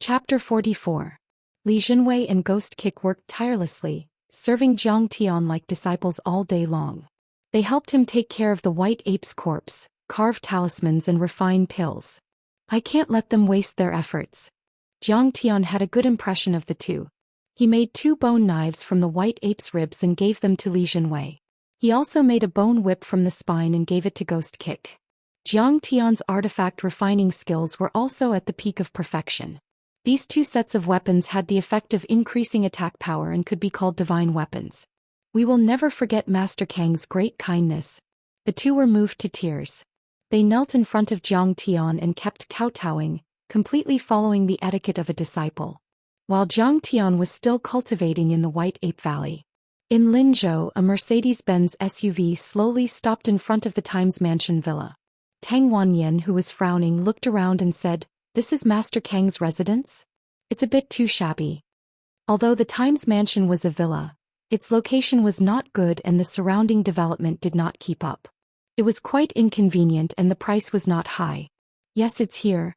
Chapter 44. Li Jinwei and Ghost Kick worked tirelessly, serving Jiang Tian like disciples all day long. They helped him take care of the white ape's corpse, carve talismans and refine pills. I can't let them waste their efforts. Jiang Tian had a good impression of the two. He made 2 bone knives from the white ape's ribs and gave them to Li Jinwei. He also made a bone whip from the spine and gave it to Ghost Kick. Jiang Tian's artifact refining skills were also at the peak of perfection. These 2 sets of weapons had the effect of increasing attack power and could be called divine weapons. We will never forget Master Kang's great kindness. The 2 were moved to tears. They knelt in front of Jiang Tian and kept kowtowing, completely following the etiquette of a disciple. While Jiang Tian was still cultivating in the White Ape Valley. In Linzhou, a Mercedes-Benz SUV slowly stopped in front of the Times Mansion villa. Tang Wanyan, who was frowning, looked around and said, "This is Master Kang's residence? It's a bit too shabby." Although the Times Mansion was a villa, its location was not good and the surrounding development did not keep up. It was quite inconvenient and the price was not high. "Yes, it's here."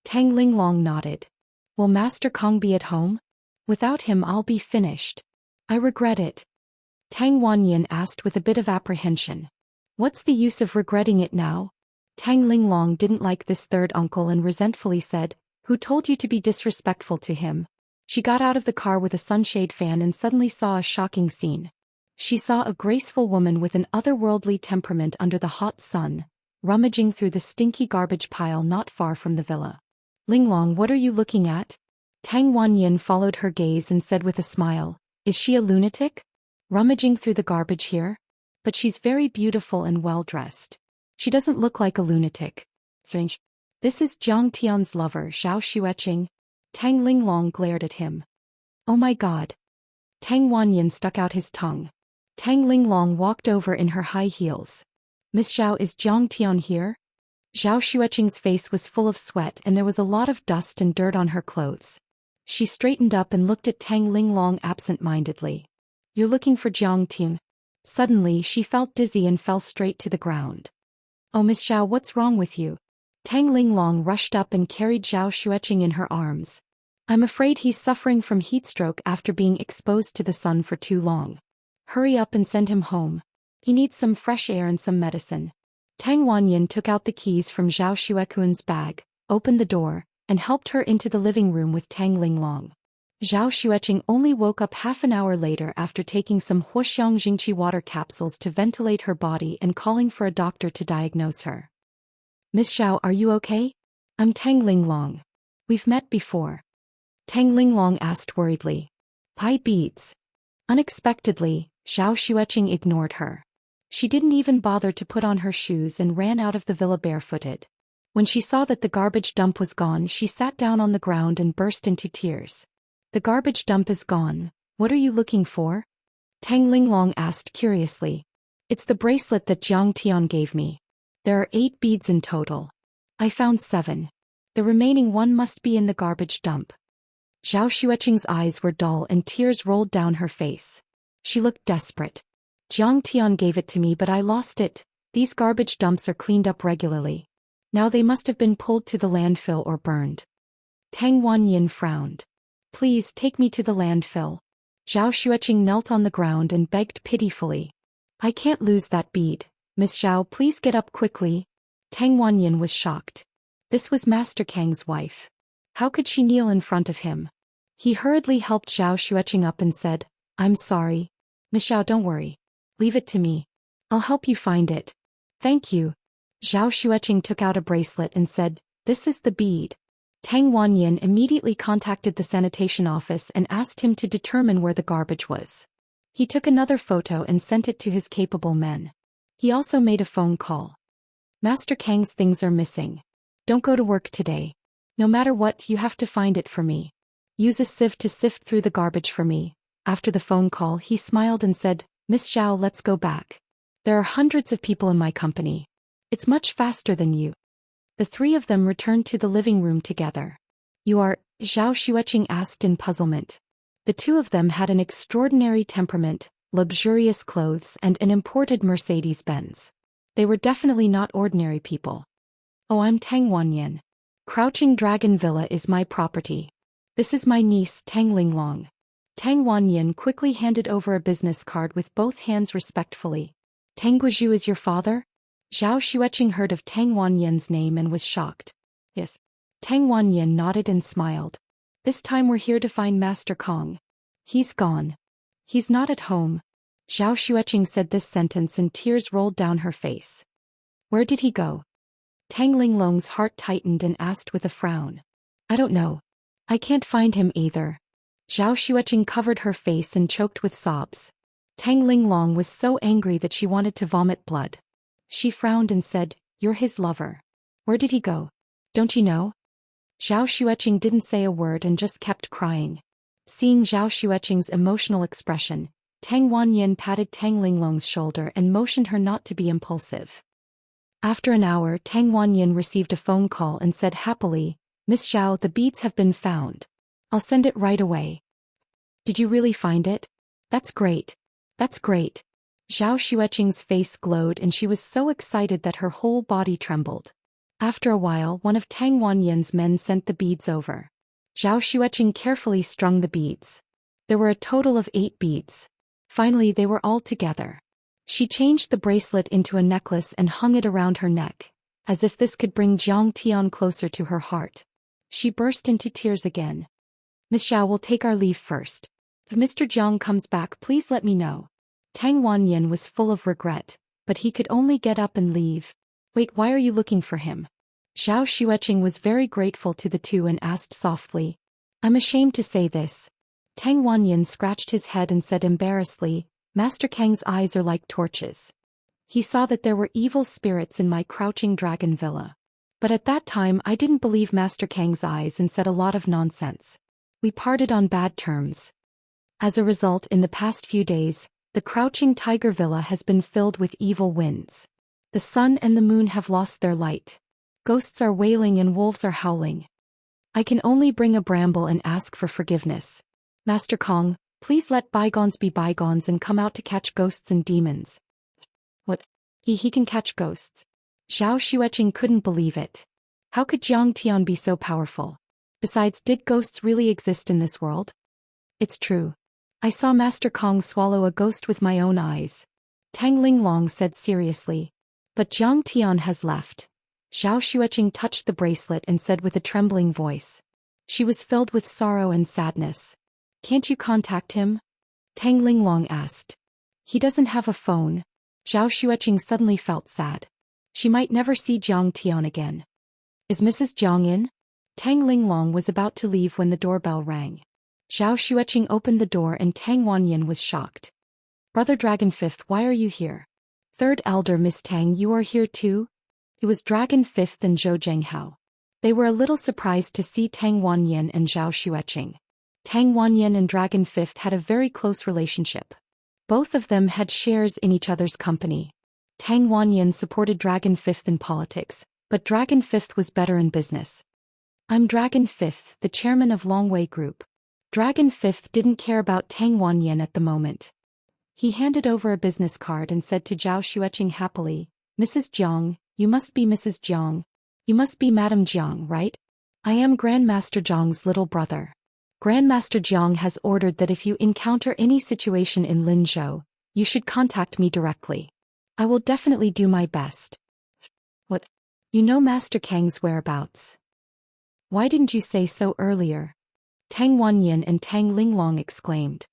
Tang Linglong nodded. "Will Master Kang be at home? Without him I'll be finished. I regret it." Tang Wanyan asked with a bit of apprehension. "What's the use of regretting it now?" Tang Linglong didn't like this third uncle and resentfully said, "Who told you to be disrespectful to him?" She got out of the car with a sunshade fan and suddenly saw a shocking scene. She saw a graceful woman with an otherworldly temperament under the hot sun, rummaging through the stinky garbage pile not far from the villa. "Linglong, what are you looking at?" Tang Wanyan followed her gaze and said with a smile, "Is she a lunatic? Rummaging through the garbage here? But she's very beautiful and well-dressed. She doesn't look like a lunatic." Strange. "This is Jiang Tian's lover, Zhou Xian." Tang Linglong glared at him. "Oh my god." Tang Wanyan stuck out his tongue. Tang Linglong walked over in her high heels. "Miss Zhao, is Jiang Tian here?" Zhao Xueqing's face was full of sweat and there was a lot of dust and dirt on her clothes. She straightened up and looked at Tang Linglong absent-mindedly. "You're looking for Jiang Tian?" Suddenly she felt dizzy and fell straight to the ground. "Oh Miss Zhao, what's wrong with you?" Tang Linglong rushed up and carried Zhao Xueqing in her arms. "I'm afraid he's suffering from heatstroke after being exposed to the sun for too long. Hurry up and send him home. He needs some fresh air and some medicine." Tang Wanyan took out the keys from Zhao Xueqing's bag, opened the door, and helped her into the living room with Tang Linglong. Zhao Xueqing only woke up half an hour later after taking some Huaxiang Jingqi water capsules to ventilate her body and calling for a doctor to diagnose her. "Miss Zhao, are you okay?" "I'm Tang Linglong. We've met before." Tang Linglong asked worriedly. "Pi beads." Unexpectedly, Zhao Xueqing ignored her. She didn't even bother to put on her shoes and ran out of the villa barefooted. When she saw that the garbage dump was gone, she sat down on the ground and burst into tears. "The garbage dump is gone. What are you looking for?" Tang Linglong asked curiously. "It's the bracelet that Jiang Tian gave me. There are 8 beads in total. I found 7. The remaining 1 must be in the garbage dump." Zhao Xueqing's eyes were dull and tears rolled down her face. She looked desperate. "Jiang Tian gave it to me but I lost it. These garbage dumps are cleaned up regularly. Now they must have been pulled to the landfill or burned." Tang Wanyan frowned. "Please take me to the landfill." Zhao Xueqing knelt on the ground and begged pitifully. "I can't lose that bead. Miss Zhao, please get up quickly." Tang Wanyan was shocked. This was Master Kang's wife. How could she kneel in front of him? He hurriedly helped Zhao Xueqing up and said, "I'm sorry. Miss Zhao, don't worry. Leave it to me. I'll help you find it." "Thank you." Zhao Xueqing took out a bracelet and said, "This is the bead." Tang Wanyan immediately contacted the sanitation office and asked him to determine where the garbage was. He took another photo and sent it to his capable men. He also made a phone call. "Master Kang's things are missing. Don't go to work today. No matter what, you have to find it for me. Use a sieve to sift through the garbage for me." After the phone call, he smiled and said, "Miss Zhao, let's go back. There are hundreds of people in my company. It's much faster than you." The 3 of them returned to the living room together. "You are?" Zhao Xueqing asked in puzzlement. The 2 of them had an extraordinary temperament, luxurious clothes and an imported Mercedes-Benz. They were definitely not ordinary people. "Oh, I'm Tang Wanyan. Crouching Dragon Villa is my property. This is my niece Tang Linglong. Tang Wanyin quickly handed over a business card with both hands respectfully. Tang Guizhu is your father? Zhao Xueqing heard of Tang Wanyin's name and was shocked. Yes. Tang Wanyin nodded and smiled. This time we're here to find Master Kong. He's gone. He's not at home. Zhao Xueqing said this sentence and tears rolled down her face. Where did he go? Tang Linglong's heart tightened and asked with a frown. I don't know. I can't find him either. Zhao Xueqing covered her face and choked with sobs. Tang Linglong was so angry that she wanted to vomit blood. She frowned and said, You're his lover. Where did he go? Don't you know? Zhao Xueqing didn't say a word and just kept crying. Seeing Zhao Xueqing's emotional expression, Tang Wanyin patted Tang Linglong's shoulder and motioned her not to be impulsive. After an hour, Tang Wanyin received a phone call and said happily, Miss Zhao, the beads have been found. I'll send it right away. Did you really find it? That's great. That's great. Zhao Xueqing's face glowed and she was so excited that her whole body trembled. After a while, one of Tang Wanyin's men sent the beads over. Zhao Xueqing carefully strung the beads. There were a total of 8 beads. Finally, they were all together. She changed the bracelet into a necklace and hung it around her neck, as if this could bring Jiang Tian closer to her heart. She burst into tears again. Miss Zhao will take our leave first. If Mr. Jiang comes back, please let me know. Tang Wanyin was full of regret, but he could only get up and leave. Wait, why are you looking for him? Zhao Xueqing was very grateful to the two and asked softly. I'm ashamed to say this. Tang Wanyin scratched his head and said embarrassedly, Master Kang's eyes are like torches. He saw that there were evil spirits in my crouching dragon villa. But at that time I didn't believe Master Kang's eyes and said a lot of nonsense. We parted on bad terms. As a result, in the past few days, the crouching tiger villa has been filled with evil winds. The sun and the moon have lost their light. Ghosts are wailing and wolves are howling. I can only bring a bramble and ask for forgiveness. Master Kong, please let bygones be bygones and come out to catch ghosts and demons. What? He can catch ghosts. Zhao Xueqing couldn't believe it. How could Jiang Tian be so powerful? Besides, did ghosts really exist in this world? It's true. I saw Master Kong swallow a ghost with my own eyes. Tang Linglong said seriously. But Jiang Tian has left. Zhao Xueqing touched the bracelet and said with a trembling voice. She was filled with sorrow and sadness. Can't you contact him? Tang Linglong asked. He doesn't have a phone. Zhao Xueqing suddenly felt sad. She might never see Jiang Tian again. Is Mrs. Jiang in? Tang Linglong was about to leave when the doorbell rang. Zhao Xueqing opened the door and Tang Wanyin was shocked. Brother Dragon Fifth, why are you here? Third Elder Miss Tang, you are here too? It was Dragon Fifth and Zhou Zhenghao. They were a little surprised to see Tang Wanyin and Zhao Xueqing. Tang Wanyin and Dragon Fifth had a very close relationship. Both of them had shares in each other's company. Tang Wanyin supported Dragon Fifth in politics, but Dragon Fifth was better in business. I'm Dragon Fifth, the chairman of Longwei Group. Dragon Fifth didn't care about Tang Wanyin at the moment. He handed over a business card and said to Zhao Xueqing happily, Mrs. Jiang, you must be Mrs. Jiang. You must be Madame Jiang, right? I am Grandmaster Jiang's little brother. Grandmaster Jiang has ordered that if you encounter any situation in Linzhou, you should contact me directly. I will definitely do my best. What? You know Master Kang's whereabouts? Why didn't you say so earlier? Tang Wanyin and Tang Linglong exclaimed.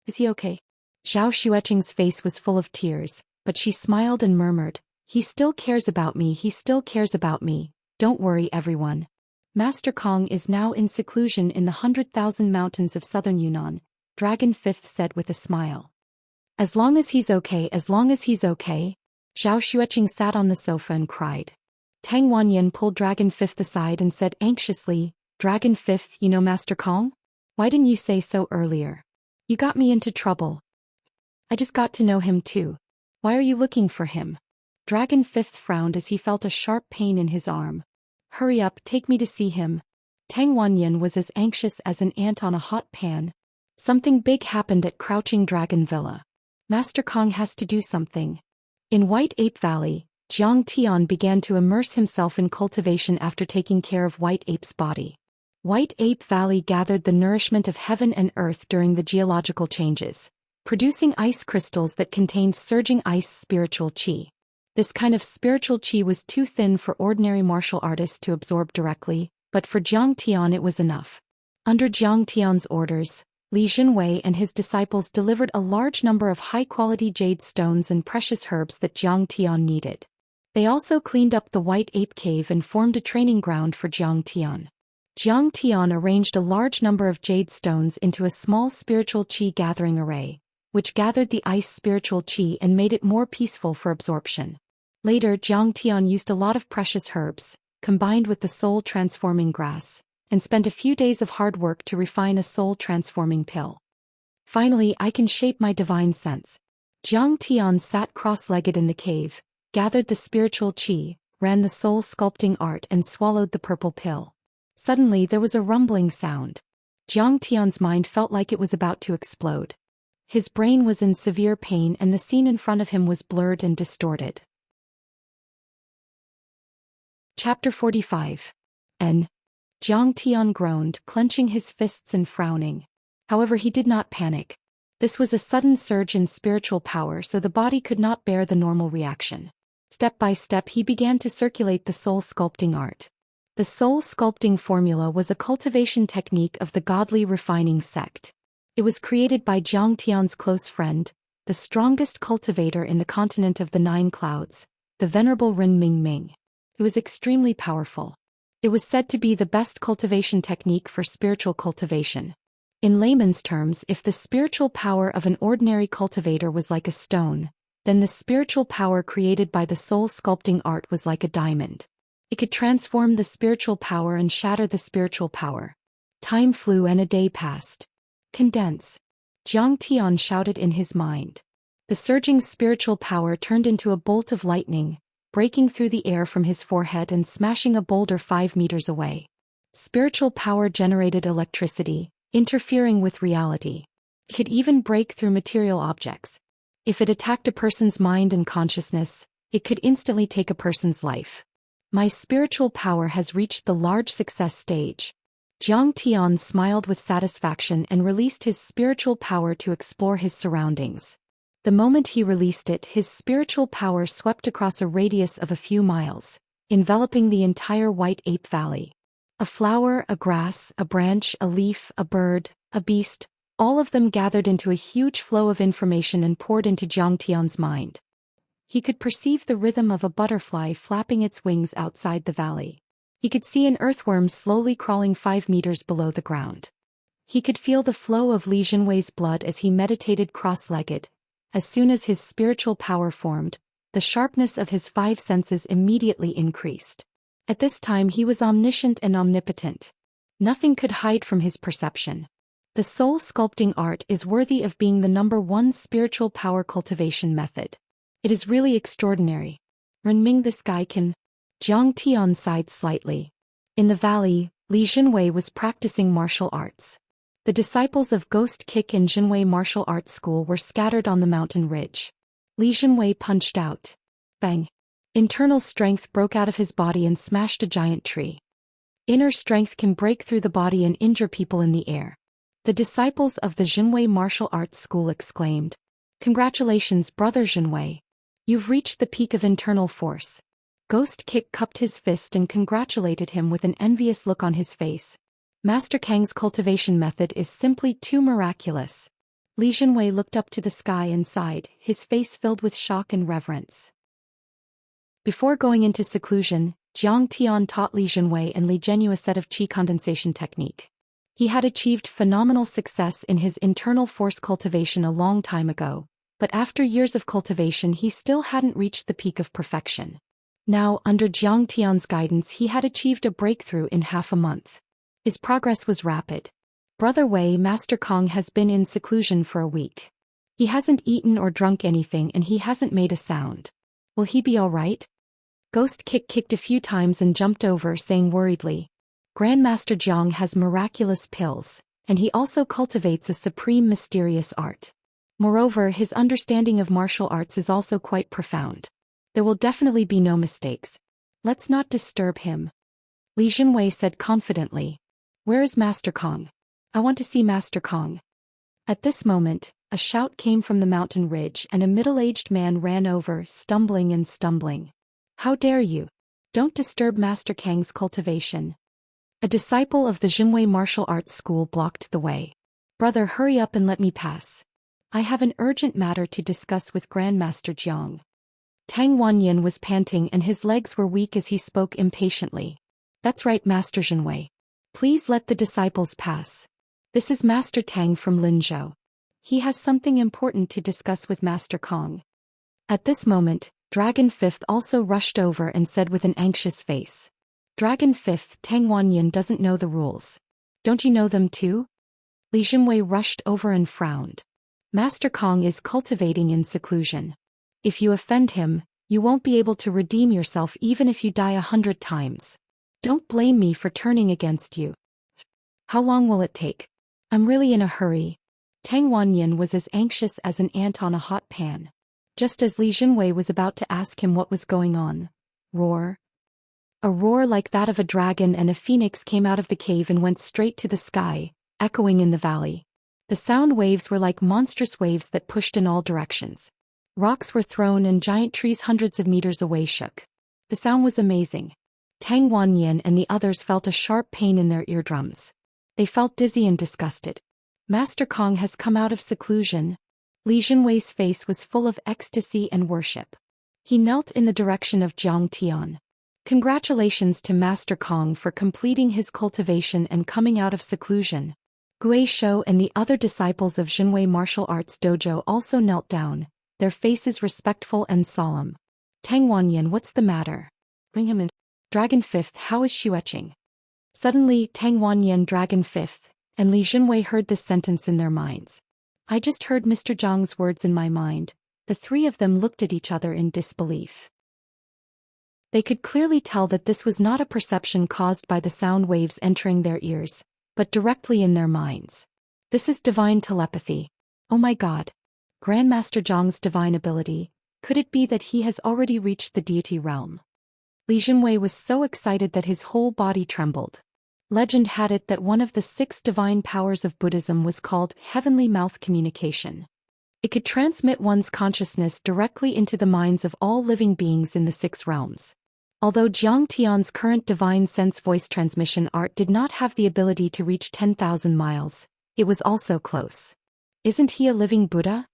Is he okay? Zhao Xueqing's face was full of tears, but she smiled and murmured, He still cares about me, he still cares about me. Don't worry everyone. Master Kong is now in seclusion in the 100,000 mountains of southern Yunnan, Dragon Fifth said with a smile. As long as he's okay, as long as he's okay. Zhao Xueqing sat on the sofa and cried. Tang Wanyin pulled Dragon Fifth aside and said anxiously, Dragon Fifth, you know Master Kong? Why didn't you say so earlier? You got me into trouble. I just got to know him too. Why are you looking for him? Dragon Fifth frowned as he felt a sharp pain in his arm. Hurry up, take me to see him. Tang Wanyin was as anxious as an ant on a hot pan. Something big happened at Crouching Dragon Villa. Master Kong has to do something. In White Ape Valley, Jiang Tian began to immerse himself in cultivation after taking care of White Ape's body. White Ape Valley gathered the nourishment of heaven and earth during the geological changes, producing ice crystals that contained surging ice spiritual qi. This kind of spiritual qi was too thin for ordinary martial artists to absorb directly, but for Zhang Tian it was enough. Under Zhang Tian's orders, Li Jinwei and his disciples delivered a large number of high-quality jade stones and precious herbs that Zhang Tian needed. They also cleaned up the White Ape Cave and formed a training ground for Zhang Tian. Zhang Tian arranged a large number of jade stones into a small spiritual qi gathering array, which gathered the ice spiritual qi and made it more peaceful for absorption. Later, Zhang Tian used a lot of precious herbs, combined with the soul-transforming grass, and spent a few days of hard work to refine a soul-transforming pill. Finally, I can shape my divine sense. Zhang Tian sat cross-legged in the cave, gathered the spiritual qi, ran the soul-sculpting art and swallowed the purple pill. Suddenly there was a rumbling sound. Zhang Tian's mind felt like it was about to explode. His brain was in severe pain and the scene in front of him was blurred and distorted. Chapter 45. Zhang Tian groaned, clenching his fists and frowning. However, he did not panic. This was a sudden surge in spiritual power, so the body could not bear the normal reaction. Step by step he began to circulate the soul-sculpting art. The soul-sculpting formula was a cultivation technique of the godly refining sect. It was created by Zhang Tian's close friend, the strongest cultivator in the continent of the Nine Clouds, the Venerable Ren Mingming. It was extremely powerful. It was said to be the best cultivation technique for spiritual cultivation. In layman's terms, if the spiritual power of an ordinary cultivator was like a stone, then the spiritual power created by the soul-sculpting art was like a diamond. It could transform the spiritual power and shatter the spiritual power. Time flew and a day passed. Condense. Zhang Tian shouted in his mind. The surging spiritual power turned into a bolt of lightning, breaking through the air from his forehead and smashing a boulder 5 meters away. Spiritual power generated electricity, interfering with reality. It could even break through material objects. If it attacked a person's mind and consciousness, it could instantly take a person's life. My spiritual power has reached the large success stage. Zhang Tian smiled with satisfaction and released his spiritual power to explore his surroundings. The moment he released it, his spiritual power swept across a radius of a few miles, enveloping the entire White Ape Valley. A flower, a grass, a branch, a leaf, a bird, a beast, all of them gathered into a huge flow of information and poured into Zhang Tian's mind. He could perceive the rhythm of a butterfly flapping its wings outside the valley. He could see an earthworm slowly crawling 5 meters below the ground. He could feel the flow of Li Jinwei's blood as he meditated cross-legged. As soon as his spiritual power formed, the sharpness of his 5 senses immediately increased. At this time he was omniscient and omnipotent. Nothing could hide from his perception. The soul-sculpting art is worthy of being the #1 spiritual power cultivation method. It is really extraordinary. Renming, this guy can... Zhang Tian sighed slightly. In the valley, Li Jinwei was practicing martial arts. The disciples of Ghost Kick and Jinwei Martial Arts School were scattered on the mountain ridge. Li Jinwei punched out. Bang! Internal strength broke out of his body and smashed a giant tree. Inner strength can break through the body and injure people in the air. The disciples of the Jinwei Martial Arts School exclaimed. Congratulations, Brother Jinwei. You've reached the peak of internal force. Ghost Kick cupped his fist and congratulated him with an envious look on his face. Master Kang's cultivation method is simply too miraculous. Li Jinwei looked up to the sky and sighed, his face filled with shock and reverence. Before going into seclusion, Zhang Tian taught Li Jinwei and Li Zhenyu a set of qi condensation technique. He had achieved phenomenal success in his internal force cultivation a long time ago, but after years of cultivation he still hadn't reached the peak of perfection. Now, under Zhang Tian's guidance, he had achieved a breakthrough in half a month. His progress was rapid. Brother Wei, Master Kong has been in seclusion for a week. He hasn't eaten or drunk anything and he hasn't made a sound. Will he be all right? Ghost Kick kicked a few times and jumped over, saying worriedly. Grandmaster Zhang has miraculous pills, and he also cultivates a supreme mysterious art. Moreover, his understanding of martial arts is also quite profound. There will definitely be no mistakes. Let's not disturb him. Li Jinwei said confidently. Where is Master Kong? I want to see Master Kong. At this moment, a shout came from the mountain ridge and a middle-aged man ran over, stumbling and stumbling. How dare you? Don't disturb Master Kang's cultivation. A disciple of the Jinwei martial arts school blocked the way. Brother, hurry up and let me pass. I have an urgent matter to discuss with Grandmaster Jiang. Tang Wanyin was panting and his legs were weak as he spoke impatiently. That's right, Master Jinwei. Please let the disciples pass. This is Master Tang from Linzhou. He has something important to discuss with Master Kong. At this moment, Dragon Fifth also rushed over and said with an anxious face. Dragon Fifth, Tang Wanyin doesn't know the rules. Don't you know them too? Li Jinwei rushed over and frowned. Master Kong is cultivating in seclusion. If you offend him, you won't be able to redeem yourself even if you die 100 times. Don't blame me for turning against you. How long will it take? I'm really in a hurry. Tang Wanyin was as anxious as an ant on a hot pan. Just as Li Jinwei was about to ask him what was going on, roar. A roar like that of a dragon and a phoenix came out of the cave and went straight to the sky, echoing in the valley. The sound waves were like monstrous waves that pushed in all directions. Rocks were thrown and giant trees hundreds of meters away shook. The sound was amazing. Tang Wanyin and the others felt a sharp pain in their eardrums. They felt dizzy and disgusted. Master Kong has come out of seclusion. Li Jinwei's face was full of ecstasy and worship. He knelt in the direction of Jiang Tian. Congratulations to Master Kong for completing his cultivation and coming out of seclusion. Gui Shou and the other disciples of Jinwei Martial Arts Dojo also knelt down, their faces respectful and solemn. Tang Wanyin, what's the matter? Bring him in. Dragon Fifth, how is Xueqing? Suddenly, Tang Wanyin, Dragon Fifth, and Li Jinwei heard this sentence in their minds. I just heard Mr. Zhang's words in my mind. The three of them looked at each other in disbelief. They could clearly tell that this was not a perception caused by the sound waves entering their ears, but directly in their minds. This is divine telepathy. Oh my God. Grandmaster Zhang's divine ability, could it be that he has already reached the deity realm? Li Jinwei was so excited that his whole body trembled. Legend had it that one of the 6 divine powers of Buddhism was called heavenly mouth communication. It could transmit one's consciousness directly into the minds of all living beings in the 6 realms. Although Jiang Tian's current divine sense voice transmission art did not have the ability to reach 10,000 miles, it was also close. Isn't he a living Buddha?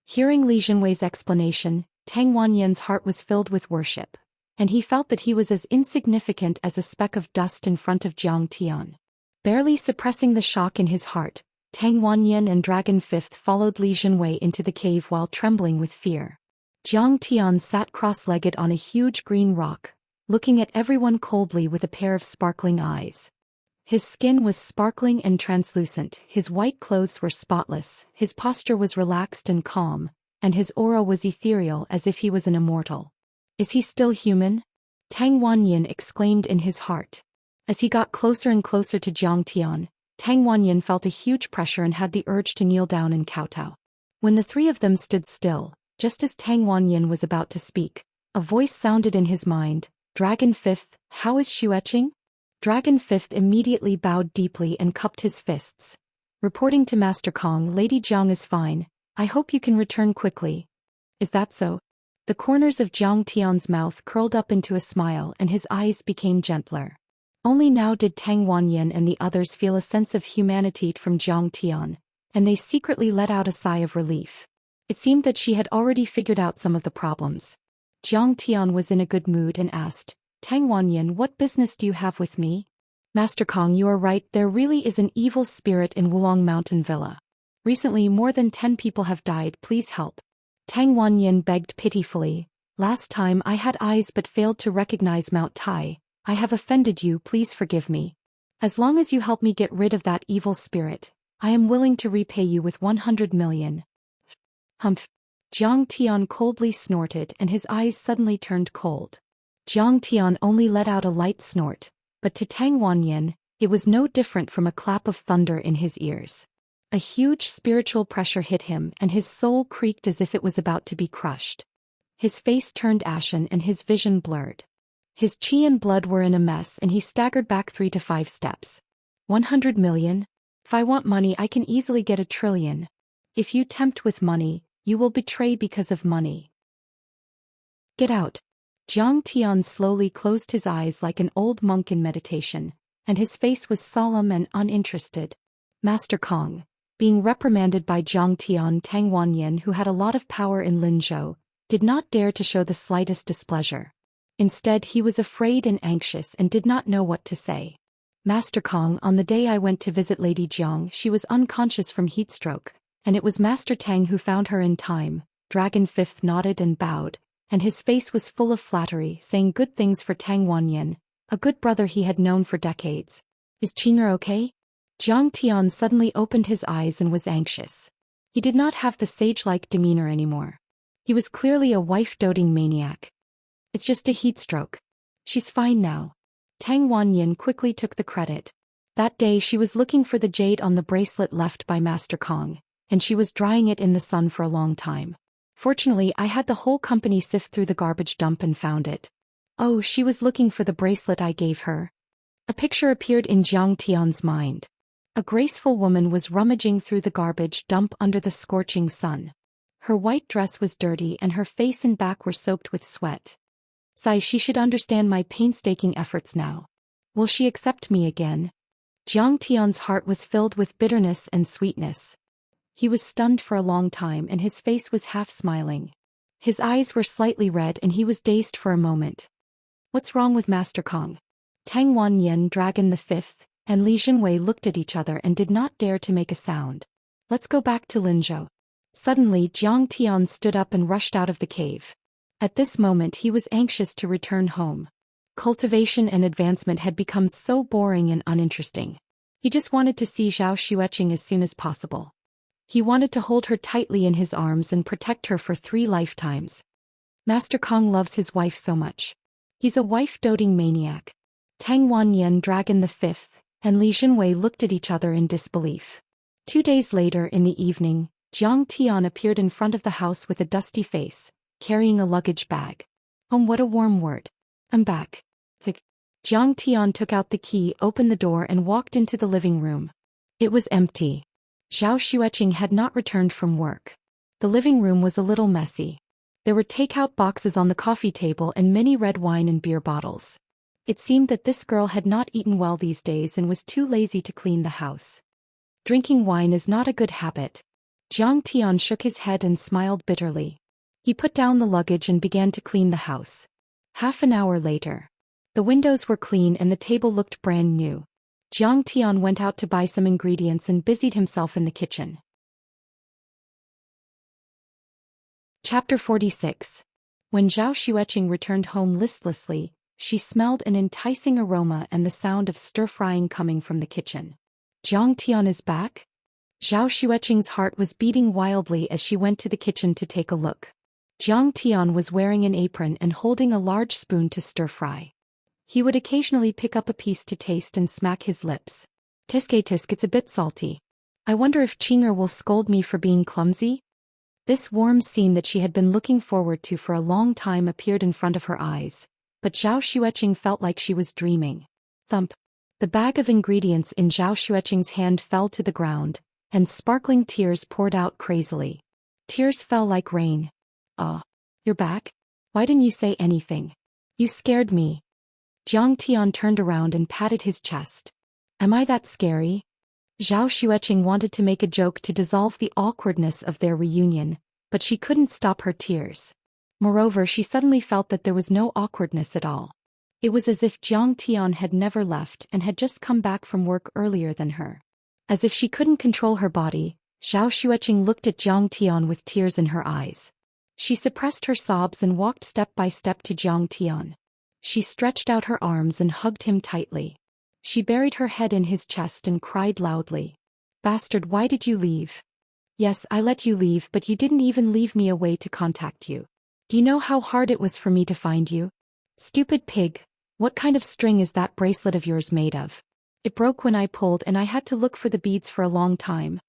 Hearing Li Jinwei's explanation, Tang Wanyin's heart was filled with worship, and he felt that he was as insignificant as a speck of dust in front of Jiang Tian. Barely suppressing the shock in his heart, Tang Wanyin and Dragon Fifth followed Li Jinwei into the cave while trembling with fear. Jiang Tian sat cross-legged on a huge green rock, looking at everyone coldly with a pair of sparkling eyes. His skin was sparkling and translucent, his white clothes were spotless, his posture was relaxed and calm, and his aura was ethereal as if he was an immortal. Is he still human? Tang Wanyin exclaimed in his heart. As he got closer and closer to Jiang Tian, Tang Wanyin felt a huge pressure and had the urge to kneel down and kowtow. When the 3 of them stood still, just as Tang Wanyin was about to speak, a voice sounded in his mind, Dragon Fifth, how is Xueqing? Dragon Fifth immediately bowed deeply and cupped his fists. Reporting to Master Kong, Lady Jiang is fine. I hope you can return quickly. Is that so? The corners of Jiang Tian's mouth curled up into a smile and his eyes became gentler. Only now did Tang Wanyin and the others feel a sense of humanity from Jiang Tian, and they secretly let out a sigh of relief. It seemed that she had already figured out some of the problems. Jiang Tian was in a good mood and asked, Tang Wanyin, what business do you have with me? Master Kong, you are right, there really is an evil spirit in Wulong Mountain Villa. Recently more than 10 people have died, please help. Tang Wanyin begged pitifully, last time I had eyes but failed to recognize Mount Tai. I have offended you, please forgive me. As long as you help me get rid of that evil spirit, I am willing to repay you with 100 million. Humph. Jiang Tian coldly snorted and his eyes suddenly turned cold. Jiang Tian only let out a light snort, but to Tang Wanyin, it was no different from a clap of thunder in his ears. A huge spiritual pressure hit him and his soul creaked as if it was about to be crushed. His face turned ashen and his vision blurred. His chi and blood were in a mess and he staggered back 3 to 5 steps. 100 million? If I want money, I can easily get 1 trillion. If you tempt with money, you will betray because of money. Get out. Zhang Tian slowly closed his eyes like an old monk in meditation, and his face was solemn and uninterested. Master Kong, being reprimanded by Zhang Tian, Tang Wanyan, who had a lot of power in Linzhou, did not dare to show the slightest displeasure. Instead, he was afraid and anxious and did not know what to say. Master Kong, on the day I went to visit Lady Jiang, she was unconscious from heatstroke, and it was Master Tang who found her in time. Dragon Fifth nodded and bowed, and his face was full of flattery, saying good things for Tang Wanyan, a good brother he had known for decades. Is Qing'er okay? Zhang Tian suddenly opened his eyes and was anxious. He did not have the sage-like demeanor anymore. He was clearly a wife-doting maniac. It's just a heatstroke. She's fine now. Tang Wanyan quickly took the credit. That day she was looking for the jade on the bracelet left by Master Kong, and she was drying it in the sun for a long time. Fortunately, I had the whole company sift through the garbage dump and found it. Oh, she was looking for the bracelet I gave her. A picture appeared in Zhang Tian's mind. A graceful woman was rummaging through the garbage dump under the scorching sun. Her white dress was dirty and her face and back were soaked with sweat. Sigh, she should understand my painstaking efforts now. Will she accept me again? Zhang Tian's heart was filled with bitterness and sweetness. He was stunned for a long time and his face was half smiling. His eyes were slightly red and he was dazed for a moment. What's wrong with Master Kong? Tang Wanyan, Dragon the Fifth, and Li Jinwei looked at each other and did not dare to make a sound. Let's go back to Linzhou. Suddenly, Zhang Tian stood up and rushed out of the cave. At this moment he was anxious to return home. Cultivation and advancement had become so boring and uninteresting. He just wanted to see Zhou Xian as soon as possible. He wanted to hold her tightly in his arms and protect her for 3 lifetimes. Master Kong loves his wife so much. He's a wife-doting maniac. Tang Wanyan, Dragon the Fifth, and Li Jinwei looked at each other in disbelief. 2 days later in the evening, Zhang Tian appeared in front of the house with a dusty face, carrying a luggage bag. What a warm word. I'm back. Zhang Tian took out the key, opened the door and walked into the living room. It was empty. Zhou Xian had not returned from work. The living room was a little messy. There were takeout boxes on the coffee table and many red wine and beer bottles. It seemed that this girl had not eaten well these days and was too lazy to clean the house. Drinking wine is not a good habit. Zhang Tian shook his head and smiled bitterly. He put down the luggage and began to clean the house. Half an hour later. The windows were clean and the table looked brand new. Zhang Tian went out to buy some ingredients and busied himself in the kitchen. Chapter 46. When Zhou Xian returned home listlessly, she smelled an enticing aroma and the sound of stir-frying coming from the kitchen. Zhang Tian is back? Zhou Xian's heart was beating wildly as she went to the kitchen to take a look. Zhang Tian was wearing an apron and holding a large spoon to stir-fry. He would occasionally pick up a piece to taste and smack his lips. Tisk, it's a bit salty. I wonder if Qing'er will scold me for being clumsy? This warm scene that she had been looking forward to for a long time appeared in front of her eyes, but Zhou Xian felt like she was dreaming. Thump. The bag of ingredients in Zhou Xian's hand fell to the ground, and sparkling tears poured out crazily. Tears fell like rain. You're back? Why didn't you say anything? You scared me. Zhang Tian turned around and patted his chest. Am I that scary? Zhou Xian wanted to make a joke to dissolve the awkwardness of their reunion, but she couldn't stop her tears. Moreover, she suddenly felt that there was no awkwardness at all. It was as if Zhang Tian had never left and had just come back from work earlier than her. As if she couldn't control her body, Zhou Xian looked at Zhang Tian with tears in her eyes. She suppressed her sobs and walked step by step to Zhang Tian. She stretched out her arms and hugged him tightly. She buried her head in his chest and cried loudly. Bastard, why did you leave? Yes, I let you leave, but you didn't even leave me a way to contact you. Do you know how hard it was for me to find you? Stupid pig, what kind of string is that bracelet of yours made of? It broke when I pulled and I had to look for the beads for a long time.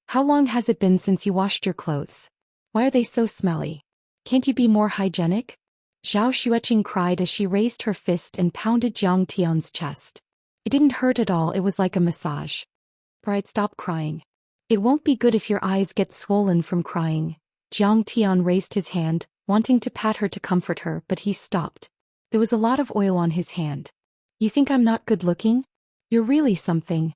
How long has it been since you washed your clothes? Why are they so smelly? Can't you be more hygienic? Zhou Xian cried as she raised her fist and pounded Zhang Tian's chest. It didn't hurt at all, it was like a massage. Bride, stop crying. It won't be good if your eyes get swollen from crying. Zhang Tian raised his hand, wanting to pat her to comfort her, but he stopped. There was a lot of oil on his hand. You think I'm not good looking? You're really something.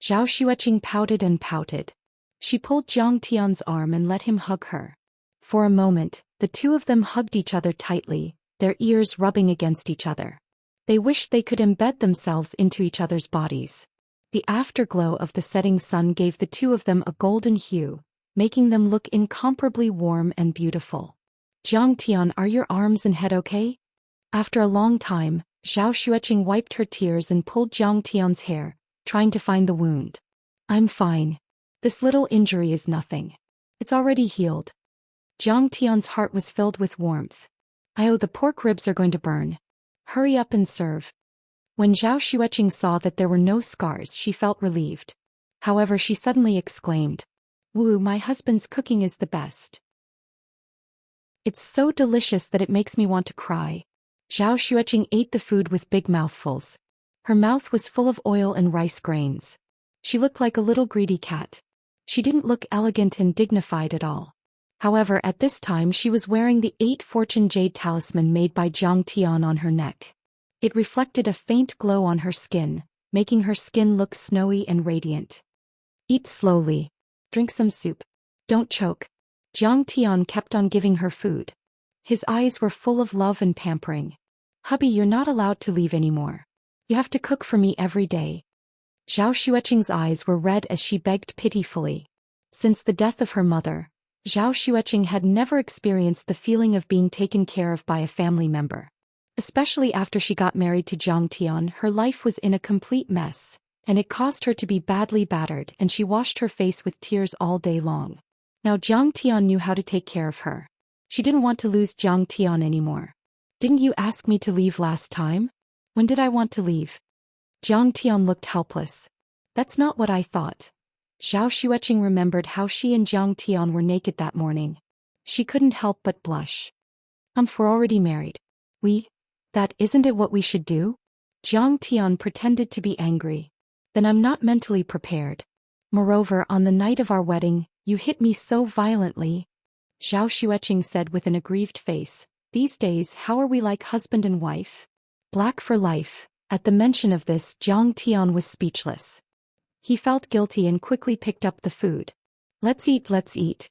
Zhao Xueqing pouted and pouted. She pulled Zhang Tian's arm and let him hug her. For a moment, the two of them hugged each other tightly, their ears rubbing against each other. They wished they could embed themselves into each other's bodies. The afterglow of the setting sun gave the two of them a golden hue, making them look incomparably warm and beautiful. Zhang Tian, are your arms and head okay? After a long time, Zhao Xueqing wiped her tears and pulled Zhang Tian's hair, trying to find the wound. I'm fine. This little injury is nothing. It's already healed. Zhang Tian's heart was filled with warmth. The pork ribs are going to burn. Hurry up and serve. When Zhao Xueqing saw that there were no scars, she felt relieved. However, she suddenly exclaimed, "Woo, my husband's cooking is the best. It's so delicious that it makes me want to cry." Zhao Xueqing ate the food with big mouthfuls. Her mouth was full of oil and rice grains. She looked like a little greedy cat. She didn't look elegant and dignified at all. However, at this time she was wearing the 8 fortune jade talisman made by Zhang Tian on her neck. It reflected a faint glow on her skin, making her skin look snowy and radiant. Eat slowly. Drink some soup. Don't choke. Zhang Tian kept on giving her food. His eyes were full of love and pampering. Hubby, you're not allowed to leave anymore. You have to cook for me every day. Zhao Xueqing's eyes were red as she begged pitifully. Since the death of her mother, Zhao Xueqing had never experienced the feeling of being taken care of by a family member. Especially after she got married to Zhang Tian, her life was in a complete mess, and it caused her to be badly battered, and she washed her face with tears all day long. Now Zhang Tian knew how to take care of her. She didn't want to lose Zhang Tian anymore. Didn't you ask me to leave last time? When did I want to leave? Zhang Tian looked helpless. That's not what I thought. Zhao Xueqing remembered how she and Zhang Tian were naked that morning. She couldn't help but blush. We're already married. That isn't it what we should do? Zhang Tian pretended to be angry. Then I'm not mentally prepared. Moreover, on the night of our wedding, you hit me so violently. Zhao Xueqing said with an aggrieved face. These days, how are we like husband and wife? Black for life. At the mention of this, Zhang Tian was speechless. He felt guilty and quickly picked up the food. Let's eat.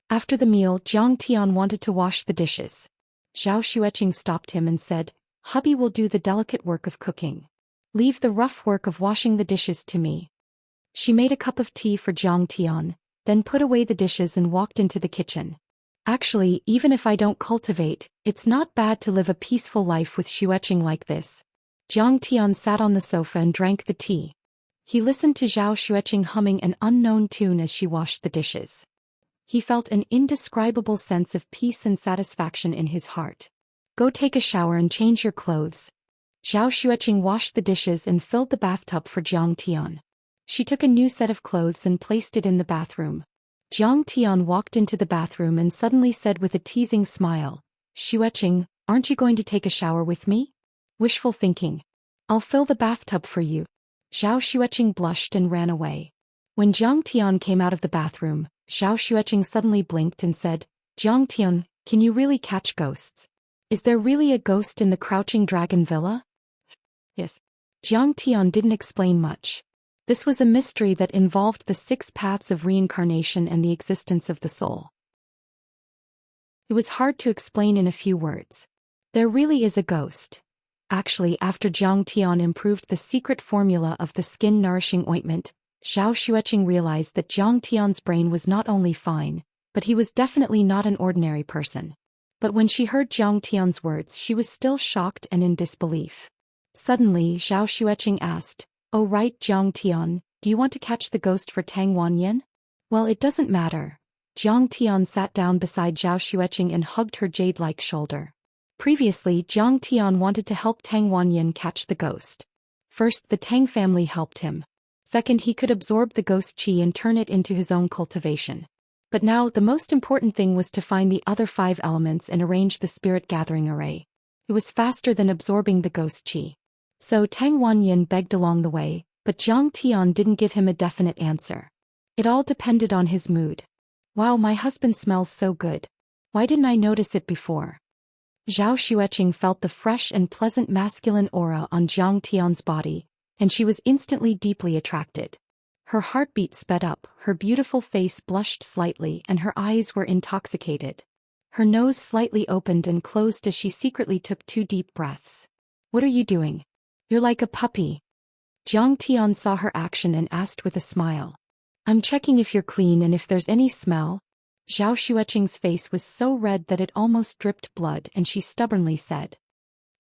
After the meal, Zhang Tian wanted to wash the dishes. Zhao Xueqing stopped him and said, Hubby will do the delicate work of cooking. Leave the rough work of washing the dishes to me. She made a cup of tea for Zhang Tian, then put away the dishes and walked into the kitchen. Actually, even if I don't cultivate, it's not bad to live a peaceful life with Xueqing like this. Zhang Tian sat on the sofa and drank the tea. He listened to Zhao Xueqing humming an unknown tune as she washed the dishes. He felt an indescribable sense of peace and satisfaction in his heart. Go take a shower and change your clothes. Zhao Xueqing washed the dishes and filled the bathtub for Zhang Tian. She took a new set of clothes and placed it in the bathroom. Zhang Tian walked into the bathroom and suddenly said with a teasing smile, Xueqing, aren't you going to take a shower with me? Wishful thinking. I'll fill the bathtub for you. Zhao Xueqing blushed and ran away. When Zhang Tian came out of the bathroom, Zhao Xueqing suddenly blinked and said, Zhang Tian, can you really catch ghosts? Is there really a ghost in the Crouching Dragon Villa? Yes. Zhang Tian didn't explain much. This was a mystery that involved the 6 paths of reincarnation and the existence of the soul. It was hard to explain in a few words. There really is a ghost. Actually, after Zhang Tian improved the secret formula of the skin-nourishing ointment, Zhao Xueqing realized that Zhang Tian's brain was not only fine, but he was definitely not an ordinary person. But when she heard Zhang Tian's words, she was still shocked and in disbelief. Suddenly, Zhao Xueqing asked, Oh right, Zhang Tian, do you want to catch the ghost for Tang Wanyan? Well, it doesn't matter. Zhang Tian sat down beside Zhao Xueqing and hugged her jade-like shoulder. Previously, Zhang Tian wanted to help Tang Wanyan catch the ghost. First, the Tang family helped him. Second, he could absorb the ghost qi and turn it into his own cultivation. But now, the most important thing was to find the other 5 elements and arrange the spirit gathering array. It was faster than absorbing the ghost qi. So Tang Wanyin begged along the way, but Jiang Tian didn't give him a definite answer. It all depended on his mood. Wow, my husband smells so good. Why didn't I notice it before? Zhao Xueqing felt the fresh and pleasant masculine aura on Jiang Tian's body, and she was instantly deeply attracted. Her heartbeat sped up, her beautiful face blushed slightly, and her eyes were intoxicated. Her nose slightly opened and closed as she secretly took 2 deep breaths. What are you doing? You're like a puppy. Jiang Tian saw her action and asked with a smile. I'm checking if you're clean and if there's any smell. Zhao Xueqing's face was so red that it almost dripped blood, and she stubbornly said,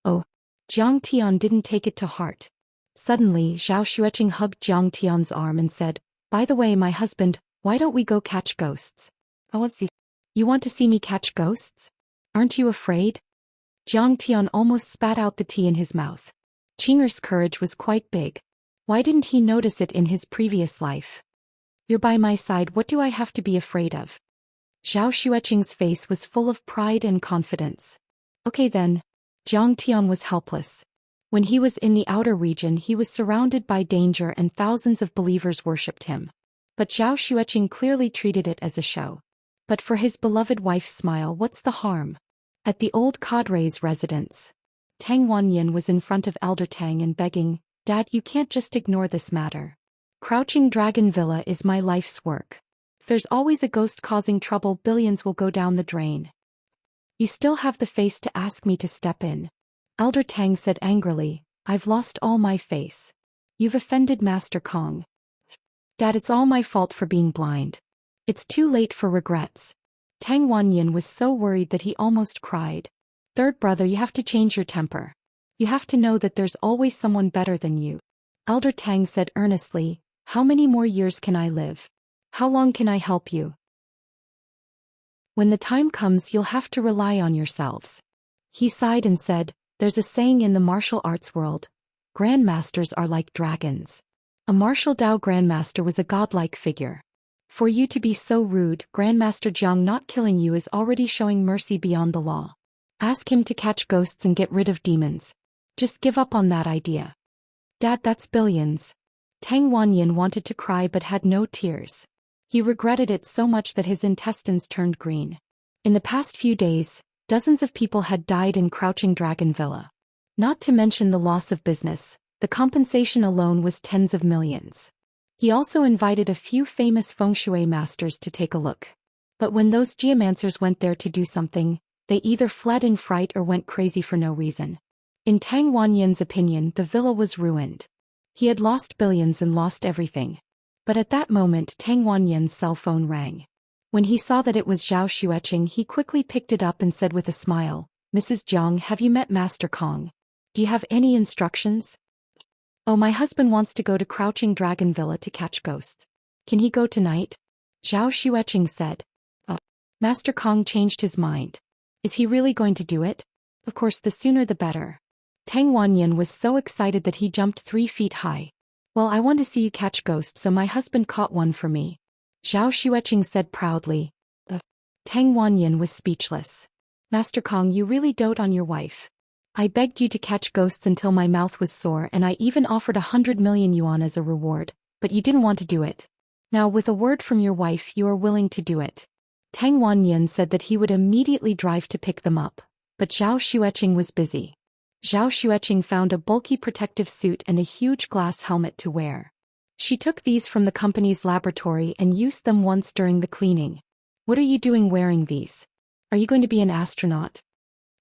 "Oh." Jiang Tian didn't take it to heart. Suddenly, Zhao Xueqing hugged Jiang Tian's arm and said, "By the way, my husband, why don't we go catch ghosts?" "I want to see." "You want to see me catch ghosts? Aren't you afraid?" Jiang Tian almost spat out the tea in his mouth. Qing'er's courage was quite big. Why didn't he notice it in his previous life? "You're by my side, what do I have to be afraid of?" Zhao Xueqing's face was full of pride and confidence. Okay then. Jiang Tian was helpless. When he was in the outer region, he was surrounded by danger and thousands of believers worshipped him. But Zhao Xueqing clearly treated it as a show. But for his beloved wife's smile, what's the harm? At the old cadre's residence, Tang Wanyin was in front of Elder Tang and begging, "Dad, you can't just ignore this matter. Crouching Dragon Villa is my life's work. If there's always a ghost causing trouble, billions will go down the drain. You still have the face to ask me to step in." Elder Tang said angrily, "I've lost all my face. You've offended Master Kong." "Dad, it's all my fault for being blind. It's too late for regrets." Tang Wanyin was so worried that he almost cried. "Third brother, you have to change your temper. You have to know that there's always someone better than you." Elder Tang said earnestly, "How many more years can I live? How long can I help you? When the time comes, you'll have to rely on yourselves." He sighed and said, "There's a saying in the martial arts world, grandmasters are like dragons." A martial Dao grandmaster was a godlike figure. For you to be so rude, Grandmaster Jiang not killing you is already showing mercy beyond the law. Ask him to catch ghosts and get rid of demons. Just give up on that idea. "Dad, that's billions." Tang Wanyin wanted to cry but had no tears. He regretted it so much that his intestines turned green. In the past few days, dozens of people had died in Crouching Dragon Villa. Not to mention the loss of business, the compensation alone was tens of millions. He also invited a few famous feng shui masters to take a look. But when those geomancers went there to do something, they either fled in fright or went crazy for no reason. In Tang Wanyin's opinion, the villa was ruined. He had lost billions and lost everything. But at that moment, Tang Wanyin's cell phone rang. When he saw that it was Zhao Xueqing, he quickly picked it up and said with a smile, "Mrs. Jiang, have you met Master Kong? Do you have any instructions?" "Oh, my husband wants to go to Crouching Dragon Villa to catch ghosts. Can he go tonight?" Zhao Xueqing said. "Oh." Master Kong changed his mind. "Is he really going to do it?" "Of course, the sooner the better." Tang Wanyin was so excited that he jumped 3 feet high. "Well, I want to see you catch ghosts, so my husband caught one for me," Zhao Xueqing said proudly. Tang Wanyin was speechless. "Master Kong, you really dote on your wife. I begged you to catch ghosts until my mouth was sore, and I even offered 100 million yuan as a reward, but you didn't want to do it. Now with a word from your wife, you are willing to do it." Tang Wanyin said that he would immediately drive to pick them up, but Zhao Xueqing was busy. Zhao Xueqing found a bulky protective suit and a huge glass helmet to wear. She took these from the company's laboratory and used them once during the cleaning. "What are you doing wearing these? Are you going to be an astronaut?"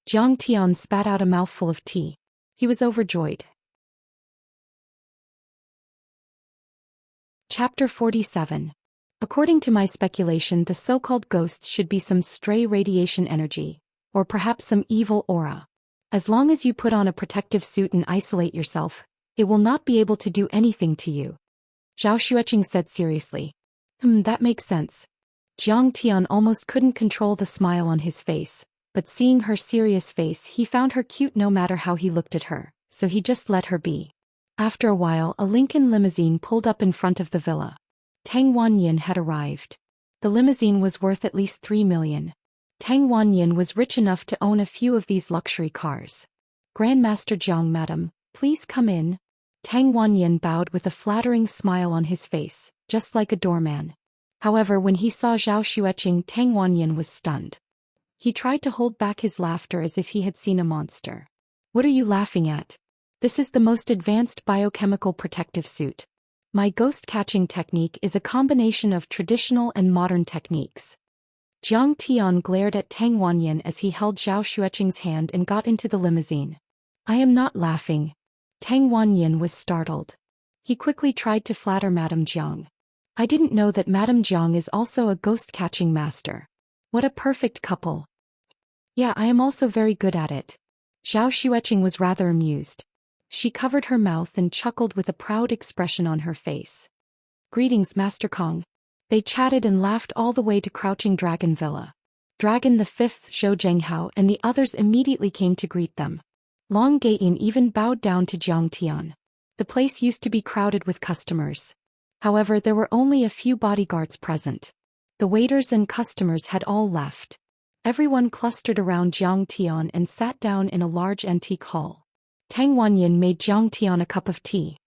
Jiang Tian spat out a mouthful of tea. He was overjoyed. Chapter 47. According to my speculation, the so-called ghosts should be some stray radiation energy, or perhaps some evil aura. As long as you put on a protective suit and isolate yourself, it will not be able to do anything to you. Zhao Xueqing said seriously. That makes sense. Jiang Tian almost couldn't control the smile on his face, but seeing her serious face, he found her cute no matter how he looked at her, so he just let her be. After a while, a Lincoln limousine pulled up in front of the villa. Tang Wanyin had arrived. The limousine was worth at least 3 million. Tang Wanyin was rich enough to own a few of these luxury cars. "Grandmaster Jiang, madam, Please come in. Tang Wanyan bowed with a flattering smile on his face, just like a doorman. However, when he saw Zhou Xian, Tang Wanyan was stunned. He tried to hold back his laughter as if he had seen a monster. What are you laughing at? This is the most advanced biochemical protective suit. My ghost-catching technique is a combination of traditional and modern techniques. Jiang Tian glared at Tang Wanyan as he held Zhou Xian's hand and got into the limousine. I am not laughing. Tang Wanyan was startled. He quickly tried to flatter Madame Jiang. I didn't know that Madame Jiang is also a ghost-catching master. What a perfect couple. Yeah, I am also very good at it. Zhou Xian was rather amused. She covered her mouth and chuckled with a proud expression on her face. Greetings, Master Kong. They chatted and laughed all the way to Crouching Dragon Villa. Dragon the Fifth, Zhou Zhenghao, and the others immediately came to greet them. Long Gaiyin even bowed down to Jiang Tian. The place used to be crowded with customers. However, there were only a few bodyguards present. The waiters and customers had all left. Everyone clustered around Jiang Tian and sat down in a large antique hall. Tang Wanyan made Jiang Tian a cup of tea.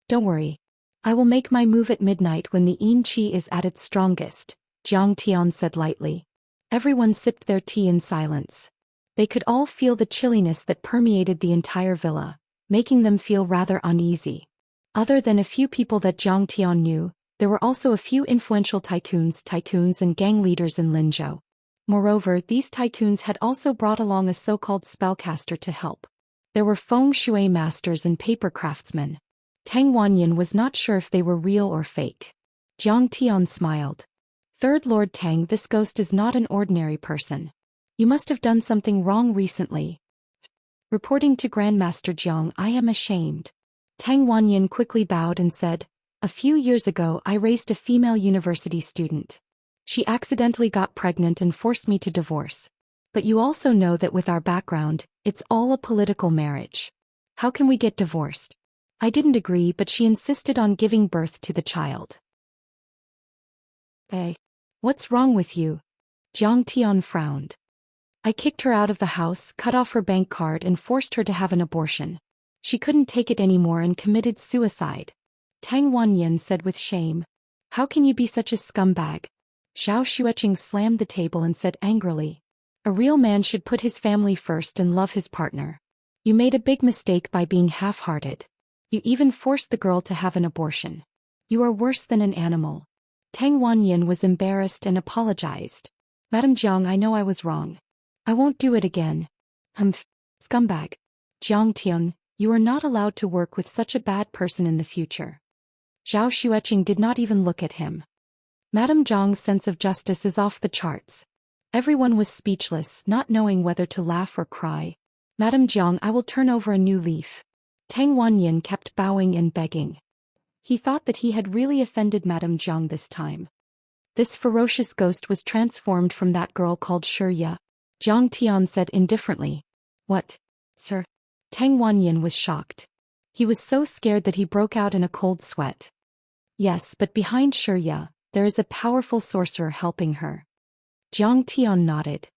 Don't worry. I will make my move at midnight when the yin qi is at its strongest, Jiang Tian said lightly. Everyone sipped their tea in silence. They could all feel the chilliness that permeated the entire villa, making them feel rather uneasy. Other than a few people that Jiang Tian knew, there were also a few influential tycoons and gang leaders in Linzhou. Moreover, these tycoons had also brought along a so-called spellcaster to help. There were feng shui masters and paper craftsmen. Tang Wanyan was not sure if they were real or fake. Jiang Tian smiled. Third Lord Tang, this ghost is not an ordinary person. You must have done something wrong recently. Reporting to Grandmaster Jiang, I am ashamed. Tang Wanyan quickly bowed and said, a few years ago I raised a female university student. She accidentally got pregnant and forced me to divorce. But you also know that with our background, it's all a political marriage. How can we get divorced? I didn't agree, but she insisted on giving birth to the child. Hey, what's wrong with you? Jiang Tian frowned. I kicked her out of the house, cut off her bank card and forced her to have an abortion. She couldn't take it anymore and committed suicide. Tang Wanyan said with shame. How can you be such a scumbag? Zhou Xian slammed the table and said angrily. A real man should put his family first and love his partner. You made a big mistake by being half-hearted. You even forced the girl to have an abortion. You are worse than an animal. Tang Wanyan was embarrassed and apologized. Madame Jiang, I know I was wrong. I won't do it again. Scumbag. Jiang Tian, you are not allowed to work with such a bad person in the future. Zhou Xian did not even look at him. Madame Jiang's sense of justice is off the charts. Everyone was speechless, not knowing whether to laugh or cry. Madame Jiang, I will turn over a new leaf. Tang Wanyan kept bowing and begging. He thought that he had really offended Madame Jiang this time. This ferocious ghost was transformed from that girl called Xianxia. Jiang Tian said indifferently. What, sir? Tang Wanyan was shocked. He was so scared that he broke out in a cold sweat. Yes, but behind Xianxia, there is a powerful sorcerer helping her. Jiang Tian nodded.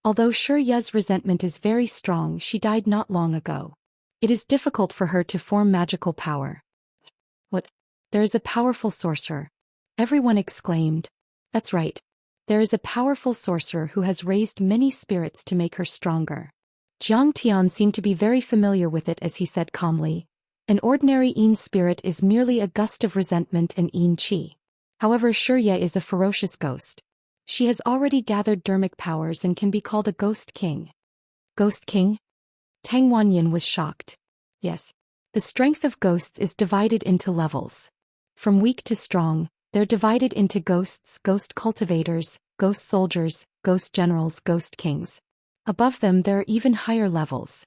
Although Xianxia's resentment is very strong, she died not long ago. It is difficult for her to form magical power. What? There is a powerful sorcerer. Everyone exclaimed. That's right. There is a powerful sorcerer who has raised many spirits to make her stronger. Jiang Tian seemed to be very familiar with it as he said calmly. An ordinary yin spirit is merely a gust of resentment and yin qi. However, Xianxia is a ferocious ghost. She has already gathered dermic powers and can be called a ghost king. Ghost king? Tang Wanyan was shocked. Yes. The strength of ghosts is divided into levels. From weak to strong, they're divided into ghosts, ghost cultivators, ghost soldiers, ghost generals, ghost kings. Above them there are even higher levels.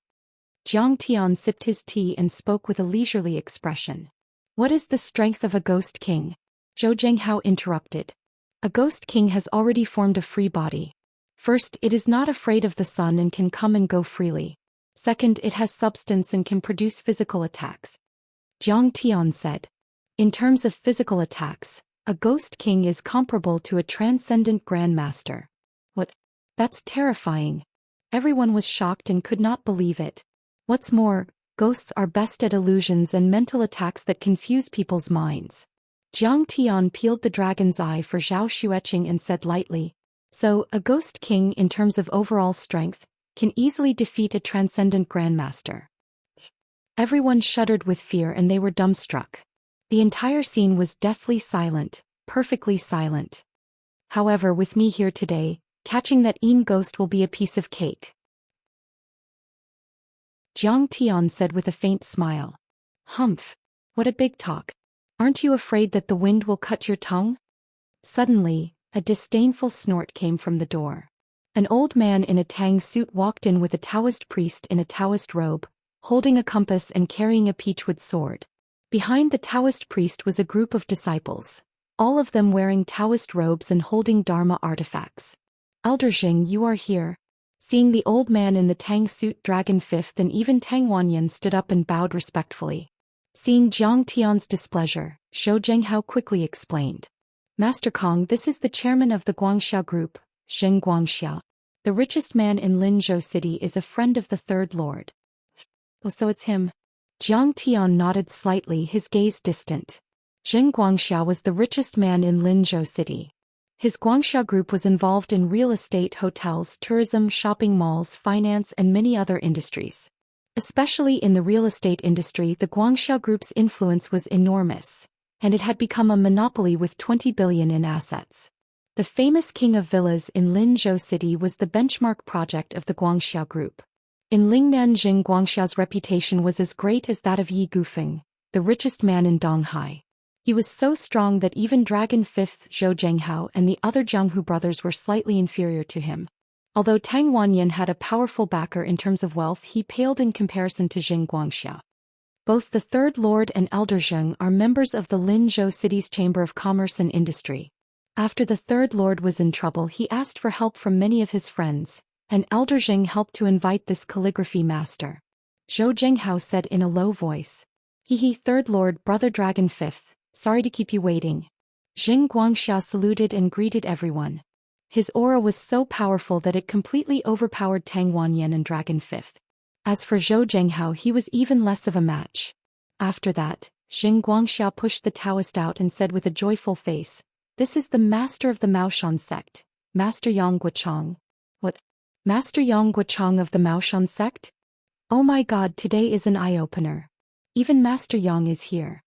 Jiang Tian sipped his tea and spoke with a leisurely expression. What is the strength of a ghost king? Zhou Zhenghao interrupted. A ghost king has already formed a free body. First, it is not afraid of the sun and can come and go freely. Second, it has substance and can produce physical attacks. Jiang Tian said. In terms of physical attacks, a ghost king is comparable to a transcendent grandmaster. What? That's terrifying. Everyone was shocked and could not believe it. What's more, Ghosts are best at illusions and mental attacks that confuse people's minds. Jiang Tian peeled the dragon's eye for Zhou Xian and said lightly, "So, a ghost king in terms of overall strength, can easily defeat a transcendent grandmaster." Everyone shuddered with fear and they were dumbstruck. The entire scene was deathly silent, perfectly silent. However, with me here today, catching that ghost will be a piece of cake. Jiang Tian said with a faint smile. Humph. What a big talk. Aren't you afraid that the wind will cut your tongue? Suddenly, a disdainful snort came from the door. An old man in a Tang suit walked in with a Taoist priest in a Taoist robe, holding a compass and carrying a peachwood sword. Behind the Taoist priest was a group of disciples, all of them wearing Taoist robes and holding Dharma artifacts. Elder Jing, you are here. Seeing the old man in the Tang suit, Dragon Fifth and even Tang Wanyan stood up and bowed respectfully. Seeing Jiang Tian's displeasure, Zhou Zhenghao quickly explained. Master Kong, this is the chairman of the Guangxia group, Zheng Guangxia. The richest man in Linzhou city is a friend of the third lord. Oh, so it's him. Jiang Tian nodded slightly, his gaze distant. Zheng Guangxia was the richest man in Linzhou city. His Guangxia group was involved in real estate, hotels, tourism, shopping malls, finance and many other industries. Especially in the real estate industry, the Guangxia group's influence was enormous, and it had become a monopoly with 20 billion in assets. The famous king of villas in Linzhou city was the benchmark project of the Guangxia group. In Lingnan, Jing Guangxia's reputation was as great as that of Yi Gufeng, the richest man in Donghai. He was so strong that even Dragon Fifth, Zhou Zhenghao and the other Jianghu brothers were slightly inferior to him. Although Tang Wanyan had a powerful backer in terms of wealth, he paled in comparison to Zheng Guangxia. Both the Third Lord and Elder Zheng are members of the Linzhou city's Chamber of Commerce and Industry. After the Third Lord was in trouble, he asked for help from many of his friends, and Elder Zheng helped to invite this calligraphy master. Zhou Zhenghao said in a low voice. He, Third Lord, Brother Dragon Fifth, sorry to keep you waiting. Zheng Guangxia saluted and greeted everyone. His aura was so powerful that it completely overpowered Tang Wanyan and Dragon Fifth. As for Zhou Zhenghao, he was even less of a match. After that, Zheng Guangxia pushed the Taoist out and said with a joyful face, "This is the master of the Maoshan sect, Master Yang Guochang." What? Master Yang Guochang of the Maoshan sect? Oh my god, today is an eye-opener. Even Master Yang is here.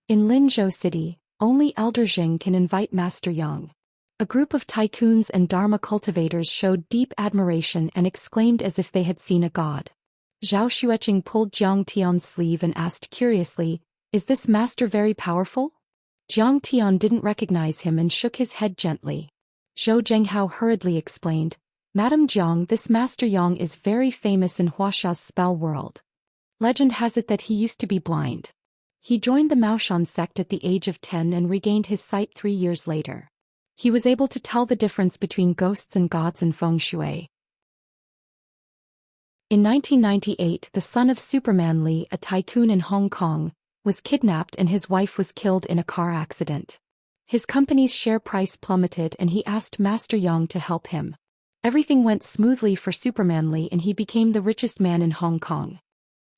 In Linzhou city, only Elder Jing can invite Master Yang. A group of tycoons and Dharma cultivators showed deep admiration and exclaimed as if they had seen a god. Zhou Xian pulled Jiang Tian's sleeve and asked curiously, "Is this master very powerful?" Jiang Tian didn't recognize him and shook his head gently. Zhou Zhenghao hurriedly explained, "Madam Jiang, this Master Yang is very famous in Huaxia's spell world. Legend has it that he used to be blind. He joined the Maoshan sect at the age of 10 and regained his sight 3 years later. He was able to tell the difference between ghosts and gods in feng shui." In 1998, the son of Superman Lee, a tycoon in Hong Kong, was kidnapped and his wife was killed in a car accident. His company's share price plummeted and he asked Master Yang to help him. Everything went smoothly for Superman Lee and he became the richest man in Hong Kong.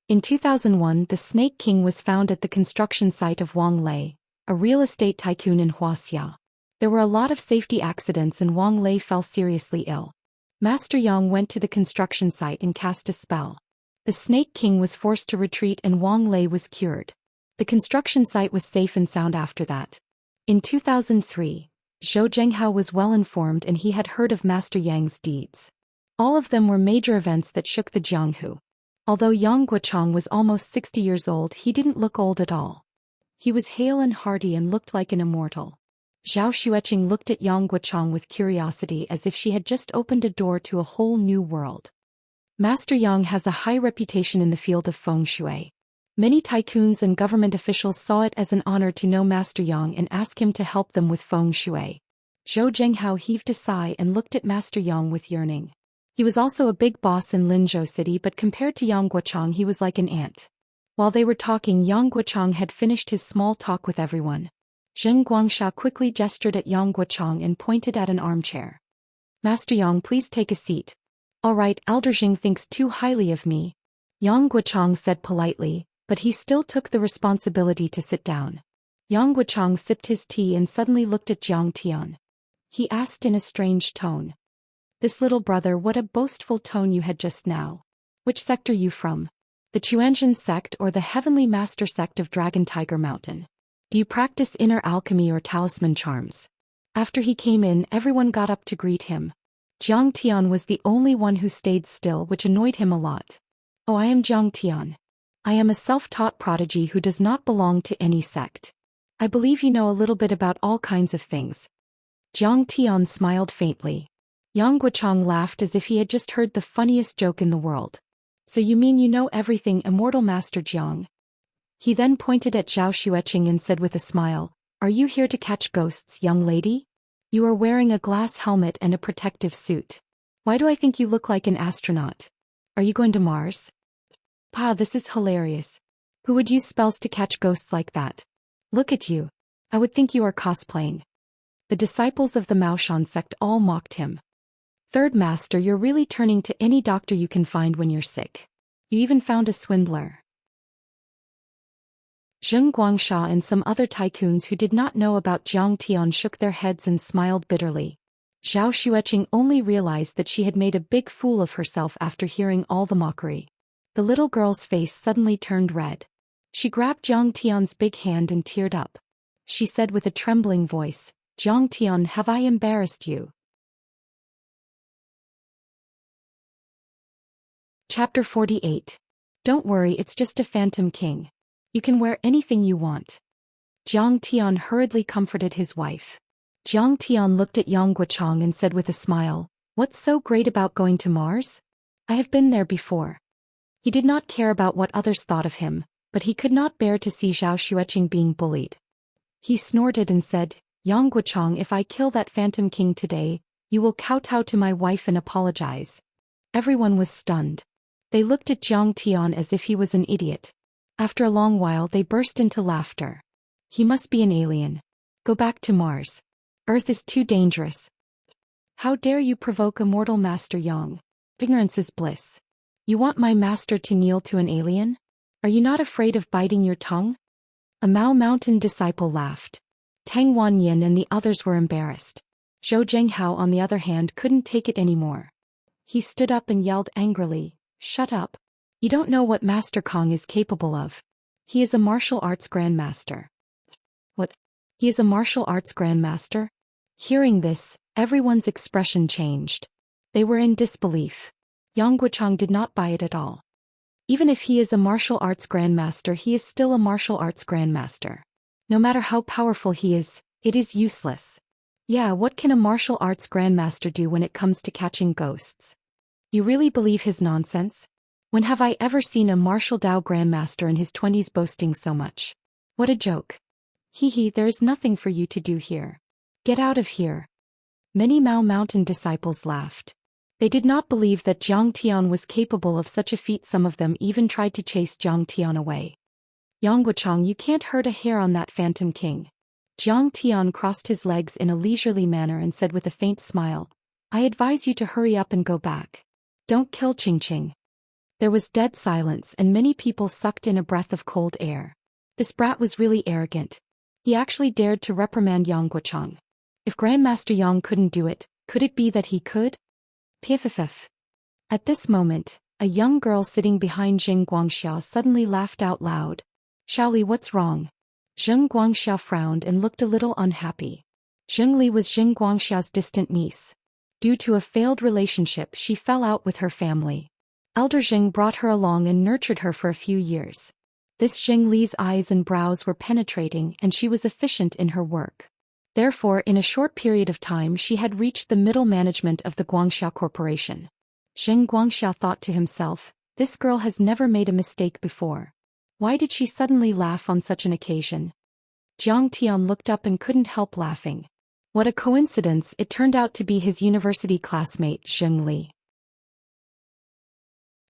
In 2001, the Snake King was found at the construction site of Wang Lei, a real estate tycoon in Wuxia. There were a lot of safety accidents and Wang Lei fell seriously ill. Master Yang went to the construction site and cast a spell. The Snake King was forced to retreat and Wang Lei was cured. The construction site was safe and sound after that. In 2003, Zhou Zhenghao was well informed and he had heard of Master Yang's deeds. All of them were major events that shook the Jianghu. Although Yang Guochang was almost 60 years old, he didn't look old at all. He was hale and hearty and looked like an immortal. Zhou Xian looked at Yang Guochang with curiosity as if she had just opened a door to a whole new world. Master Yang has a high reputation in the field of feng shui. Many tycoons and government officials saw it as an honor to know Master Yang and ask him to help them with feng shui. Zhou Zhenghao heaved a sigh and looked at Master Yang with yearning. He was also a big boss in Linzhou city, but compared to Yang Guochang he was like an ant. While they were talking, Yang Guochang had finished his small talk with everyone. Zheng Guangxia quickly gestured at Yang Guochang and pointed at an armchair. "Master Yang, please take a seat." "All right, Elder Jing thinks too highly of me." Yang Guochang said politely, but he still took the responsibility to sit down. Yang Guochang sipped his tea and suddenly looked at Jiang Tian. He asked in a strange tone. This little brother, what a boastful tone you had just now. Which sect are you from? The Chuanzhen sect or the Heavenly Master sect of Dragon Tiger Mountain? Do you practice inner alchemy or talisman charms? After he came in, everyone got up to greet him. Jiang Tian was the only one who stayed still, which annoyed him a lot. Oh, I am Jiang Tian. I am a self-taught prodigy who does not belong to any sect. I believe you know a little bit about all kinds of things. Jiang Tian smiled faintly. Yang Guochang laughed as if he had just heard the funniest joke in the world. So you mean you know everything, Immortal Master Jiang? He then pointed at Zhou Xian and said with a smile, Are you here to catch ghosts, young lady? You are wearing a glass helmet and a protective suit. Why do I think you look like an astronaut? Are you going to Mars? Pa, this is hilarious. Who would use spells to catch ghosts like that? Look at you. I would think you are cosplaying. The disciples of the Maoshan sect all mocked him. Third Master, you're really turning to any doctor you can find when you're sick. You even found a swindler. Zheng Guangsha and some other tycoons who did not know about Jiang Tian shook their heads and smiled bitterly. Zhao Xueqing only realized that she had made a big fool of herself after hearing all the mockery. The little girl's face suddenly turned red. She grabbed Jiang Tian's big hand and teared up. She said with a trembling voice, Jiang Tian, have I embarrassed you? Chapter 48. Don't worry, it's just a phantom king. You can wear anything you want. Jiang Tian hurriedly comforted his wife. Jiang Tian looked at Yang Guochang and said with a smile, What's so great about going to Mars? I have been there before. He did not care about what others thought of him, but he could not bear to see Zhao Xueqing being bullied. He snorted and said, Yang Guochang, if I kill that phantom king today, you will kowtow to my wife and apologize. Everyone was stunned. They looked at Jiang Tian as if he was an idiot. After a long while they burst into laughter. He must be an alien. Go back to Mars. Earth is too dangerous. How dare you provoke Immortal Master Yang? Ignorance is bliss. You want my master to kneel to an alien? Are you not afraid of biting your tongue? A Mao Mountain disciple laughed. Tang Wanyin and the others were embarrassed. Zhou Zhenghao on the other hand couldn't take it anymore. He stood up and yelled angrily, Shut up. You don't know what Master Kong is capable of. He is a martial arts grandmaster. What? He is a martial arts grandmaster? Hearing this, everyone's expression changed. They were in disbelief. Yang Guochang did not buy it at all. Even if he is a martial arts grandmaster, he is still a martial arts grandmaster. No matter how powerful he is, it is useless. Yeah, what can a martial arts grandmaster do when it comes to catching ghosts? You really believe his nonsense? When have I ever seen a martial Dao grandmaster in his 20s boasting so much? What a joke. Hee, there is nothing for you to do here. Get out of here. Many Mao Mountain disciples laughed. They did not believe that Jiang Tian was capable of such a feat. Some of them even tried to chase Jiang Tian away. Yang Guochang, you can't hurt a hair on that phantom king. Jiang Tian crossed his legs in a leisurely manner and said with a faint smile, I advise you to hurry up and go back. Don't kill Qingqing. There was dead silence and many people sucked in a breath of cold air. This brat was really arrogant. He actually dared to reprimand Yang Guochang. If Grandmaster Yang couldn't do it, could it be that he could? Piff. At this moment, a young girl sitting behind Zheng Guangxia suddenly laughed out loud. Shaoli, what's wrong? Zheng Guangxia frowned and looked a little unhappy. Zheng Li was Zheng Guangxia's distant niece. Due to a failed relationship, she fell out with her family. Elder Zheng brought her along and nurtured her for a few years. This Zheng Li's eyes and brows were penetrating and she was efficient in her work. Therefore, in a short period of time she had reached the middle management of the Guangxia Corporation. Zheng Guangxia thought to himself, this girl has never made a mistake before. Why did she suddenly laugh on such an occasion? Jiang Tian looked up and couldn't help laughing. What a coincidence, it turned out to be his university classmate, Zheng Li.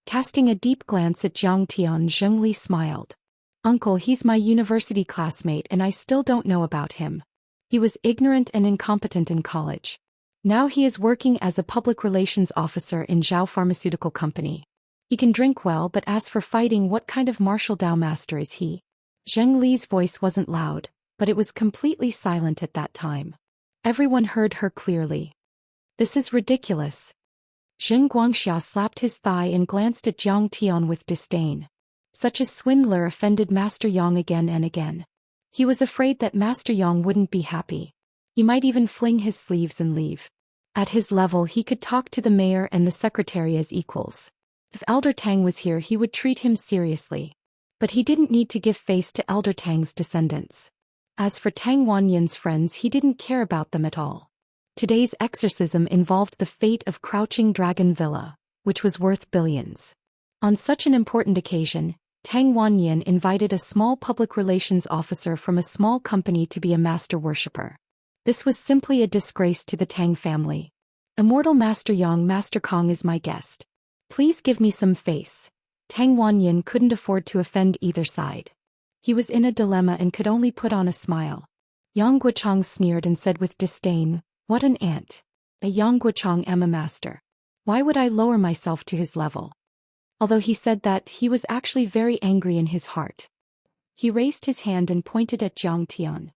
Casting a deep glance at Jiang Tian, Zheng Li smiled. Uncle, he's my university classmate and I still don't know about him. He was ignorant and incompetent in college. Now he is working as a public relations officer in Zhao Pharmaceutical Company. He can drink well, but as for fighting, what kind of martial Dao master is he? Zheng Li's voice wasn't loud, but it was completely silent at that time. Everyone heard her clearly. This is ridiculous. Zheng Guangxia slapped his thigh and glanced at Jiang Tian with disdain. Such a swindler offended Master Yang again and again. He was afraid that Master Yang wouldn't be happy. He might even fling his sleeves and leave. At his level, he could talk to the mayor and the secretary as equals. If Elder Tang was here, he would treat him seriously. But he didn't need to give face to Elder Tang's descendants. As for Tang Wanyan's friends, he didn't care about them at all. Today's exorcism involved the fate of Crouching Dragon Villa, which was worth billions. On such an important occasion, Tang Wanyan invited a small public relations officer from a small company to be a master worshipper. This was simply a disgrace to the Tang family. Immortal Master Yang, Master Kong is my guest. Please give me some face. Tang Wanyan couldn't afford to offend either side. He was in a dilemma and could only put on a smile. Yang Guochang sneered and said with disdain, "What an ant. A Yang Guochang am a master. Why would I lower myself to his level?" Although he said that, he was actually very angry in his heart. He raised his hand and pointed at Jiang Tian.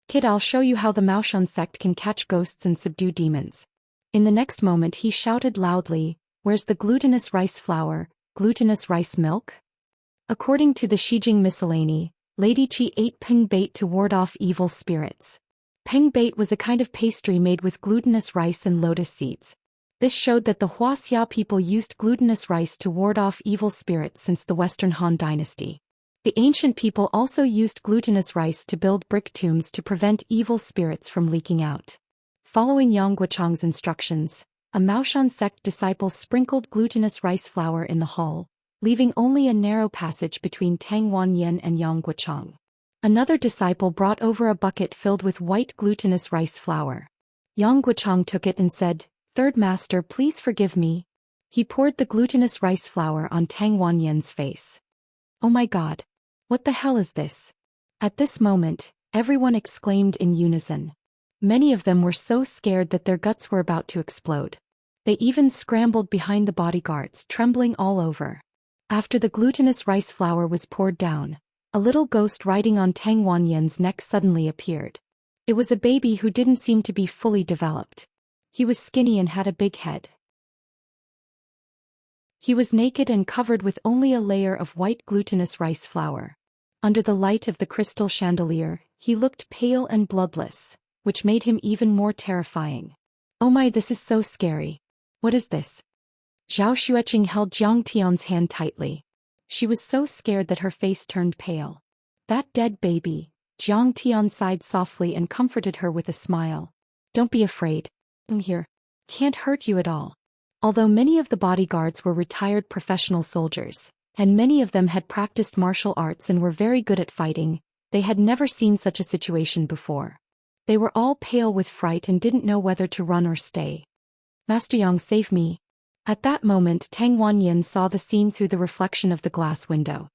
"Kid, I'll show you how the Maoshan sect can catch ghosts and subdue demons." In the next moment he shouted loudly, "Where's the glutinous rice flour, glutinous rice milk?" According to the Shijing Miscellany, Lady Qi ate peng bait to ward off evil spirits. Peng bait was a kind of pastry made with glutinous rice and lotus seeds. This showed that the Wuxia people used glutinous rice to ward off evil spirits since the Western Han dynasty. The ancient people also used glutinous rice to build brick tombs to prevent evil spirits from leaking out. Following Yang Guochang's instructions, a Maoshan sect disciple sprinkled glutinous rice flour in the hall, leaving only a narrow passage between Tang Wanyan and Yang Guochang. Another disciple brought over a bucket filled with white glutinous rice flour. Yang Guochang took it and said, "Third master, please forgive me." He poured the glutinous rice flour on Tang Wanyan's face. "Oh my God! What the hell is this?" At this moment, everyone exclaimed in unison. Many of them were so scared that their guts were about to explode. They even scrambled behind the bodyguards, trembling all over. After the glutinous rice flour was poured down, a little ghost riding on Tang Wanyan's neck suddenly appeared. It was a baby who didn't seem to be fully developed. He was skinny and had a big head. He was naked and covered with only a layer of white glutinous rice flour. Under the light of the crystal chandelier, he looked pale and bloodless, which made him even more terrifying. "Oh my, this is so scary. What is this?" Zhao Xueqing held Jiang Tian's hand tightly. She was so scared that her face turned pale. "That dead baby," Jiang Tian sighed softly and comforted her with a smile. "Don't be afraid. I'm here. Can't hurt you at all." Although many of the bodyguards were retired professional soldiers, and many of them had practiced martial arts and were very good at fighting, they had never seen such a situation before. They were all pale with fright and didn't know whether to run or stay. "Master Yang, save me." At that moment Tang Wanyan saw the scene through the reflection of the glass window.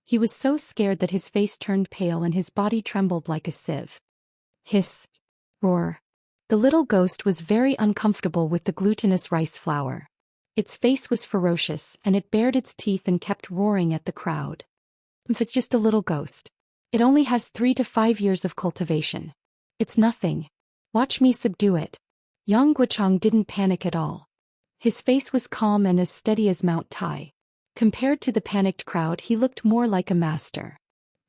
He was so scared that his face turned pale and his body trembled like a sieve. Hiss. Roar. The little ghost was very uncomfortable with the glutinous rice flour. Its face was ferocious and it bared its teeth and kept roaring at the crowd. "If it's just a little ghost. It only has 3 to 5 years of cultivation. It's nothing. Watch me subdue it." Yang Guochang didn't panic at all. His face was calm and as steady as Mount Tai. Compared to the panicked crowd, he looked more like a master.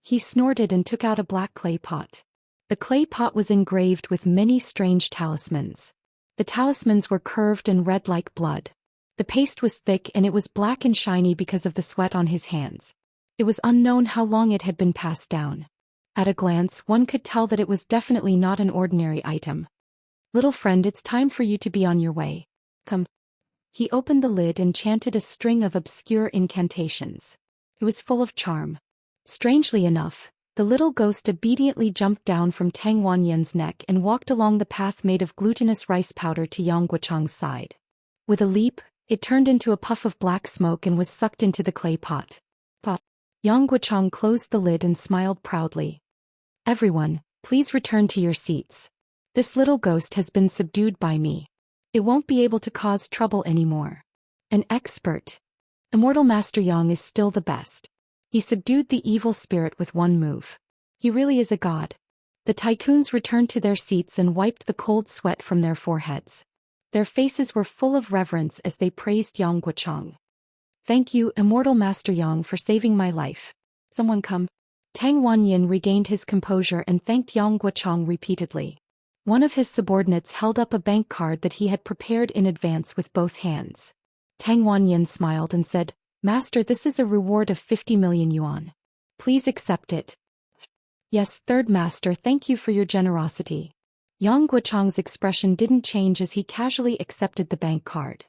He snorted and took out a black clay pot. The clay pot was engraved with many strange talismans. The talismans were curved and red like blood. The paste was thick and it was black and shiny because of the sweat on his hands. It was unknown how long it had been passed down. At a glance, one could tell that it was definitely not an ordinary item. "Little friend, it's time for you to be on your way. Come." He opened the lid and chanted a string of obscure incantations. It was full of charm. Strangely enough, the little ghost obediently jumped down from Tang Wanyan's neck and walked along the path made of glutinous rice powder to Yang Guochang's side. With a leap, it turned into a puff of black smoke and was sucked into the clay pot. Yang Guochang closed the lid and smiled proudly. "Everyone, please return to your seats. This little ghost has been subdued by me. It won't be able to cause trouble anymore." An expert. Immortal Master Yang is still the best. He subdued the evil spirit with one move. He really is a god. The tycoons returned to their seats and wiped the cold sweat from their foreheads. Their faces were full of reverence as they praised Yang Guochang. Thank you, Immortal Master Yang, for saving my life. Someone come. Tang Wanyin regained his composure and thanked Yang Guochang repeatedly. One of his subordinates held up a bank card that he had prepared in advance with both hands. Tang Wanyin smiled and said, Master, this is a reward of 50 million yuan. Please accept it. Yes, third master, thank you for your generosity. Yang Guochang's expression didn't change as he casually accepted the bank card.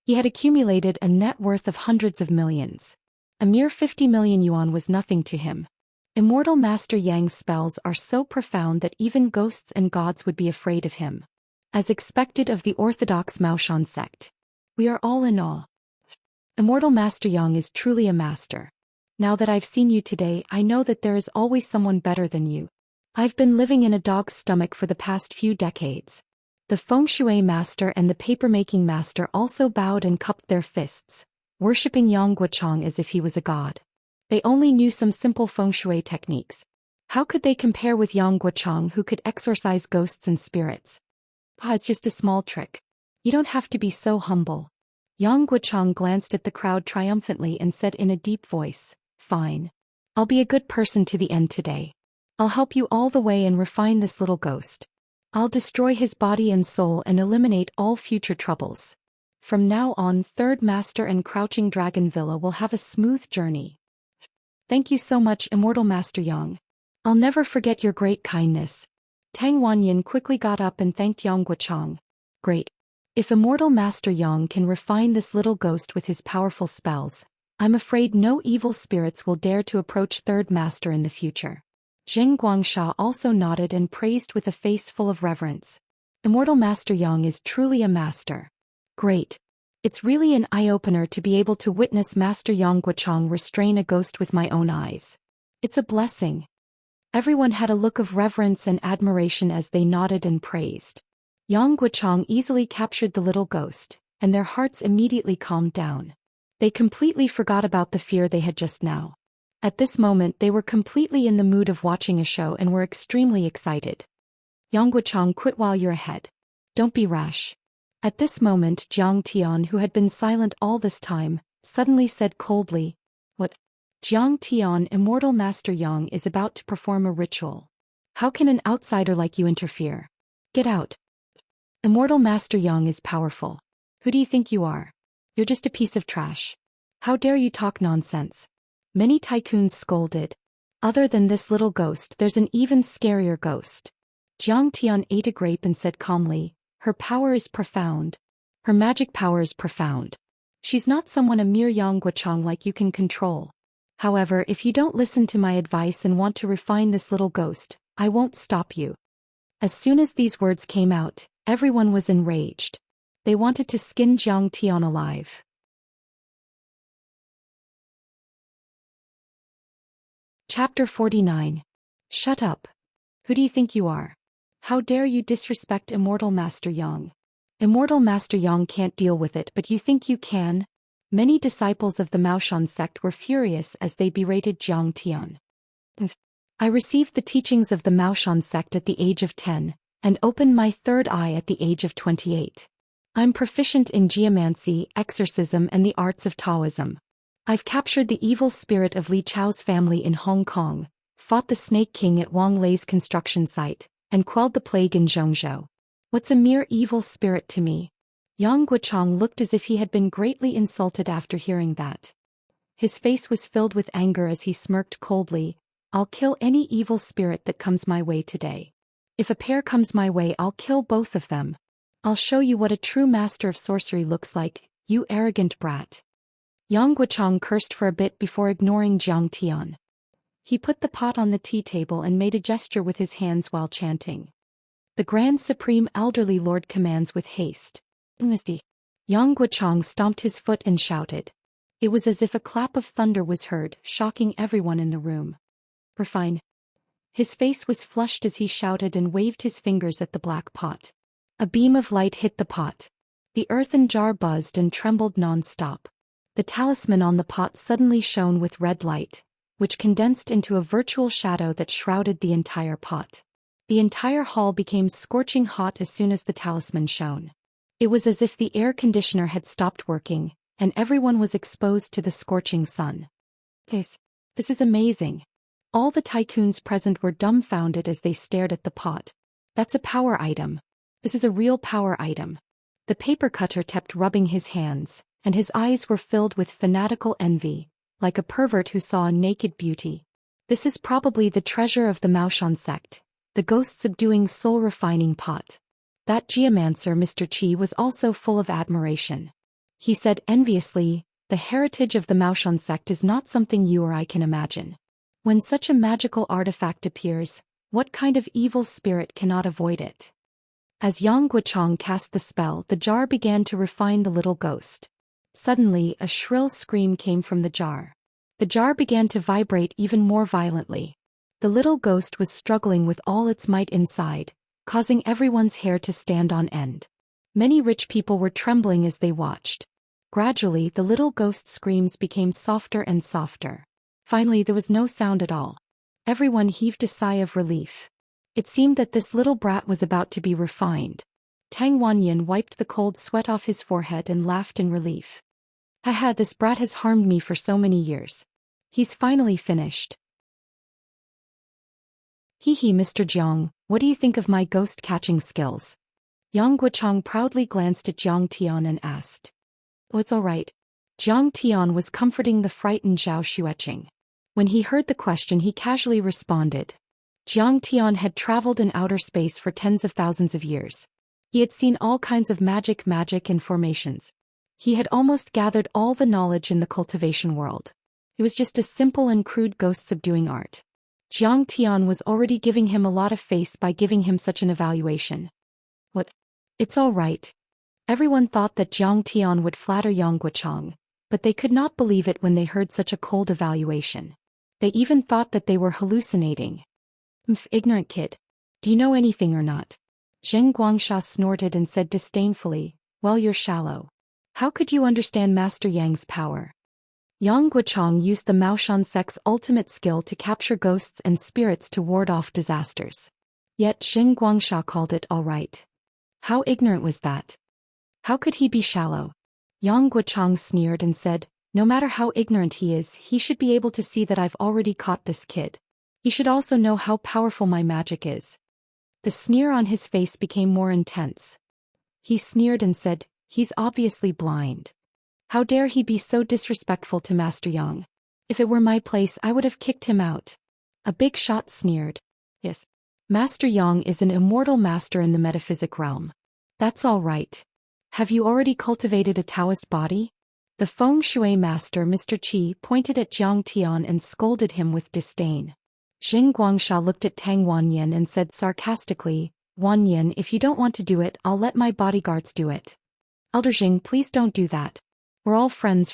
He had accumulated a net worth of hundreds of millions. A mere 50 million yuan was nothing to him. Immortal Master Yang's spells are so profound that even ghosts and gods would be afraid of him. As expected of the orthodox Maoshan sect. We are all in awe. Immortal Master Yang is truly a master. Now that I've seen you today, I know that there is always someone better than you. I've been living in a dog's stomach for the past few decades. The feng shui master and the papermaking master also bowed and cupped their fists, worshipping Yang Guochang as if he was a god. They only knew some simple feng shui techniques. How could they compare with Yang Guochang, who could exorcise ghosts and spirits? It's just a small trick. You don't have to be so humble. Yang Guochang glanced at the crowd triumphantly and said in a deep voice, Fine. I'll be a good person to the end today. I'll help you all the way and refine this little ghost. I'll destroy his body and soul and eliminate all future troubles. From now on, Third Master and Crouching Dragon Villa will have a smooth journey. Thank you so much, Immortal Master Yang. I'll never forget your great kindness. Tang Wanyin quickly got up and thanked Yang Guochang. Great. If Immortal Master Yang can refine this little ghost with his powerful spells, I'm afraid no evil spirits will dare to approach Third Master in the future. Zheng Guangsha also nodded and praised with a face full of reverence. Immortal Master Yang is truly a master. Great. It's really an eye-opener to be able to witness Master Yang Guochang restrain a ghost with my own eyes. It's a blessing. Everyone had a look of reverence and admiration as they nodded and praised. Yang Guochang easily captured the little ghost, and their hearts immediately calmed down. They completely forgot about the fear they had just now. At this moment they were completely in the mood of watching a show and were extremely excited. Yang Guochang, quit while you're ahead. Don't be rash. At this moment Jiang Tian, who had been silent all this time, suddenly said coldly, What? Jiang Tian, Immortal Master Yang is about to perform a ritual. How can an outsider like you interfere? Get out. Immortal Master Yang is powerful. Who do you think you are? You're just a piece of trash. How dare you talk nonsense? Many tycoons scolded. Other than this little ghost, there's an even scarier ghost. Jiang Tian ate a grape and said calmly, Her power is profound. Her magic power is profound. She's not someone a mere Yang Guochang like you can control. However, if you don't listen to my advice and want to refine this little ghost, I won't stop you. As soon as these words came out, everyone was enraged. They wanted to skin Jiang Tian alive. Chapter 49. Shut up. Who do you think you are? How dare you disrespect Immortal Master Yang? Immortal Master Yang can't deal with it, but you think you can? Many disciples of the Maoshan sect were furious as they berated Jiang Tian. I received the teachings of the Maoshan sect at the age of 10, and opened my third eye at the age of 28. I'm proficient in geomancy, exorcism and the arts of Taoism. I've captured the evil spirit of Li Chao's family in Hong Kong, fought the Snake King at Wang Lei's construction site, and quelled the plague in Zhongzhou. What's a mere evil spirit to me? Yang Guochang looked as if he had been greatly insulted after hearing that. His face was filled with anger as he smirked coldly, I'll kill any evil spirit that comes my way today. If a pair comes my way, I'll kill both of them. I'll show you what a true master of sorcery looks like, you arrogant brat. Yang Guochang cursed for a bit before ignoring Jiang Tian. He put the pot on the tea table and made a gesture with his hands while chanting. The Grand Supreme Elderly Lord commands with haste. Misty. Yang Guochang stomped his foot and shouted. It was as if a clap of thunder was heard, shocking everyone in the room. Refine. His face was flushed as he shouted and waved his fingers at the black pot. A beam of light hit the pot. The earthen jar buzzed and trembled non-stop. The talisman on the pot suddenly shone with red light, which condensed into a virtual shadow that shrouded the entire pot. The entire hall became scorching hot as soon as the talisman shone. It was as if the air conditioner had stopped working, and everyone was exposed to the scorching sun. This is amazing. All the tycoons present were dumbfounded as they stared at the pot. That's a power item. This is a real power item. The paper cutter kept rubbing his hands, and his eyes were filled with fanatical envy, like a pervert who saw a naked beauty. This is probably the treasure of the Maoshan sect, the ghost-subduing soul-refining pot. That geomancer Mr. Qi was also full of admiration. He said enviously, the heritage of the Maoshan sect is not something you or I can imagine. When such a magical artifact appears, what kind of evil spirit cannot avoid it? As Yang Guochang cast the spell, the jar began to refine the little ghost. Suddenly, a shrill scream came from the jar. The jar began to vibrate even more violently. The little ghost was struggling with all its might inside, causing everyone's hair to stand on end. Many rich people were trembling as they watched. Gradually, the little ghost's screams became softer and softer. Finally, there was no sound at all. Everyone heaved a sigh of relief. It seemed that this little brat was about to be refined. Tang Wanyan wiped the cold sweat off his forehead and laughed in relief. Haha, this brat has harmed me for so many years. He's finally finished. Hee, Mr. Jiang, what do you think of my ghost-catching skills? Yang Guochang proudly glanced at Jiang Tian and asked. Oh, it's all right. Jiang Tian was comforting the frightened Zhou Xian. When he heard the question, he casually responded. Jiang Tian had traveled in outer space for tens of thousands of years. He had seen all kinds of magic and formations. He had almost gathered all the knowledge in the cultivation world. It was just a simple and crude ghost-subduing art. Jiang Tian was already giving him a lot of face by giving him such an evaluation. What? It's all right. Everyone thought that Jiang Tian would flatter Yang Guochang, but they could not believe it when they heard such a cold evaluation. They even thought that they were hallucinating. Ignorant kid. Do you know anything or not? Zheng Guangsha snorted and said disdainfully, well, you're shallow. How could you understand Master Yang's power? Yang Guochang used the Maoshan sect's ultimate skill to capture ghosts and spirits to ward off disasters. Yet Zheng Guangsha called it all right. How ignorant was that? How could he be shallow? Yang Guochang sneered and said, no matter how ignorant he is, he should be able to see that I've already caught this kid. He should also know how powerful my magic is. The sneer on his face became more intense. He sneered and said, he's obviously blind. How dare he be so disrespectful to Master Yang? If it were my place, I would have kicked him out. A big shot sneered. Yes. Master Yang is an immortal master in the metaphysic realm. That's all right. Have you already cultivated a Taoist body? The feng shui master Mr. Qi pointed at Jiang Tian and scolded him with disdain. Zheng Guangsha looked at Tang Wanyan and said sarcastically, Wanyan, if you don't want to do it, I'll let my bodyguards do it. Elder Zheng, please don't do that. We're all friends.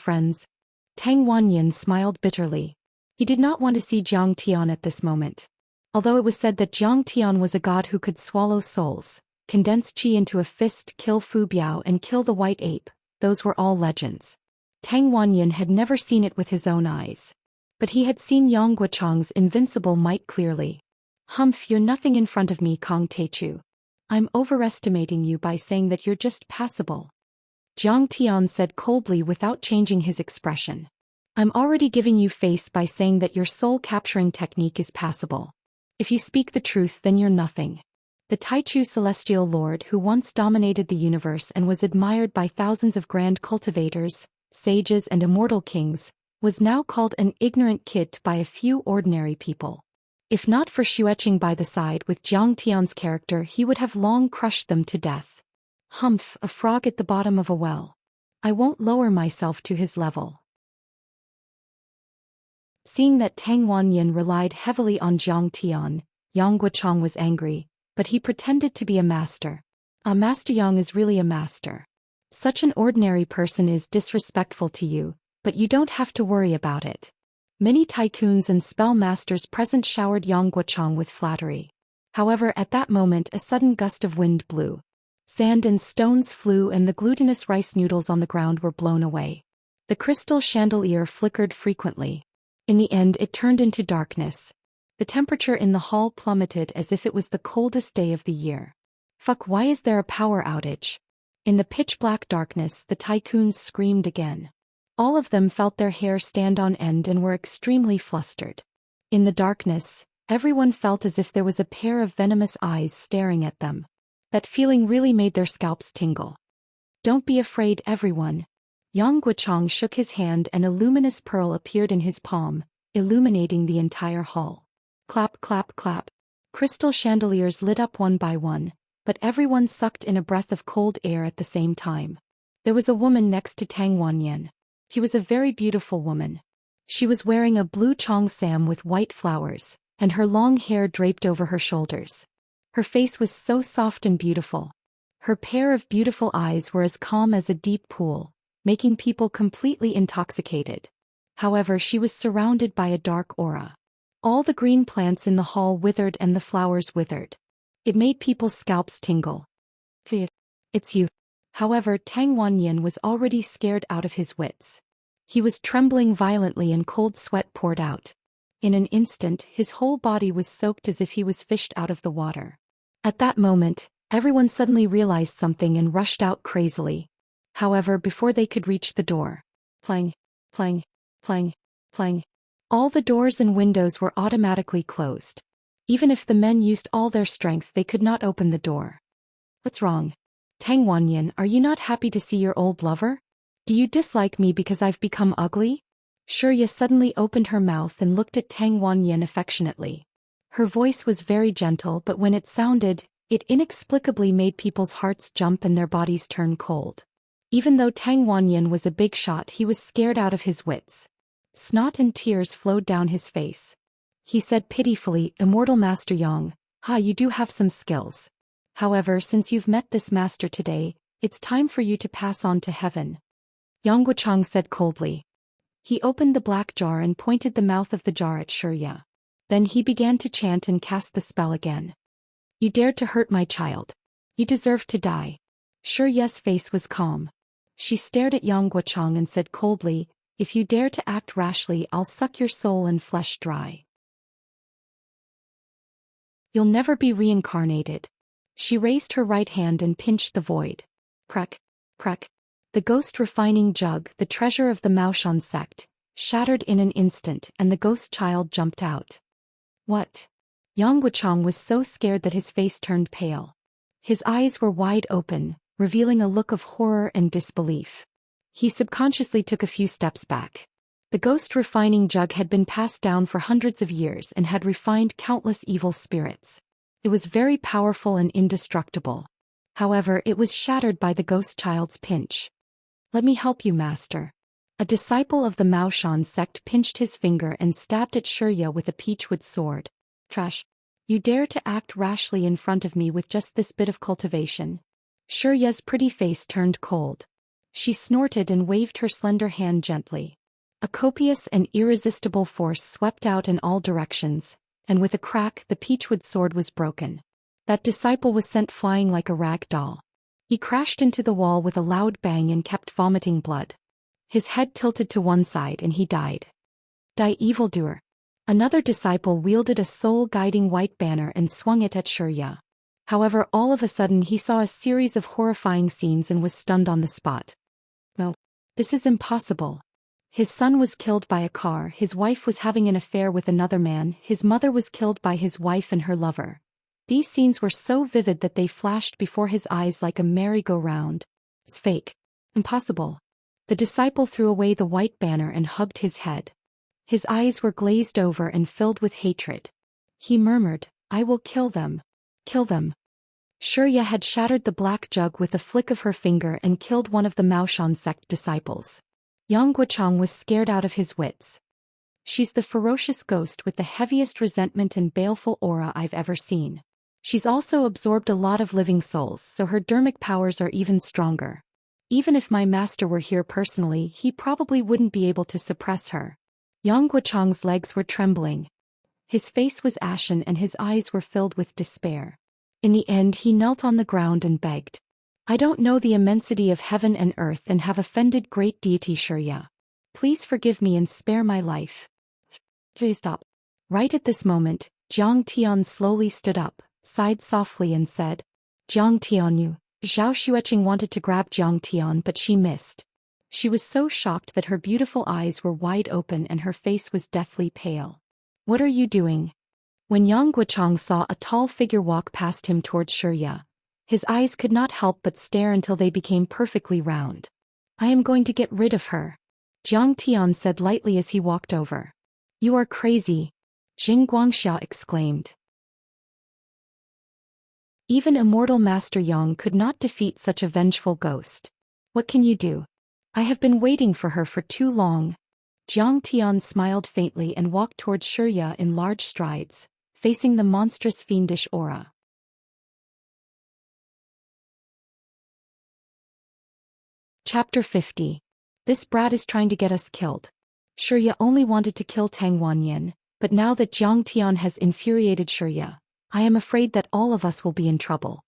Tang Wanyan smiled bitterly. He did not want to see Jiang Tian at this moment. Although it was said that Jiang Tian was a god who could swallow souls, condense qi into a fist, kill Fu Biao and kill the white ape, those were all legends. Tang Wanyan had never seen it with his own eyes. But he had seen Yang Guochang's invincible might clearly. Humph, you're nothing in front of me, Kong Teichu. I'm overestimating you by saying that you're just passable. Jiang Tian said coldly without changing his expression. I'm already giving you face by saying that your soul-capturing technique is passable. If you speak the truth, then you're nothing. The Taichu celestial lord who once dominated the universe and was admired by thousands of grand cultivators, sages and immortal kings, was now called an ignorant kid by a few ordinary people. If not for Xueqing by the side with Jiang Tian's character, he would have long crushed them to death. Humph, a frog at the bottom of a well. I won't lower myself to his level. Seeing that Tang Wanyan relied heavily on Jiang Tian, Yang Guochang was angry, but he pretended to be a master. Master Yang is really a master. Such an ordinary person is disrespectful to you, but you don't have to worry about it. Many tycoons and spell masters present showered Yang Guochang with flattery. However, at that moment a sudden gust of wind blew. Sand and stones flew and the glutinous rice noodles on the ground were blown away. The crystal chandelier flickered frequently. In the end it turned into darkness. The temperature in the hall plummeted as if it was the coldest day of the year. Fuck, why is there a power outage? In the pitch-black darkness the tycoons screamed again. All of them felt their hair stand on end and were extremely flustered. In the darkness, everyone felt as if there was a pair of venomous eyes staring at them. That feeling really made their scalps tingle. Don't be afraid, everyone. Yang Guochang shook his hand and a luminous pearl appeared in his palm, illuminating the entire hall. Clap, clap, clap. Crystal chandeliers lit up one by one, but everyone sucked in a breath of cold air at the same time. There was a woman next to Tang Wanyan. She was a very beautiful woman. She was wearing a blue cheongsam with white flowers, and her long hair draped over her shoulders. Her face was so soft and beautiful. Her pair of beautiful eyes were as calm as a deep pool, making people completely intoxicated. However, she was surrounded by a dark aura. All the green plants in the hall withered and the flowers withered. It made people's scalps tingle. It's you. However, Tang Wanyan was already scared out of his wits. He was trembling violently and cold sweat poured out. In an instant, his whole body was soaked as if he was fished out of the water. At that moment, everyone suddenly realized something and rushed out crazily. However, before they could reach the door, clang, clang, clang, clang, all the doors and windows were automatically closed. Even if the men used all their strength, they could not open the door. What's wrong? Tang Wanyan, are you not happy to see your old lover? Do you dislike me because I've become ugly? Xianxia suddenly opened her mouth and looked at Tang Wanyan affectionately. Her voice was very gentle, but when it sounded, it inexplicably made people's hearts jump and their bodies turn cold. Even though Tang Wanyan was a big shot, he was scared out of his wits. Snot and tears flowed down his face. He said pitifully, Immortal Master Yang, you do have some skills. However, since you've met this master today, it's time for you to pass on to heaven. Yang Guochang said coldly. He opened the black jar and pointed the mouth of the jar at Xianxia. Then he began to chant and cast the spell again. You dared to hurt my child. You deserve to die. Xianxia's face was calm. She stared at Yang Guochang and said coldly, If you dare to act rashly, I'll suck your soul and flesh dry. You'll never be reincarnated. She raised her right hand and pinched the void. Crack, crack. The ghost refining jug, the treasure of the Maoshan sect, shattered in an instant and the ghost child jumped out. What? Yang Guochang was so scared that his face turned pale. His eyes were wide open, revealing a look of horror and disbelief. He subconsciously took a few steps back. The ghost refining jug had been passed down for hundreds of years and had refined countless evil spirits. It was very powerful and indestructible. However, it was shattered by the ghost child's pinch. Let me help you, master. A disciple of the Maoshan sect pinched his finger and stabbed at Xianxia with a peachwood sword. Trash. You dare to act rashly in front of me with just this bit of cultivation. Xianxia's pretty face turned cold. She snorted and waved her slender hand gently. A copious and irresistible force swept out in all directions, and with a crack the peachwood sword was broken. That disciple was sent flying like a rag doll. He crashed into the wall with a loud bang and kept vomiting blood. His head tilted to one side and he died. Die, evildoer. Another disciple wielded a soul-guiding white banner and swung it at Xianxia. However, all of a sudden he saw a series of horrifying scenes and was stunned on the spot. No, this is impossible. His son was killed by a car, his wife was having an affair with another man, his mother was killed by his wife and her lover. These scenes were so vivid that they flashed before his eyes like a merry-go-round. It's fake. Impossible. The disciple threw away the white banner and hugged his head. His eyes were glazed over and filled with hatred. He murmured, I will kill them. Kill them. Xianxia had shattered the black jug with a flick of her finger and killed one of the Maoshan sect disciples. Yang Guochang was scared out of his wits. She's the ferocious ghost with the heaviest resentment and baleful aura I've ever seen. She's also absorbed a lot of living souls, so her dermic powers are even stronger. Even if my master were here personally, he probably wouldn't be able to suppress her. Yang Guochang's legs were trembling. His face was ashen and his eyes were filled with despair. In the end he knelt on the ground and begged. I don't know the immensity of heaven and earth and have offended great deity Shurya. Please forgive me and spare my life. Please stop. Right at this moment, Jiang Tian slowly stood up, sighed softly and said, Jiang Tianyu. Zhao Xueqing wanted to grab Jiang Tian but she missed. She was so shocked that her beautiful eyes were wide open and her face was deathly pale. What are you doing? When Yang Guochang saw a tall figure walk past him towards Shurya, his eyes could not help but stare until they became perfectly round. I am going to get rid of her, Jiang Tian said lightly as he walked over. You are crazy, Jing Guangxia exclaimed. Even immortal Master Yang could not defeat such a vengeful ghost. What can you do? I have been waiting for her for too long. Jiang Tian smiled faintly and walked towards Shurya in large strides, facing the monstrous fiendish aura. Chapter 50. This brat is trying to get us killed. Shurya only wanted to kill Tang Wanyan, but now that Jiang Tian has infuriated Shurya, I am afraid that all of us will be in trouble.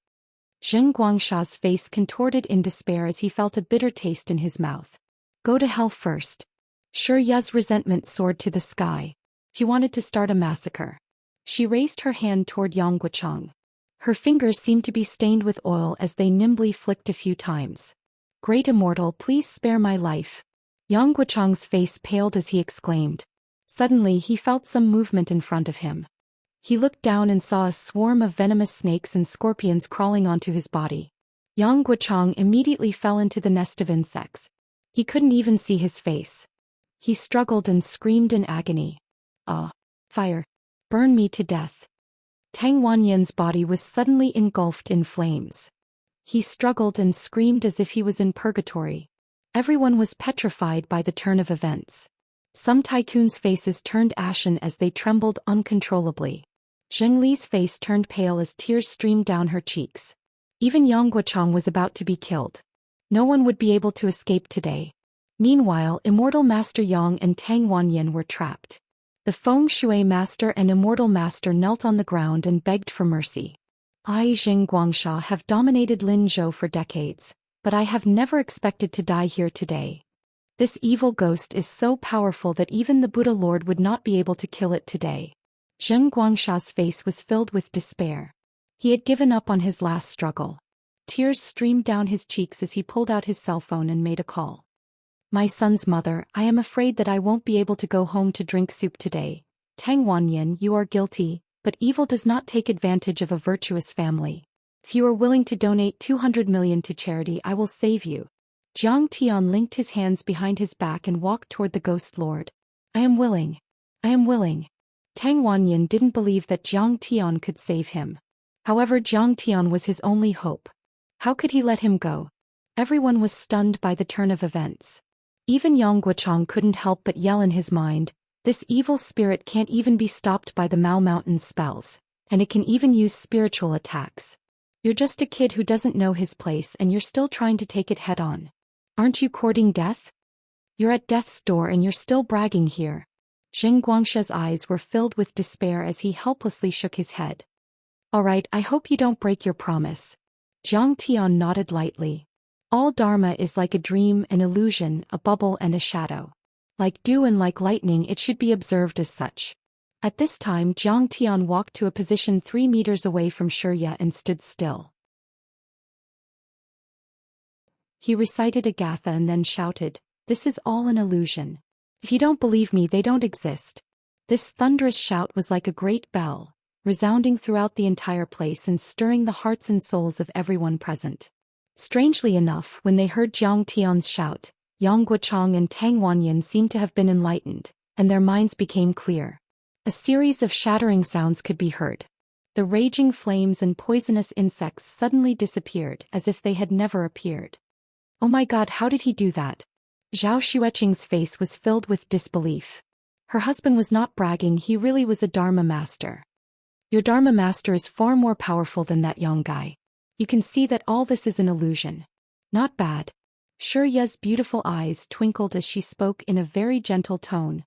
Zheng Guangsha's face contorted in despair as he felt a bitter taste in his mouth. Go to hell first. Shurya's resentment soared to the sky. He wanted to start a massacre. She raised her hand toward Yang Guochang. Her fingers seemed to be stained with oil as they nimbly flicked a few times. Great Immortal, please spare my life. Yang Guochang's face paled as he exclaimed. Suddenly he felt some movement in front of him. He looked down and saw a swarm of venomous snakes and scorpions crawling onto his body. Yang Guochang immediately fell into the nest of insects. He couldn't even see his face. He struggled and screamed in agony. Fire! Burn me to death. Tang Wanyan's body was suddenly engulfed in flames. He struggled and screamed as if he was in purgatory. Everyone was petrified by the turn of events. Some tycoons' faces turned ashen as they trembled uncontrollably. Zheng Li's face turned pale as tears streamed down her cheeks. Even Yang Guochang was about to be killed. No one would be able to escape today. Meanwhile, Immortal Master Yang and Tang Wanyan were trapped. The Feng Shui Master and Immortal Master knelt on the ground and begged for mercy. I, Jing Guangsha, have dominated Linzhou for decades, but I have never expected to die here today. This evil ghost is so powerful that even the Buddha Lord would not be able to kill it today. Zheng Guangsha's face was filled with despair. He had given up on his last struggle. Tears streamed down his cheeks as he pulled out his cell phone and made a call. My son's mother, I am afraid that I won't be able to go home to drink soup today. Tang Wanyan, you are guilty, but evil does not take advantage of a virtuous family. If you are willing to donate 200 million to charity, I will save you. Jiang Tian linked his hands behind his back and walked toward the Ghost Lord. I am willing. I am willing. Tang Wanyan didn't believe that Jiang Tian could save him. However, Jiang Tian was his only hope. How could he let him go? Everyone was stunned by the turn of events. Even Yang Guochang couldn't help but yell in his mind, this evil spirit can't even be stopped by the Mao Mountain spells, and it can even use spiritual attacks. You're just a kid who doesn't know his place and you're still trying to take it head on. Aren't you courting death? You're at death's door and you're still bragging here. Zheng Guangsha's eyes were filled with despair as he helplessly shook his head. All right, I hope you don't break your promise. Jiang Tian nodded lightly. All Dharma is like a dream, an illusion, a bubble and a shadow. Like dew and like lightning, it should be observed as such. At this time, Jiang Tian walked to a position 3 meters away from Shurya and stood still. He recited a gatha and then shouted, "This is all an illusion. If you don't believe me, they don't exist." This thunderous shout was like a great bell, resounding throughout the entire place and stirring the hearts and souls of everyone present. Strangely enough, when they heard Jiang Tian's shout, Yang Guochang and Tang Wanyan seemed to have been enlightened, and their minds became clear. A series of shattering sounds could be heard. The raging flames and poisonous insects suddenly disappeared as if they had never appeared. Oh my God, how did he do that? Zhao Xueqing's face was filled with disbelief. Her husband was not bragging, he really was a Dharma master. Your Dharma master is far more powerful than that young guy. You can see that all this is an illusion. Not bad. Shurya's beautiful eyes twinkled as she spoke in a very gentle tone.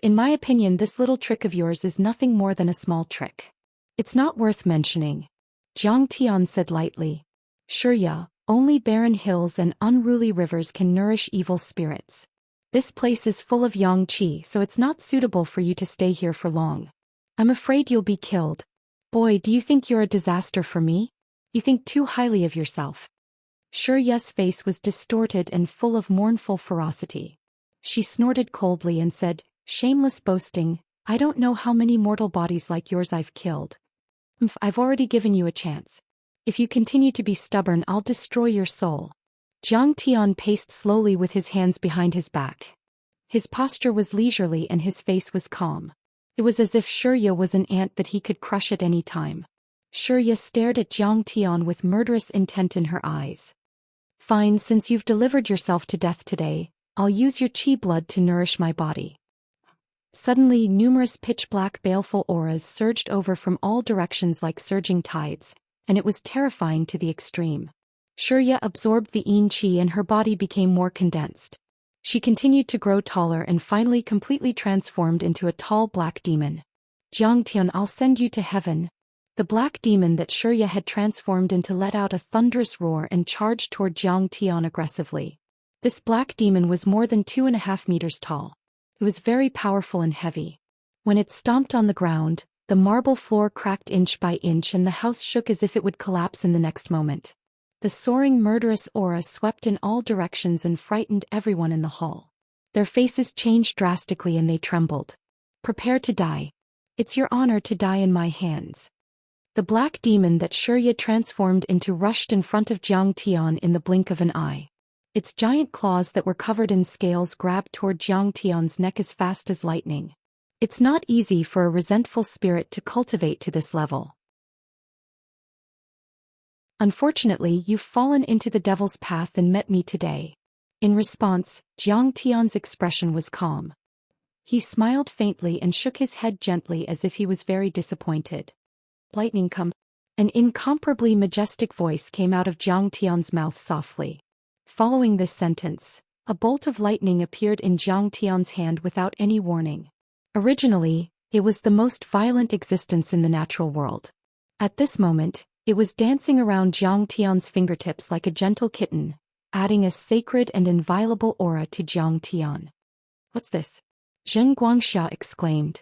In my opinion, this little trick of yours is nothing more than a small trick. It's not worth mentioning. Jiang Tian said lightly. Shurya, Only barren hills and unruly rivers can nourish evil spirits. This place is full of yang qi, so it's not suitable for you to stay here for long. I'm afraid you'll be killed. Boy, do you think you're a disaster for me? You think too highly of yourself. Xianxia's face was distorted and full of mournful ferocity. She snorted coldly and said, "Shameless boasting, I don't know how many mortal bodies like yours I've killed. I've already given you a chance. If you continue to be stubborn, I'll destroy your soul." Zhang Tian paced slowly with his hands behind his back. His posture was leisurely and his face was calm. It was as if Xianxia was an ant that he could crush at any time. Xianxia stared at Zhang Tian with murderous intent in her eyes. "Fine, since you've delivered yourself to death today, I'll use your qi blood to nourish my body." Suddenly, numerous pitch-black baleful auras surged over from all directions like surging tides, and it was terrifying to the extreme. Xianxia absorbed the yin qi and her body became more condensed. She continued to grow taller and finally completely transformed into a tall black demon. "Jiang Tian, I'll send you to heaven." The black demon that Xianxia had transformed into let out a thunderous roar and charged toward Jiang Tian aggressively. This black demon was more than 2.5 meters tall. It was very powerful and heavy. When it stomped on the ground, the marble floor cracked inch by inch and the house shook as if it would collapse in the next moment. The soaring murderous aura swept in all directions and frightened everyone in the hall. Their faces changed drastically and they trembled. "Prepare to die. It's your honor to die in my hands." The black demon that Xianxia transformed into rushed in front of Jiang Tian in the blink of an eye. Its giant claws that were covered in scales grabbed toward Jiang Tian's neck as fast as lightning. It's not easy for a resentful spirit to cultivate to this level. "Unfortunately, you've fallen into the devil's path and met me today." In response, Jiang Tian's expression was calm. He smiled faintly and shook his head gently as if he was very disappointed. "Lightning come." An incomparably majestic voice came out of Jiang Tian's mouth softly. Following this sentence, a bolt of lightning appeared in Jiang Tian's hand without any warning. Originally, it was the most violent existence in the natural world. At this moment, it was dancing around Jiang Tian's fingertips like a gentle kitten, adding a sacred and inviolable aura to Jiang Tian. "What's this?" Zheng Guangxia exclaimed.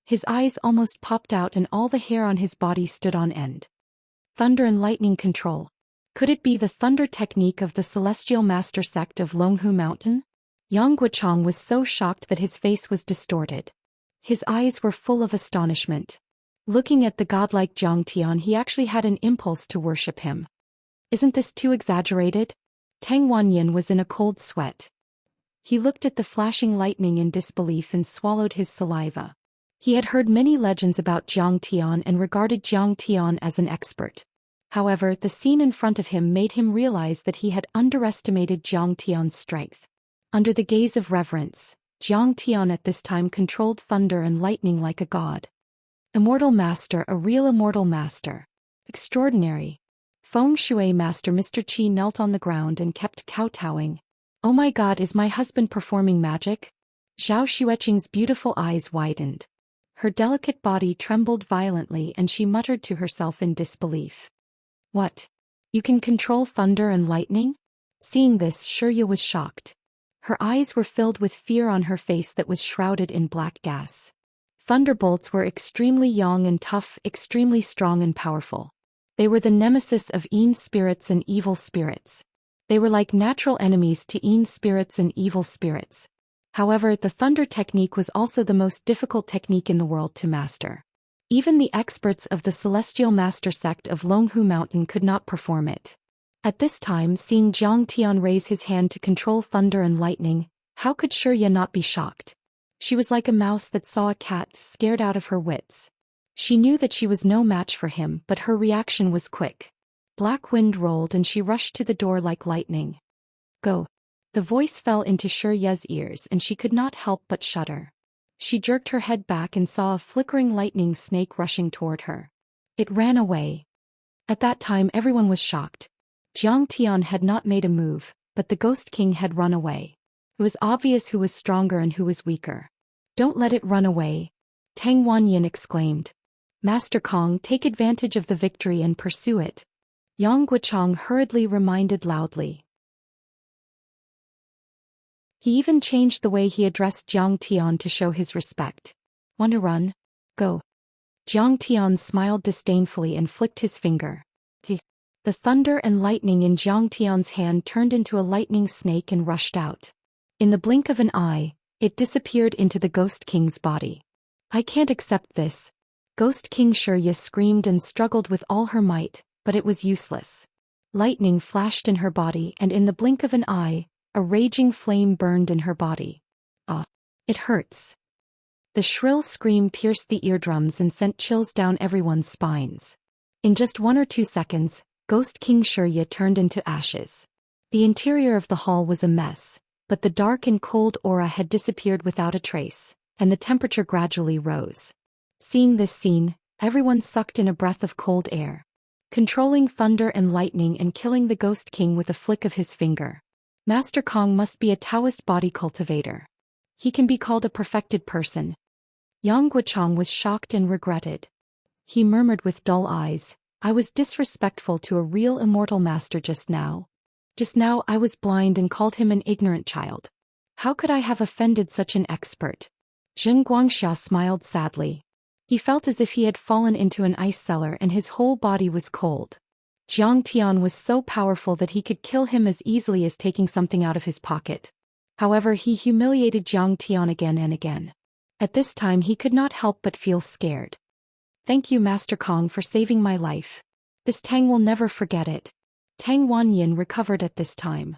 His eyes almost popped out and all the hair on his body stood on end. "Thunder and lightning control. Could it be the thunder technique of the celestial master sect of Longhu Mountain?" Yang Guochang was so shocked that his face was distorted. His eyes were full of astonishment. Looking at the godlike Jiang Tian, he actually had an impulse to worship him. "Isn't this too exaggerated?" Tang Wanyin was in a cold sweat. He looked at the flashing lightning in disbelief and swallowed his saliva. He had heard many legends about Jiang Tian and regarded Jiang Tian as an expert. However, the scene in front of him made him realize that he had underestimated Jiang Tian's strength. Under the gaze of reverence, Jiang Tian at this time controlled thunder and lightning like a god. Immortal master, a real immortal master. Extraordinary. Feng Shui master Mr. Qi knelt on the ground and kept kowtowing. "Oh my god, is my husband performing magic?" Zhao Xueqing's beautiful eyes widened. Her delicate body trembled violently and she muttered to herself in disbelief. "What? You can control thunder and lightning?" Seeing this, Xianxia was shocked. Her eyes were filled with fear on her face that was shrouded in black gas. Thunderbolts were extremely young and tough, extremely strong and powerful. They were the nemesis of yin spirits and evil spirits. They were like natural enemies to yin spirits and evil spirits. However, the thunder technique was also the most difficult technique in the world to master. Even the experts of the celestial master sect of Longhu Mountain could not perform it. At this time, seeing Jiang Tian raise his hand to control thunder and lightning, how could Xianxia not be shocked? She was like a mouse that saw a cat, scared out of her wits. She knew that she was no match for him, but her reaction was quick. Black wind rolled and she rushed to the door like lightning. "Go." The voice fell into Xianxia's ears and she could not help but shudder. She jerked her head back and saw a flickering lightning snake rushing toward her. It ran away. At that time everyone was shocked. Jiang Tian had not made a move, but the Ghost King had run away. It was obvious who was stronger and who was weaker. "Don't let it run away," Tang Wanyin exclaimed. "Master Kong, take advantage of the victory and pursue it." Yang Guochang hurriedly reminded loudly. He even changed the way he addressed Jiang Tian to show his respect. Want to run? Go. Jiang Tian smiled disdainfully and flicked his finger. The thunder and lightning in Jiang Tian's hand turned into a lightning snake and rushed out. In the blink of an eye, it disappeared into the Ghost King's body. I can't accept this. Ghost King Xianxia screamed and struggled with all her might, but it was useless. Lightning flashed in her body and in the blink of an eye, a raging flame burned in her body. Ah! It hurts. The shrill scream pierced the eardrums and sent chills down everyone's spines. In just 1 or 2 seconds, Ghost King Xianxia turned into ashes. The interior of the hall was a mess, but the dark and cold aura had disappeared without a trace, and the temperature gradually rose. Seeing this scene, everyone sucked in a breath of cold air. Controlling thunder and lightning and killing the Ghost King with a flick of his finger. Master Kong must be a Taoist body cultivator. He can be called a perfected person. Yang Guochang was shocked and regretted. He murmured with dull eyes, I was disrespectful to a real immortal master just now. Just now I was blind and called him an ignorant child. How could I have offended such an expert? Zheng Guangxia smiled sadly. He felt as if he had fallen into an ice cellar and his whole body was cold. Jiang Tian was so powerful that he could kill him as easily as taking something out of his pocket. However, he humiliated Jiang Tian again and again. At this time he could not help but feel scared. Thank you, Master Kong, for saving my life. This Tang will never forget it. Tang Wanyin recovered at this time.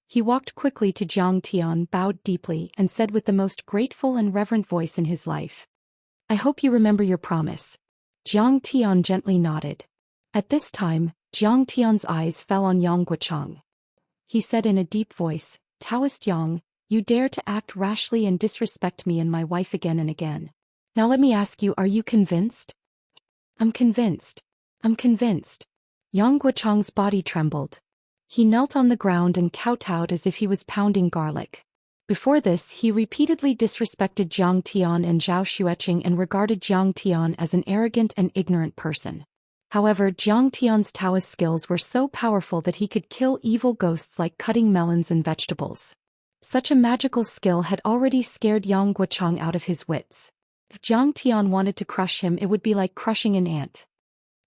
He walked quickly to Jiang Tian, bowed deeply, and said with the most grateful and reverent voice in his life, I hope you remember your promise. Jiang Tian gently nodded. At this time, Jiang Tian's eyes fell on Yang Guochang. He said in a deep voice, Taoist Yang, you dare to act rashly and disrespect me and my wife again and again. Now let me ask you, are you convinced? I'm convinced. I'm convinced. Yang Guochang's body trembled. He knelt on the ground and kowtowed as if he was pounding garlic. Before this, he repeatedly disrespected Jiang Tian and Zhao Xueqing and regarded Jiang Tian as an arrogant and ignorant person. However, Jiang Tian's Taoist skills were so powerful that he could kill evil ghosts like cutting melons and vegetables. Such a magical skill had already scared Yang Guochang out of his wits. If Jiang Tian wanted to crush him, it would be like crushing an ant.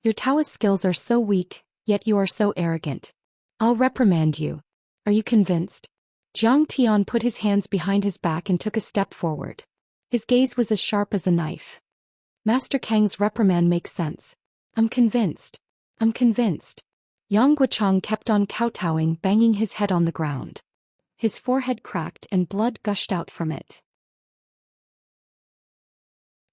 Your Taoist skills are so weak, yet you are so arrogant. I'll reprimand you. Are you convinced? Jiang Tian put his hands behind his back and took a step forward. His gaze was as sharp as a knife. Master Kang's reprimand makes sense. I'm convinced. I'm convinced. Yang Guochang kept on kowtowing, banging his head on the ground. His forehead cracked and blood gushed out from it.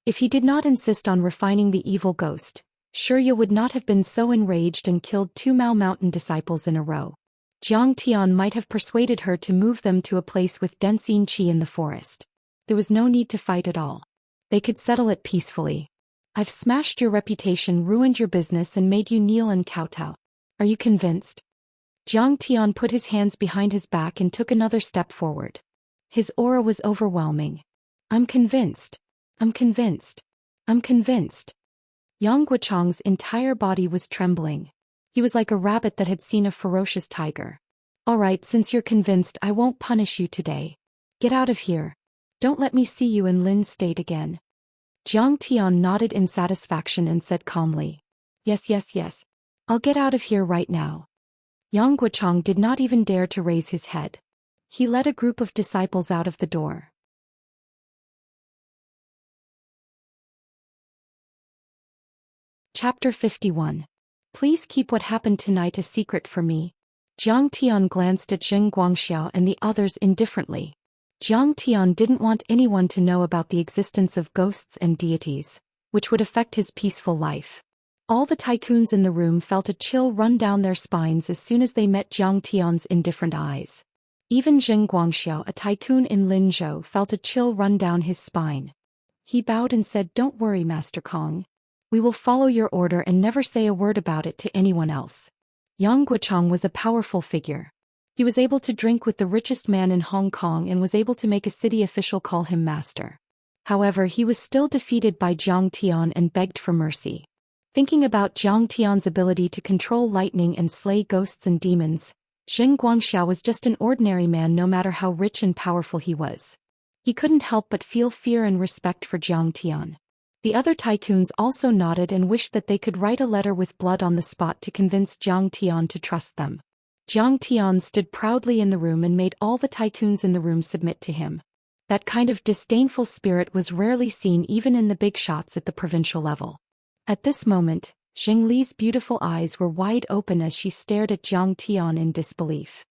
If he did not insist on refining the evil ghost, Xianxia would not have been so enraged and killed 2 Mao Mountain disciples in a row. Jiang Tian might have persuaded her to move them to a place with dense qi in the forest. There was no need to fight at all. They could settle it peacefully. I've smashed your reputation, ruined your business, and made you kneel and kowtow. Are you convinced? Jiang Tian put his hands behind his back and took another step forward. His aura was overwhelming. I'm convinced. I'm convinced. I'm convinced. Yang Guochang's entire body was trembling. He was like a rabbit that had seen a ferocious tiger. All right, since you're convinced, I won't punish you today. Get out of here. Don't let me see you in Lin's state again. Jiang Tian nodded in satisfaction and said calmly, Yes, yes, yes. I'll get out of here right now. Yang Guochang did not even dare to raise his head. He led a group of disciples out of the door. Chapter 51. Please keep what happened tonight a secret for me. Jiang Tian glanced at Zheng Guangxiao and the others indifferently. Jiang Tian didn't want anyone to know about the existence of ghosts and deities, which would affect his peaceful life. All the tycoons in the room felt a chill run down their spines as soon as they met Jiang Tian's indifferent eyes. Even Zheng Guangxiao, a tycoon in Linzhou, felt a chill run down his spine. He bowed and said, Don't worry, Master Kong. We will follow your order and never say a word about it to anyone else. Yang Guochang was a powerful figure. He was able to drink with the richest man in Hong Kong and was able to make a city official call him master. However, he was still defeated by Jiang Tian and begged for mercy. Thinking about Zhang Tian's ability to control lightning and slay ghosts and demons, Zheng Guangxia was just an ordinary man no matter how rich and powerful he was. He couldn't help but feel fear and respect for Zhang Tian. The other tycoons also nodded and wished that they could write a letter with blood on the spot to convince Zhang Tian to trust them. Zhang Tian stood proudly in the room and made all the tycoons in the room submit to him. That kind of disdainful spirit was rarely seen even in the big shots at the provincial level. At this moment, Zheng Li's beautiful eyes were wide open as she stared at Zhang Tian in disbelief.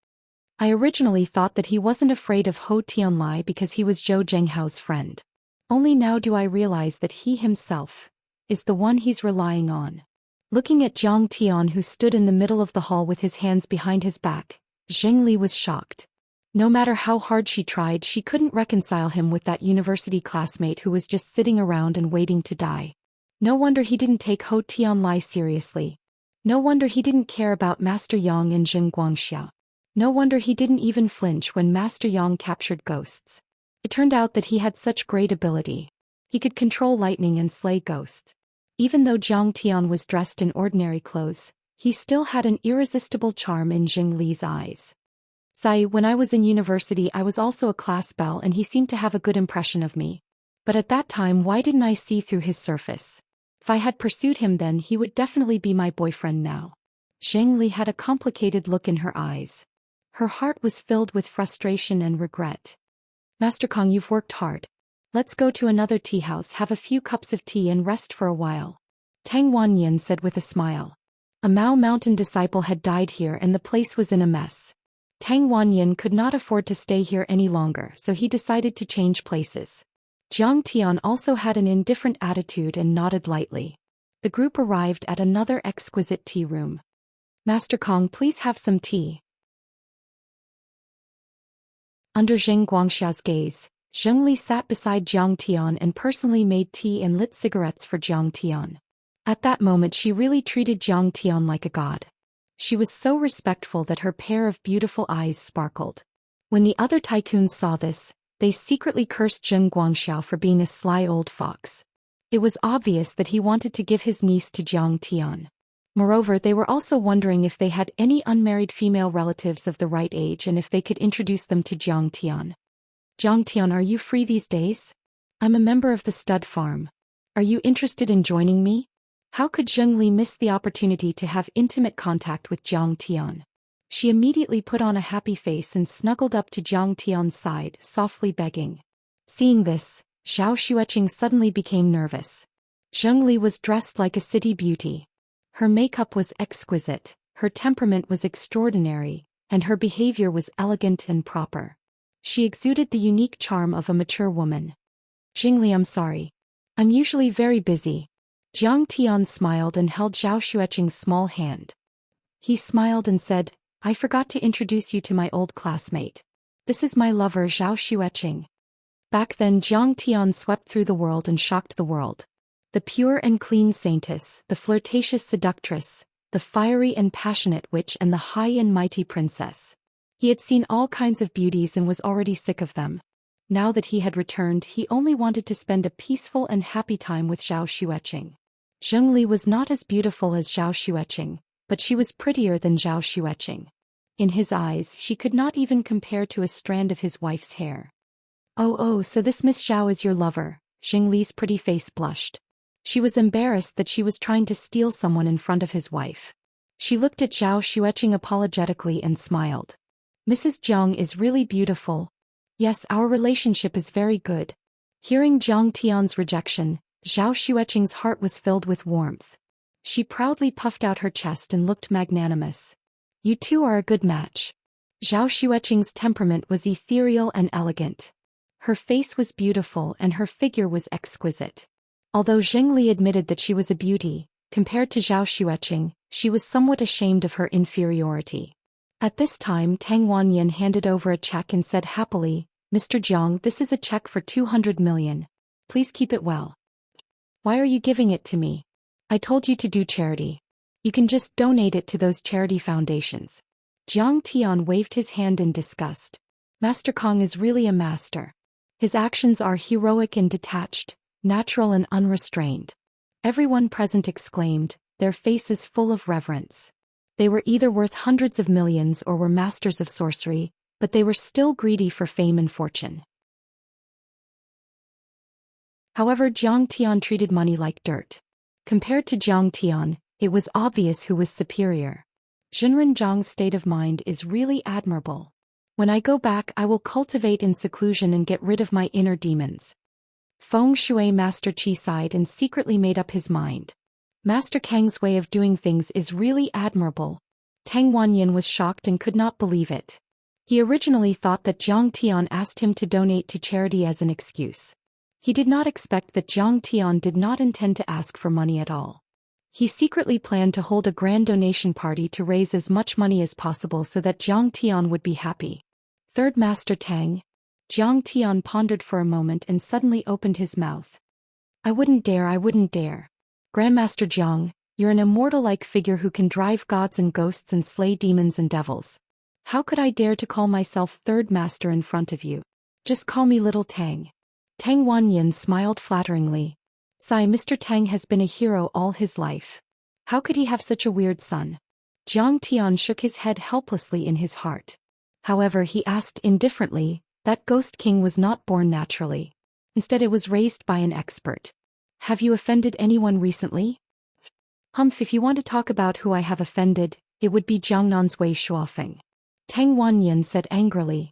I originally thought that he wasn't afraid of Ho Tianlai because he was Zhou Zhenghao's friend. Only now do I realize that he himself is the one he's relying on. Looking at Zhang Tian, who stood in the middle of the hall with his hands behind his back, Zheng Li was shocked. No matter how hard she tried, she couldn't reconcile him with that university classmate who was just sitting around and waiting to die. No wonder he didn't take Ho Tianlai seriously. No wonder he didn't care about Master Yang and Zheng Guangxia. No wonder he didn't even flinch when Master Yang captured ghosts. It turned out that he had such great ability. He could control lightning and slay ghosts. Even though Zhang Tian was dressed in ordinary clothes, he still had an irresistible charm in Zheng Li's eyes. When I was in university, I was also a class belle and he seemed to have a good impression of me. But at that time, why didn't I see through his surface? If I had pursued him then, he would definitely be my boyfriend now. Zheng Li had a complicated look in her eyes. Her heart was filled with frustration and regret. Master Kong, you've worked hard. Let's go to another tea house, have a few cups of tea and rest for a while. Tang Wanyin said with a smile. A Mao Mountain disciple had died here and the place was in a mess. Tang Wanyin could not afford to stay here any longer, so he decided to change places. Zhang Tian also had an indifferent attitude and nodded lightly. The group arrived at another exquisite tea room. Master Kong, please have some tea. Under Zheng Guangxia's gaze, Zheng Li sat beside Zhang Tian and personally made tea and lit cigarettes for Zhang Tian. At that moment she really treated Zhang Tian like a god. She was so respectful that her pair of beautiful eyes sparkled. When the other tycoons saw this, they secretly cursed Zheng Guangxia for being a sly old fox. It was obvious that he wanted to give his niece to Zhang Tian. Moreover, they were also wondering if they had any unmarried female relatives of the right age and if they could introduce them to Zhang Tian. Zhang Tian, are you free these days? I'm a member of the stud farm. Are you interested in joining me? How could Zheng Li miss the opportunity to have intimate contact with Zhang Tian? She immediately put on a happy face and snuggled up to Zhang Tian's side, softly begging. Seeing this, Zhao Xueqing suddenly became nervous. Zheng Li was dressed like a city beauty. Her makeup was exquisite, her temperament was extraordinary, and her behavior was elegant and proper. She exuded the unique charm of a mature woman. Zheng Li, I'm sorry. I'm usually very busy. Zhang Tian smiled and held Zhao Xueqing's small hand. He smiled and said, I forgot to introduce you to my old classmate. This is my lover Zhao Xueqing. Back then Zhang Tian swept through the world and shocked the world. The pure and clean saintess, the flirtatious seductress, the fiery and passionate witch and the high and mighty princess. He had seen all kinds of beauties and was already sick of them. Now that he had returned, he only wanted to spend a peaceful and happy time with Zhao Xueqing. Zheng Li was not as beautiful as Zhao Xueqing, but she was prettier than Zhao Xueqing. In his eyes, she could not even compare to a strand of his wife's hair. Oh, so this Miss Zhao is your lover. Zheng Li's pretty face blushed. She was embarrassed that she was trying to steal someone in front of his wife. She looked at Zhao Xueqing apologetically and smiled. Mrs. Jiang is really beautiful. Yes, our relationship is very good. Hearing Zhang Tian's rejection, Zhao Xueqing's heart was filled with warmth. She proudly puffed out her chest and looked magnanimous. You two are a good match. Zhao Xueqing's temperament was ethereal and elegant. Her face was beautiful and her figure was exquisite. Although Zheng Li admitted that she was a beauty, compared to Zhao Xueqing, she was somewhat ashamed of her inferiority. At this time Tang Wanyin handed over a check and said happily, Mr. Jiang, this is a check for 200 million. Please keep it well. Why are you giving it to me? I told you to do charity. You can just donate it to those charity foundations. Zhang Tian waved his hand in disgust. Master Kong is really a master. His actions are heroic and detached, natural and unrestrained. Everyone present exclaimed, their faces full of reverence. They were either worth hundreds of millions or were masters of sorcery, but they were still greedy for fame and fortune. However, Jiang Tian treated money like dirt. Compared to Jiang Tian, it was obvious who was superior. Zhenren Zhang's state of mind is really admirable. When I go back, I will cultivate in seclusion and get rid of my inner demons. Feng Shui Master Qi sighed and secretly made up his mind. Master Kang's way of doing things is really admirable. Tang Wanyin was shocked and could not believe it. He originally thought that Jiang Tian asked him to donate to charity as an excuse. He did not expect that Jiang Tian did not intend to ask for money at all. He secretly planned to hold a grand donation party to raise as much money as possible so that Jiang Tian would be happy. Third Master Tang. Jiang Tian pondered for a moment and suddenly opened his mouth. I wouldn't dare. Grandmaster Jiang, you're an immortal-like figure who can drive gods and ghosts and slay demons and devils. How could I dare to call myself third master in front of you? Just call me Little Tang. Tang Wanyin smiled flatteringly. Sigh, Mr. Tang has been a hero all his life. How could he have such a weird son? Jiang Tian shook his head helplessly in his heart. However, he asked indifferently, that Ghost King was not born naturally. Instead, it was raised by an expert. Have you offended anyone recently? Humph, if you want to talk about who I have offended, it would be Jiangnan's Wei Shuofeng. Tang Wanyin said angrily.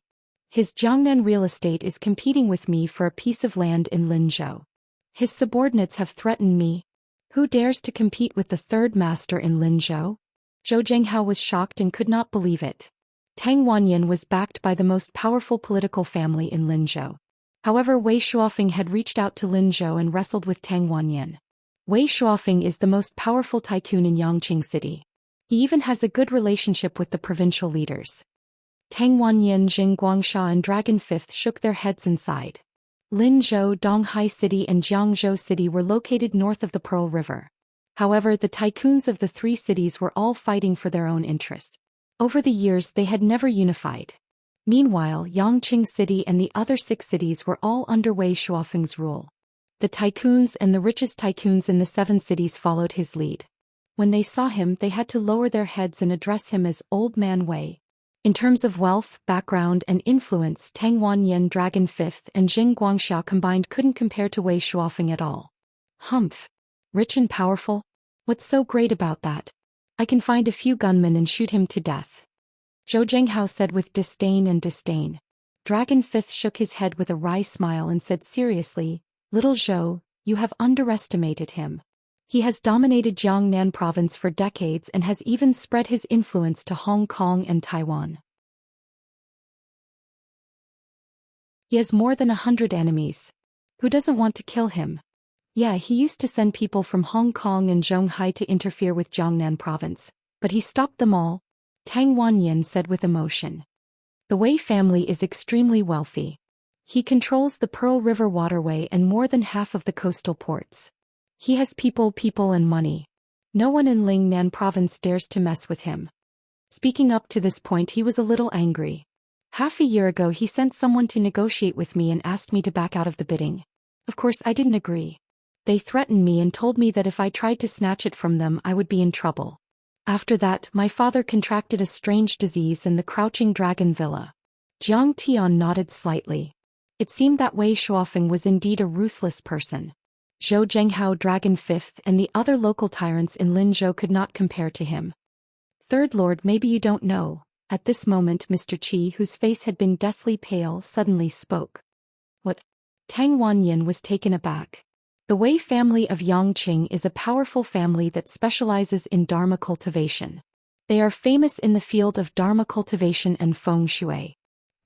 His Jiangnan real estate is competing with me for a piece of land in Linzhou. His subordinates have threatened me. Who dares to compete with the third master in Linzhou? Zhou Zhenghao was shocked and could not believe it. Tang Wanyin was backed by the most powerful political family in Linzhou. However, Wei Shuofeng had reached out to Linzhou and wrestled with Tang Wanyin. Wei Shuofeng is the most powerful tycoon in Yangqing City. He even has a good relationship with the provincial leaders. Tang Wanyin, Jing Guangsha and Dragon Fifth shook their heads and sighed. Linzhou, Donghai City and Jiangzhou City were located north of the Pearl River. However, the tycoons of the three cities were all fighting for their own interests. Over the years they had never unified. Meanwhile, Yangqing City and the other 6 cities were all under Wei Shuofeng's rule. The tycoons and the richest tycoons in the 7 cities followed his lead. When they saw him, they had to lower their heads and address him as Old Man Wei. In terms of wealth, background and influence, Tang Wanyin, Dragon Fifth and Jing Guangxia combined couldn't compare to Wei Shuofeng at all. Humph. Rich and powerful? What's so great about that? I can find a few gunmen and shoot him to death. Zhou Zhenghao said with disdain. Dragon Fifth shook his head with a wry smile and said seriously, Little Zhou, you have underestimated him. He has dominated Jiangnan province for decades and has even spread his influence to Hong Kong and Taiwan. He has more than 100 enemies. Who doesn't want to kill him? Yeah, he used to send people from Hong Kong and Zhonghai to interfere with Jiangnan province, but he stopped them all, Tang Wanyin said with emotion. The Wei family is extremely wealthy. He controls the Pearl River waterway and more than half of the coastal ports. He has people and money. No one in Lingnan province dares to mess with him. Speaking up to this point, he was a little angry. Half a year ago he sent someone to negotiate with me and asked me to back out of the bidding. Of course I didn't agree. They threatened me and told me that if I tried to snatch it from them I would be in trouble. After that, my father contracted a strange disease in the Crouching Dragon Villa. Jiang Tian nodded slightly. It seemed that Wei Shuofeng was indeed a ruthless person. Zhou Zhenghao, Dragon Fifth and the other local tyrants in Linzhou could not compare to him. Third Lord, maybe you don't know. At this moment Mr. Qi, whose face had been deathly pale, suddenly spoke. What? Tang Wanyin was taken aback. The Wei family of Yangqing is a powerful family that specializes in Dharma cultivation. They are famous in the field of Dharma cultivation and Feng Shui.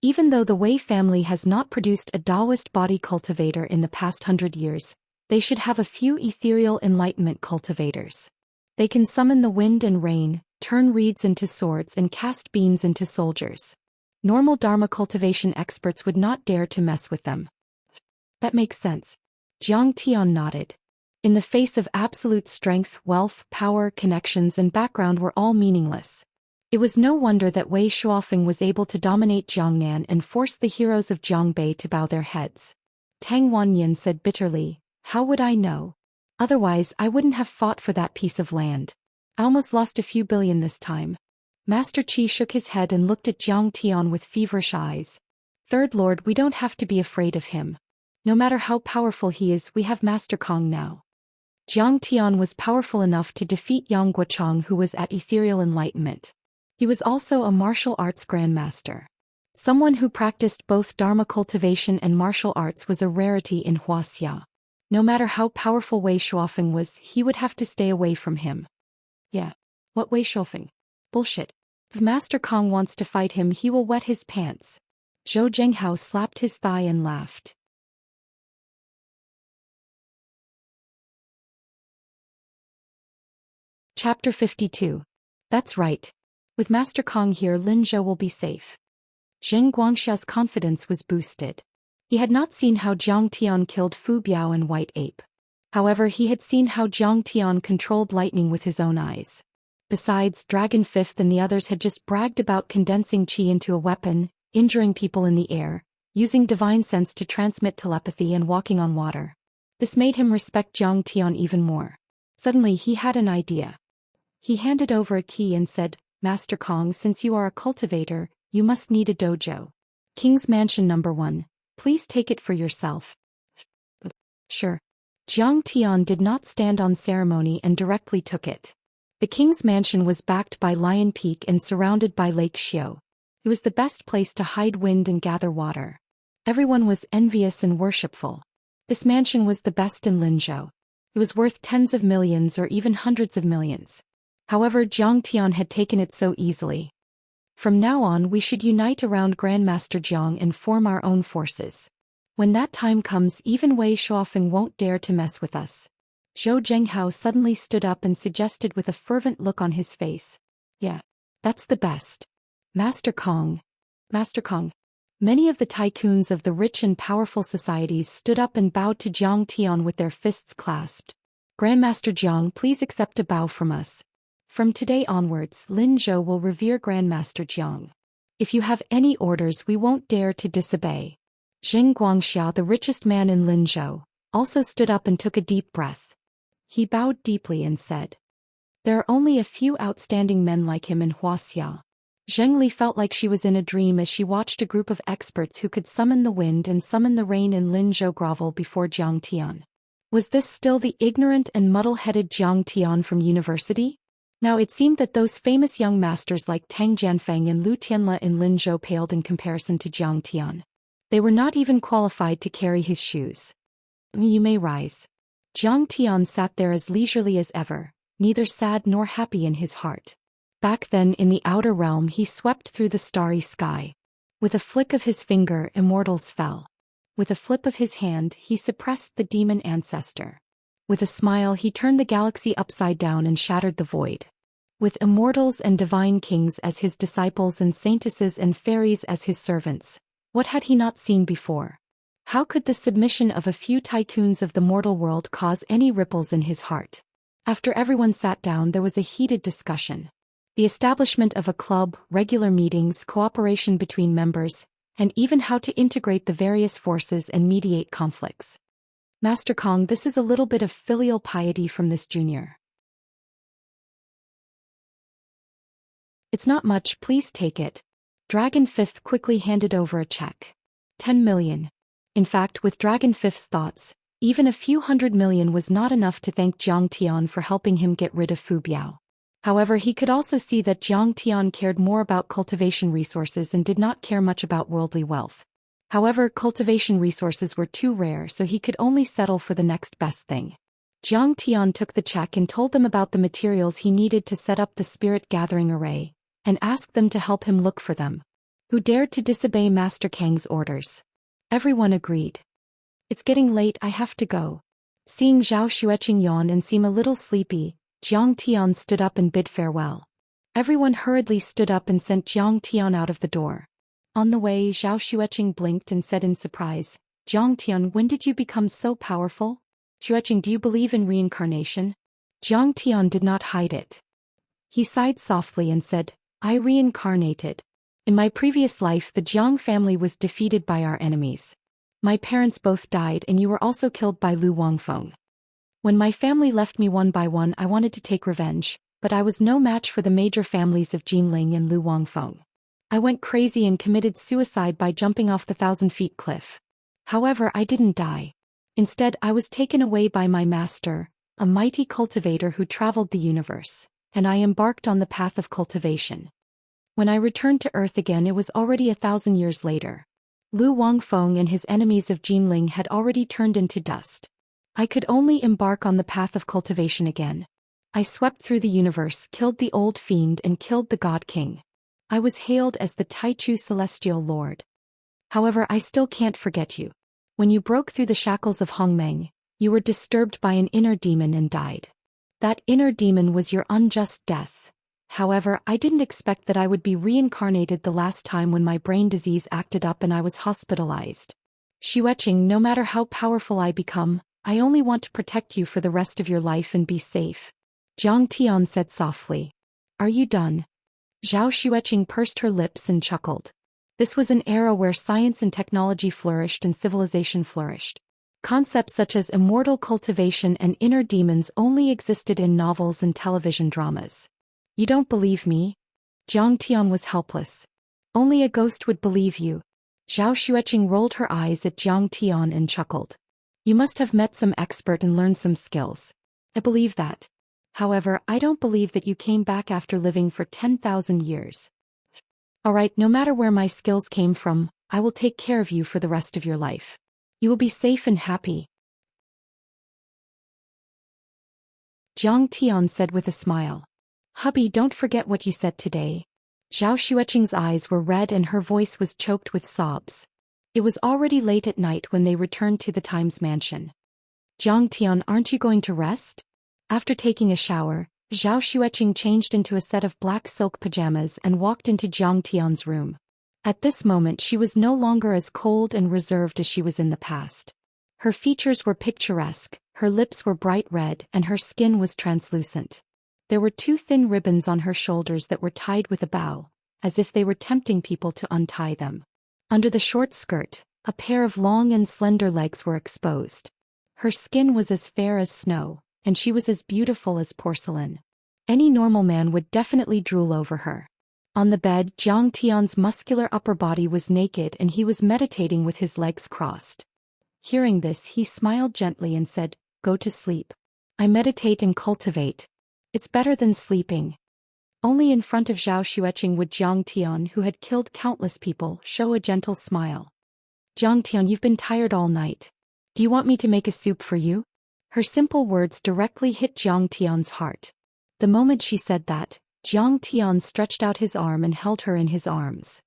Even though the Wei family has not produced a Taoist body cultivator in the past 100 years, they should have a few ethereal enlightenment cultivators. They can summon the wind and rain, turn reeds into swords and cast beans into soldiers. Normal Dharma cultivation experts would not dare to mess with them. That makes sense. Jiang Tian nodded. In the face of absolute strength, wealth, power, connections and background were all meaningless. It was no wonder that Wei Shuofeng was able to dominate Jiangnan and force the heroes of Jiangbei to bow their heads. Tang Wanyin said bitterly, How would I know? Otherwise, I wouldn't have fought for that piece of land. I almost lost a few billion this time. Master Qi shook his head and looked at Jiang Tian with feverish eyes. Third Lord, we don't have to be afraid of him. No matter how powerful he is, we have Master Kong now. Jiang Tian was powerful enough to defeat Yang Guochang, who was at ethereal enlightenment. He was also a martial arts grandmaster. Someone who practiced both Dharma cultivation and martial arts was a rarity in Wuxia. No matter how powerful Wei Shuofeng was, he would have to stay away from him. Yeah. What Wei Shuofeng? Bullshit. If Master Kong wants to fight him, he will wet his pants. Zhou Zhenghao slapped his thigh and laughed. Chapter 52. That's right. With Master Kong here, Lin Zhou will be safe. Zheng Guangxia's confidence was boosted. He had not seen how Jiang Tian killed Fu Biao and White Ape. However, he had seen how Jiang Tian controlled lightning with his own eyes. Besides, Dragon Fifth and the others had just bragged about condensing qi into a weapon, injuring people in the air, using divine sense to transmit telepathy and walking on water. This made him respect Jiang Tian even more. Suddenly he had an idea. He handed over a key and said, Master Kong, since you are a cultivator, you must need a dojo. King's Mansion number 1. Please take it for yourself. Sure. Jiang Tian did not stand on ceremony and directly took it. The king's mansion was backed by Lion Peak and surrounded by Lake Xiu. It was the best place to hide wind and gather water. Everyone was envious and worshipful. This mansion was the best in Linzhou. It was worth tens of millions or even hundreds of millions. However, Jiang Tian had taken it so easily. From now on, we should unite around Grandmaster Jiang and form our own forces. When that time comes, even Wei Shuofeng won't dare to mess with us. Zhou Zhenghao suddenly stood up and suggested with a fervent look on his face. Yeah. That's the best. Master Kong. Master Kong. Many of the tycoons of the rich and powerful societies stood up and bowed to Jiang Tian with their fists clasped. Grandmaster Jiang, please accept a bow from us. From today onwards, Lin Zhou will revere Grandmaster Jiang. If you have any orders, we won't dare to disobey. Zheng Guangxia, the richest man in Linzhou, also stood up and took a deep breath. He bowed deeply and said, there are only a few outstanding men like him in Wuxia. Zheng Li felt like she was in a dream as she watched a group of experts who could summon the wind and summon the rain in Linzhou grovel before Jiang Tian. Was this still the ignorant and muddle-headed Jiang Tian from university? Now it seemed that those famous young masters like Tang Jianfeng and Lu Tianle in Linzhou paled in comparison to Jiang Tian. They were not even qualified to carry his shoes. You may rise. Jiang Tian sat there as leisurely as ever, neither sad nor happy in his heart. Back then in the outer realm he swept through the starry sky. With a flick of his finger, immortals fell. With a flip of his hand he suppressed the demon ancestor. With a smile he turned the galaxy upside down and shattered the void. With immortals and divine kings as his disciples and saintesses and fairies as his servants, what had he not seen before? How could the submission of a few tycoons of the mortal world cause any ripples in his heart? After everyone sat down, there was a heated discussion. The establishment of a club, regular meetings, cooperation between members, and even how to integrate the various forces and mediate conflicts. Master Kong, this is a little bit of filial piety from this junior. It's not much, please take it. Dragon Fifth quickly handed over a check. 10 million. In fact, with Dragon Fifth's thoughts, even a few hundred million was not enough to thank Jiang Tian for helping him get rid of Fu Biao. However, he could also see that Jiang Tian cared more about cultivation resources and did not care much about worldly wealth. However, cultivation resources were too rare, so he could only settle for the next best thing. Jiang Tian took the check and told them about the materials he needed to set up the spirit gathering array, and asked them to help him look for them. Who dared to disobey Master Kang's orders? Everyone agreed. It's getting late, I have to go. Seeing Zhao Xueqing yawn and seem a little sleepy, Jiang Tian stood up and bid farewell. Everyone hurriedly stood up and sent Jiang Tian out of the door. On the way, Zhao Xueqing blinked and said in surprise, Jiang Tian, when did you become so powerful? Xueqing, do you believe in reincarnation? Jiang Tian did not hide it. He sighed softly and said, I reincarnated. In my previous life, the Jiang family was defeated by our enemies. My parents both died and you were also killed by Lu Wangfeng. When my family left me one by one, I wanted to take revenge, but I was no match for the major families of Jinling and Lu Wangfeng. I went crazy and committed suicide by jumping off the 1,000-feet cliff. However, I didn't die. Instead, I was taken away by my master, a mighty cultivator who traveled the universe, and I embarked on the path of cultivation. When I returned to Earth again, it was already 1,000 years later. Lu Wangfeng and his enemies of Jinling had already turned into dust. I could only embark on the path of cultivation again. I swept through the universe, killed the old fiend and killed the God King. I was hailed as the Taichu Celestial Lord. However, I still can't forget you. When you broke through the shackles of Hongmeng, you were disturbed by an inner demon and died. That inner demon was your unjust death. However, I didn't expect that I would be reincarnated the last time when my brain disease acted up and I was hospitalized. Xianxia, no matter how powerful I become, I only want to protect you for the rest of your life and be safe. Jiang Tian said softly. Are you done? Zhou Xian pursed her lips and chuckled. This was an era where science and technology flourished and civilization flourished. Concepts such as immortal cultivation and inner demons only existed in novels and television dramas. You don't believe me? Jiang Tian was helpless. Only a ghost would believe you. Zhou Xian rolled her eyes at Jiang Tian and chuckled. You must have met some expert and learned some skills. I believe that. However, I don't believe that you came back after living for 10,000 years. Alright, no matter where my skills came from, I will take care of you for the rest of your life. You will be safe and happy. Jiang Tian said with a smile. Hubby, don't forget what you said today. Zhou Xian's eyes were red and her voice was choked with sobs. It was already late at night when they returned to the Times mansion. Jiang Tian, aren't you going to rest? After taking a shower, Zhou Xian changed into a set of black silk pajamas and walked into Jiang Tian's room. At this moment she was no longer as cold and reserved as she was in the past. Her features were picturesque, her lips were bright red and her skin was translucent. There were 2 thin ribbons on her shoulders that were tied with a bow, as if they were tempting people to untie them. Under the short skirt, a pair of long and slender legs were exposed. Her skin was as fair as snow, and she was as beautiful as porcelain. Any normal man would definitely drool over her. On the bed, Jiang Tian's muscular upper body was naked and he was meditating with his legs crossed. Hearing this, he smiled gently and said, Go to sleep. I meditate and cultivate. It's better than sleeping. Only in front of Zhou Xian would Jiang Tian, who had killed countless people, show a gentle smile. Jiang Tian, you've been tired all night. Do you want me to make a soup for you? Her simple words directly hit Jiang Tian's heart. The moment she said that, Jiang Tian stretched out his arm and held her in his arms.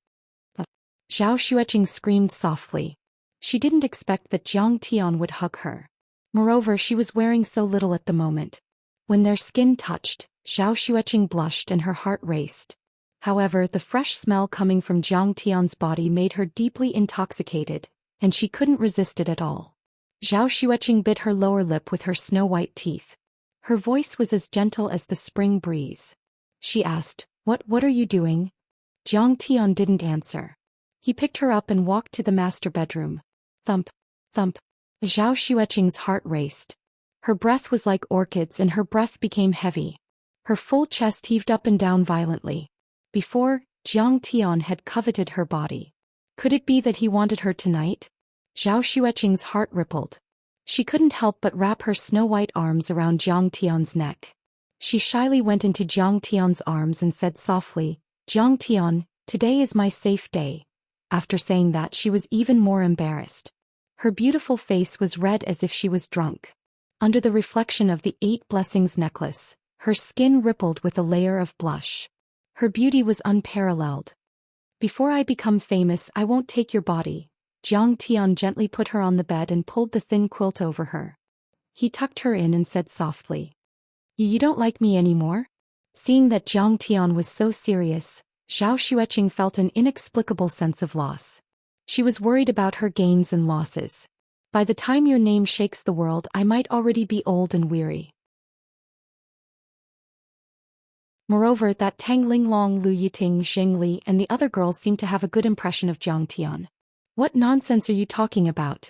Zhou Xian screamed softly. She didn't expect that Jiang Tian would hug her. Moreover, she was wearing so little at the moment. When their skin touched, Zhou Xian blushed and her heart raced. However, the fresh smell coming from Jiang Tian's body made her deeply intoxicated, and she couldn't resist it at all. Zhou Xian bit her lower lip with her snow-white teeth. Her voice was as gentle as the spring breeze. She asked, What are you doing? Jiang Tian didn't answer. He picked her up and walked to the master bedroom. Thump, thump. Zhou Xian's heart raced. Her breath was like orchids and her breath became heavy. Her full chest heaved up and down violently. Before, Jiang Tian had coveted her body. Could it be that he wanted her tonight? Zhou Xian's heart rippled. She couldn't help but wrap her snow-white arms around Jiang Tian's neck. She shyly went into Jiang Tian's arms and said softly, Jiang Tian, today is my safe day. After saying that, she was even more embarrassed. Her beautiful face was red as if she was drunk. Under the reflection of the 8 blessings necklace, her skin rippled with a layer of blush. Her beauty was unparalleled. Before I become famous, I won't take your body. Jiang Tian gently put her on the bed and pulled the thin quilt over her. He tucked her in and said softly, You don't like me anymore? Seeing that Jiang Tian was so serious, Zhou Xian felt an inexplicable sense of loss. She was worried about her gains and losses. By the time your name shakes the world, I might already be old and weary. Moreover, that Tang Linglong, Lu Yiting, Xing Li and the other girls seemed to have a good impression of Jiang Tian. What nonsense are you talking about?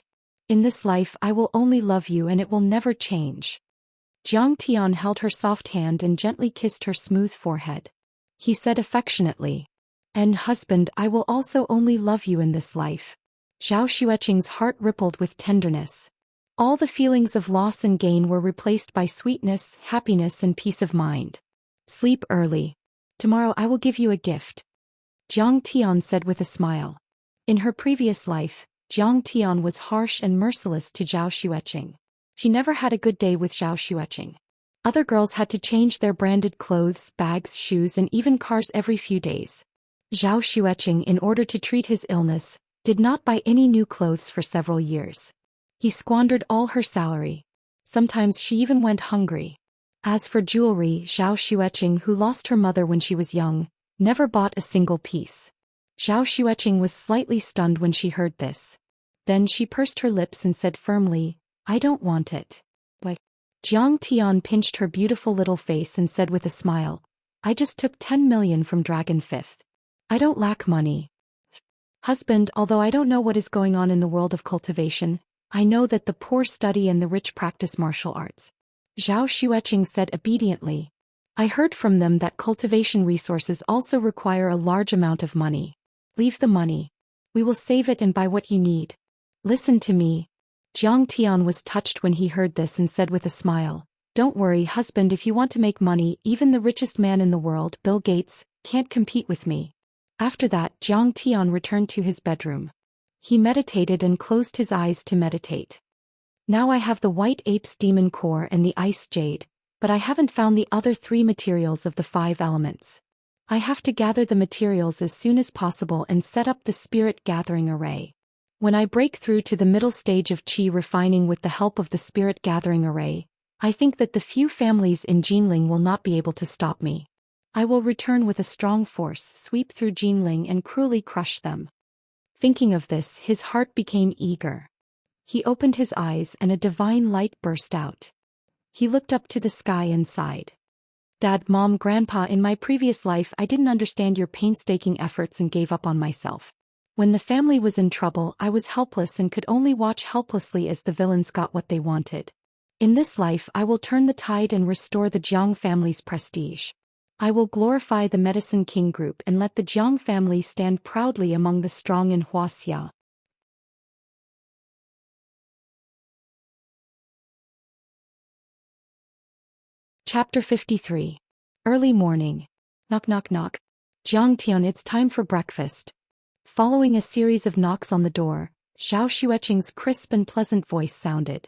In this life I will only love you and it will never change. Jiang Tian held her soft hand and gently kissed her smooth forehead. He said affectionately, "And husband, I will also only love you in this life." Zhao Xueqing's heart rippled with tenderness. All the feelings of loss and gain were replaced by sweetness, happiness and peace of mind. "Sleep early. Tomorrow I will give you a gift," Jiang Tian said with a smile. In her previous life, Jiang Tian was harsh and merciless to Zhao Xueqing. She never had a good day with Zhao Xueqing. Other girls had to change their branded clothes, bags, shoes and even cars every few days. Zhao Xueqing, in order to treat his illness, did not buy any new clothes for several years. He squandered all her salary. Sometimes she even went hungry. As for jewelry, Zhao Xueqing, who lost her mother when she was young, never bought a single piece. Zhao Xueqing was slightly stunned when she heard this. Then she pursed her lips and said firmly, "I don't want it." "Why?" Jiang Tian pinched her beautiful little face and said with a smile, "I just took 10 million from Dragon Fifth. I don't lack money. Husband, although I don't know what is going on in the world of cultivation, I know that the poor study and the rich practice martial arts." Zhao Xueqing said obediently, "I heard from them that cultivation resources also require a large amount of money. Leave the money. We will save it and buy what you need. Listen to me." Jiang Tian was touched when he heard this and said with a smile, "Don't worry, husband, if you want to make money, even the richest man in the world, Bill Gates, can't compete with me." After that, Jiang Tian returned to his bedroom. He meditated and closed his eyes to meditate. "Now I have the white ape's demon core and the ice jade, but I haven't found the other 3 materials of the 5 elements. I have to gather the materials as soon as possible and set up the spirit gathering array. When I break through to the middle stage of qi refining with the help of the spirit gathering array, I think that the few families in Jinling will not be able to stop me. I will return with a strong force, sweep through Jinling and cruelly crush them." Thinking of this, his heart became eager. He opened his eyes and a divine light burst out. He looked up to the sky and sighed. "Dad, Mom, Grandpa, in my previous life I didn't understand your painstaking efforts and gave up on myself. When the family was in trouble, I was helpless and could only watch helplessly as the villains got what they wanted. In this life I will turn the tide and restore the Jiang family's prestige. I will glorify the Medicine King group and let the Jiang family stand proudly among the strong in Wuxia." Chapter 53. Early morning. Knock knock knock. "Jiang Tian, it's time for breakfast." Following a series of knocks on the door, Zhao Xueqing's crisp and pleasant voice sounded.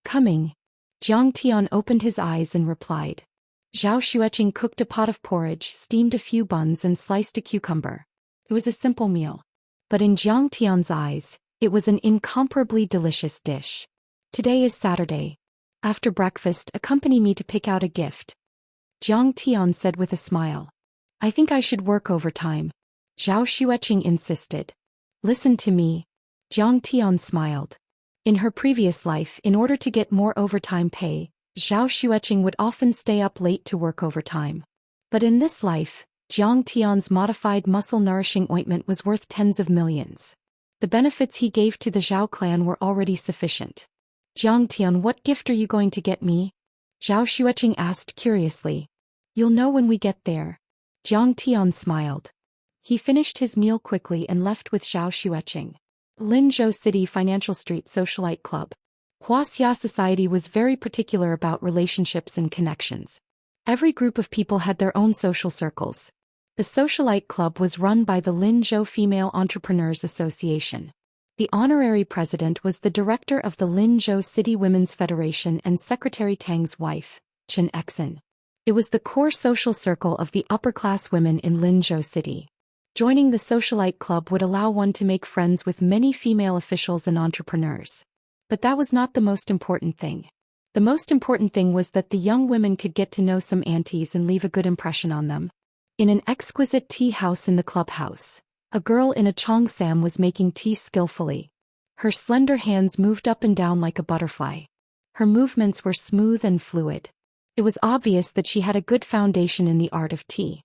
"Coming." Jiang Tian opened his eyes and replied. Zhao Xueqing cooked a pot of porridge, steamed a few buns and sliced a cucumber. It was a simple meal. But in Jiang Tian's eyes, it was an incomparably delicious dish. "Today is Saturday. After breakfast, accompany me to pick out a gift," Jiang Tian said with a smile. "I think I should work overtime," Zhao Xueqing insisted. "Listen to me." Jiang Tian smiled. In her previous life, in order to get more overtime pay, Zhao Xueqing would often stay up late to work overtime. But in this life, Jiang Tian's modified muscle-nourishing ointment was worth tens of millions. The benefits he gave to the Zhao clan were already sufficient. "Jiang Tian, what gift are you going to get me?" Zhao Xueqing asked curiously. "You'll know when we get there." Jiang Tian smiled. He finished his meal quickly and left with Zhao Xueqing. Linzhou City Financial Street Socialite Club. Wuxia society was very particular about relationships and connections. Every group of people had their own social circles. The Socialite Club was run by the Linzhou Female Entrepreneurs Association. The honorary president was the director of the Linzhou City Women's Federation and Secretary Tang's wife, Chen Exin. It was the core social circle of the upper-class women in Linzhou City. Joining the Socialite Club would allow one to make friends with many female officials and entrepreneurs. But that was not the most important thing. The most important thing was that the young women could get to know some aunties and leave a good impression on them. In an exquisite tea house in the clubhouse, a girl in a cheongsam was making tea skillfully. Her slender hands moved up and down like a butterfly. Her movements were smooth and fluid. It was obvious that she had a good foundation in the art of tea.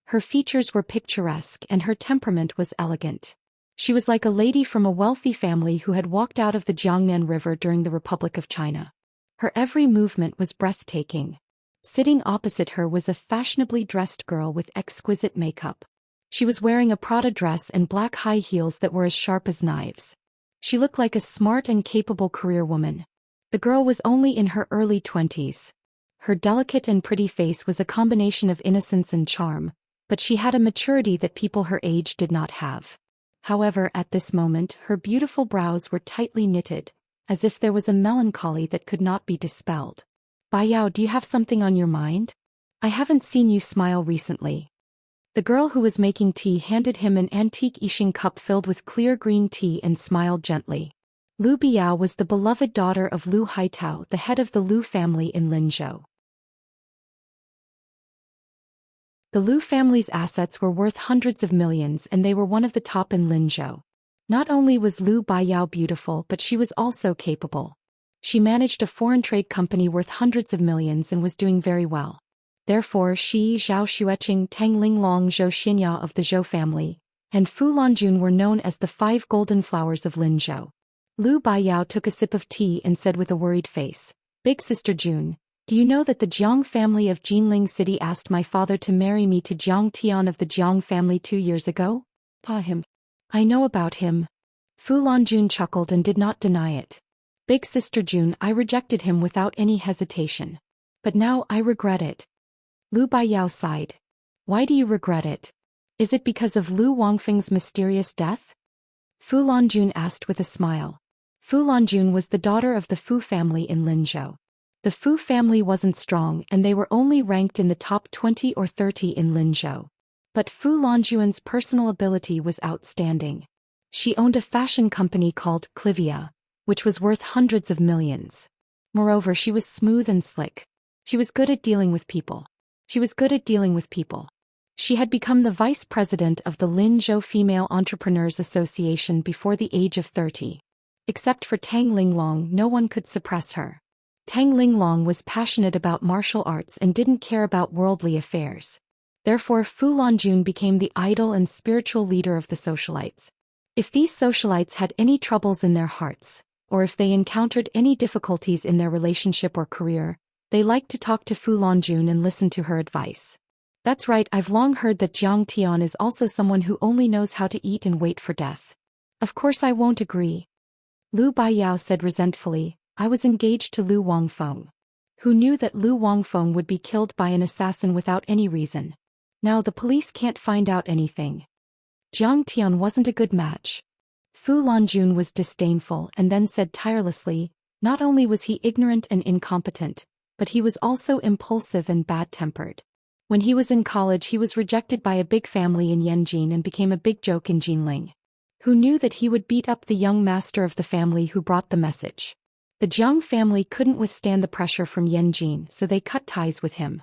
Her features were picturesque and her temperament was elegant. She was like a lady from a wealthy family who had walked out of the Jiangnan River during the Republic of China. Her every movement was breathtaking. Sitting opposite her was a fashionably dressed girl with exquisite makeup. She was wearing a Prada dress and black high heels that were as sharp as knives. She looked like a smart and capable career woman. The girl was only in her early 20s. Her delicate and pretty face was a combination of innocence and charm, but she had a maturity that people her age did not have. However, at this moment, her beautiful brows were tightly knitted, as if there was a melancholy that could not be dispelled. Baiyao, do you have something on your mind? I haven't seen you smile recently. The girl who was making tea handed him an antique Yixing cup filled with clear green tea and smiled gently. Lu Biao was the beloved daughter of Lu Haitao, the head of the Lu family in Linzhou. The Lu family's assets were worth hundreds of millions and they were one of the top in Linzhou. Not only was Lu Baiyao beautiful but she was also capable. She managed a foreign trade company worth hundreds of millions and was doing very well. Therefore she, Zhao Xueqing, Tang Linglong, Zhou Xian of the Zhou family, and Fu Lanjun were known as the 5 golden flowers of Linzhou. Lu Baiyao took a sip of tea and said with a worried face, "Big Sister Jun, do you know that the Jiang family of Jinling City asked my father to marry me to Jiang Tian of the Jiang family 2 years ago?" Him. I know about him. Fu Lanjun chuckled and did not deny it. Big Sister Jun, I rejected him without any hesitation. But now I regret it. Lu Baiyao sighed. Why do you regret it? Is it because of Lu Wangfeng's mysterious death? Fu Lanjun asked with a smile. Fu Lanjun was the daughter of the Fu family in Linzhou. The Fu family wasn't strong and they were only ranked in the top 20 or 30 in Linzhou. But Fu Lanjun's personal ability was outstanding. She owned a fashion company called Cultivation, which was worth hundreds of millions. Moreover, she was smooth and slick. She was good at dealing with people. She had become the vice president of the Linzhou Female Entrepreneurs Association before the age of 30. Except for Tang Linglong, no one could suppress her. Tang Linglong was passionate about martial arts and didn't care about worldly affairs. Therefore Fu Lanjun became the idol and spiritual leader of the socialites. If these socialites had any troubles in their hearts, or if they encountered any difficulties in their relationship or career, they liked to talk to Fu Lanjun and listen to her advice. That's right, I've long heard that Jiang Tian is also someone who only knows how to eat and wait for death. Of course I won't agree. Lu Baiyao said resentfully, I was engaged to Lu Wangfeng. Who knew that Lu Wangfeng would be killed by an assassin without any reason? Now the police can't find out anything. Jiang Tian wasn't a good match. Fu Lanjun was disdainful and then said tirelessly, not only was he ignorant and incompetent, but he was also impulsive and bad-tempered. When he was in college he was rejected by a big family in Yanjin and became a big joke in Jinling. Who knew that he would beat up the young master of the family who brought the message? The Jiang family couldn't withstand the pressure from Yanjin, so they cut ties with him.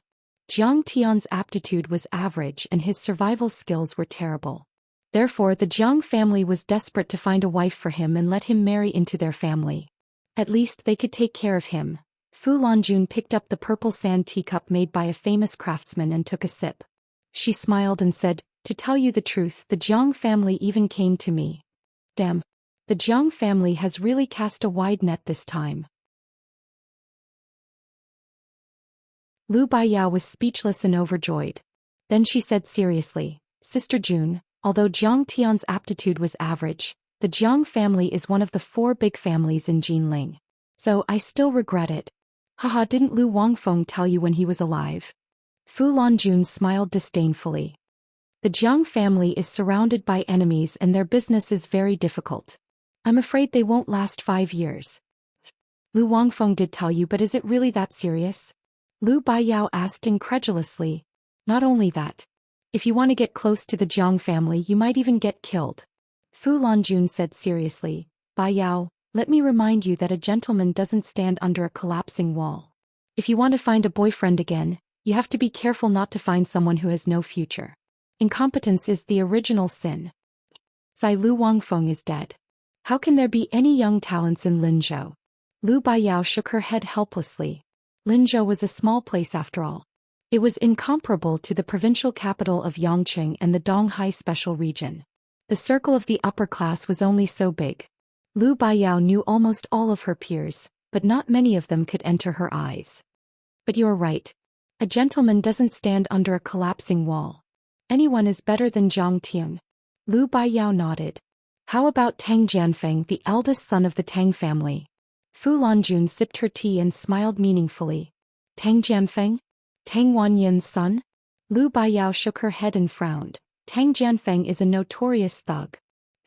Jiang Tian's aptitude was average and his survival skills were terrible. Therefore the Jiang family was desperate to find a wife for him and let him marry into their family. At least they could take care of him. Fu Lanjun picked up the purple sand teacup made by a famous craftsman and took a sip. She smiled and said, to tell you the truth, the Jiang family even came to me. Damn. The Jiang family has really cast a wide net this time. Lu Baiyao was speechless and overjoyed. Then she said seriously, Sister Jun, although Jiang Tian's aptitude was average, the Jiang family is one of the 4 big families in Jinling. So I still regret it. Haha, didn't Lu Wangfeng tell you when he was alive? Fu Lanjun smiled disdainfully. The Jiang family is surrounded by enemies and their business is very difficult. I'm afraid they won't last 5 years. Lu Wangfeng did tell you, but is it really that serious? Lu Baiyao asked incredulously. Not only that. If you want to get close to the Jiang family you might even get killed. Fu Lanjun said seriously, Baiyao, let me remind you that a gentleman doesn't stand under a collapsing wall. If you want to find a boyfriend again, you have to be careful not to find someone who has no future. Incompetence is the original sin. Zai Lu Wangfeng is dead. How can there be any young talents in Linzhou? Lu Baiyao shook her head helplessly. Linzhou was a small place after all. It was incomparable to the provincial capital of Yangqing and the Donghai special region. The circle of the upper class was only so big. Lu Baiyao knew almost all of her peers, but not many of them could enter her eyes. But you're right. A gentleman doesn't stand under a collapsing wall. Anyone is better than Zhang Tian. Lu Baiyao nodded. How about Tang Jianfeng, the eldest son of the Tang family? Fu Lanjun sipped her tea and smiled meaningfully. Tang Jianfeng? Tang Wanyan's son? Lu Baiyao shook her head and frowned. Tang Jianfeng is a notorious thug.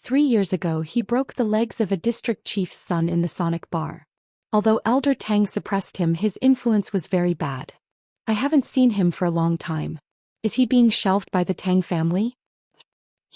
3 years ago he broke the legs of a district chief's son in the Sonic Bar. Although Elder Tang suppressed him, his influence was very bad. I haven't seen him for a long time. Is he being shelved by the Tang family?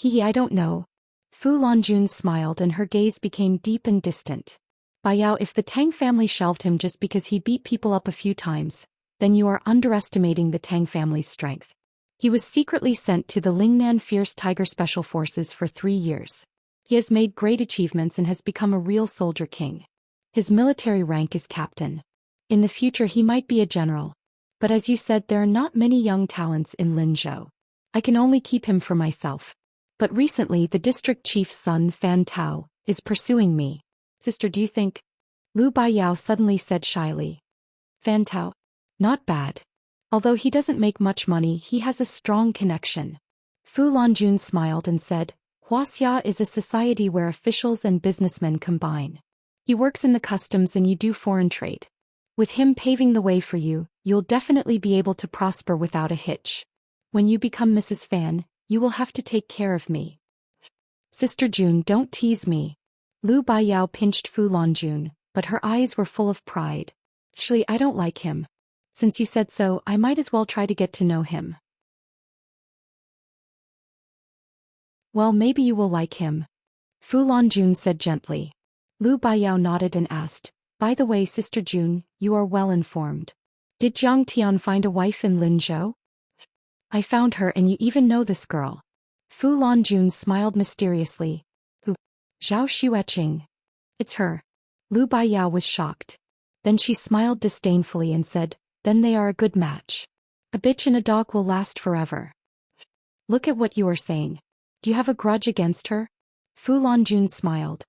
I don't know. Fu Lanjun smiled and her gaze became deep and distant. Baiyao, if the Tang family shelved him just because he beat people up a few times, then you are underestimating the Tang family's strength. He was secretly sent to the Lingnan Fierce Tiger Special Forces for 3 years. He has made great achievements and has become a real soldier king. His military rank is captain. In the future he might be a general. But as you said, there are not many young talents in Linzhou. I can only keep him for myself. But recently the district chief's son, Fan Tao, is pursuing me. Sister, do you think? Lu Baiyao suddenly said shyly. Fan Tao? Not bad. Although he doesn't make much money, he has a strong connection. Fu Lanjun smiled and said, Wuxia is a society where officials and businessmen combine. He works in the customs and you do foreign trade. With him paving the way for you, you'll definitely be able to prosper without a hitch. When you become Mrs. Fan, you will have to take care of me. Sister June, don't tease me. Lu Baiyao pinched Fu Lanjun, but her eyes were full of pride. Actually, I don't like him. Since you said so, I might as well try to get to know him. Well, maybe you will like him. Fu Lanjun said gently. Lu Baiyao nodded and asked, by the way, Sister June, you are well informed. Did Zhang Tian find a wife in Linzhou? I found her, and you even know this girl. Fu Lanjun smiled mysteriously. Who? Zhao Xueqing. It's her. Lu Baiyao was shocked. Then she smiled disdainfully and said, then they are a good match. A bitch and a dog will last forever. Look at what you are saying. Do you have a grudge against her? Fu Lanjun smiled.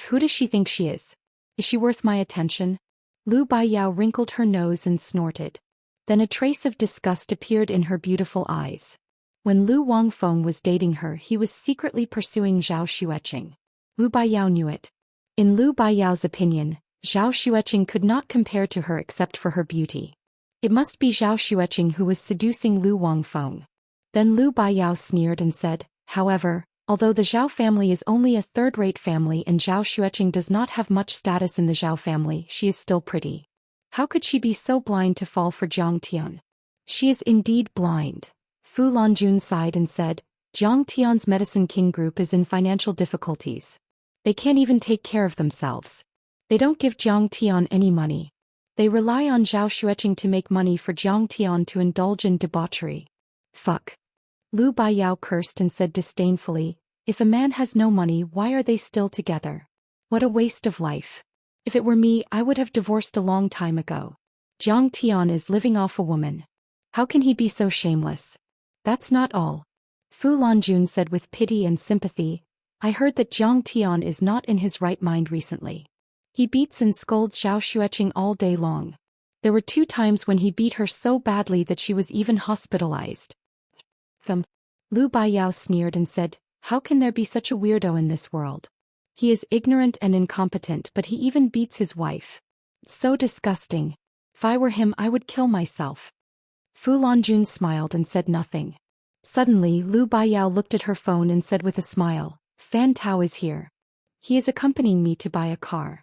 Who does she think she is? Is she worth my attention? Lu Baiyao wrinkled her nose and snorted. Then a trace of disgust appeared in her beautiful eyes. When Lu Wangfeng was dating her, he was secretly pursuing Zhao Xueqing. Lu Baiyao knew it. In Lu Baiyao's opinion, Zhao Xueqing could not compare to her except for her beauty. It must be Zhao Xueqing who was seducing Lu Wangfeng. Then Lu Baiyao sneered and said, however, although the Zhao family is only a third-rate family and Zhao Xueqing does not have much status in the Zhao family, she is still pretty. How could she be so blind to fall for Zhang Tian? She is indeed blind. Fu Lanjun sighed and said, Zhang Tian's Medicine King group is in financial difficulties. They can't even take care of themselves. They don't give Zhang Tian any money. They rely on Zhao Xueqing to make money for Zhang Tian to indulge in debauchery. Fuck. Lu Baiyao cursed and said disdainfully, if a man has no money, why are they still together? What a waste of life. If it were me, I would have divorced a long time ago. Zhang Tian is living off a woman. How can he be so shameless? That's not all. Fu Lanjun said with pity and sympathy, I heard that Zhang Tian is not in his right mind recently. He beats and scolds Zhao Xueqing all day long. There were 2 times when he beat her so badly that she was even hospitalized. Lu Baiyao sneered and said, how can there be such a weirdo in this world? He is ignorant and incompetent, but he even beats his wife. It's so disgusting. If I were him, I would kill myself. Fu Lanjun smiled and said nothing. Suddenly, Lu Baiyao looked at her phone and said with a smile, Fan Tao is here. He is accompanying me to buy a car.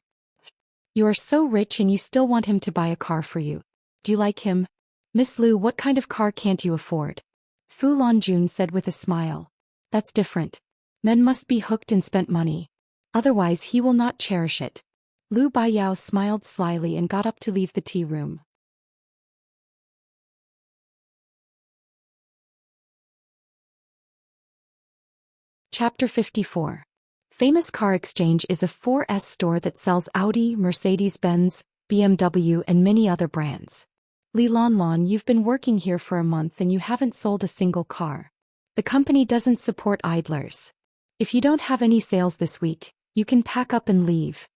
You are so rich and you still want him to buy a car for you. Do you like him? Miss Lu, what kind of car can't you afford? Fu Lanjun said with a smile. That's different. Men must be hooked and spent money. Otherwise he will not cherish it. Lu Baiyao smiled slyly and got up to leave the tea room. Chapter 54. Famous Car Exchange is a 4S store that sells Audi, Mercedes-Benz, BMW and many other brands. Li Lanlan, you've been working here for a month and you haven't sold a single car. The company doesn't support idlers. If you don't have any sales this week, you can pack up and leave.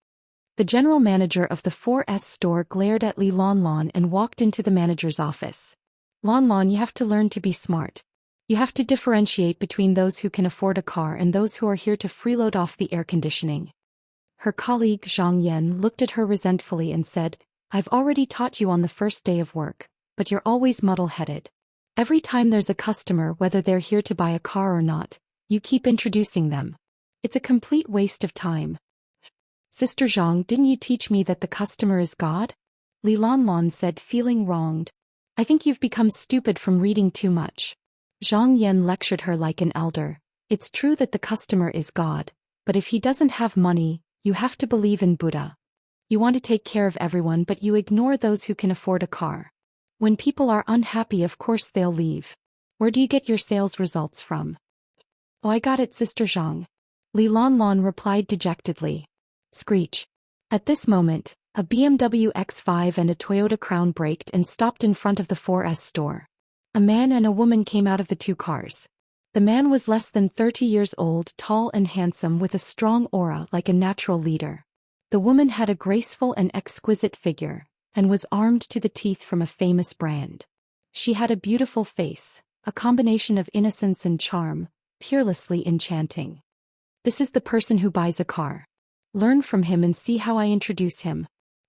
The general manager of the 4S store glared at Li Lanlan and walked into the manager's office. Lanlan, you have to learn to be smart. You have to differentiate between those who can afford a car and those who are here to freeload off the air conditioning. Her colleague Zhang Yan looked at her resentfully and said, I've already taught you on the first day of work, but you're always muddle-headed. Every time there's a customer, whether they're here to buy a car or not, you keep introducing them. It's a complete waste of time. Sister Zhang, didn't you teach me that the customer is God? Li Lanlan said, feeling wronged. I think you've become stupid from reading too much. Zhang Yan lectured her like an elder. It's true that the customer is God, but if he doesn't have money, you have to believe in Buddha. You want to take care of everyone, but you ignore those who can afford a car. When people are unhappy, of course they'll leave. Where do you get your sales results from? Oh, I got it, Sister Zhang. Li Lanlan replied dejectedly. Screech. At this moment, a BMW X5 and a Toyota Crown braked and stopped in front of the 4S store. A man and a woman came out of the two cars. The man was less than 30 years old, tall and handsome with a strong aura like a natural leader. The woman had a graceful and exquisite figure, and was armed to the teeth from a famous brand. She had a beautiful face, a combination of innocence and charm, peerlessly enchanting. This is the person who buys a car. Learn from him and see how I introduce him.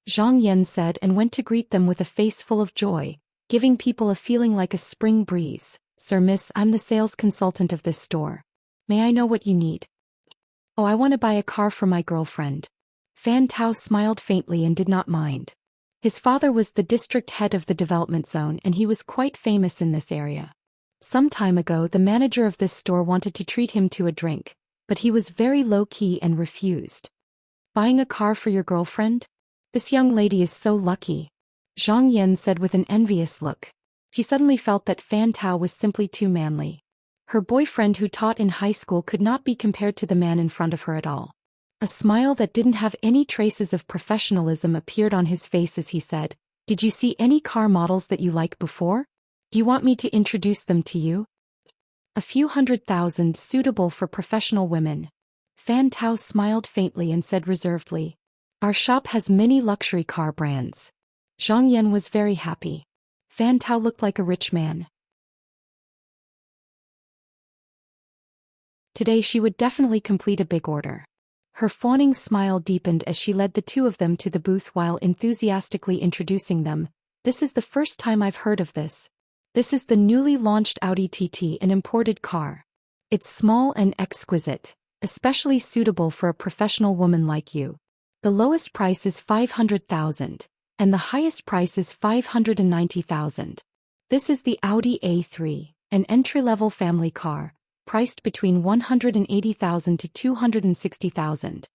Zhang Yan said and went to greet them with a face full of joy, giving people a feeling like a spring breeze. Sir, miss, I'm the sales consultant of this store. May I know what you need? Oh, I want to buy a car for my girlfriend. Fan Tao smiled faintly and did not mind. His father was the district head of the development zone and he was quite famous in this area. Some time ago the manager of this store wanted to treat him to a drink, but he was very low-key and refused. Buying a car for your girlfriend? This young lady is so lucky. Zhang Yan said with an envious look. She suddenly felt that Fan Tao was simply too manly. Her boyfriend who taught in high school could not be compared to the man in front of her at all. A smile that didn't have any traces of professionalism appeared on his face as he said, Did you see any car models that you like before? Do you want me to introduce them to you? A few 100,000 suitable for professional women. Fan Tao smiled faintly and said reservedly, Our shop has many luxury car brands. Zhang Yan was very happy. Fan Tao looked like a rich man. Today she would definitely complete a big order. Her fawning smile deepened as she led the two of them to the booth while enthusiastically introducing them. This is the first time I've heard of this. This is the newly launched Audi TT, an imported car. It's small and exquisite, especially suitable for a professional woman like you. The lowest price is 500,000, and the highest price is 590,000. This is the Audi A3, an entry-level family car, priced between 180,000 to 260,000.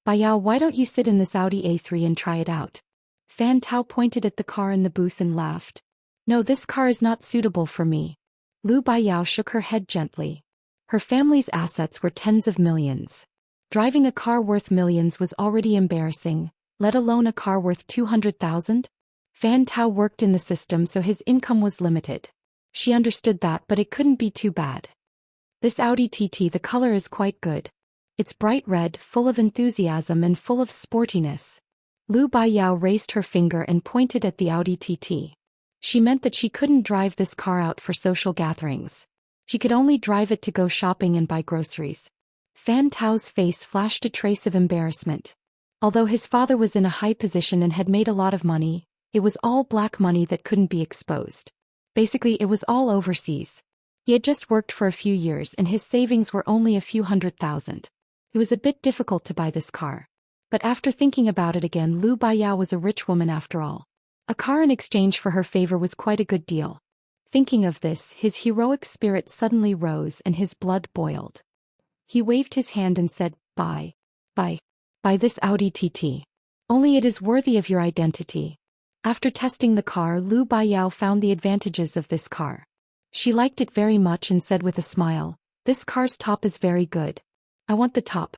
Baiyao, why don't you sit in this Audi A3 and try it out? Fan Tao pointed at the car in the booth and laughed. No, this car is not suitable for me. Lu Baiyao shook her head gently. Her family's assets were tens of millions. Driving a car worth millions was already embarrassing, let alone a car worth 200,000? Fan Tao worked in the system so his income was limited. She understood that, but it couldn't be too bad. This Audi TT, the color is quite good. It's bright red, full of enthusiasm and full of sportiness. Lu Baiyao raised her finger and pointed at the Audi TT. She meant that she couldn't drive this car out for social gatherings. She could only drive it to go shopping and buy groceries. Fan Tao's face flashed a trace of embarrassment. Although his father was in a high position and had made a lot of money, it was all black money that couldn't be exposed. Basically, it was all overseas. He had just worked for a few years and his savings were only a few 100,000. It was a bit difficult to buy this car. But after thinking about it again, Lu Baiyao was a rich woman after all. A car in exchange for her favor was quite a good deal. Thinking of this, his heroic spirit suddenly rose and his blood boiled. He waved his hand and said, Buy this Audi TT. Only it is worthy of your identity. After testing the car, Lu Baiyao found the advantages of this car. She liked it very much and said with a smile, This car's top is very good. I want the top.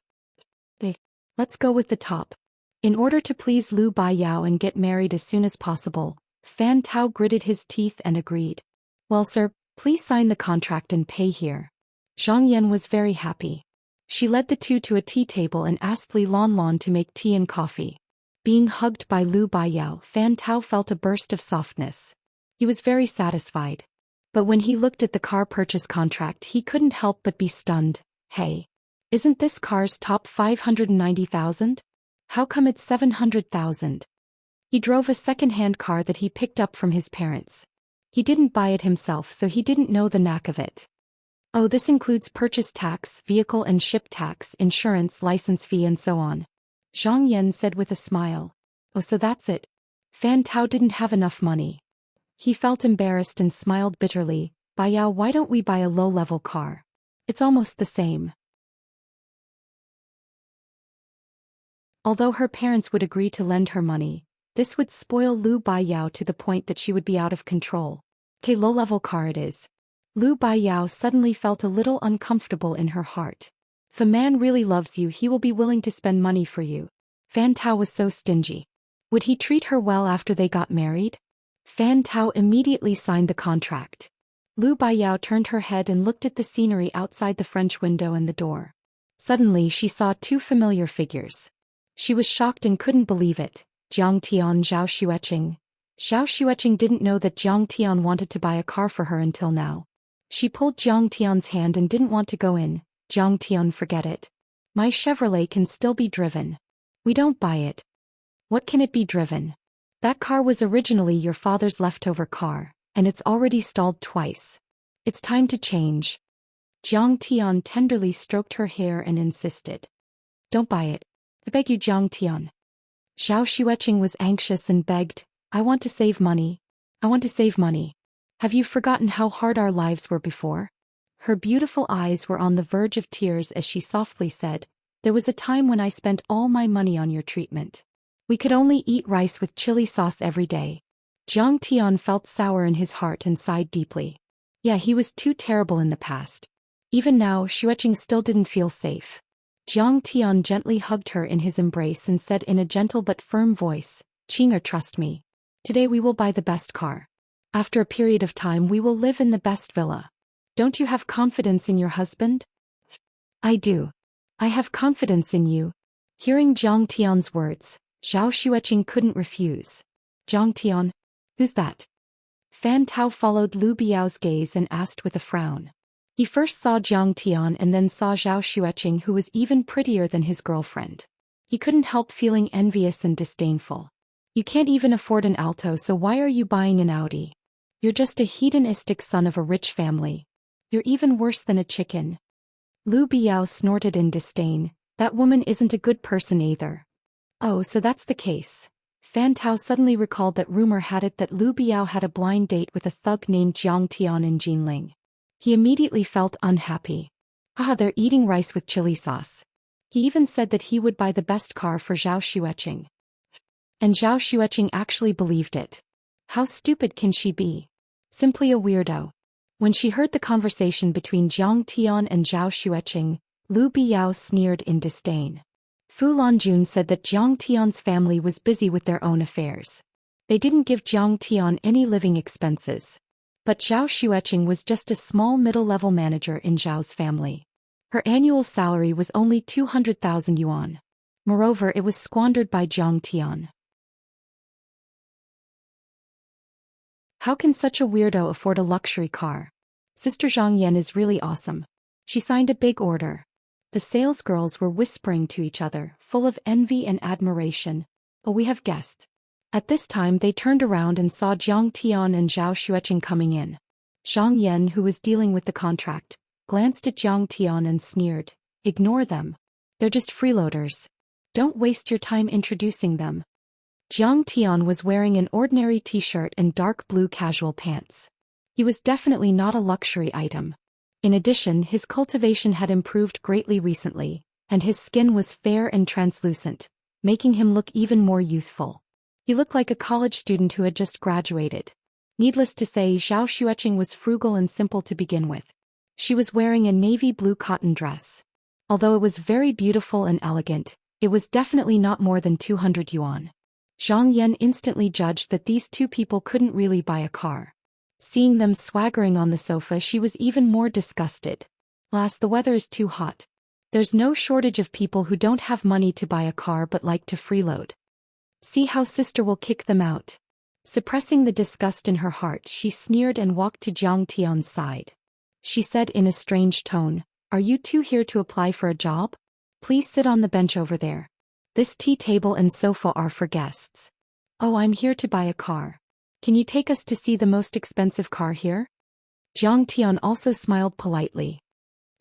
Let's go with the top. In order to please Lu Baiyao and get married as soon as possible, Fan Tao gritted his teeth and agreed. Well, sir, please sign the contract and pay here. Zhang Yan was very happy. She led the two to a tea table and asked Li Lanlan to make tea and coffee. Being hugged by Lu Baiyao, Fan Tao felt a burst of softness. He was very satisfied. But when he looked at the car purchase contract, he couldn't help but be stunned. Hey, isn't this car's top 590,000? How come it's 700,000? He drove a second-hand car that he picked up from his parents. He didn't buy it himself, so he didn't know the knack of it. Oh, this includes purchase tax, vehicle and ship tax, insurance, license fee and so on. Zhang Yan said with a smile. Oh, so that's it. Fan Tao didn't have enough money. He felt embarrassed and smiled bitterly. Baiyao, why don't we buy a low-level car? It's almost the same. Although her parents would agree to lend her money, this would spoil Lu Baiyao to the point that she would be out of control. Okay, low-level car it is. Lu Baiyao suddenly felt a little uncomfortable in her heart. If a man really loves you, he will be willing to spend money for you. Fan Tao was so stingy. Would he treat her well after they got married? Fan Tao immediately signed the contract. Lu Baiyao turned her head and looked at the scenery outside the French window and the door. Suddenly she saw two familiar figures. She was shocked and couldn't believe it. Jiang Tian, Zhao Xueqing. Zhao Xueqing didn't know that Jiang Tian wanted to buy a car for her until now. She pulled Jiang Tian's hand and didn't want to go in. Jiang Tian, forget it. My Chevrolet can still be driven. We don't buy it. What can it be driven? That car was originally your father's leftover car, and it's already stalled twice. It's time to change. Jiang Tian tenderly stroked her hair and insisted. Don't buy it. I beg you, Jiang Tian. Zhao Xueqing was anxious and begged, I want to save money. I want to save money. Have you forgotten how hard our lives were before? Her beautiful eyes were on the verge of tears as she softly said, there was a time when I spent all my money on your treatment. We could only eat rice with chili sauce every day. Jiang Tian felt sour in his heart and sighed deeply. Yeah, he was too terrible in the past. Even now, Xueqing still didn't feel safe. Jiang Tian gently hugged her in his embrace and said in a gentle but firm voice, Qing'er, trust me. Today we will buy the best car. After a period of time we will live in the best villa. Don't you have confidence in your husband? I do. I have confidence in you. Hearing Jiang Tian's words, Zhao Xueqing couldn't refuse. Jiang Tian? Who's that? Fan Tao followed Lu Biao's gaze and asked with a frown. He first saw Jiang Tian and then saw Zhao Xueqing, who was even prettier than his girlfriend. He couldn't help feeling envious and disdainful. You can't even afford an Alto, so why are you buying an Audi? You're just a hedonistic son of a rich family. You're even worse than a chicken. Lu Biao snorted in disdain. That woman isn't a good person either. Oh, so that's the case. Fan Tao suddenly recalled that rumor had it that Lu Biao had a blind date with a thug named Jiang Tian in Jinling. He immediately felt unhappy. Ah, they're eating rice with chili sauce. He even said that he would buy the best car for Zhao Xueqing. And Zhao Xueqing actually believed it. How stupid can she be? Simply a weirdo. When she heard the conversation between Jiang Tian and Zhao Xueqing, Lu Biao sneered in disdain. Fu Lanjun said that Jiang Tian's family was busy with their own affairs. They didn't give Jiang Tian any living expenses. But Zhao Xueqing was just a small middle-level manager in Zhao's family. Her annual salary was only 200,000 yuan. Moreover, it was squandered by Jiang Tian. How can such a weirdo afford a luxury car? Sister Zhang Yan is really awesome. She signed a big order. The sales girls were whispering to each other, full of envy and admiration. Oh, we have guests. At this time they turned around and saw Jiang Tian and Zhao Xueqing coming in. Zhang Yan, who was dealing with the contract, glanced at Jiang Tian and sneered, ignore them. They're just freeloaders. Don't waste your time introducing them. Jiang Tian was wearing an ordinary t-shirt and dark blue casual pants. He was definitely not a luxury item. In addition, his cultivation had improved greatly recently, and his skin was fair and translucent, making him look even more youthful. He looked like a college student who had just graduated. Needless to say, Zhao Xueqing was frugal and simple to begin with. She was wearing a navy blue cotton dress. Although it was very beautiful and elegant, it was definitely not more than 200 yuan. Zhang Yan instantly judged that these two people couldn't really buy a car. Seeing them swaggering on the sofa, she was even more disgusted. Alas, the weather is too hot. There's no shortage of people who don't have money to buy a car but like to freeload. See how sister will kick them out. Suppressing the disgust in her heart, she sneered and walked to Jiang Tian's side. She said in a strange tone, "Are you two here to apply for a job? Please sit on the bench over there. This tea table and sofa are for guests." "Oh, I'm here to buy a car. Can you take us to see the most expensive car here?" Jiang Tian also smiled politely.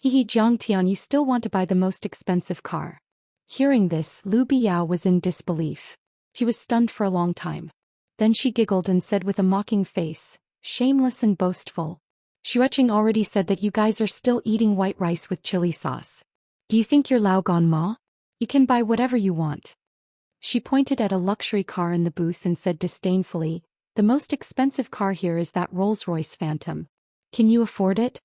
"Hehe, Jiang Tian, you still want to buy the most expensive car?" Hearing this, Lu Biao was in disbelief. He was stunned for a long time. Then she giggled and said with a mocking face, "Shameless and boastful. Xueqing already said that you guys are still eating white rice with chili sauce. Do you think you're Lao Gan Ma? You can buy whatever you want." She pointed at a luxury car in the booth and said disdainfully, "The most expensive car here is that Rolls-Royce Phantom. Can you afford it?"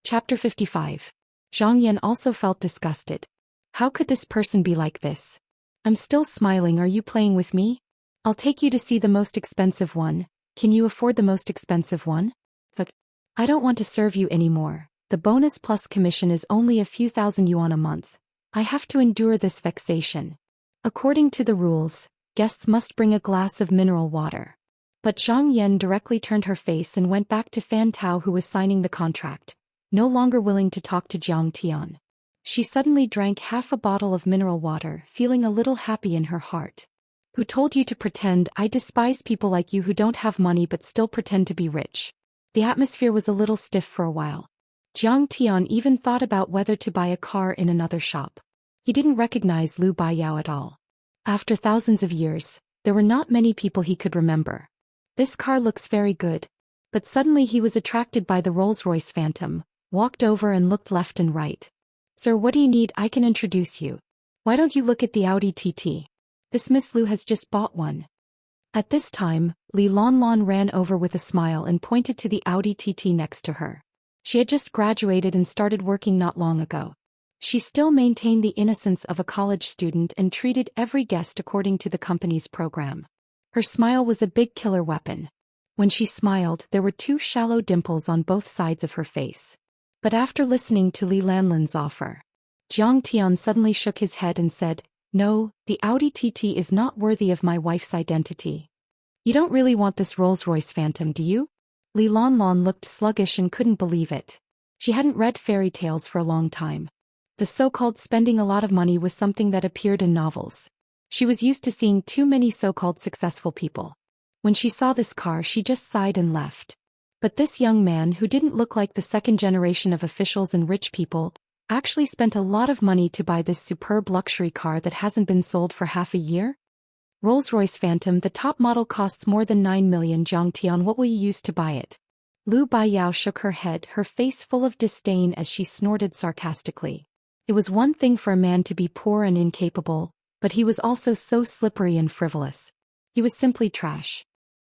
Chapter 55. Zhang Yan also felt disgusted. How could this person be like this? "I'm still smiling, are you playing with me? I'll take you to see the most expensive one. Can you afford the most expensive one?" "But I don't want to serve you anymore. The bonus plus commission is only a few thousand yuan a month. I have to endure this vexation. According to the rules, guests must bring a glass of mineral water." But Zhang Yan directly turned her face and went back to Fan Tao, who was signing the contract, no longer willing to talk to Jiang Tian. She suddenly drank half a bottle of mineral water, feeling a little happy in her heart. "Who told you to pretend? I despise people like you who don't have money but still pretend to be rich." The atmosphere was a little stiff for a while. Jiang Tian even thought about whether to buy a car in another shop. He didn't recognize Lu Baiyao at all. After thousands of years, there were not many people he could remember. "This car looks very good." But suddenly he was attracted by the Rolls-Royce Phantom, walked over and looked left and right. "Sir, what do you need? I can introduce you. Why don't you look at the Audi TT? This Miss Lu has just bought one." At this time, Li Lanlan ran over with a smile and pointed to the Audi TT next to her. She had just graduated and started working not long ago. She still maintained the innocence of a college student and treated every guest according to the company's program. Her smile was a big killer weapon. When she smiled, there were two shallow dimples on both sides of her face. But after listening to Li Lanlan's offer, Jiang Tian suddenly shook his head and said, "No, the Audi TT is not worthy of my wife's identity." "You don't really want this Rolls-Royce Phantom, do you?" Li Lanlan looked sluggish and couldn't believe it. She hadn't read fairy tales for a long time. The so-called spending a lot of money was something that appeared in novels. She was used to seeing too many so-called successful people. When she saw this car, she just sighed and left. But this young man, who didn't look like the second generation of officials and rich people, actually spent a lot of money to buy this superb luxury car that hasn't been sold for half a year. "Rolls-Royce Phantom, the top model costs more than 9 million. Jiang Tian, what will you use to buy it?" Lu Baiyao shook her head, her face full of disdain as she snorted sarcastically. It was one thing for a man to be poor and incapable, but he was also so slippery and frivolous. He was simply trash.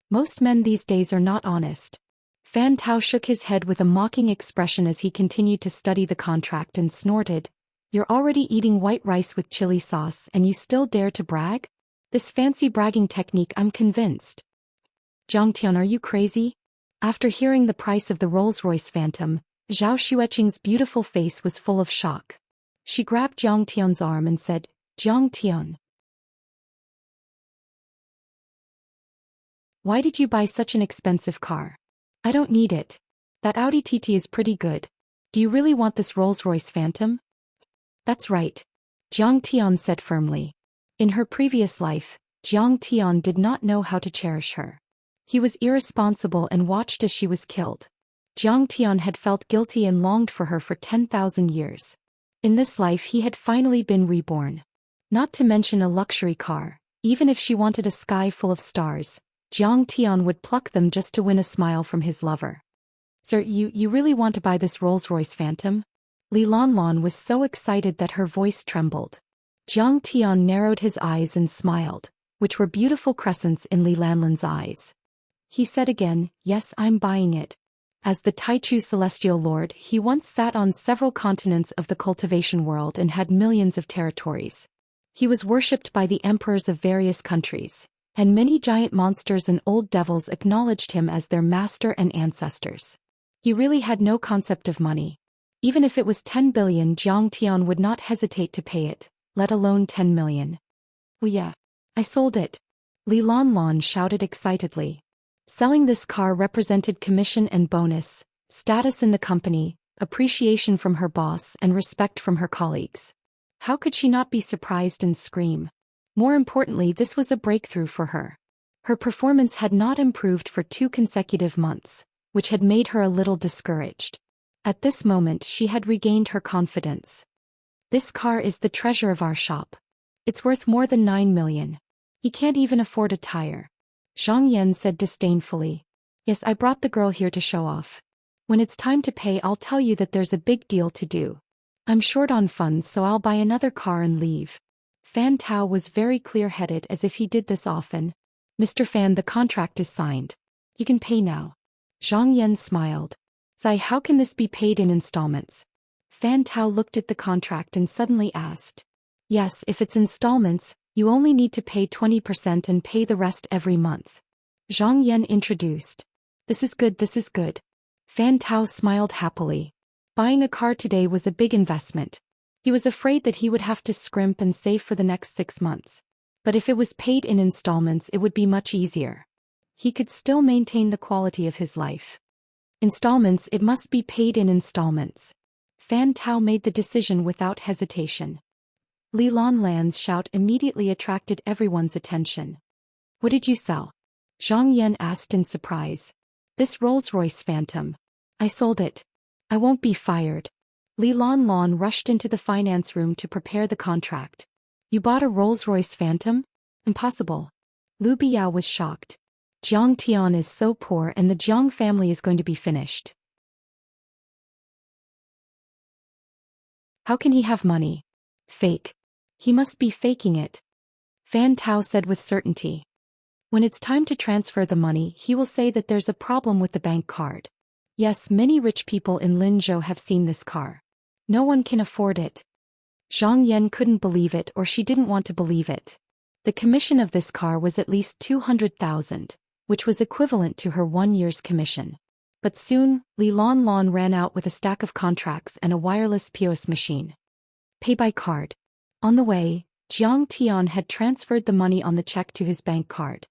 Most men these days are not honest. Fan Tao shook his head with a mocking expression as he continued to study the contract and snorted, "You're already eating white rice with chili sauce and you still dare to brag? This fancy bragging technique, I'm convinced." "Jiang Tian, are you crazy?" After hearing the price of the Rolls-Royce Phantom, Zhao Xueqing's beautiful face was full of shock. She grabbed Jiang Tian's arm and said, "Jiang Tian, why did you buy such an expensive car? I don't need it. That Audi TT is pretty good. Do you really want this Rolls-Royce Phantom?" "That's right," Jiang Tian said firmly. In her previous life, Jiang Tian did not know how to cherish her. He was irresponsible and watched as she was killed. Jiang Tian had felt guilty and longed for her for 10,000 years. In this life he had finally been reborn. Not to mention a luxury car. Even if she wanted a sky full of stars, Jiang Tian would pluck them just to win a smile from his lover. "Sir, you really want to buy this Rolls-Royce Phantom?" Li Lanlan was so excited that her voice trembled. Jiang Tian narrowed his eyes and smiled, which were beautiful crescents in Li Lanlan's eyes. He said again, "Yes, I'm buying it." As the Taichu Celestial Lord, he once sat on several continents of the cultivation world and had millions of territories. He was worshipped by the emperors of various countries, and many giant monsters and old devils acknowledged him as their master and ancestors. He really had no concept of money. Even if it was 10 billion, Zhang Tian would not hesitate to pay it, let alone 10 million. Oh yeah. I sold it. Li Lan shouted excitedly. Selling this car represented commission and bonus, status in the company, appreciation from her boss and respect from her colleagues. How could she not be surprised and scream? More importantly, this was a breakthrough for her. Her performance had not improved for 2 consecutive months, which had made her a little discouraged. At this moment she had regained her confidence. This car is the treasure of our shop. It's worth more than 9 million. He can't even afford a tire. Zhang Yan said disdainfully. Yes, I brought the girl here to show off. When it's time to pay, I'll tell you that there's a big deal to do. I'm short on funds, so I'll buy another car and leave. Fan Tao was very clear-headed, as if he did this often. Mr. Fan, the contract is signed. You can pay now. Zhang Yan smiled. Zai, how can this be paid in installments? Fan Tao looked at the contract and suddenly asked. Yes, if it's installments, you only need to pay 20% and pay the rest every month. Zhang Yan introduced. This is good, this is good. Fan Tao smiled happily. Buying a car today was a big investment. He was afraid that he would have to scrimp and save for the next 6 months. But if it was paid in installments, it would be much easier. He could still maintain the quality of his life. Installments, it must be paid in installments. Fan Tao made the decision without hesitation. Li Lan's shout immediately attracted everyone's attention. What did you sell? Zhang Yan asked in surprise. This Rolls-Royce Phantom. I sold it. I won't be fired. Li Lan rushed into the finance room to prepare the contract. You bought a Rolls-Royce Phantom? Impossible. Lu Biao was shocked. Jiang Tian is so poor and the Jiang family is going to be finished. How can he have money? Fake. He must be faking it. Fan Tao said with certainty. When it's time to transfer the money, he will say that there's a problem with the bank card. Yes, many rich people in Linzhou have seen this car. No one can afford it. Zhang Yan couldn't believe it, or she didn't want to believe it. The commission of this car was at least 200,000, which was equivalent to her 1 year's commission. But soon, Li Lan ran out with a stack of contracts and a wireless POS machine. Pay by card. On the way, Jiang Tian had transferred the money on the check to his bank card.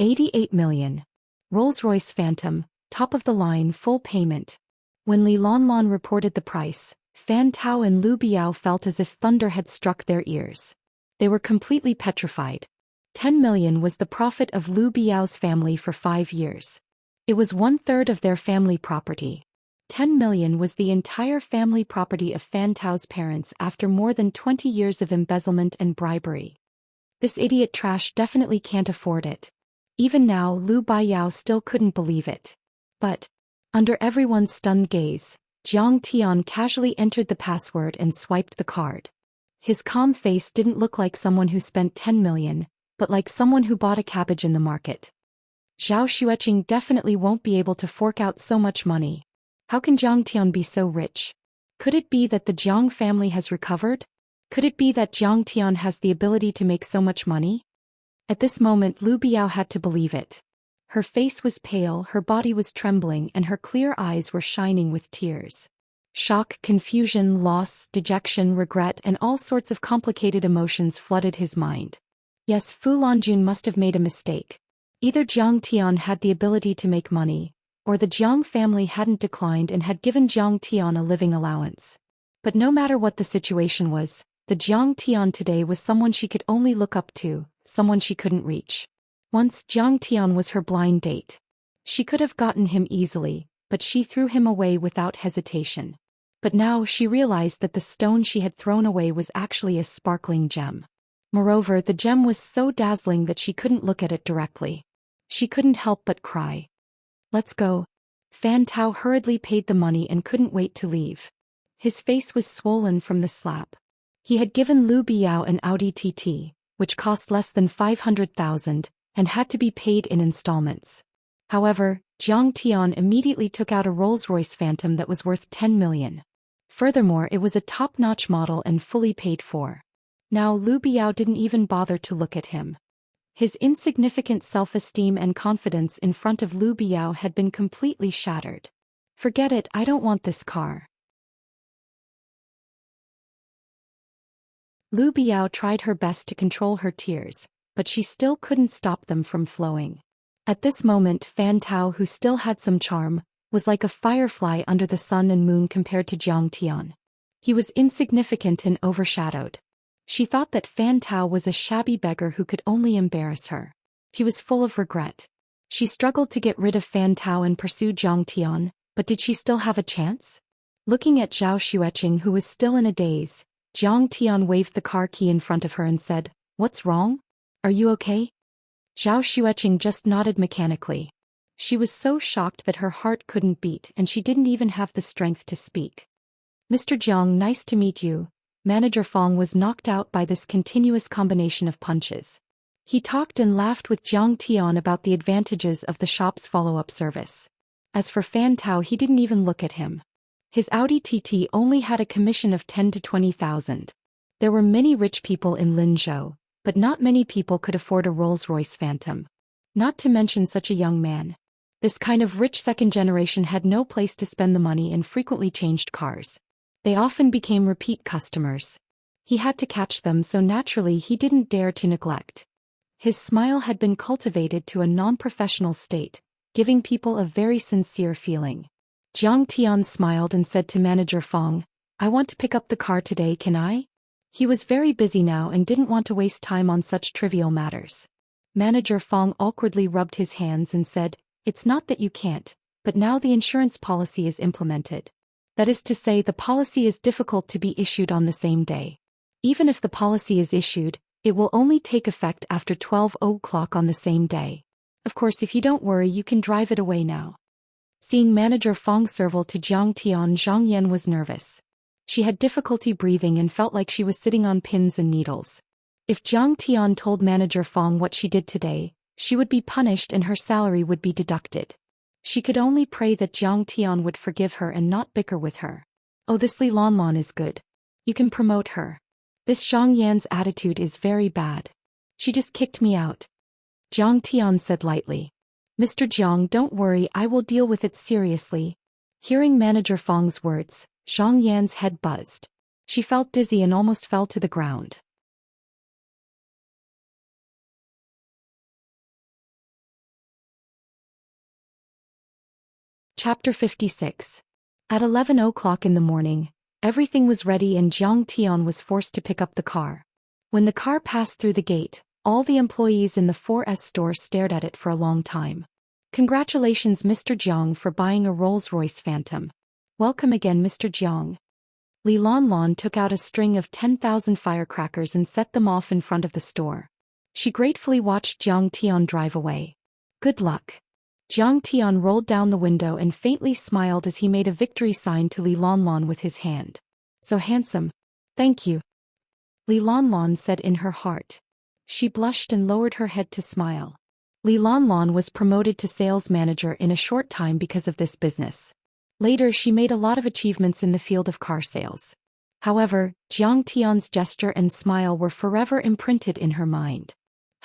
88 million. Rolls-Royce Phantom, top of the line, full payment. When Li Lan reported the price, Fan Tao and Lu Biao felt as if thunder had struck their ears. They were completely petrified. 10 million was the profit of Lu Biao's family for 5 years. It was 1/3 of their family property. 10 million was the entire family property of Fan Tao's parents after more than 20 years of embezzlement and bribery. This idiot trash definitely can't afford it. Even now, Lu Biao still couldn't believe it. But, under everyone's stunned gaze, Jiang Tian casually entered the password and swiped the card. His calm face didn't look like someone who spent 10 million, but like someone who bought a cabbage in the market. Zhao Xueqing definitely won't be able to fork out so much money. How can Jiang Tian be so rich? Could it be that the Jiang family has recovered? Could it be that Jiang Tian has the ability to make so much money? At this moment, Lu Biao had to believe it. Her face was pale, her body was trembling, and her clear eyes were shining with tears. Shock, confusion, loss, dejection, regret, and all sorts of complicated emotions flooded his mind. Yes, Fu Lanjun must have made a mistake. Either Jiang Tian had the ability to make money, or the Jiang family hadn't declined and had given Jiang Tian a living allowance. But no matter what the situation was, the Jiang Tian today was someone she could only look up to, someone she couldn't reach. Once Jiang Tian was her blind date. She could have gotten him easily, but she threw him away without hesitation. But now she realized that the stone she had thrown away was actually a sparkling gem. Moreover, the gem was so dazzling that she couldn't look at it directly. She couldn't help but cry. Let's go. Fan Tao hurriedly paid the money and couldn't wait to leave. His face was swollen from the slap. He had given Lu Biao an Audi TT, which cost less than 500,000, and had to be paid in installments. However, Jiang Tian immediately took out a Rolls-Royce Phantom that was worth 10 million. Furthermore, it was a top-notch model and fully paid for. Now Lu Biao didn't even bother to look at him. His insignificant self-esteem and confidence in front of Lu Biao had been completely shattered. Forget it, I don't want this car. Lu Biao tried her best to control her tears, but she still couldn't stop them from flowing. At this moment Fan Tao, who still had some charm, was like a firefly under the sun and moon compared to Jiang Tian. He was insignificant and overshadowed. She thought that Fan Tao was a shabby beggar who could only embarrass her. He was full of regret. She struggled to get rid of Fan Tao and pursue Jiang Tian, but did she still have a chance? Looking at Zhou Xian, who was still in a daze, Jiang Tian waved the car key in front of her and said, "What's wrong? Are you okay?" Zhou Xian just nodded mechanically. She was so shocked that her heart couldn't beat and she didn't even have the strength to speak. "Mr. Jiang, nice to meet you." Manager Fong was knocked out by this continuous combination of punches. He talked and laughed with Jiang Tian about the advantages of the shop's follow-up service. As for Fan Tao, he didn't even look at him. His Audi TT only had a commission of 10 to 20,000. There were many rich people in Linzhou, but not many people could afford a Rolls-Royce Phantom. Not to mention such a young man. This kind of rich second generation had no place to spend the money and frequently changed cars. They often became repeat customers. He had to catch them, so naturally he didn't dare to neglect. His smile had been cultivated to a non-professional state, giving people a very sincere feeling. Jiang Tian smiled and said to Manager Fong, "I want to pick up the car today, can I?" He was very busy now and didn't want to waste time on such trivial matters. Manager Fong awkwardly rubbed his hands and said, "It's not that you can't, but now the insurance policy is implemented. That is to say, the policy is difficult to be issued on the same day. Even if the policy is issued, it will only take effect after 12 o'clock on the same day. Of course, if you don't worry, you can drive it away now." Seeing Manager Fong serval to Jiang Tian, Zhang Yan was nervous. She had difficulty breathing and felt like she was sitting on pins and needles. If Jiang Tian told Manager Fong what she did today, she would be punished and her salary would be deducted. She could only pray that Jiang Tian would forgive her and not bicker with her. "Oh, this Li Lanlan is good. You can promote her. This Zhang Yan's attitude is very bad. She just kicked me out." Jiang Tian said lightly. "Mr. Jiang, don't worry, I will deal with it seriously." Hearing Manager Fong's words, Zhang Yan's head buzzed. She felt dizzy and almost fell to the ground. Chapter 56. At 11 o'clock in the morning, everything was ready and Jiang Tian was forced to pick up the car. When the car passed through the gate, all the employees in the 4S store stared at it for a long time. "Congratulations, Mr. Jiang, for buying a Rolls-Royce Phantom." "Welcome again, Mr. Jiang." Li Lanlan took out a string of 10,000 firecrackers and set them off in front of the store. She gratefully watched Jiang Tian drive away. "Good luck." Jiang Tian rolled down the window and faintly smiled as he made a victory sign to Li Lanlan with his hand. "So handsome." "Thank you," Li Lanlan said in her heart. She blushed and lowered her head to smile. Li Lanlan was promoted to sales manager in a short time because of this business. Later she made a lot of achievements in the field of car sales. However, Jiang Tian's gesture and smile were forever imprinted in her mind.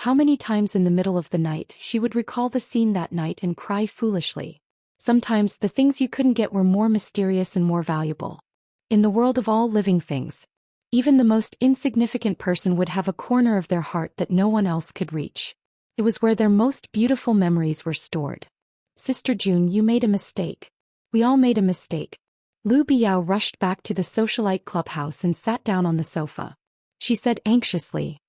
How many times in the middle of the night she would recall the scene that night and cry foolishly. Sometimes the things you couldn't get were more mysterious and more valuable. In the world of all living things, even the most insignificant person would have a corner of their heart that no one else could reach. It was where their most beautiful memories were stored. "Sister June, you made a mistake. We all made a mistake." Lu Biao rushed back to the socialite clubhouse and sat down on the sofa. She said anxiously,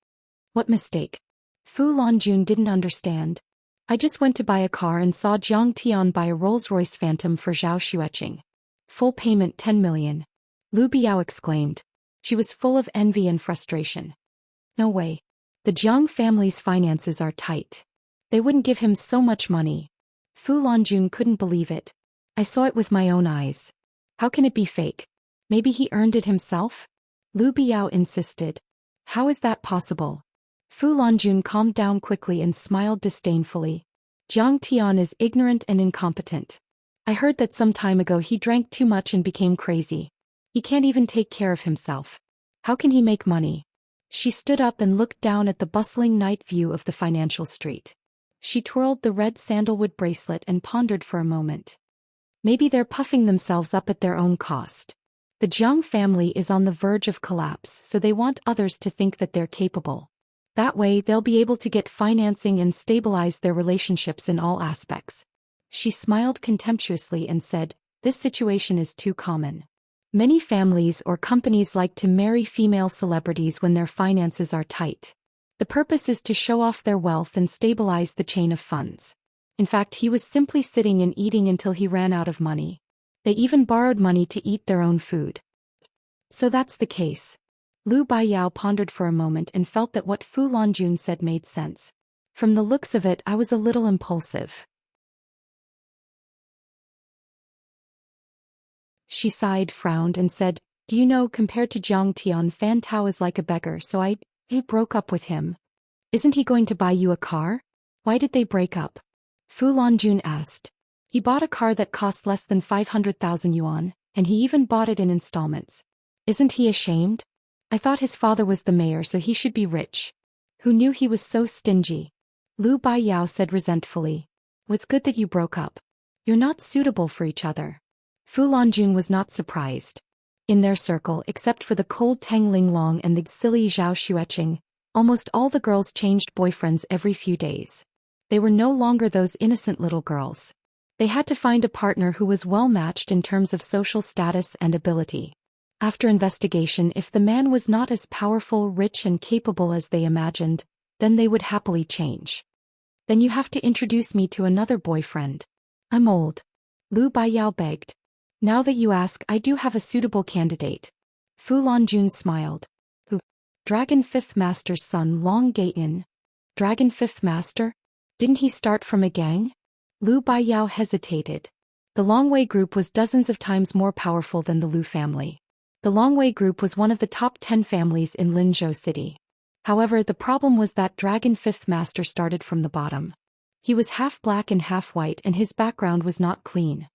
"What mistake?" Fu Lanjun didn't understand. "I just went to buy a car and saw Jiang Tian buy a Rolls-Royce Phantom for Zhou Xian. Full payment 10 million. Lu Biao exclaimed. She was full of envy and frustration. "No way. The Jiang family's finances are tight. They wouldn't give him so much money." Fu Lanjun couldn't believe it. "I saw it with my own eyes. How can it be fake? Maybe he earned it himself?" Lu Biao insisted. "How is that possible?" Fu Lanjun calmed down quickly and smiled disdainfully. "Jiang Tian is ignorant and incompetent. I heard that some time ago he drank too much and became crazy. He can't even take care of himself. How can he make money?" She stood up and looked down at the bustling night view of the financial street. She twirled the red sandalwood bracelet and pondered for a moment. Maybe they're puffing themselves up at their own cost. The Jiang family is on the verge of collapse, so they want others to think that they're capable. That way they'll be able to get financing and stabilize their relationships in all aspects. She smiled contemptuously and said, "This situation is too common. Many families or companies like to marry female celebrities when their finances are tight. The purpose is to show off their wealth and stabilize the chain of funds." In fact, he was simply sitting and eating until he ran out of money. They even borrowed money to eat their own food. So that's the case. Lu Baiyao pondered for a moment and felt that what Fu Longjun said made sense. From the looks of it, I was a little impulsive. She sighed, frowned, and said, "Do you know, compared to Jiang Tian, Fan Tao is like a beggar, so I broke up with him." "Isn't he going to buy you a car?" "Why did they break up?" Fu Longjun asked. "He bought a car that cost less than 500,000 yuan, and he even bought it in installments. Isn't he ashamed? I thought his father was the mayor, so he should be rich. Who knew he was so stingy?" Lu Baiyao said resentfully. "It's good that you broke up. You're not suitable for each other." Fu Longjun was not surprised. In their circle, except for the cold Tang Linglong and the silly Zhao Xueqing, almost all the girls changed boyfriends every few days. They were no longer those innocent little girls. They had to find a partner who was well matched in terms of social status and ability. After investigation, if the man was not as powerful, rich, and capable as they imagined, then they would happily change. "Then you have to introduce me to another boyfriend. I'm old." Lu Baiyao begged. "Now that you ask, I do have a suitable candidate." Fu Longjun smiled. "Who?" "Dragon Fifth Master's son, Long Gaetin." "Dragon Fifth Master? Didn't he start from a gang?" Lu Baiyao hesitated. The Longwei group was dozens of times more powerful than the Lu family. The Longwei group was one of the top 10 families in Linzhou City. However, the problem was that Dragon Fifth Master started from the bottom. He was half black and half white, and his background was not clean.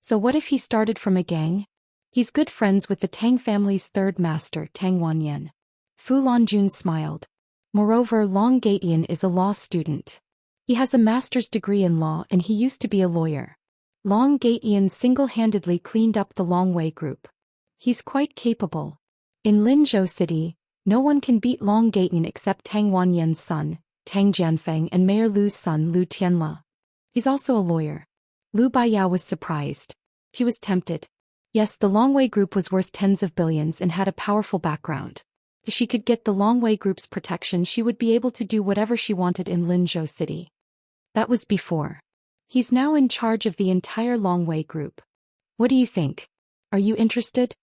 So what if he started from a gang? He's good friends with the Tang family's third master, Tang Wanyan. Fu Longjun smiled. Moreover, Long Gaetian is a law student. He has a master's degree in law and he used to be a lawyer. Long Gaetian single-handedly cleaned up the Longwei group. He's quite capable. In Linzhou City, no one can beat Long Gaetian except Tang Wanyan's son, Tang Jianfeng, and Mayor Lu's son, Lu Tianla. He's also a lawyer. Lu Baiyao was surprised. He was tempted. Yes, the Longwei group was worth tens of billions and had a powerful background. If she could get the Longwei group's protection, she would be able to do whatever she wanted in Linzhou City. That was before. He's now in charge of the entire Longwei group. What do you think? Are you interested?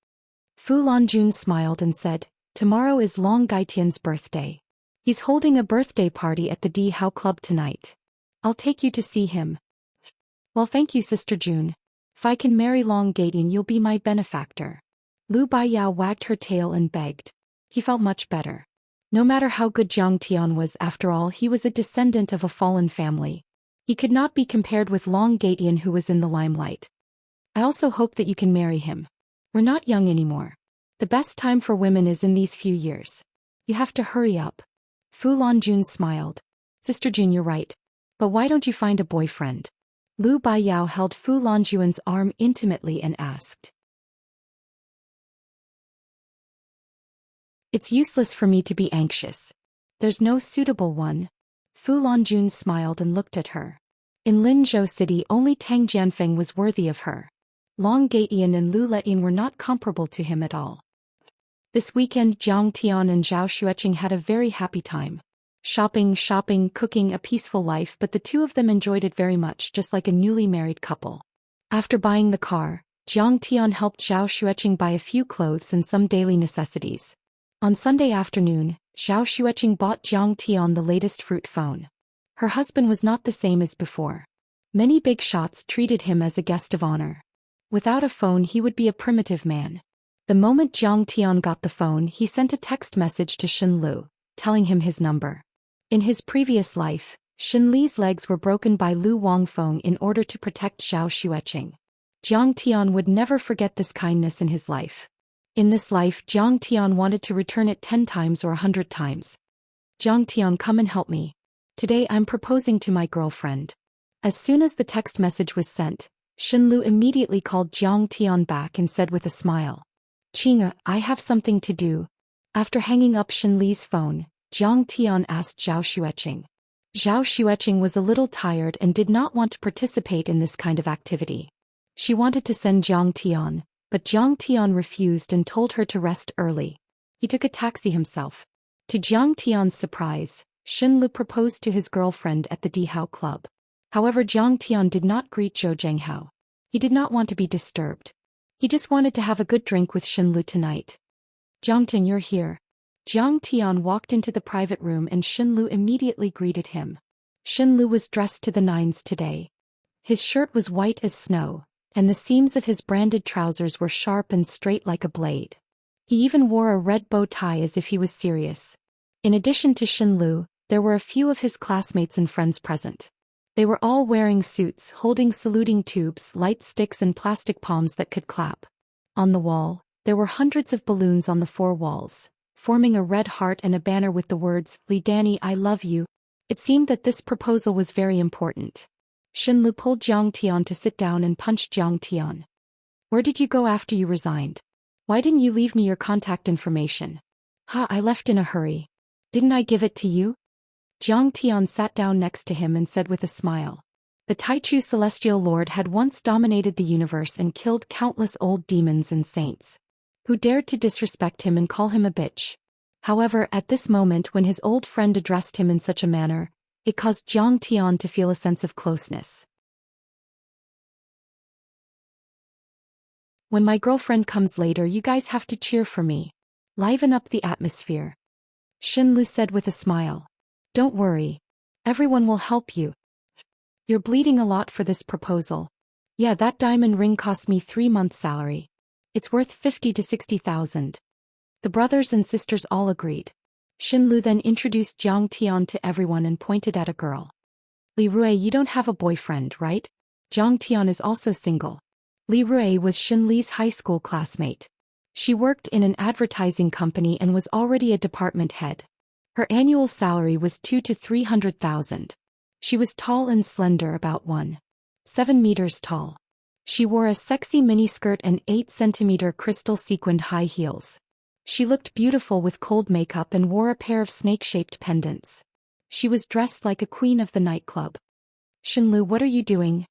Fu Longjun smiled and said, "Tomorrow is Long Gaitian's birthday. He's holding a birthday party at the Di Hao Club tonight. I'll take you to see him." "Well, thank you, Sister June. If I can marry Long Gaitian, you'll be my benefactor." Lu Baiyao wagged her tail and begged. He felt much better. No matter how good Jiang Tian was, after all, he was a descendant of a fallen family. He could not be compared with Long Gaetian, who was in the limelight. "I also hope that you can marry him. We're not young anymore. The best time for women is in these few years. You have to hurry up." Fu Longjun smiled. "Sister Jun, you're right. But why don't you find a boyfriend?" Lu Baiyao held Fu Longjun's arm intimately and asked. "It's useless for me to be anxious. There's no suitable one." Fu Longjun smiled and looked at her. In Linzhou City, only Tang Jianfeng was worthy of her. Long Gaetian and Lu Letian were not comparable to him at all. This weekend, Jiang Tian and Zhao Xueqing had a very happy time. Shopping, cooking, a peaceful life, but the two of them enjoyed it very much, just like a newly married couple. After buying the car, Jiang Tian helped Zhao Xueqing buy a few clothes and some daily necessities. On Sunday afternoon, Zhao Xueqing bought Jiang Tian the latest fruit phone. Her husband was not the same as before. Many big shots treated him as a guest of honor. Without a phone, he would be a primitive man. The moment Jiang Tian got the phone, he sent a text message to Shen Lu, telling him his number. In his previous life, Shen Li's legs were broken by Lu Wangfeng in order to protect Zhao Xueqing. Jiang Tian would never forget this kindness in his life. In this life, Jiang Tian wanted to return it 10 times or 100 times. "Jiang Tian, come and help me. Today I'm proposing to my girlfriend." As soon as the text message was sent, Shen Lu immediately called Jiang Tian back and said with a smile, Qing'e, I have something to do. After hanging up Shen Li's phone, Jiang Tian asked Zhao Xueqing. Zhao Xueqing was a little tired and did not want to participate in this kind of activity. She wanted to send Jiang Tian, but Jiang Tian refused and told her to rest early. He took a taxi himself. To Jiang Tian's surprise, Shen Lu proposed to his girlfriend at the Dihao Club. However, Jiang Tian did not greet Zhou Zhenghao. He did not want to be disturbed. He just wanted to have a good drink with Shen Lu tonight. Jiangtian, you're here. Jiang Tian walked into the private room and Shen Lu immediately greeted him. Shen Lu was dressed to the nines today. His shirt was white as snow, and the seams of his branded trousers were sharp and straight like a blade. He even wore a red bow tie as if he was serious. In addition to Shen Lu, there were a few of his classmates and friends present. They were all wearing suits, holding saluting tubes, light sticks and plastic palms that could clap. On the wall, there were hundreds of balloons on the four walls, forming a red heart and a banner with the words, "Li Danny, I love you." It seemed that this proposal was very important. Shen Lu pulled Jiang Tian to sit down and punched Jiang Tian. Where did you go after you resigned? Why didn't you leave me your contact information? I left in a hurry. Didn't I give it to you? Jiang Tian sat down next to him and said with a smile. The Taichu Celestial Lord had once dominated the universe and killed countless old demons and saints, who dared to disrespect him and call him a bitch. However, at this moment when his old friend addressed him in such a manner, it caused Jiang Tian to feel a sense of closeness. When my girlfriend comes later, you guys have to cheer for me. Liven up the atmosphere. Shen Lu said with a smile. Don't worry. Everyone will help you. You're bleeding a lot for this proposal. Yeah, that diamond ring cost me 3 months' salary. It's worth 50 to 60,000. The brothers and sisters all agreed. Shen Lu then introduced Jiang Tian to everyone and pointed at a girl. Li Rui, you don't have a boyfriend, right? Jiang Tian is also single. Li Rui was Shen Li's high school classmate. She worked in an advertising company and was already a department head. Her annual salary was 2 to 300,000. She was tall and slender, about 1.7 meters tall. She wore a sexy miniskirt and 8-centimeter crystal sequined high heels. She looked beautiful with cold makeup and wore a pair of snake-shaped pendants. She was dressed like a queen of the nightclub. Shen Lu, what are you doing?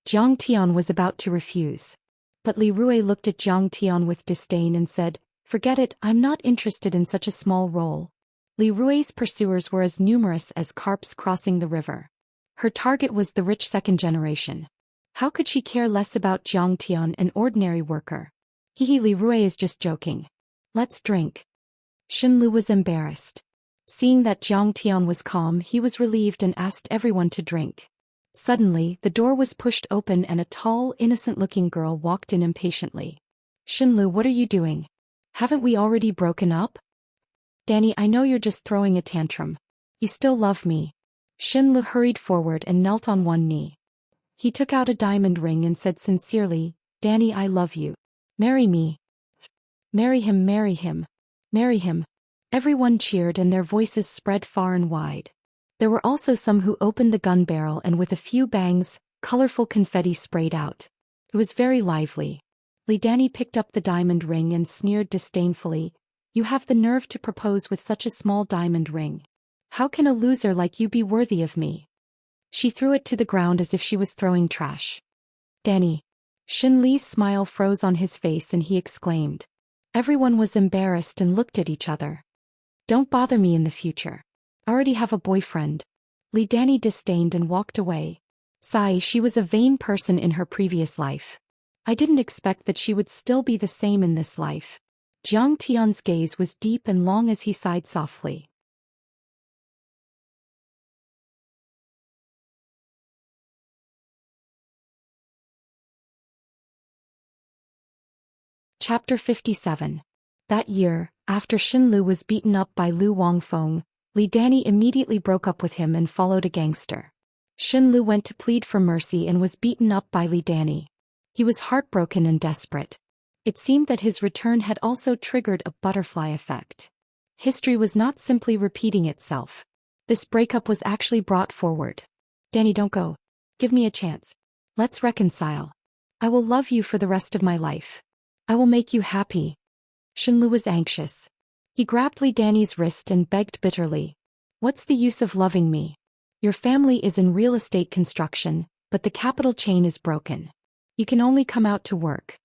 Jiang Tian was about to refuse. But Li Rui looked at Jiang Tian with disdain and said, Forget it, I'm not interested in such a small role. Li Rui's pursuers were as numerous as carps crossing the river. Her target was the rich second generation. How could she care less about Jiang Tian, an ordinary worker? Li Rui is just joking. Let's drink. Shen Lu was embarrassed. Seeing that Jiang Tian was calm, he was relieved and asked everyone to drink. Suddenly, the door was pushed open and a tall, innocent-looking girl walked in impatiently. Shen Lu, what are you doing? Haven't we already broken up? Danny, I know you're just throwing a tantrum. You still love me. Shen Lu hurried forward and knelt on one knee. He took out a diamond ring and said sincerely, Danny, I love you. Marry me. Marry him, marry him. Marry him. Everyone cheered and their voices spread far and wide. There were also some who opened the gun barrel and with a few bangs, colorful confetti sprayed out. It was very lively. Li Danny picked up the diamond ring and sneered disdainfully, You have the nerve to propose with such a small diamond ring. How can a loser like you be worthy of me? She threw it to the ground as if she was throwing trash. Danny. Shen Li's smile froze on his face and he exclaimed. Everyone was embarrassed and looked at each other. Don't bother me in the future. I already have a boyfriend. Li Danny disdained and walked away. Sigh, she was a vain person in her previous life. I didn't expect that she would still be the same in this life. Jiang Tian's gaze was deep and long as he sighed softly. Chapter 57. That year, after Shen Lu was beaten up by Lu Wangfeng, Li Danny immediately broke up with him and followed a gangster. Shen Lu went to plead for mercy and was beaten up by Li Danny. He was heartbroken and desperate. It seemed that his return had also triggered a butterfly effect. History was not simply repeating itself. This breakup was actually brought forward. Danny, don't go. Give me a chance. Let's reconcile. I will love you for the rest of my life. I will make you happy. Shenlu was anxious. He grabbed Li Danny's wrist and begged bitterly. What's the use of loving me? Your family is in real estate construction, but the capital chain is broken. You can only come out to work.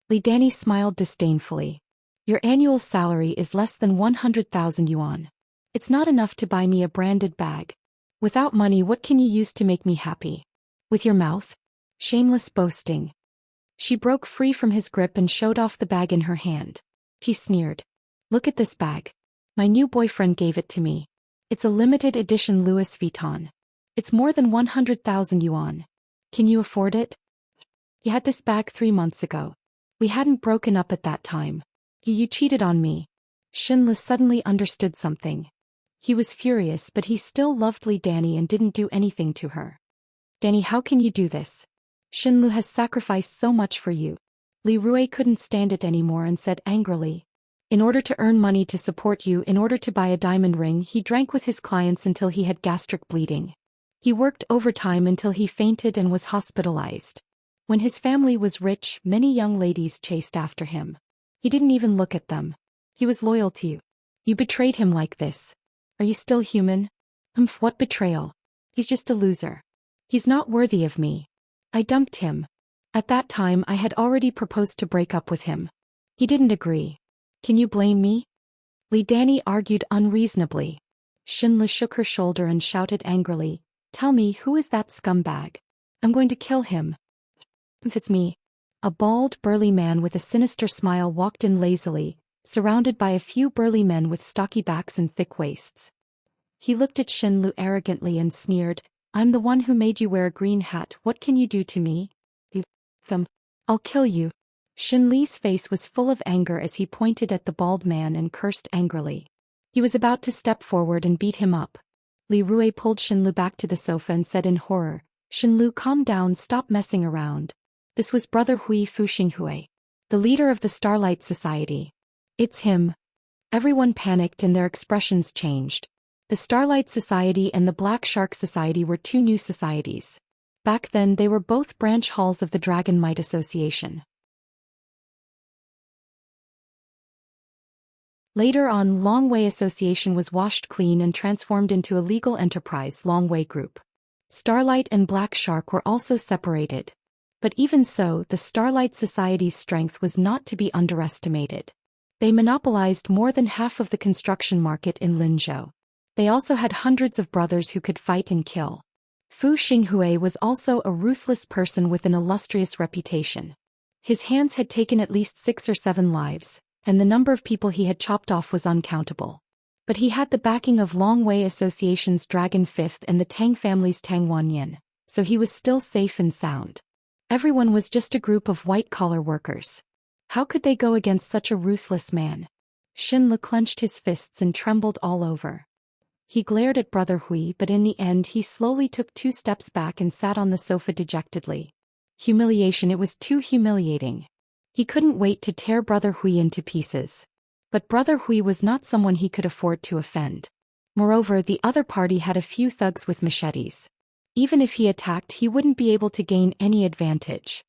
Li Danny smiled disdainfully. Your annual salary is less than 100,000 yuan. It's not enough to buy me a branded bag. Without money, what can you use to make me happy? With your mouth? Shameless boasting. She broke free from his grip and showed off the bag in her hand. He sneered. Look at this bag. My new boyfriend gave it to me. It's a limited edition Louis Vuitton. It's more than 100,000 yuan. Can you afford it? He had this bag 3 months ago. We hadn't broken up at that time. You cheated on me. Shenlu suddenly understood something. He was furious, but he still loved Li Danny and didn't do anything to her. Danny, how can you do this? Shenlu has sacrificed so much for you. Li Rui couldn't stand it anymore and said angrily. In order to earn money to support you, in order to buy a diamond ring, he drank with his clients until he had gastric bleeding. He worked overtime until he fainted and was hospitalized. When his family was rich, many young ladies chased after him. He didn't even look at them. He was loyal to you. You betrayed him like this. Are you still human? What betrayal? He's just a loser. He's not worthy of me. I dumped him. At that time I had already proposed to break up with him. He didn't agree. Can you blame me? Li Danny argued unreasonably. Shenlu shook her shoulder and shouted angrily, Tell me, who is that scumbag? I'm going to kill him. If it's me. A bald, burly man with a sinister smile walked in lazily, surrounded by a few burly men with stocky backs and thick waists. He looked at Shenlu arrogantly and sneered, I'm the one who made you wear a green hat. What can you do to me? I'll kill you. Shenli's face was full of anger as he pointed at the bald man and cursed angrily. He was about to step forward and beat him up. Li Rui pulled Shenlu back to the sofa and said in horror, Shenlu, calm down, stop messing around. This was Brother Hui Fu Xinghui, the leader of the Starlight Society. It's him. Everyone panicked and their expressions changed. The Starlight Society and the Black Shark Society were 2 new societies. Back then they were both branch halls of the Dragon Might Association. Later on, Longwei Association was washed clean and transformed into a legal enterprise, Longwei Group. Starlight and Black Shark were also separated. But even so, the Starlight Society's strength was not to be underestimated. They monopolized more than half of the construction market in Linzhou. They also had hundreds of brothers who could fight and kill. Fu Xinghui was also a ruthless person with an illustrious reputation. His hands had taken at least 6 or 7 lives, and the number of people he had chopped off was uncountable. But he had the backing of Longwei Association's Dragon Fifth and the Tang family's Tang Wanyan, so he was still safe and sound. Everyone was just a group of white-collar workers. How could they go against such a ruthless man? Shenlu clenched his fists and trembled all over. He glared at Brother Hui, but in the end he slowly took 2 steps back and sat on the sofa dejectedly. Humiliation, it was too humiliating. He couldn't wait to tear Brother Hui into pieces. But Brother Hui was not someone he could afford to offend. Moreover, the other party had a few thugs with machetes. Even if he attacked, he wouldn't be able to gain any advantage.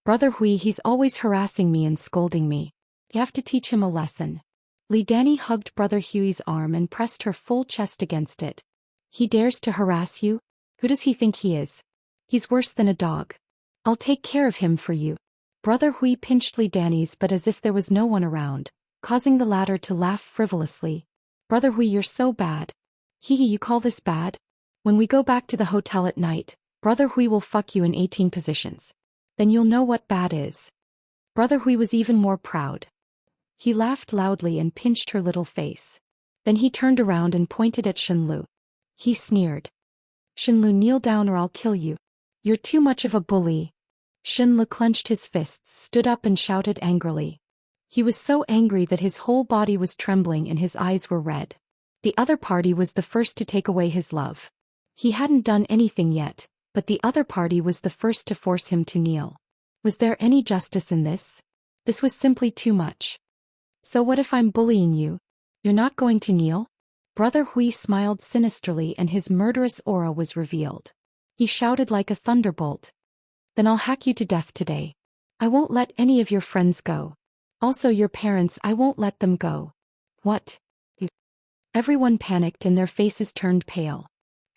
Brother Hui, he's always harassing me and scolding me. You have to teach him a lesson. Li Danny hugged Brother Hui's arm and pressed her full chest against it. He dares to harass you? Who does he think he is? He's worse than a dog. I'll take care of him for you. Brother Hui pinched Li Danny's but as if there was no one around, causing the latter to laugh frivolously. Brother Hui, you're so bad. Hee hee, you call this bad? When we go back to the hotel at night, Brother Hui will fuck you in 18 positions. Then you'll know what bad is. Brother Hui was even more proud. He laughed loudly and pinched her little face. Then he turned around and pointed at Shenlu. He sneered. Shenlu, kneel down or I'll kill you. You're too much of a bully. Shenlu clenched his fists, stood up and shouted angrily. He was so angry that his whole body was trembling and his eyes were red. The other party was the first to take away his love. He hadn't done anything yet, but the other party was the first to force him to kneel. Was there any justice in this? This was simply too much. So what if I'm bullying you? You're not going to kneel? Brother Hui smiled sinisterly and his murderous aura was revealed. He shouted like a thunderbolt. Then I'll hack you to death today. I won't let any of your friends go. Also your parents, I won't let them go. What? Everyone panicked and their faces turned pale.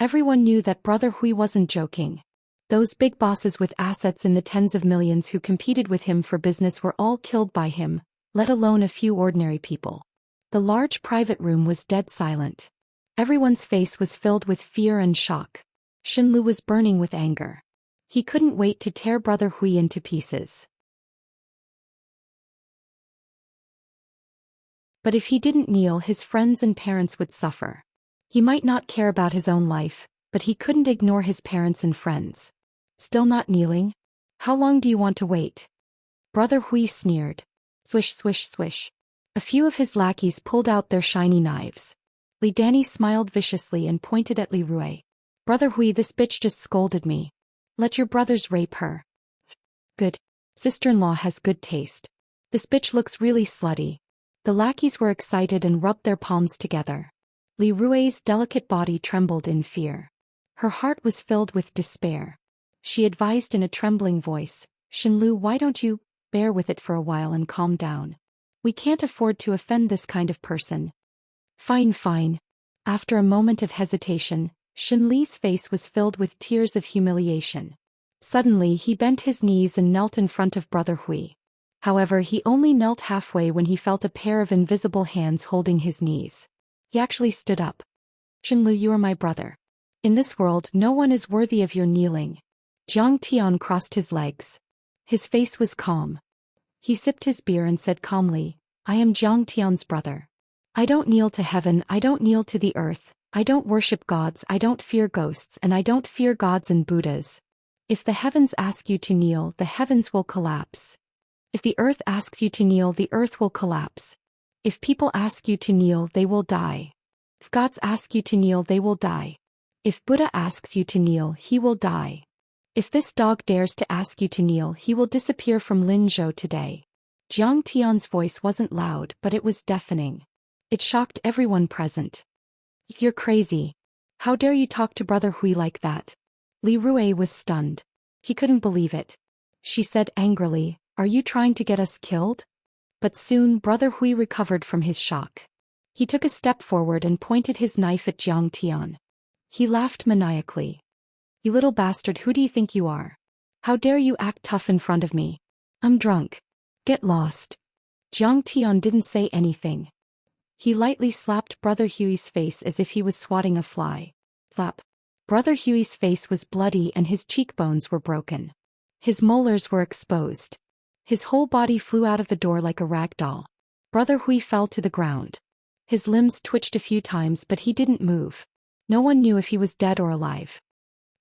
Everyone knew that Brother Hui wasn't joking. Those big bosses with assets in the tens of millions who competed with him for business were all killed by him, let alone a few ordinary people. The large private room was dead silent. Everyone's face was filled with fear and shock. Xinlu was burning with anger. He couldn't wait to tear Brother Hui into pieces. But if he didn't kneel, his friends and parents would suffer. He might not care about his own life, but he couldn't ignore his parents and friends. Still not kneeling? How long do you want to wait? Brother Hui sneered. Swish, swish, swish. A few of his lackeys pulled out their shiny knives. Li Danny smiled viciously and pointed at Li Rui. Brother Hui, this bitch just scolded me. Let your brothers rape her. Good. Sister-in-law has good taste. This bitch looks really slutty. The lackeys were excited and rubbed their palms together. Li Rui's delicate body trembled in fear. Her heart was filled with despair. She advised in a trembling voice, Xinlu, why don't you bear with it for a while and calm down? We can't afford to offend this kind of person. Fine, fine. After a moment of hesitation, Xinli's face was filled with tears of humiliation. Suddenly he bent his knees and knelt in front of Brother Hui. However, he only knelt halfway when he felt a pair of invisible hands holding his knees. He actually stood up. Xinlu, you are my brother. In this world, no one is worthy of your kneeling. Jiang Tian crossed his legs. His face was calm. He sipped his beer and said calmly, I am Jiang Tian's brother. I don't kneel to heaven, I don't kneel to the earth, I don't worship gods, I don't fear ghosts, and I don't fear gods and Buddhas. If the heavens ask you to kneel, the heavens will collapse. If the earth asks you to kneel, the earth will collapse. If people ask you to kneel, they will die. If gods ask you to kneel, they will die. If Buddha asks you to kneel, he will die. If this dog dares to ask you to kneel, he will disappear from Linzhou today. Jiang Tian's voice wasn't loud, but it was deafening. It shocked everyone present. You're crazy. How dare you talk to Brother Hui like that? Li Rui was stunned. He couldn't believe it. She said angrily, are you trying to get us killed? But soon Brother Hui recovered from his shock. He took a step forward and pointed his knife at Jiang Tian. He laughed maniacally. You little bastard, who do you think you are? How dare you act tough in front of me? I'm drunk. Get lost. Jiang Tian didn't say anything. He lightly slapped Brother Hui's face as if he was swatting a fly. Slap. Brother Hui's face was bloody and his cheekbones were broken. His molars were exposed. His whole body flew out of the door like a rag doll. Brother Hui fell to the ground. His limbs twitched a few times, but he didn't move. No one knew if he was dead or alive.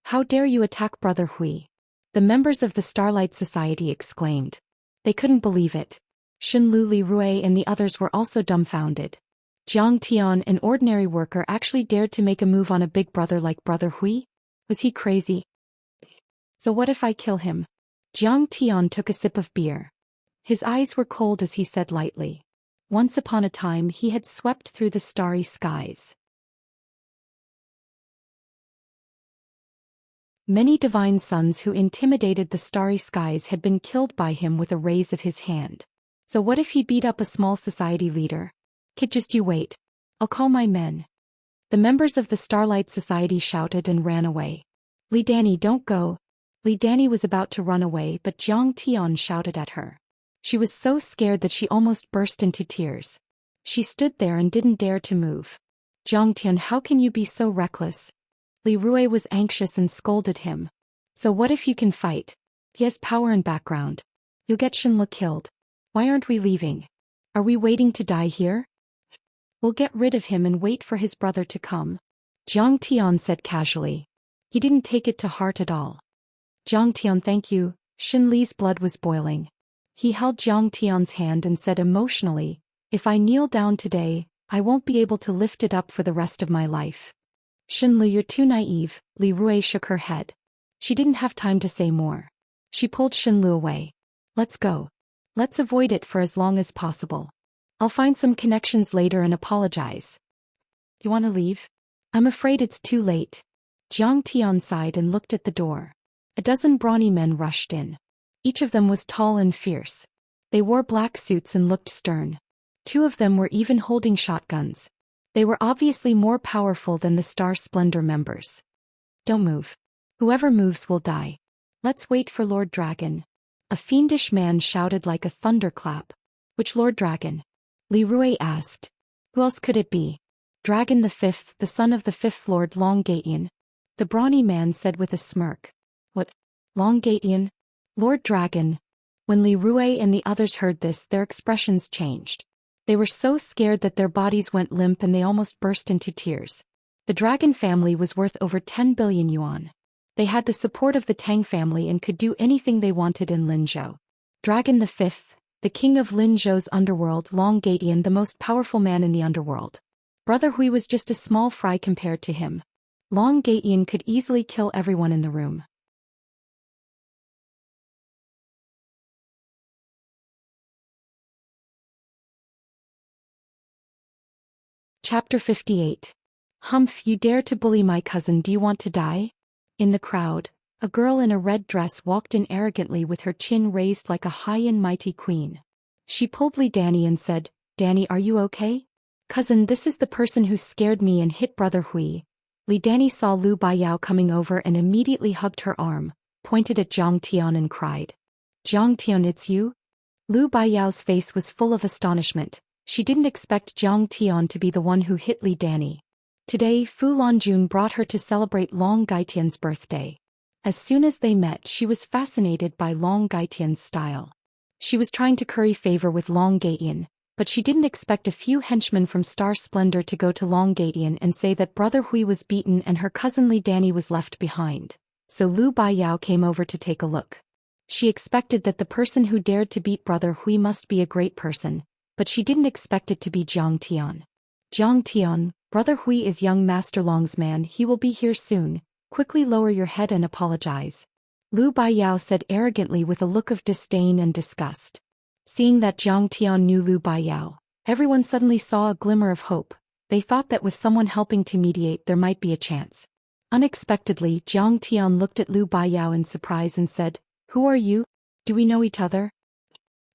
How dare you attack Brother Hui? The members of the Starlight Society exclaimed. They couldn't believe it. Xinlu, Li Rui and the others were also dumbfounded. Jiang Tian, an ordinary worker, actually dared to make a move on a big brother like Brother Hui? Was he crazy? So what if I kill him? Jiang Tian took a sip of beer. His eyes were cold as he said lightly. Once upon a time he had swept through the starry skies. Many divine sons who intimidated the starry skies had been killed by him with a raise of his hand. So what if he beat up a small society leader? Kid, just you wait. I'll call my men. The members of the Starlight Society shouted and ran away. Li Danny, don't go. Li Danny was about to run away, but Jiang Tian shouted at her. She was so scared that she almost burst into tears. She stood there and didn't dare to move. Jiang Tian, how can you be so reckless? Li Rui was anxious and scolded him. So what if you can fight? He has power and background. You'll get Xinlu killed. Why aren't we leaving? Are we waiting to die here? We'll get rid of him and wait for his brother to come. Jiang Tian said casually. He didn't take it to heart at all. Jiang Tian, thank you. Xinli's blood was boiling. He held Jiang Tian's hand and said emotionally, if I kneel down today, I won't be able to lift it up for the rest of my life. Xinlu, you're too naive. Li Rui shook her head. She didn't have time to say more. She pulled Xinlu away. Let's go. Let's avoid it for as long as possible. I'll find some connections later and apologize. You want to leave? I'm afraid it's too late. Jiang Tian sighed and looked at the door. A dozen brawny men rushed in. Each of them was tall and fierce. They wore black suits and looked stern. Two of them were even holding shotguns. They were obviously more powerful than the Star Splendor members. Don't move. Whoever moves will die. Let's wait for Lord Dragon. A fiendish man shouted like a thunderclap. Which Lord Dragon? Li Rui asked. Who else could it be? Dragon the Fifth, the son of the Fifth Lord Longgatian. The brawny man said with a smirk. What? Longgatian? Lord Dragon. When Li Rui and the others heard this, their expressions changed. They were so scared that their bodies went limp and they almost burst into tears. The dragon family was worth over 10 billion yuan. They had the support of the Tang family and could do anything they wanted in Linzhou. Dragon the Fifth, the king of Linzhou's underworld, Longgatian, the most powerful man in the underworld. Brother Hui was just a small fry compared to him. Longgatian could easily kill everyone in the room. Chapter 58. Humph, you dare to bully my cousin, do you want to die? In the crowd, a girl in a red dress walked in arrogantly with her chin raised like a high and mighty queen. She pulled Li Danny and said, Danny, are you okay? Cousin, this is the person who scared me and hit Brother Hui. Li Danny saw Lu Baiyao coming over and immediately hugged her arm, pointed at Zhang Tian and cried. Zhang Tian, it's you? Lu Baiyao's face was full of astonishment. She didn't expect Zhang Tian to be the one who hit Li Danny. Today, Fu Lanjun brought her to celebrate Long Gaitian's birthday. As soon as they met, she was fascinated by Long Gaitian's style. She was trying to curry favor with Long Gaitian, but she didn't expect a few henchmen from Star Splendor to go to Long Gaitian and say that Brother Hui was beaten and her cousin Li Danny was left behind. So Lu Baiyao came over to take a look. She expected that the person who dared to beat Brother Hui must be a great person, but she didn't expect it to be Zhang Tian. Zhang Tian, Brother Hui is young Master Long's man, he will be here soon. Quickly lower your head and apologize. Lu Baiyao said arrogantly with a look of disdain and disgust. Seeing that Zhang Tian knew Lu Baiyao, everyone suddenly saw a glimmer of hope. They thought that with someone helping to mediate there might be a chance. Unexpectedly, Zhang Tian looked at Lu Baiyao in surprise and said, Who are you? Do we know each other?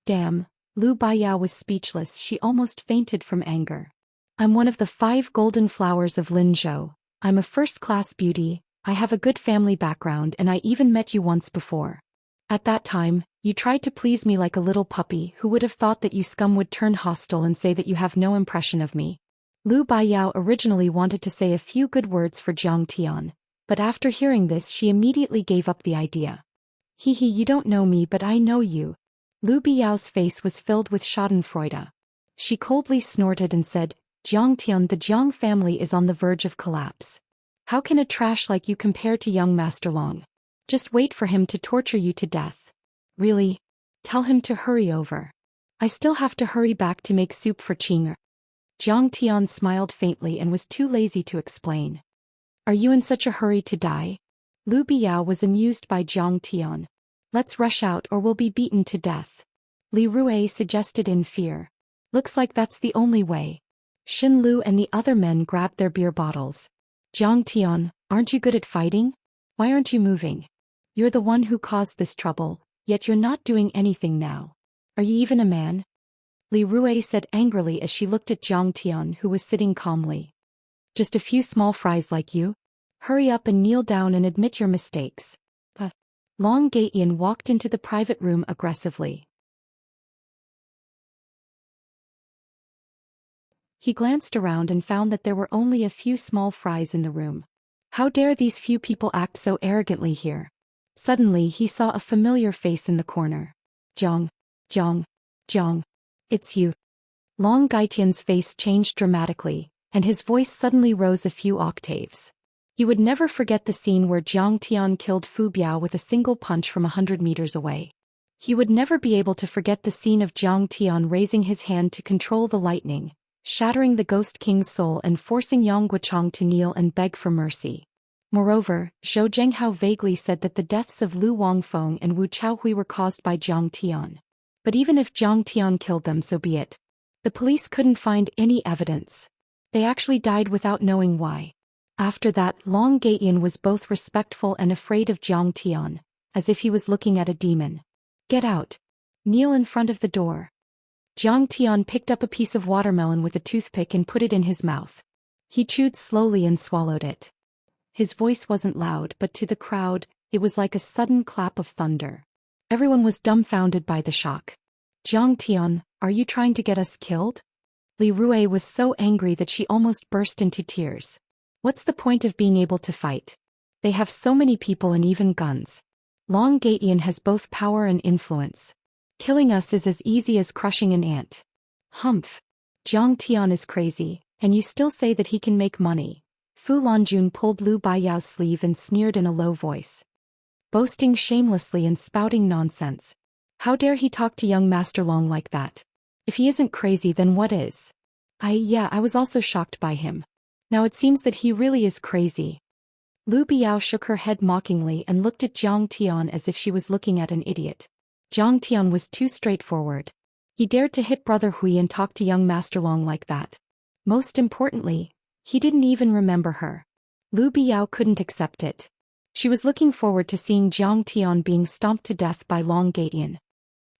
Damn, Lu Baiyao was speechless, she almost fainted from anger. I'm one of the 5 golden flowers of Linzhou. I'm a first-class beauty, I have a good family background and I even met you once before. At that time, you tried to please me like a little puppy. Who would have thought that you scum would turn hostile and say that you have no impression of me? Lu Baiyao originally wanted to say a few good words for Zhang Tian, but after hearing this she immediately gave up the idea. Hee, you don't know me but I know you. Lu Baiyao's face was filled with schadenfreude. She coldly snorted and said, Zhang Tian, the Zhang family is on the verge of collapse. How can a trash like you compare to young Master Long? Just wait for him to torture you to death. Really? Tell him to hurry over. I still have to hurry back to make soup for Qing'er. Zhang Tian smiled faintly and was too lazy to explain. Are you in such a hurry to die? Lu Baiyao was amused by Zhang Tian. Let's rush out or we'll be beaten to death. Li Rui suggested in fear. Looks like that's the only way. Xin Lu and the other men grabbed their beer bottles. Zhang Tian, aren't you good at fighting? Why aren't you moving? You're the one who caused this trouble, yet you're not doing anything now. Are you even a man? Li Rui said angrily as she looked at Zhang Tian who was sitting calmly. Just a few small fries like you? Hurry up and kneel down and admit your mistakes. Long Gaitian walked into the private room aggressively. He glanced around and found that there were only a few small fries in the room. How dare these few people act so arrogantly here? Suddenly he saw a familiar face in the corner. Zhang. It's you. Long Gaitian's face changed dramatically, and his voice suddenly rose a few octaves. He would never forget the scene where Zhang Tian killed Fu Biao with a single punch from 100 meters away. He would never be able to forget the scene of Zhang Tian raising his hand to control the lightning, shattering the Ghost King's soul and forcing Yang Guochang to kneel and beg for mercy. Moreover, Zhou Zhenghao vaguely said that the deaths of Lu Wangfeng and Wu Chaohui were caused by Zhang Tian. But even if Zhang Tian killed them, so be it. The police couldn't find any evidence. They actually died without knowing why. After that, Long Gaitian was both respectful and afraid of Zhang Tian, as if he was looking at a demon. Get out. Kneel in front of the door. Zhang Tian picked up a piece of watermelon with a toothpick and put it in his mouth. He chewed slowly and swallowed it. His voice wasn't loud, but to the crowd, it was like a sudden clap of thunder. Everyone was dumbfounded by the shock. Zhang Tian, are you trying to get us killed? Li Rui was so angry that she almost burst into tears. What's the point of being able to fight? They have so many people and even guns. Long Gatian has both power and influence. Killing us is as easy as crushing an ant. Humph. Zhang Tian is crazy, and you still say that he can make money. Fu Lanjun pulled Lu Baiyao's sleeve and sneered in a low voice. Boasting shamelessly and spouting nonsense. How dare he talk to young Master Long like that? If he isn't crazy, then what is? I was also shocked by him. Now it seems that he really is crazy. Lu Biao shook her head mockingly and looked at Zhang Tian as if she was looking at an idiot. Zhang Tian was too straightforward. He dared to hit Brother Hui and talk to young Master Long like that. Most importantly, he didn't even remember her. Lu Biao couldn't accept it. She was looking forward to seeing Zhang Tian being stomped to death by Long Gatian.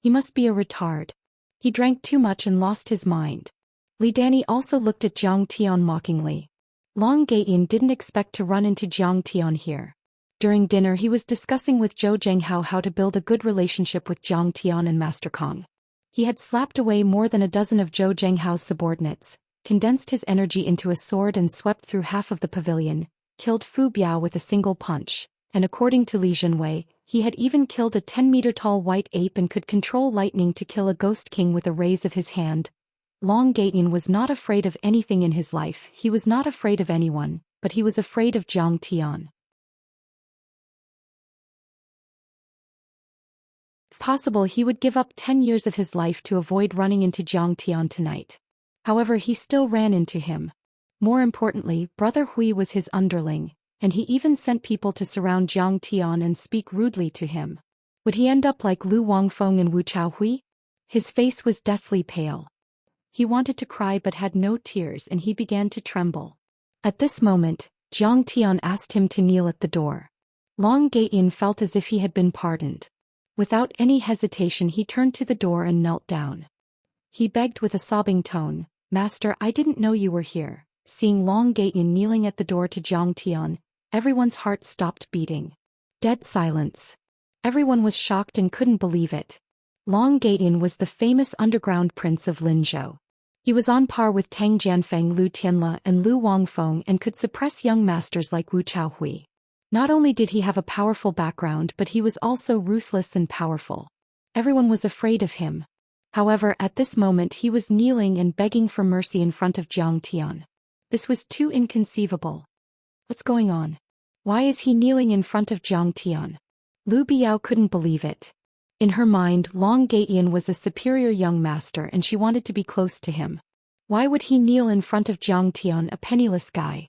He must be a retard. He drank too much and lost his mind. Li Danny also looked at Zhang Tian mockingly. Long Gatian didn't expect to run into Zhang Tian here. During dinner he was discussing with Zhou Zhenghao how to build a good relationship with Zhang Tian and Master Kong. He had slapped away more than a dozen of Zhou Zhenghao's subordinates, condensed his energy into a sword and swept through half of the pavilion, killed Fu Biao with a single punch, and according to Li Zhenwei, he had even killed a 10-meter-tall white ape and could control lightning to kill a ghost king with a raise of his hand. Long Gatian was not afraid of anything in his life. He was not afraid of anyone, but he was afraid of Zhang Tian. If possible, he would give up 10 years of his life to avoid running into Zhang Tian tonight. However, he still ran into him. More importantly, Brother Hui was his underling, and he even sent people to surround Zhang Tian and speak rudely to him. Would he end up like Lu Wangfeng and Wu Chaohui? His face was deathly pale. He wanted to cry but had no tears and he began to tremble. At this moment, Zhang Tian asked him to kneel at the door. Long Gatian felt as if he had been pardoned. Without any hesitation he turned to the door and knelt down. He begged with a sobbing tone, "Master, I didn't know you were here." Seeing Long Gatian kneeling at the door to Zhang Tian, everyone's heart stopped beating. Dead silence. Everyone was shocked and couldn't believe it. Long Gatian was the famous underground prince of Linzhou. He was on par with Tang Jianfeng, Lu Tianle and Lu Wangfeng and could suppress young masters like Wu Chaohui. Not only did he have a powerful background, but he was also ruthless and powerful. Everyone was afraid of him. However, at this moment he was kneeling and begging for mercy in front of Zhang Tian. This was too inconceivable. What's going on? Why is he kneeling in front of Zhang Tian? Lu Biao couldn't believe it. In her mind, Long Gatian was a superior young master and she wanted to be close to him. Why would he kneel in front of Zhang Tian, a penniless guy?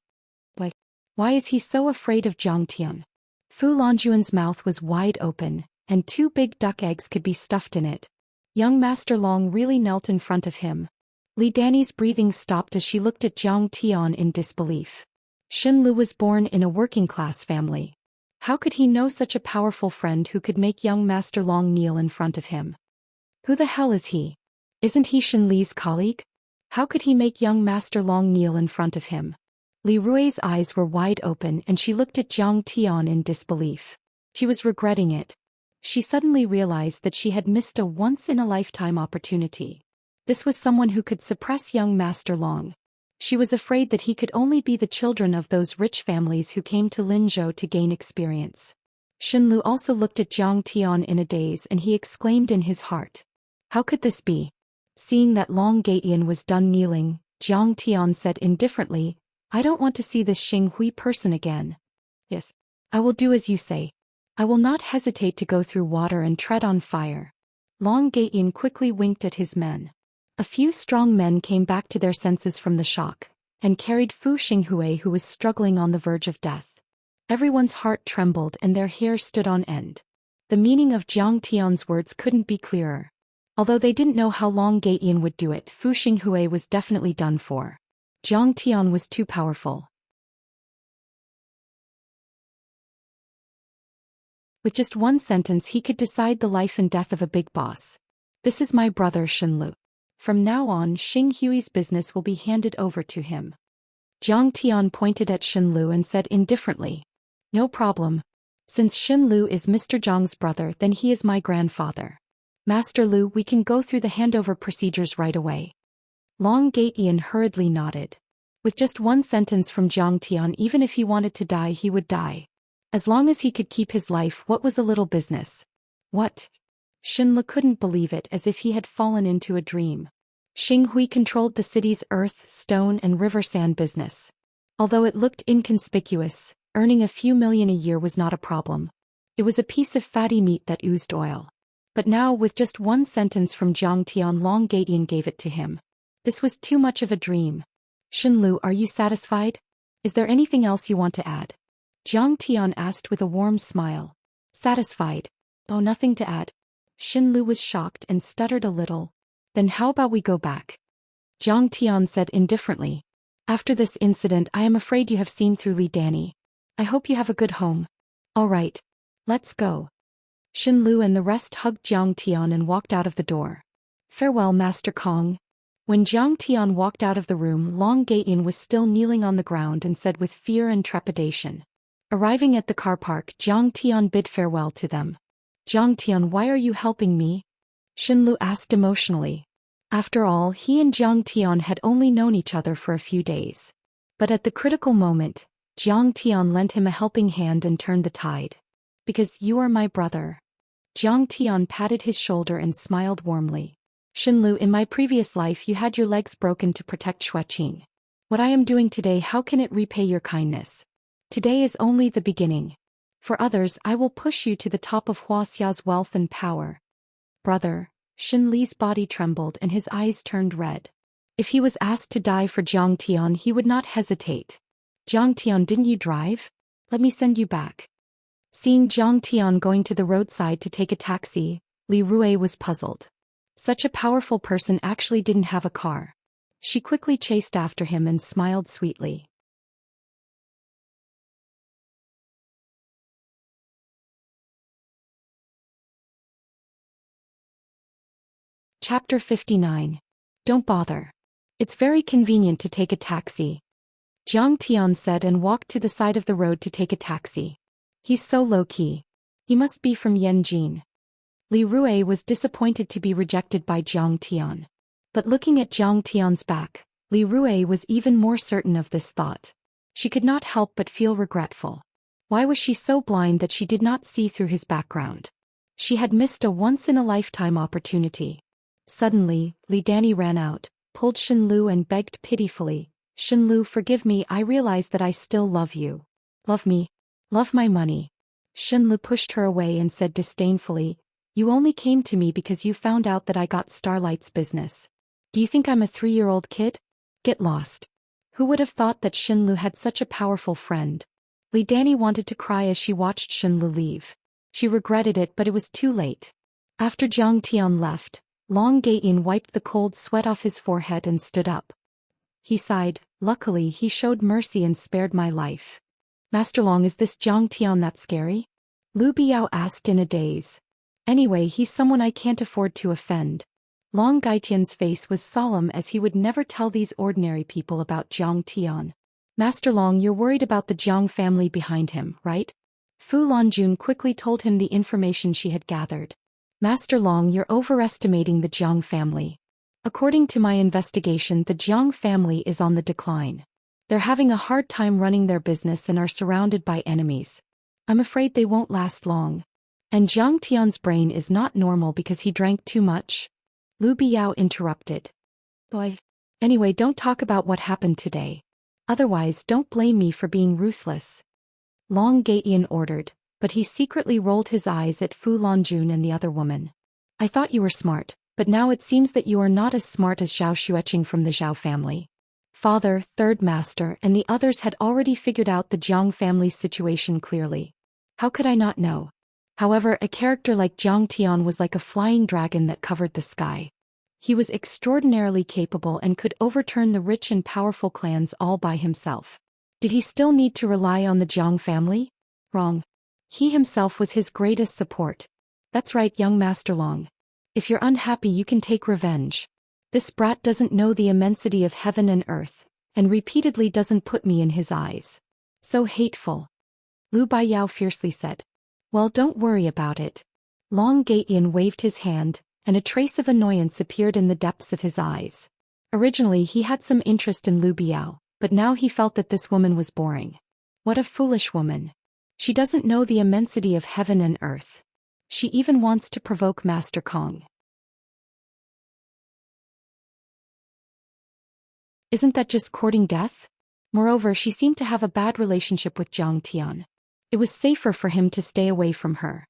Why is he so afraid of Zhang Tian? Fu Lanjuan's mouth was wide open, and 2 big duck eggs could be stuffed in it. Young Master Long really knelt in front of him. Li Danny's breathing stopped as she looked at Zhang Tian in disbelief. Xin Lu was born in a working-class family. How could he know such a powerful friend who could make young Master Long kneel in front of him? Who the hell is he? Isn't he Xin Li's colleague? How could he make young Master Long kneel in front of him? Li Rui's eyes were wide open and she looked at Zhang Tian in disbelief. She was regretting it. She suddenly realized that she had missed a once-in-a-lifetime opportunity. This was someone who could suppress young Master Long. She was afraid that he could only be the children of those rich families who came to Linzhou to gain experience. Xin Lu also looked at Zhang Tian in a daze and he exclaimed in his heart. How could this be? Seeing that Long Gatian was done kneeling, Zhang Tian said indifferently, I don't want to see this Xing Hui person again. Yes, I will do as you say. I will not hesitate to go through water and tread on fire. Long Gatian quickly winked at his men. A few strong men came back to their senses from the shock, and carried Fu Xinghui who was struggling on the verge of death. Everyone's heart trembled and their hair stood on end. The meaning of Zhang Tian's words couldn't be clearer. Although they didn't know how Long Gatian would do it, Fu Xinghui was definitely done for. Zhang Tian was too powerful. With just one sentence he could decide the life and death of a big boss. This is my brother Shenlu. From now on Xing Hui's business will be handed over to him. Jiang Tian pointed at Shenlu and said indifferently. No problem. Since Shenlu is Mr. Zhang's brother, then he is my grandfather. Master Lu, we can go through the handover procedures right away. Long Gatian hurriedly nodded. With just one sentence from Jiang Tian, even if he wanted to die he would die. As long as he could keep his life, what was a little business? What? Shenlu couldn't believe it, as if he had fallen into a dream. Xing Hui controlled the city's earth, stone and river sand business. Although it looked inconspicuous, earning a few million a year was not a problem. It was a piece of fatty meat that oozed oil. But now, with just one sentence from Jiang Tian, Long Gatian gave it to him. This was too much of a dream. Shenlu, are you satisfied? Is there anything else you want to add? Jiang Tian asked with a warm smile. Satisfied. Oh, nothing to add. Shenlu was shocked and stuttered a little. Then how about we go back? Jiang Tian said indifferently. After this incident I am afraid you have seen through Li Danny. I hope you have a good home. All right. Let's go. Shenlu and the rest hugged Jiang Tian and walked out of the door. Farewell, Master Kong. When Jiang Tian walked out of the room, Long Gatian was still kneeling on the ground and said with fear and trepidation. Arriving at the car park, Jiang Tian bid farewell to them. Jiang Tian, why are you helping me? Shenlu asked emotionally. After all, he and Jiang Tian had only known each other for a few days. But at the critical moment, Jiang Tian lent him a helping hand and turned the tide. Because you are my brother. Jiang Tian patted his shoulder and smiled warmly. Shenlu, in my previous life you had your legs broken to protect Xueqing. What I am doing today, how can it repay your kindness? Today is only the beginning. For others, I will push you to the top of Wuxia's wealth and power. Brother, Shenli's body trembled and his eyes turned red. If he was asked to die for Jiang Tian, he would not hesitate. Jiang Tian, didn't you drive? Let me send you back. Seeing Jiang Tian going to the roadside to take a taxi, Li Rui was puzzled. Such a powerful person actually didn't have a car. She quickly chased after him and smiled sweetly. Chapter 59. Don't bother. It's very convenient to take a taxi. Jiang Tian said and walked to the side of the road to take a taxi. He's so low-key. He must be from Yanjin. Li Rui was disappointed to be rejected by Jiang Tian. But looking at Jiang Tian's back, Li Rui was even more certain of this thought. She could not help but feel regretful. Why was she so blind that she did not see through his background? She had missed a once-in-a-lifetime opportunity. Suddenly, Li Danny ran out, pulled Shenlu and begged pitifully, Shenlu, forgive me, I realize that I still love you. Love me? Love my money. Shenlu pushed her away and said disdainfully, you only came to me because you found out that I got Starlight's business. Do you think I'm a 3-year-old kid? Get lost. Who would have thought that Shenlu had such a powerful friend? Li Danny wanted to cry as she watched Shenlu leave. She regretted it, but it was too late. After Jiang Tian left, Long Gatian wiped the cold sweat off his forehead and stood up. He sighed. Luckily he showed mercy and spared my life. Master Long, is this Jiang Tian that scary? Lu Biao asked in a daze. Anyway, he's someone I can't afford to offend. Long Gaitian's face was solemn, as he would never tell these ordinary people about Jiang Tian. Master Long, you're worried about the Jiang family behind him, right? Fu Lanjun quickly told him the information she had gathered. Master Long, you're overestimating the Jiang family. According to my investigation, the Jiang family is on the decline. They're having a hard time running their business and are surrounded by enemies. I'm afraid they won't last long. And Jiang Tian's brain is not normal because he drank too much? Lu Biao interrupted. Boy. Anyway, don't talk about what happened today. Otherwise, don't blame me for being ruthless. Long Gatian ordered, but he secretly rolled his eyes at Fu Lanjun and the other woman. I thought you were smart, but now it seems that you are not as smart as Zhao Xueqing from the Zhao family. Father, Third Master, and the others had already figured out the Jiang family's situation clearly. How could I not know? However, a character like Jiang Tian was like a flying dragon that covered the sky. He was extraordinarily capable and could overturn the rich and powerful clans all by himself. Did he still need to rely on the Jiang family? Wrong. He himself was his greatest support. That's right, young Master Long. If you're unhappy you can take revenge. This brat doesn't know the immensity of heaven and earth, and repeatedly doesn't put me in his eyes. So hateful. Lu Baiyao fiercely said. Well, don't worry about it. Long Gaiyan waved his hand, and a trace of annoyance appeared in the depths of his eyes. Originally he had some interest in Lu Biao, but now he felt that this woman was boring. What a foolish woman. She doesn't know the immensity of heaven and earth. She even wants to provoke Master Kong. Isn't that just courting death? Moreover, she seemed to have a bad relationship with Zhang Tian. It was safer for him to stay away from her.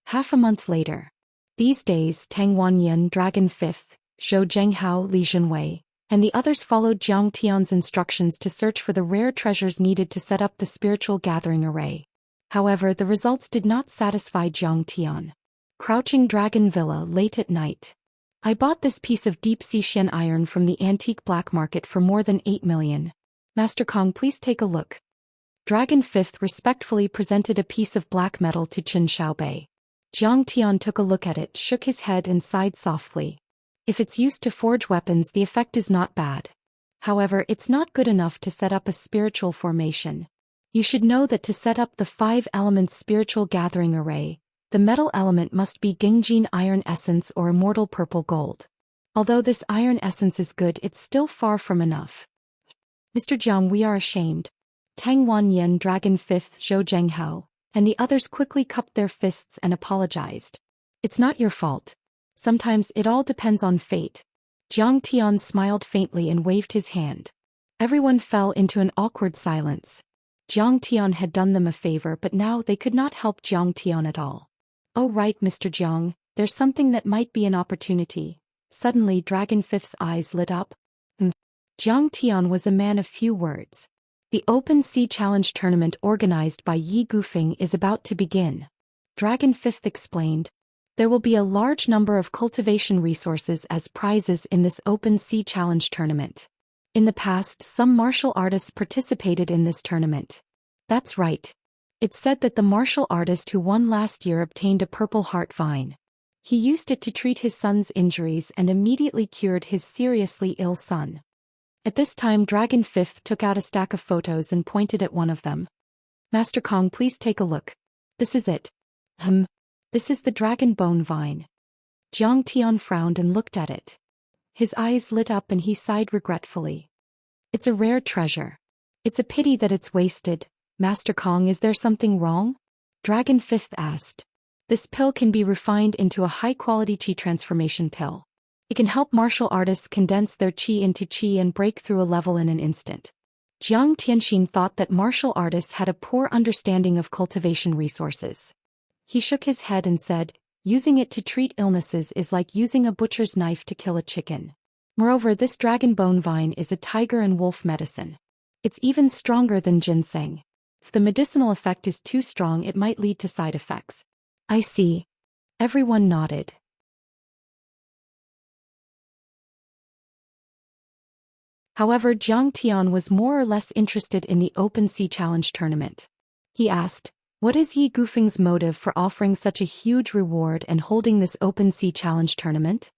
Half a month later. These days Tang Wanyan, Dragon 5th, Zhou Zhenghao, Li Zhenwei, and the others followed Zhang Tian's instructions to search for the rare treasures needed to set up the spiritual gathering array. However, the results did not satisfy Zhang Tian. Crouching Dragon Villa late at night. I bought this piece of deep-sea Xian iron from the antique black market for more than 8 million. Master Kong, please take a look. Dragon 5th respectfully presented a piece of black metal to Qin Xiaobei. Zhang Tian took a look at it, shook his head and sighed softly. If it's used to forge weapons, the effect is not bad. However, it's not good enough to set up a spiritual formation. You should know that to set up the 5 elements spiritual gathering array, the metal element must be Gingjin iron essence or immortal purple gold. Although this iron essence is good, it's still far from enough. Mr. Jiang, we are ashamed. Tang Wanyan, Dragon 5th, Zhou Zhenghao, and the others quickly cupped their fists and apologized. It's not your fault. Sometimes it all depends on fate. Zhang Tian smiled faintly and waved his hand. Everyone fell into an awkward silence. Zhang Tian had done them a favor, but now they could not help Zhang Tian at all. Oh right, Mr. Jiang, there's something that might be an opportunity. Suddenly Dragon 5th's eyes lit up. Zhang Tian was a man of few words. The Open Sea Challenge tournament organized by Yi Gufeng is about to begin. Dragon 5th explained. There will be a large number of cultivation resources as prizes in this Open Sea Challenge tournament. In the past, some martial artists participated in this tournament. That's right. It's said that the martial artist who won last year obtained a purple heart vine. He used it to treat his son's injuries and immediately cured his seriously ill son. At this time Dragon 5th took out a stack of photos and pointed at one of them. Master Kong, please take a look. This is it. This is the dragon bone vine. Zhang Tian frowned and looked at it. His eyes lit up and he sighed regretfully. It's a rare treasure. It's a pity that it's wasted. Master Kong, is there something wrong? Dragon 5th asked. This pill can be refined into a high-quality qi transformation pill. It can help martial artists condense their qi into qi and break through a level in an instant. Jiang Tianxin thought that martial artists had a poor understanding of cultivation resources. He shook his head and said, using it to treat illnesses is like using a butcher's knife to kill a chicken. Moreover, this dragon bone vine is a tiger and wolf medicine. It's even stronger than ginseng. If the medicinal effect is too strong, it might lead to side effects. I see. Everyone nodded. However, Zhang Tian was more or less interested in the Open Sea Challenge tournament. He asked, what is Yi Gufeng's motive for offering such a huge reward and holding this Open Sea Challenge tournament?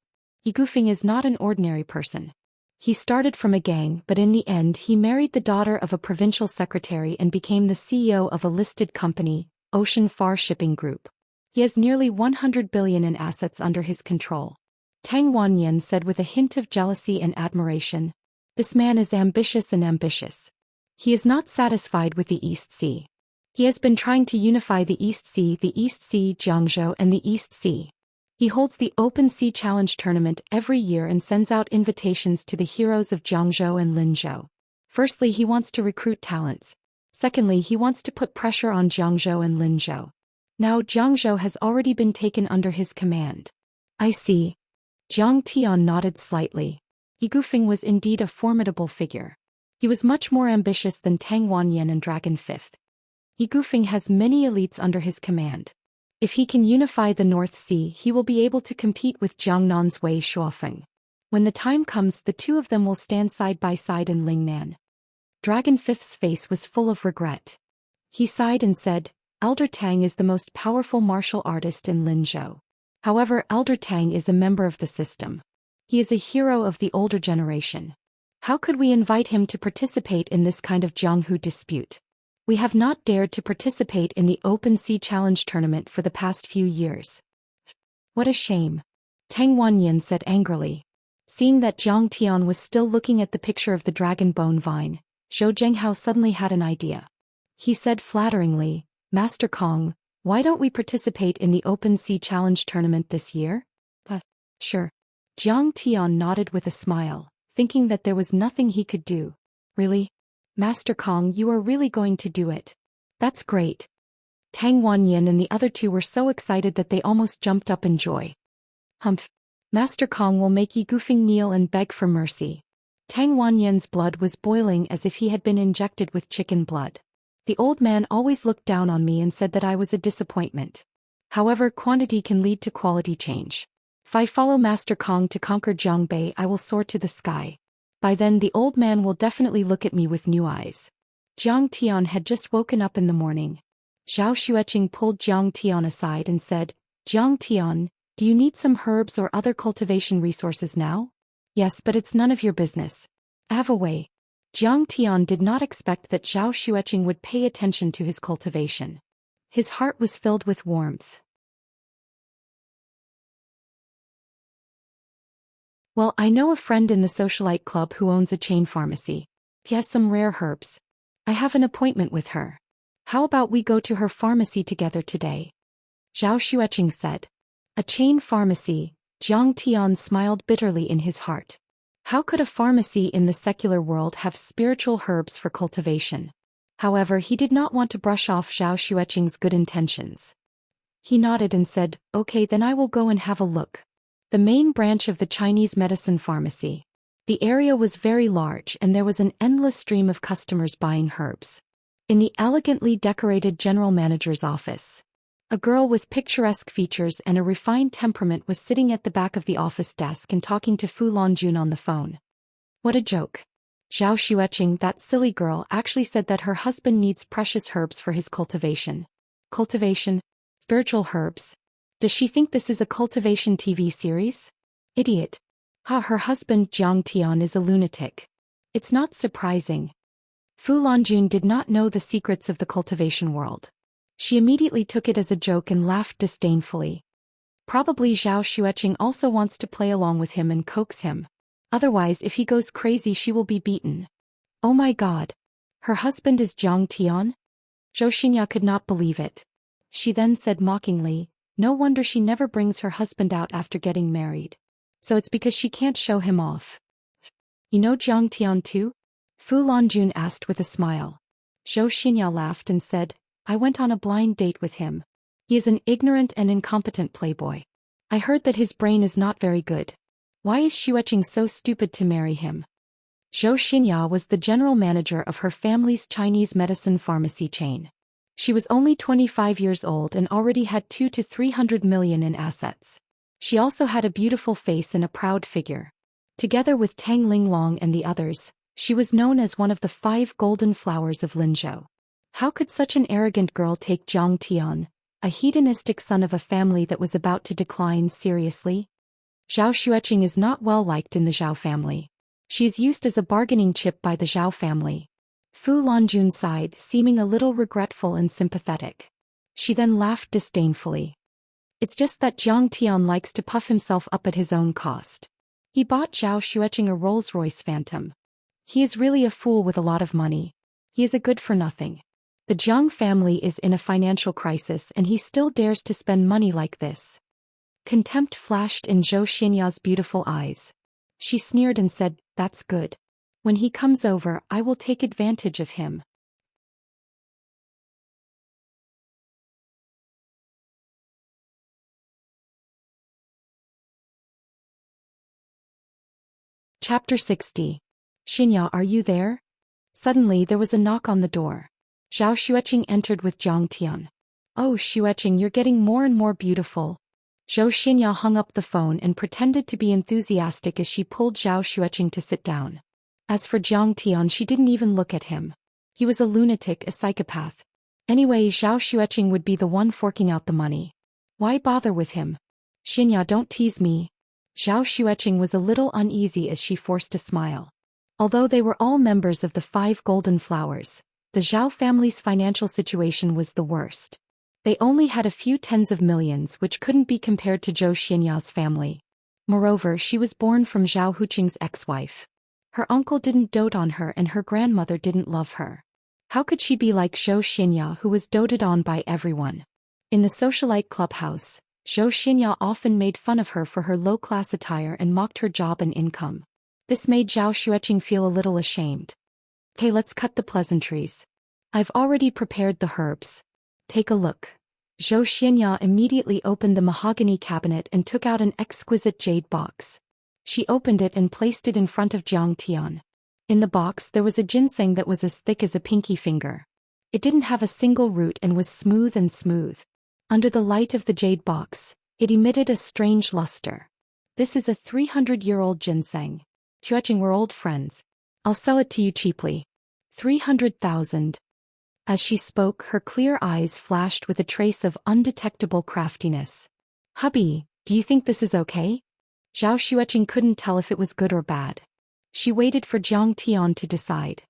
Yi Gufeng is not an ordinary person. He started from a gang, but in the end he married the daughter of a provincial secretary and became the CEO of a listed company, Ocean Far Shipping Group. He has nearly 100 billion in assets under his control. Tang Wanyan said with a hint of jealousy and admiration. This man is ambitious and ambitious. He is not satisfied with the East Sea. He has been trying to unify the East Sea, Jiangzhou, and the East Sea. He holds the Open Sea Challenge tournament every year and sends out invitations to the heroes of Jiangzhou and Linzhou. Firstly, he wants to recruit talents. Secondly, he wants to put pressure on Jiangzhou and Linzhou. Now Jiangzhou has already been taken under his command. I see. Zhang Tian nodded slightly. Yi Gufeng was indeed a formidable figure. He was much more ambitious than Tang Wanyan and Dragon 5th. Yi Gufeng has many elites under his command. If he can unify the North Sea, he will be able to compete with Jiangnan's Wei Shuofeng. When the time comes, the two of them will stand side by side in Lingnan. Dragon 5th's face was full of regret. He sighed and said, Elder Tang is the most powerful martial artist in Linzhou. However, Elder Tang is a member of the system. He is a hero of the older generation. How could we invite him to participate in this kind of Jianghu dispute? We have not dared to participate in the Open Sea Challenge tournament for the past few years. What a shame. Tang Wanyan said angrily. Seeing that Jiang Tian was still looking at the picture of the dragon bone vine, Zhou Zhenghao suddenly had an idea. He said flatteringly, Master Kong, why don't we participate in the Open Sea Challenge tournament this year? Sure. Jiang Tian nodded with a smile, thinking that there was nothing he could do. Really? Master Kong, you are really going to do it? That's great. Tang Wanyan and the other two were so excited that they almost jumped up in joy. Humph. Master Kong will make Yi Gufeng kneel and beg for mercy. Tang Wanyan's blood was boiling as if he had been injected with chicken blood. The old man always looked down on me and said that I was a disappointment. However, quantity can lead to quality change. If I follow Master Kong to conquer Jiangbei, I will soar to the sky. By then the old man will definitely look at me with new eyes. Jiang Tian had just woken up in the morning. Zhao Xueqing pulled Jiang Tian aside and said, Jiang Tian, do you need some herbs or other cultivation resources now? Yes, but it's none of your business. Have a way. Jiang Tian did not expect that Zhao Xueqing would pay attention to his cultivation. His heart was filled with warmth. Well, I know a friend in the socialite club who owns a chain pharmacy. He has some rare herbs. I have an appointment with her. How about we go to her pharmacy together today? Zhao Xueqing said. A chain pharmacy, Jiang Tian smiled bitterly in his heart. How could a pharmacy in the secular world have spiritual herbs for cultivation? However, he did not want to brush off Zhao Xueqing's good intentions. He nodded and said, okay, then I will go and have a look. The main branch of the Chinese medicine pharmacy. The area was very large and there was an endless stream of customers buying herbs. In the elegantly decorated general manager's office, a girl with picturesque features and a refined temperament was sitting at the back of the office desk and talking to Fu Longjun on the phone. What a joke. Zhao Xueqing, that silly girl, actually said that her husband needs precious herbs for his cultivation. Cultivation? Spiritual herbs? Does she think this is a cultivation TV series? Idiot. Her husband Jiang Tian is a lunatic. It's not surprising. Fu Longjun did not know the secrets of the cultivation world. She immediately took it as a joke and laughed disdainfully. Probably Zhao Xueqing also wants to play along with him and coax him. Otherwise, if he goes crazy, she will be beaten. Oh my God. Her husband is Jiang Tian? Zhou Xian could not believe it. She then said mockingly, no wonder she never brings her husband out after getting married. So it's because she can't show him off. You know Jiang Tian too? Fu Longjun asked with a smile. Zhou Xian laughed and said, I went on a blind date with him. He is an ignorant and incompetent playboy. I heard that his brain is not very good. Why is Xueqing so stupid to marry him? Zhou Xian was the general manager of her family's Chinese medicine pharmacy chain. She was only 25 years old and already had 200 to 300 million in assets. She also had a beautiful face and a proud figure. Together with Tang Linglong and the others, she was known as one of the 5 golden flowers of Linzhou. How could such an arrogant girl take Jiang Tian, a hedonistic son of a family that was about to decline, seriously? Zhao Xueqing is not well liked in the Zhao family. She is used as a bargaining chip by the Zhao family. Fu Longjun sighed, seeming a little regretful and sympathetic. She then laughed disdainfully. It's just that Jiang Tian likes to puff himself up at his own cost. He bought Zhao Xueqing a Rolls-Royce Phantom. He is really a fool with a lot of money. He is a good-for-nothing. The Jiang family is in a financial crisis and he still dares to spend money like this. Contempt flashed in Zhou Xianya's beautiful eyes. She sneered and said, that's good. When he comes over, I will take advantage of him. Chapter 60. Xianya, are you there? Suddenly there was a knock on the door. Zhao Xueqing entered with Jiang Tian. Oh, Xueqing, you're getting more and more beautiful. Zhou Xianya hung up the phone and pretended to be enthusiastic as she pulled Zhao Xueqing to sit down. As for Jiang Tian, she didn't even look at him. He was a lunatic, a psychopath. Anyway, Zhao Xueqing would be the one forking out the money. Why bother with him? Xianxia, don't tease me. Zhou Xian was a little uneasy as she forced a smile. Although they were all members of the 5 Golden Flowers, the Zhao family's financial situation was the worst. They only had a few tens of millions, which couldn't be compared to Zhou Xian's family. Moreover, she was born from Zhao Huqing's ex-wife. Her uncle didn't dote on her and her grandmother didn't love her. How could she be like Zhou Xian, who was doted on by everyone? In the socialite clubhouse, Zhou Xian often made fun of her for her low-class attire and mocked her job and income. This made Zhao Xian feel a little ashamed. Okay, let's cut the pleasantries. I've already prepared the herbs. Take a look. Zhou Xian immediately opened the mahogany cabinet and took out an exquisite jade box. She opened it and placed it in front of Jiang Tian. In the box there was a ginseng that was as thick as a pinky finger. It didn't have a single root and was smooth and smooth. Under the light of the jade box, it emitted a strange luster. This is a 300-year-old ginseng. Xueqing, we're old friends. I'll sell it to you cheaply. 300,000. As she spoke, her clear eyes flashed with a trace of undetectable craftiness. Hubby, do you think this is okay? Zhao Xueqing couldn't tell if it was good or bad. She waited for Jiang Tian to decide.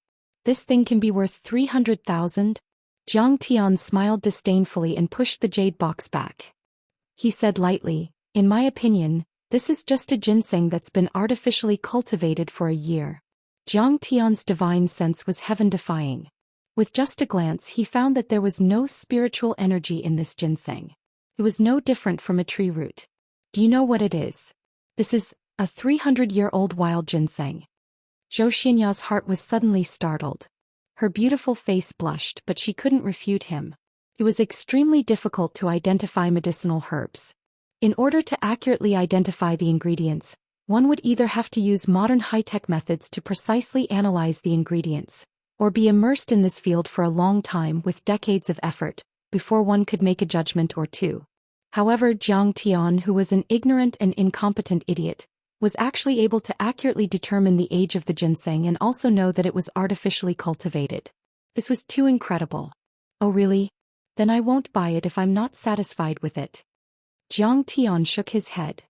This thing can be worth 300,000? Jiang Tian smiled disdainfully and pushed the jade box back. He said lightly, in my opinion, this is just a ginseng that's been artificially cultivated for a year. Jiang Tian's divine sense was heaven-defying. With just a glance he found that there was no spiritual energy in this ginseng. It was no different from a tree root. Do you know what it is? This is a 300-year-old wild ginseng. Zhou Xian's heart was suddenly startled. Her beautiful face blushed, but she couldn't refute him. It was extremely difficult to identify medicinal herbs. In order to accurately identify the ingredients, one would either have to use modern high-tech methods to precisely analyze the ingredients, or be immersed in this field for a long time with decades of effort, before one could make a judgment or two. However, Jiang Tian, who was an ignorant and incompetent idiot, was actually able to accurately determine the age of the ginseng and also know that it was artificially cultivated. This was too incredible. Oh really? Then I won't buy it if I'm not satisfied with it. Jiang Tian shook his head.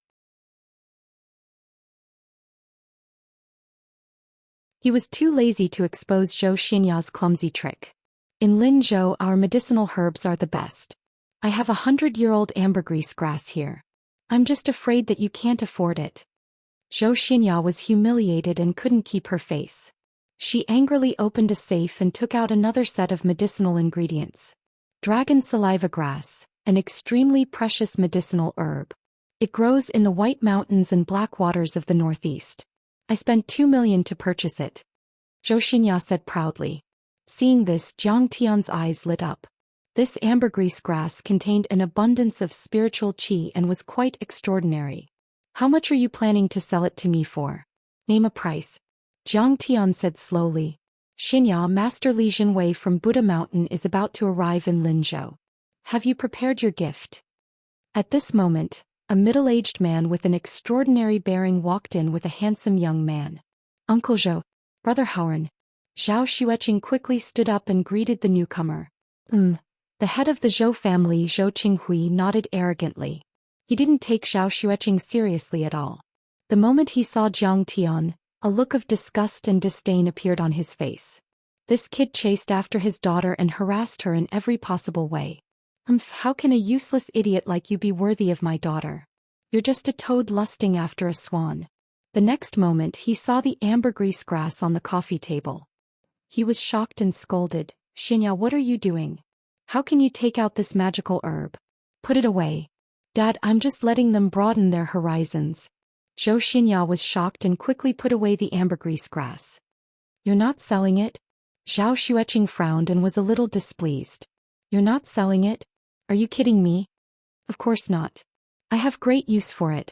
He was too lazy to expose Zhou Xian's clumsy trick. In Linzhou, our medicinal herbs are the best. I have 100-year-old ambergris grass here. I'm just afraid that you can't afford it. Zhou Xian was humiliated and couldn't keep her face. She angrily opened a safe and took out another set of medicinal ingredients. Dragon saliva grass, an extremely precious medicinal herb. It grows in the White Mountains and Black Waters of the Northeast. I spent 2 million to purchase it. Zhou Xian said proudly. Seeing this, Jiang Tian's eyes lit up. This ambergris grass contained an abundance of spiritual qi and was quite extraordinary. How much are you planning to sell it to me for? Name a price. Jiang Tian said slowly. Xianxia, Master Li Jinwei from Buddha Mountain is about to arrive in Linzhou. Have you prepared your gift? At this moment, a middle-aged man with an extraordinary bearing walked in with a handsome young man. Uncle Zhou, Brother Howren. Zhao Xian quickly stood up and greeted the newcomer. The head of the Zhou family, Zhou Qinghui, nodded arrogantly. He didn't take Zhao Xian seriously at all. The moment he saw Jiang Tian, a look of disgust and disdain appeared on his face. This kid chased after his daughter and harassed her in every possible way. How can a useless idiot like you be worthy of my daughter? You're just a toad lusting after a swan. The next moment he saw the ambergris grass on the coffee table. He was shocked and scolded. Xianxia, what are you doing? How can you take out this magical herb? Put it away. Dad, I'm just letting them broaden their horizons. Zhou Xian was shocked and quickly put away the ambergris grass. You're not selling it? Zhao Xian frowned and was a little displeased. You're not selling it? Are you kidding me? Of course not. I have great use for it.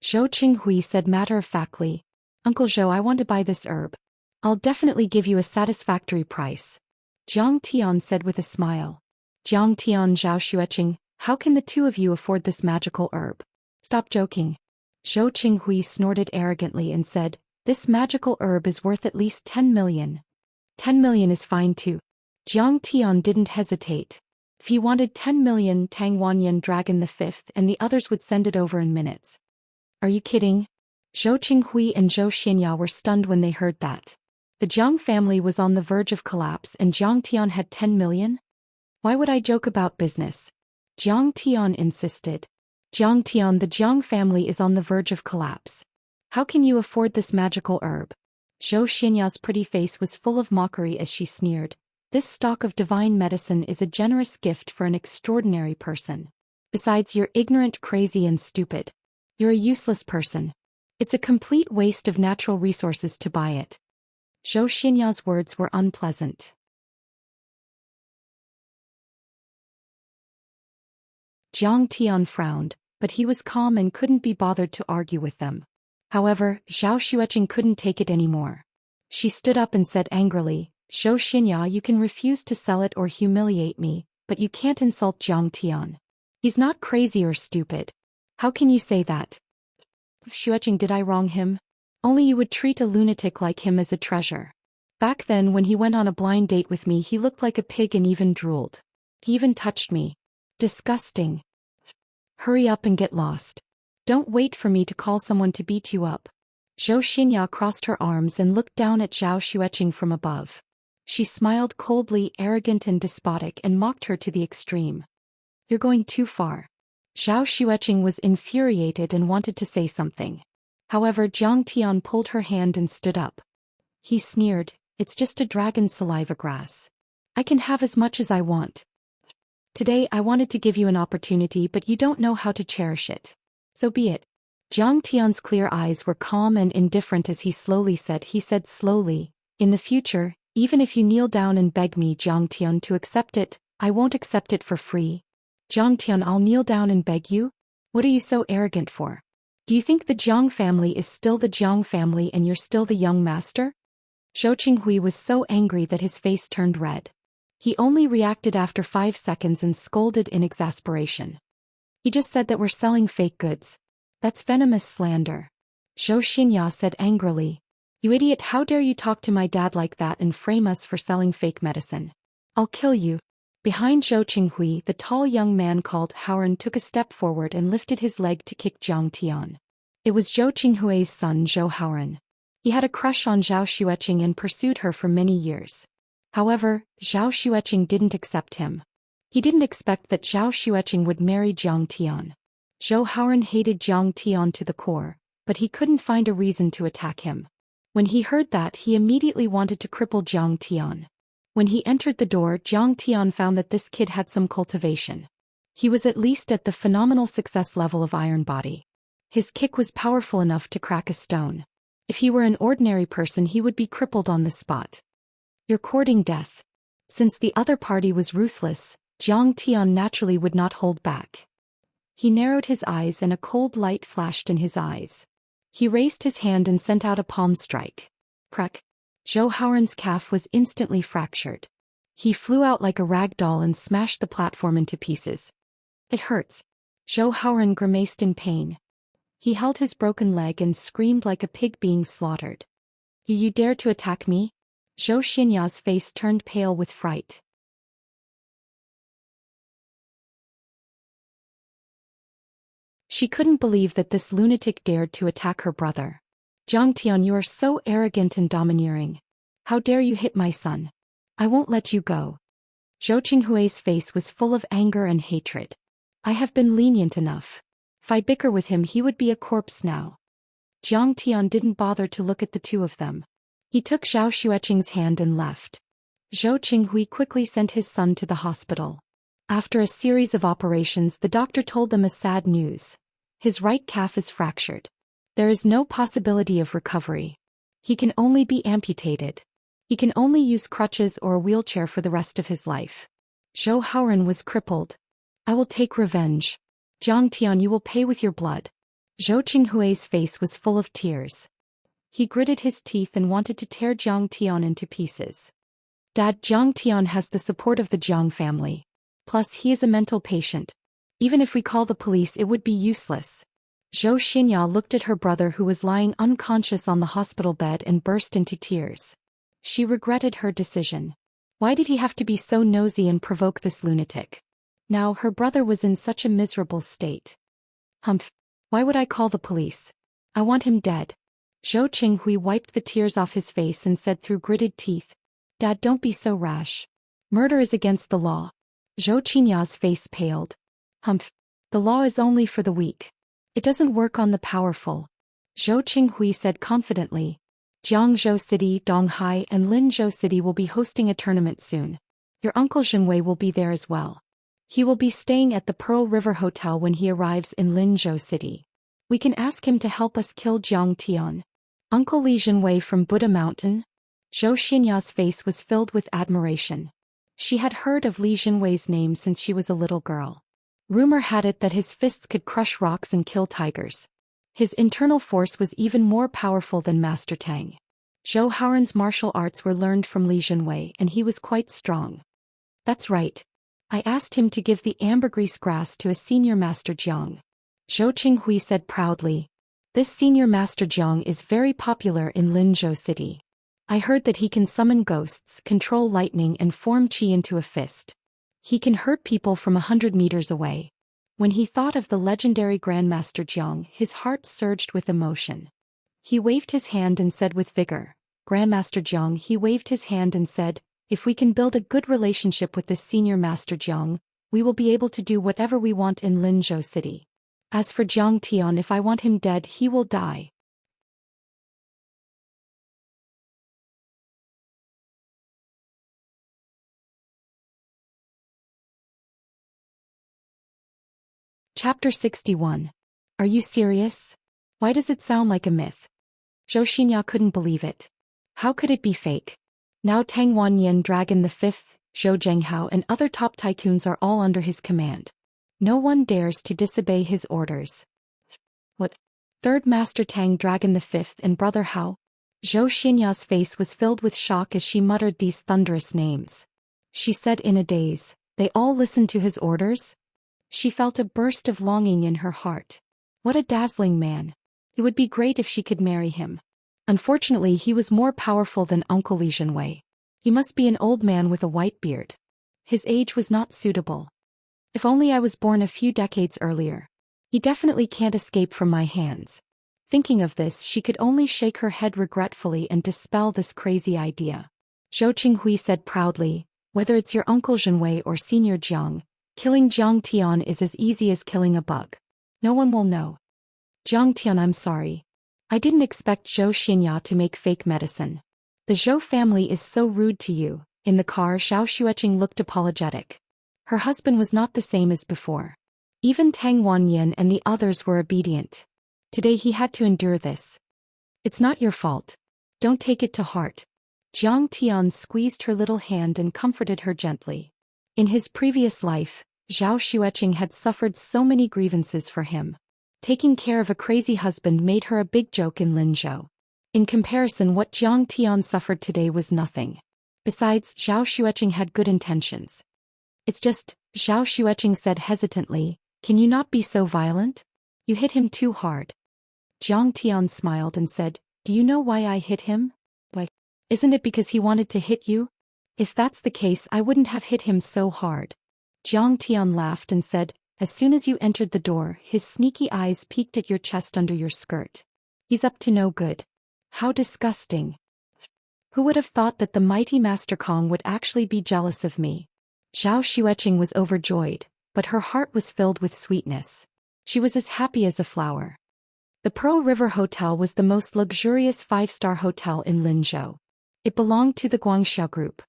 Zhou Qinghui said matter-of-factly. Uncle Zhou, I want to buy this herb. I'll definitely give you a satisfactory price. Jiang Tian said with a smile. Jiang Tian, Zhao Xian, how can the two of you afford this magical herb? Stop joking. Zhou Qinghui snorted arrogantly and said, this magical herb is worth at least 10 million. 10 million is fine too. Jiang Tian didn't hesitate. If he wanted 10 million Tang Wanyan Dragon the Fifth and the others would send it over in minutes. Are you kidding? Zhou Qinghui and Zhou Xian were stunned when they heard that. The Jiang family was on the verge of collapse and Jiang Tian had 10 million? Why would I joke about business? Jiang Tian insisted. Jiang Tian, the Jiang family is on the verge of collapse. How can you afford this magical herb? Zhou Xian's pretty face was full of mockery as she sneered. This stock of divine medicine is a generous gift for an extraordinary person. Besides, you're ignorant, crazy, and stupid. You're a useless person. It's a complete waste of natural resources to buy it. Zhou Xian's words were unpleasant. Jiang Tian frowned, but he was calm and couldn't be bothered to argue with them. However, Zhao Xueqing couldn't take it anymore. She stood up and said angrily, Zhou Xian, you can refuse to sell it or humiliate me, but you can't insult Jiang Tian. He's not crazy or stupid. How can you say that? Xueqing, did I wrong him? Only you would treat a lunatic like him as a treasure. Back then when he went on a blind date with me he looked like a pig and even drooled. He even touched me. Disgusting. Hurry up and get lost. Don't wait for me to call someone to beat you up. Zhou Xian crossed her arms and looked down at Zhao Xueqing from above. She smiled coldly, arrogant and despotic and mocked her to the extreme. You're going too far. Zhao Xueqing was infuriated and wanted to say something. However, Jiang Tian pulled her hand and stood up. He sneered, it's just a dragon's saliva grass. I can have as much as I want. Today I wanted to give you an opportunity but you don't know how to cherish it. So be it. Jiang Tian's clear eyes were calm and indifferent as he said slowly, in the future, even if you kneel down and beg me Jiang Tian to accept it, I won't accept it for free. Jiang Tian, I'll kneel down and beg you? What are you so arrogant for? Do you think the Jiang family is still the Jiang family and you're still the young master? Zhou Qinghui was so angry that his face turned red. He only reacted after 5 seconds and scolded in exasperation. He just said that we're selling fake goods. That's venomous slander. Zhou Xian said angrily. You idiot, how dare you talk to my dad like that and frame us for selling fake medicine? I'll kill you. Behind Zhou Qinghui, the tall young man called Howren took a step forward and lifted his leg to kick Jiang Tian. It was Zhou Qinghui's son Zhou Howren. He had a crush on Zhao Xueqing and pursued her for many years. However, Zhao Xueqing didn't accept him. He didn't expect that Zhao Xueqing would marry Jiang Tian. Zhou Howren hated Jiang Tian to the core, but he couldn't find a reason to attack him. When he heard that, he immediately wanted to cripple Jiang Tian. When he entered the door, Jiang Tian found that this kid had some cultivation. He was at least at the phenomenal success level of Iron Body. His kick was powerful enough to crack a stone. If he were an ordinary person he would be crippled on the spot. You're courting death. Since the other party was ruthless, Jiang Tian naturally would not hold back. He narrowed his eyes and a cold light flashed in his eyes. He raised his hand and sent out a palm strike. Crack. Zhou Howren's calf was instantly fractured. He flew out like a rag doll and smashed the platform into pieces. It hurts. Zhou Howren grimaced in pain. He held his broken leg and screamed like a pig being slaughtered. You dare to attack me? Zhou Xian's face turned pale with fright. She couldn't believe that this lunatic dared to attack her brother. Jiang Tian, you are so arrogant and domineering. How dare you hit my son? I won't let you go. Zhou Qinghui's face was full of anger and hatred. I have been lenient enough. If I bicker with him he would be a corpse now. Jiang Tian didn't bother to look at the two of them. He took Zhao Xueqing's hand and left. Zhou Qinghui quickly sent his son to the hospital. After a series of operations the doctor told them a sad news. His right calf is fractured. There is no possibility of recovery. He can only be amputated. He can only use crutches or a wheelchair for the rest of his life. Zhou Howren was crippled. I will take revenge. Jiang Tian, you will pay with your blood. Zhou Qinghui's face was full of tears. He gritted his teeth and wanted to tear Jiang Tian into pieces. Dad, Jiang Tian has the support of the Jiang family. Plus he is a mental patient. Even if we call the police it would be useless. Zhou Xian looked at her brother who was lying unconscious on the hospital bed and burst into tears. She regretted her decision. Why did he have to be so nosy and provoke this lunatic? Now her brother was in such a miserable state. Humph. Why would I call the police? I want him dead. Zhou Qinghui wiped the tears off his face and said through gritted teeth, Dad, don't be so rash. Murder is against the law. Zhou Qinya's face paled. Humph. The law is only for the weak. It doesn't work on the powerful. Zhou Qinghui said confidently. Jiangzhou City, Donghai and Linzhou City will be hosting a tournament soon. Your uncle Zhenwei will be there as well. He will be staying at the Pearl River Hotel when he arrives in Linzhou City. We can ask him to help us kill Jiang Tian. Uncle Li Zhenwei from Buddha Mountain? Zhou Xianya's face was filled with admiration. She had heard of Li Zhenwei's name since she was a little girl. Rumor had it that his fists could crush rocks and kill tigers. His internal force was even more powerful than Master Tang. Zhou Haoran's martial arts were learned from Li Zhenwei and he was quite strong. That's right. I asked him to give the ambergris grass to a senior Master Jiang. Zhou Qinghui said proudly. This senior Master Jiang is very popular in Linzhou City. I heard that he can summon ghosts, control lightning and form qi into a fist. He can hurt people from 100 meters away. When he thought of the legendary Grandmaster Jiang, his heart surged with emotion. He waved his hand and said with vigor, Grandmaster Jiang, he waved his hand and said, if we can build a good relationship with this senior Master Jiang, we will be able to do whatever we want in Linzhou City. As for Jiang Tian, if I want him dead, he will die. Chapter 61. Are you serious? Why does it sound like a myth? Zhou Xinya couldn't believe it. How could it be fake? Now Tang Wanyan Dragon the Fifth, Zhou Zhenghao and other top tycoons are all under his command. No one dares to disobey his orders. What? Third Master Tang Dragon the Fifth and Brother Hao? Zhou Xinya's face was filled with shock as she muttered these thunderous names. She said in a daze, they all listened to his orders? She felt a burst of longing in her heart. What a dazzling man. It would be great if she could marry him. Unfortunately, he was more powerful than Uncle Li Zhenwei. He must be an old man with a white beard. His age was not suitable. If only I was born a few decades earlier. He definitely can't escape from my hands. Thinking of this, she could only shake her head regretfully and dispel this crazy idea. Zhou Qinghui said proudly, whether it's your Uncle Zhenwei or Senior Jiang, killing Jiang Tian is as easy as killing a bug. No one will know. Jiang Tian, I'm sorry. I didn't expect Zhou Xinya to make fake medicine. The Zhou family is so rude to you. In the car, Xiao Xueqing looked apologetic. Her husband was not the same as before. Even Tang Wanyan and the others were obedient. Today he had to endure this. It's not your fault. Don't take it to heart. Jiang Tian squeezed her little hand and comforted her gently. In his previous life, Xiao Xueqing had suffered so many grievances for him. Taking care of a crazy husband made her a big joke in Linzhou. In comparison, what Jiang Tian suffered today was nothing. Besides, Xiao Xueqing had good intentions. It's just, Xiao Xueqing said hesitantly, can you not be so violent? You hit him too hard. Jiang Tian smiled and said, do you know why I hit him? Why? Isn't it because he wanted to hit you? If that's the case, I wouldn't have hit him so hard. Jiang Tian laughed and said, as soon as you entered the door, his sneaky eyes peeked at your chest under your skirt. He's up to no good. How disgusting. Who would have thought that the mighty Master Kong would actually be jealous of me? Xiao Xueqing was overjoyed, but her heart was filled with sweetness. She was as happy as a flower. The Pearl River Hotel was the most luxurious 5-star hotel in Linzhou. It belonged to the Guangxia Group.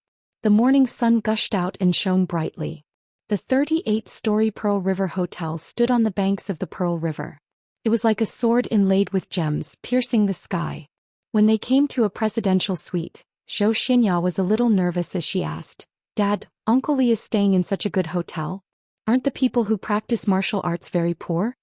The morning sun gushed out and shone brightly. The 38-story Pearl River Hotel stood on the banks of the Pearl River. It was like a sword inlaid with gems piercing the sky. When they came to a presidential suite, Zhou Xinya was a little nervous as she asked, Dad, Uncle Li is staying in such a good hotel? Aren't the people who practice martial arts very poor?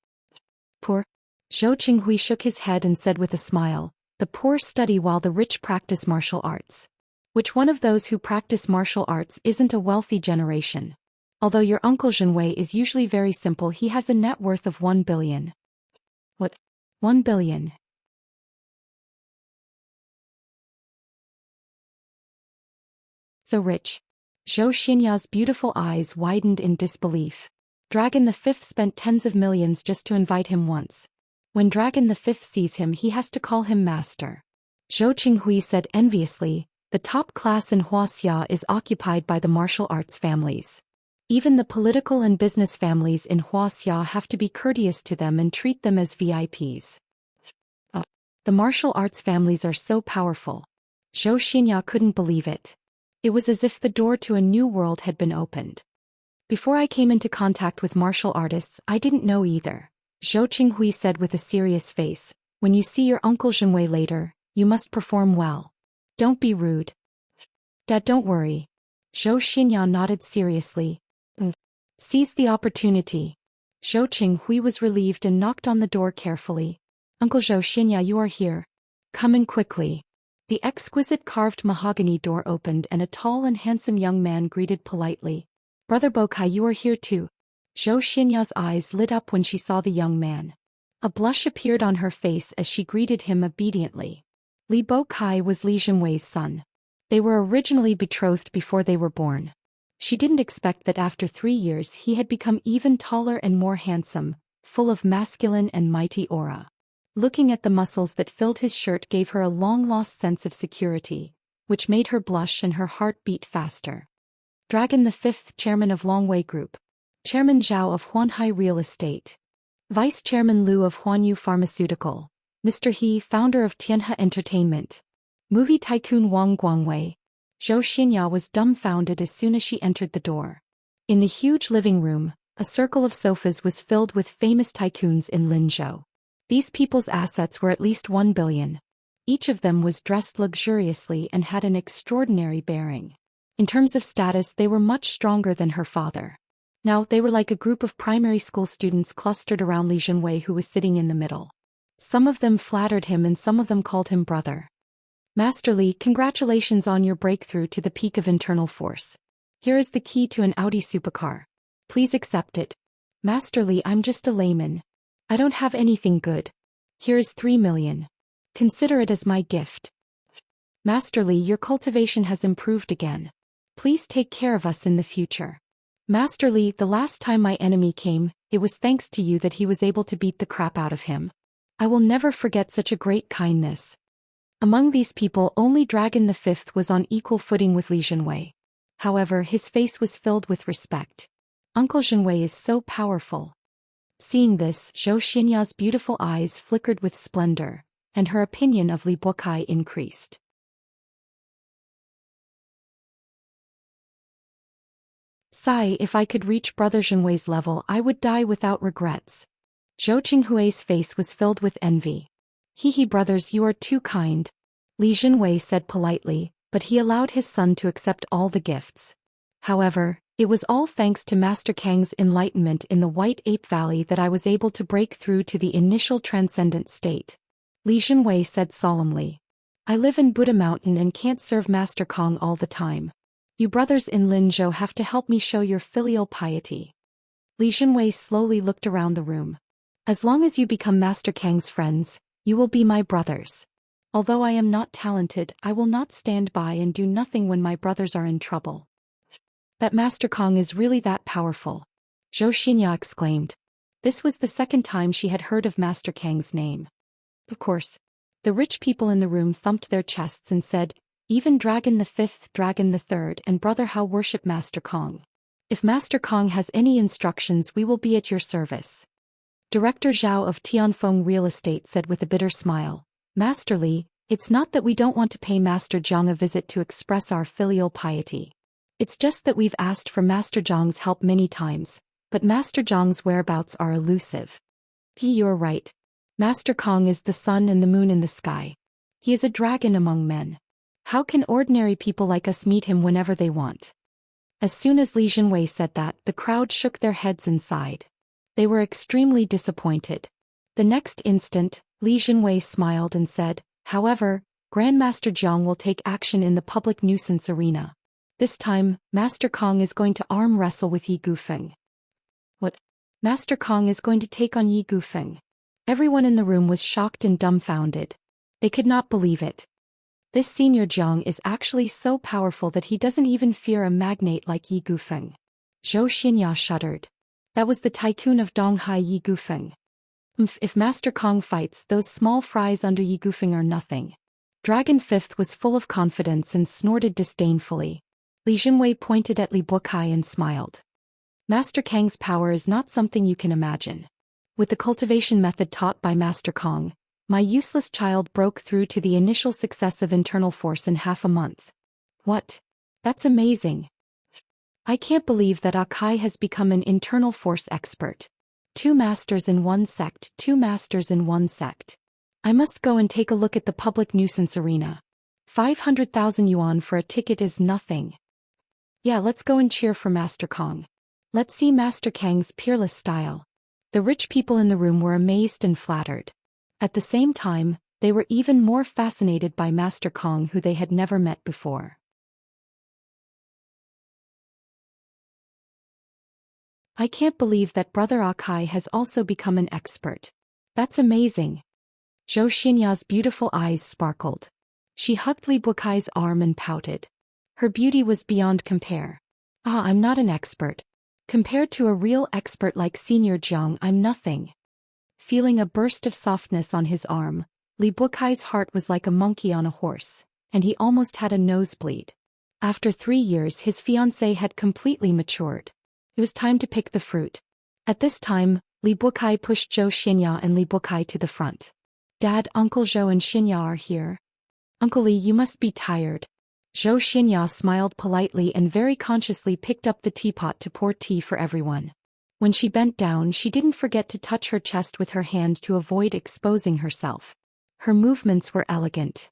Poor? Zhou Qinghui shook his head and said with a smile, the poor study while the rich practice martial arts. Which one of those who practice martial arts isn't a wealthy generation? Although your Uncle Zhenwei is usually very simple, he has a net worth of 1 billion. What? 1 billion? So rich. Zhou Xianya's beautiful eyes widened in disbelief. Dragon the Fifth spent tens of millions just to invite him once. When Dragon the Fifth sees him, he has to call him master. Zhou Qinghui said enviously, the top class in Wuxia is occupied by the martial arts families. Even the political and business families in Wuxia have to be courteous to them and treat them as VIPs. The martial arts families are so powerful. Zhou Xinya couldn't believe it. It was as if the door to a new world had been opened. Before I came into contact with martial artists, I didn't know either. Zhou Qinghui said with a serious face, when you see your uncle Zhenwei later, you must perform well. Don't be rude. Dad, don't worry. Zhou Xinya nodded seriously. Seize the opportunity. Zhou Qinghui was relieved and knocked on the door carefully. Uncle Zhou Xinya, you are here. Come in quickly. The exquisite carved mahogany door opened and a tall and handsome young man greeted politely. Brother Bokai, you are here too. Zhou Xianya's eyes lit up when she saw the young man. A blush appeared on her face as she greeted him obediently. Li Bokai was Li Zhenwei's son. They were originally betrothed before they were born. She didn't expect that after 3 years he had become even taller and more handsome, full of masculine and mighty aura. Looking at the muscles that filled his shirt gave her a long-lost sense of security, which made her blush and her heart beat faster. Dragon the Fifth, Chairman of Longwei Group. Chairman Zhao of Huanhai Real Estate. Vice Chairman Liu of Huanyu Pharmaceutical. Mr. He, founder of Tianhe Entertainment. Movie tycoon Wang Guangwei. Zhou Xinya was dumbfounded as soon as she entered the door. In the huge living room, a circle of sofas was filled with famous tycoons in Linzhou. These people's assets were at least 1 billion. Each of them was dressed luxuriously and had an extraordinary bearing. In terms of status, they were much stronger than her father. Now, they were like a group of primary school students clustered around Li Zhenwei, who was sitting in the middle. Some of them flattered him and some of them called him brother. Master Li, congratulations on your breakthrough to the peak of internal force. Here is the key to an Audi supercar. Please accept it. Master Li, I'm just a layman. I don't have anything good. Here is 3 million. Consider it as my gift. Master Li, your cultivation has improved again. Please take care of us in the future. Master Li, the last time my enemy came, it was thanks to you that he was able to beat the crap out of him. I will never forget such a great kindness. Among these people, only Dragon the Fifth was on equal footing with Li Zhenwei. However, his face was filled with respect. Uncle Zhenwei is so powerful. Seeing this, Zhou Xianya's beautiful eyes flickered with splendor, and her opinion of Li Bokai increased. Sigh, if I could reach Brother Zhenwei's level, I would die without regrets. Zhou Qinghui's face was filled with envy. He brothers, you are too kind. Li Zhenwei said politely, but he allowed his son to accept all the gifts. However, it was all thanks to Master Kang's enlightenment in the White Ape Valley that I was able to break through to the initial transcendent state. Li Zhenwei said solemnly. I live in Buddha Mountain and can't serve Master Kong all the time. You brothers in Linzhou have to help me show your filial piety. Li Zhenwei slowly looked around the room. As long as you become Master Kang's friends, you will be my brothers. Although I am not talented, I will not stand by and do nothing when my brothers are in trouble. That Master Kong is really that powerful. Zhou Xinya exclaimed. This was the second time she had heard of Master Kang's name. Of course. The rich people in the room thumped their chests and said, even Dragon the Fifth, Dragon the Third, and Brother Hao worship Master Kong. If Master Kong has any instructions, we will be at your service. Director Zhao of Tianfeng Real Estate said with a bitter smile, Master Li, it's not that we don't want to pay Master Zhang a visit to express our filial piety. It's just that we've asked for Master Zhang's help many times, but Master Zhang's whereabouts are elusive. You're right. Master Kong is the sun and the moon in the sky. He is a dragon among men. How can ordinary people like us meet him whenever they want? As soon as Li Zhenwei said that, the crowd shook their heads and sighed. They were extremely disappointed. The next instant, Li Zhenwei smiled and said, however, Grandmaster Jiang will take action in the public nuisance arena. This time, Master Kong is going to arm wrestle with Yi Gufeng. What? Master Kong is going to take on Yi Gufeng? Everyone in the room was shocked and dumbfounded. They could not believe it. This senior Jiang is actually so powerful that he doesn't even fear a magnate like Yi Gufeng. Zhou Xian shuddered. That was the tycoon of Donghai Yi Gufeng. If Master Kong fights, those small fries under Yi Gufeng are nothing. Dragon Fifth was full of confidence and snorted disdainfully. Li Jinwei pointed at Li Bukai and smiled. Master Kang's power is not something you can imagine. With the cultivation method taught by Master Kong, my useless child broke through to the initial success of internal force in half a month. What? That's amazing. I can't believe that Akai has become an internal force expert. 2 masters in one sect, 2 masters in one sect. I must go and take a look at the public nuisance arena. 500,000 yuan for a ticket is nothing. Yeah, let's go and cheer for Master Kong. Let's see Master Kang's peerless style. The rich people in the room were amazed and flattered. At the same time, they were even more fascinated by Master Kong, who they had never met before. I can't believe that Brother Akai has also become an expert. That's amazing. Zhou Xian's beautiful eyes sparkled. She hugged Li Bukai's arm and pouted. Her beauty was beyond compare. I'm not an expert. Compared to a real expert like Senior Jiang, I'm nothing. Feeling a burst of softness on his arm, Li Bukai's heart was like a monkey on a horse, and he almost had a nosebleed. After 3 years, his fiancée had completely matured. It was time to pick the fruit. At this time, Li Bukai pushed Zhou Xian and Li Bukai to the front. Dad, Uncle Zhou and Xinya are here. Uncle Li, you must be tired. Zhou Xian smiled politely and very consciously picked up the teapot to pour tea for everyone. When she bent down, she didn't forget to touch her chest with her hand to avoid exposing herself. Her movements were elegant.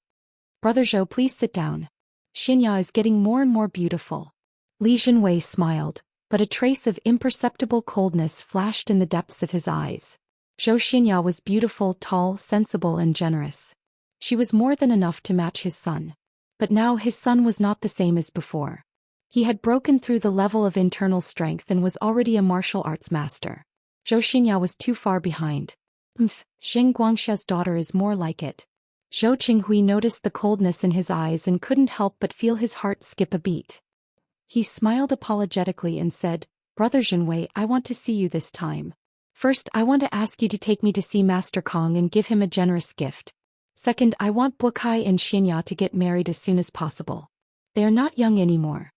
Brother Zhou, please sit down. Xinya is getting more and more beautiful. Li Jinwei smiled, but a trace of imperceptible coldness flashed in the depths of his eyes. Zhou Xian was beautiful, tall, sensible and generous. She was more than enough to match his son. But now his son was not the same as before. He had broken through the level of internal strength and was already a martial arts master. Zhou Xian was too far behind. Xing Guangxia's daughter is more like it. Zhou Qinghui noticed the coldness in his eyes and couldn't help but feel his heart skip a beat. He smiled apologetically and said, Brother Jinwei, I want to see you this time. First, I want to ask you to take me to see Master Kong and give him a generous gift. Second, I want Bukai and Xinya to get married as soon as possible. They are not young anymore.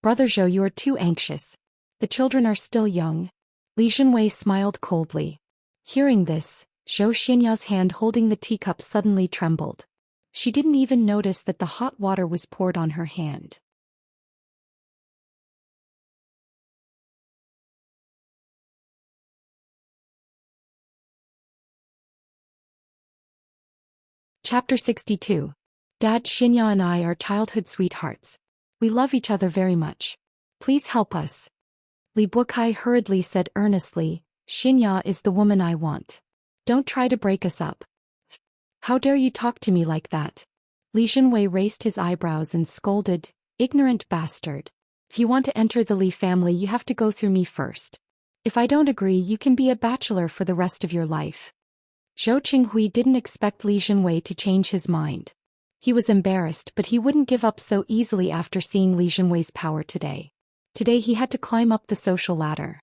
Brother Zhou, you are too anxious. The children are still young. Li Jinwei smiled coldly. Hearing this, Zhou Xianya's hand holding the teacup suddenly trembled. She didn't even notice that the hot water was poured on her hand. Chapter 62. Dad, Xinya and I are childhood sweethearts. We love each other very much. Please help us. Li Bukai hurriedly said earnestly, Xinya is the woman I want. Don't try to break us up. How dare you talk to me like that? Li Jinwei raised his eyebrows and scolded, ignorant bastard. If you want to enter the Li family, you have to go through me first. If I don't agree, you can be a bachelor for the rest of your life. Zhou Qinghui didn't expect Li Jinwei to change his mind. He was embarrassed, but he wouldn't give up so easily after seeing Li Jinwei's power today. Today he had to climb up the social ladder.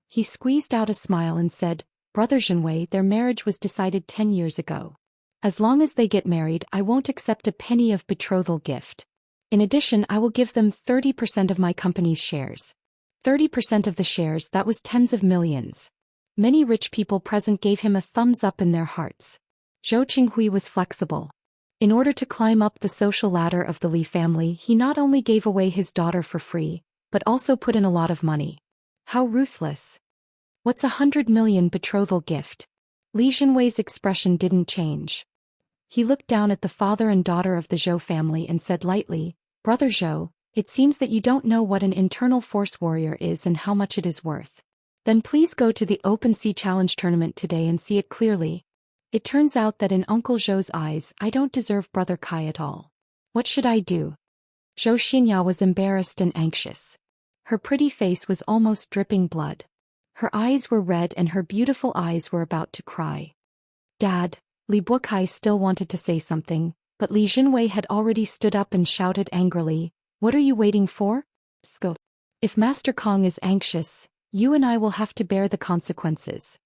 He squeezed out a smile and said, Brother Jinwei, their marriage was decided 10 years ago. As long as they get married, I won't accept a penny of betrothal gift. In addition, I will give them 30% of my company's shares. 30% of the shares, that was tens of millions. Many rich people present gave him a thumbs up in their hearts. Zhou Qinghui was flexible. In order to climb up the social ladder of the Li family, he not only gave away his daughter for free, but also put in a lot of money. How ruthless. What's 100 million betrothal gift? Li Jinwei's expression didn't change. He looked down at the father and daughter of the Zhou family and said lightly, Brother Zhou, it seems that you don't know what an internal force warrior is and how much it is worth. Then please go to the Open Sea Challenge tournament today and see it clearly. It turns out that in Uncle Zhou's eyes, I don't deserve Brother Kai at all. What should I do? Zhou Xinya was embarrassed and anxious. Her pretty face was almost dripping blood. Her eyes were red and her beautiful eyes were about to cry. Dad, Li Bukai still wanted to say something, But Li Jinwei had already stood up and shouted angrily, "What are you waiting for? Go. If Master Kong is anxious, you and I will have to bear the consequences."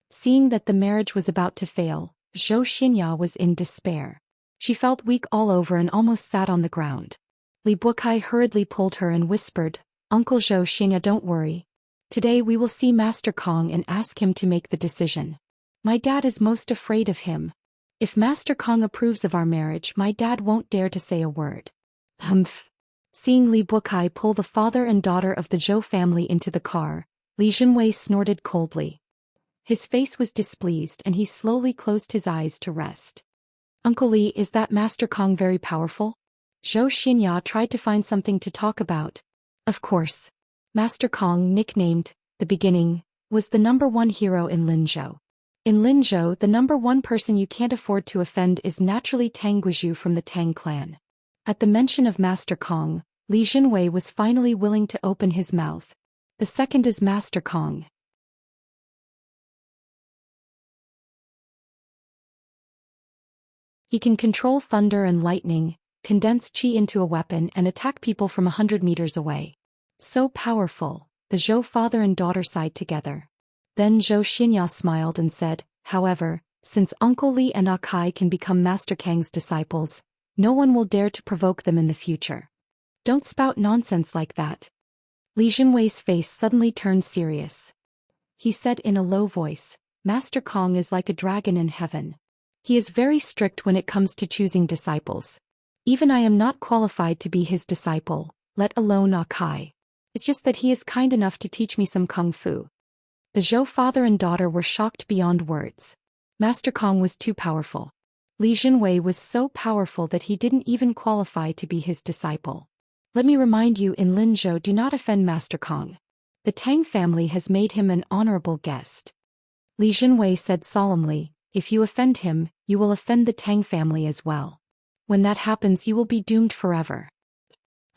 Seeing that the marriage was about to fail, Zhou Xian was in despair. She felt weak all over and almost sat on the ground. Li Bukai hurriedly pulled her and whispered, "Uncle Zhou Xian, don't worry. Today we will see Master Kong and ask him to make the decision. My dad is most afraid of him. If Master Kong approves of our marriage, my dad won't dare to say a word." Humph. Seeing Li Bukai pull the father and daughter of the Zhou family into the car, Li Jinwei snorted coldly. His face was displeased and he slowly closed his eyes to rest. "Uncle Li, is that Master Kong very powerful?" Zhou Xian tried to find something to talk about. Of course. Master Kong, nicknamed the Beginning, was the #1 hero in Linzhou. In Linzhou, the #1 person you can't afford to offend is naturally Tang Guizhu from the Tang clan. At the mention of Master Kong, Li Jinwei was finally willing to open his mouth. The second is Master Kong. He can control thunder and lightning, condense qi into a weapon and attack people from 100 meters away. So powerful, the Zhou father and daughter sighed together. Then Zhou Xian smiled and said, "However, since Uncle Li and Akai can become Master Kang's disciples, no one will dare to provoke them in the future. Don't spout nonsense like that." Li Jinwei's face suddenly turned serious. He said in a low voice, "Master Kong is like a dragon in heaven. He is very strict when it comes to choosing disciples. Even I am not qualified to be his disciple, let alone Akai. It's just that he is kind enough to teach me some kung fu." The Zhou father and daughter were shocked beyond words. Master Kong was too powerful. Li Jinwei was so powerful that he didn't even qualify to be his disciple. "Let me remind you, in Linzhou, do not offend Master Kong. The Tang family has made him an honorable guest." Li Jinwei said solemnly, "If you offend him, you will offend the Tang family as well. When that happens, you will be doomed forever."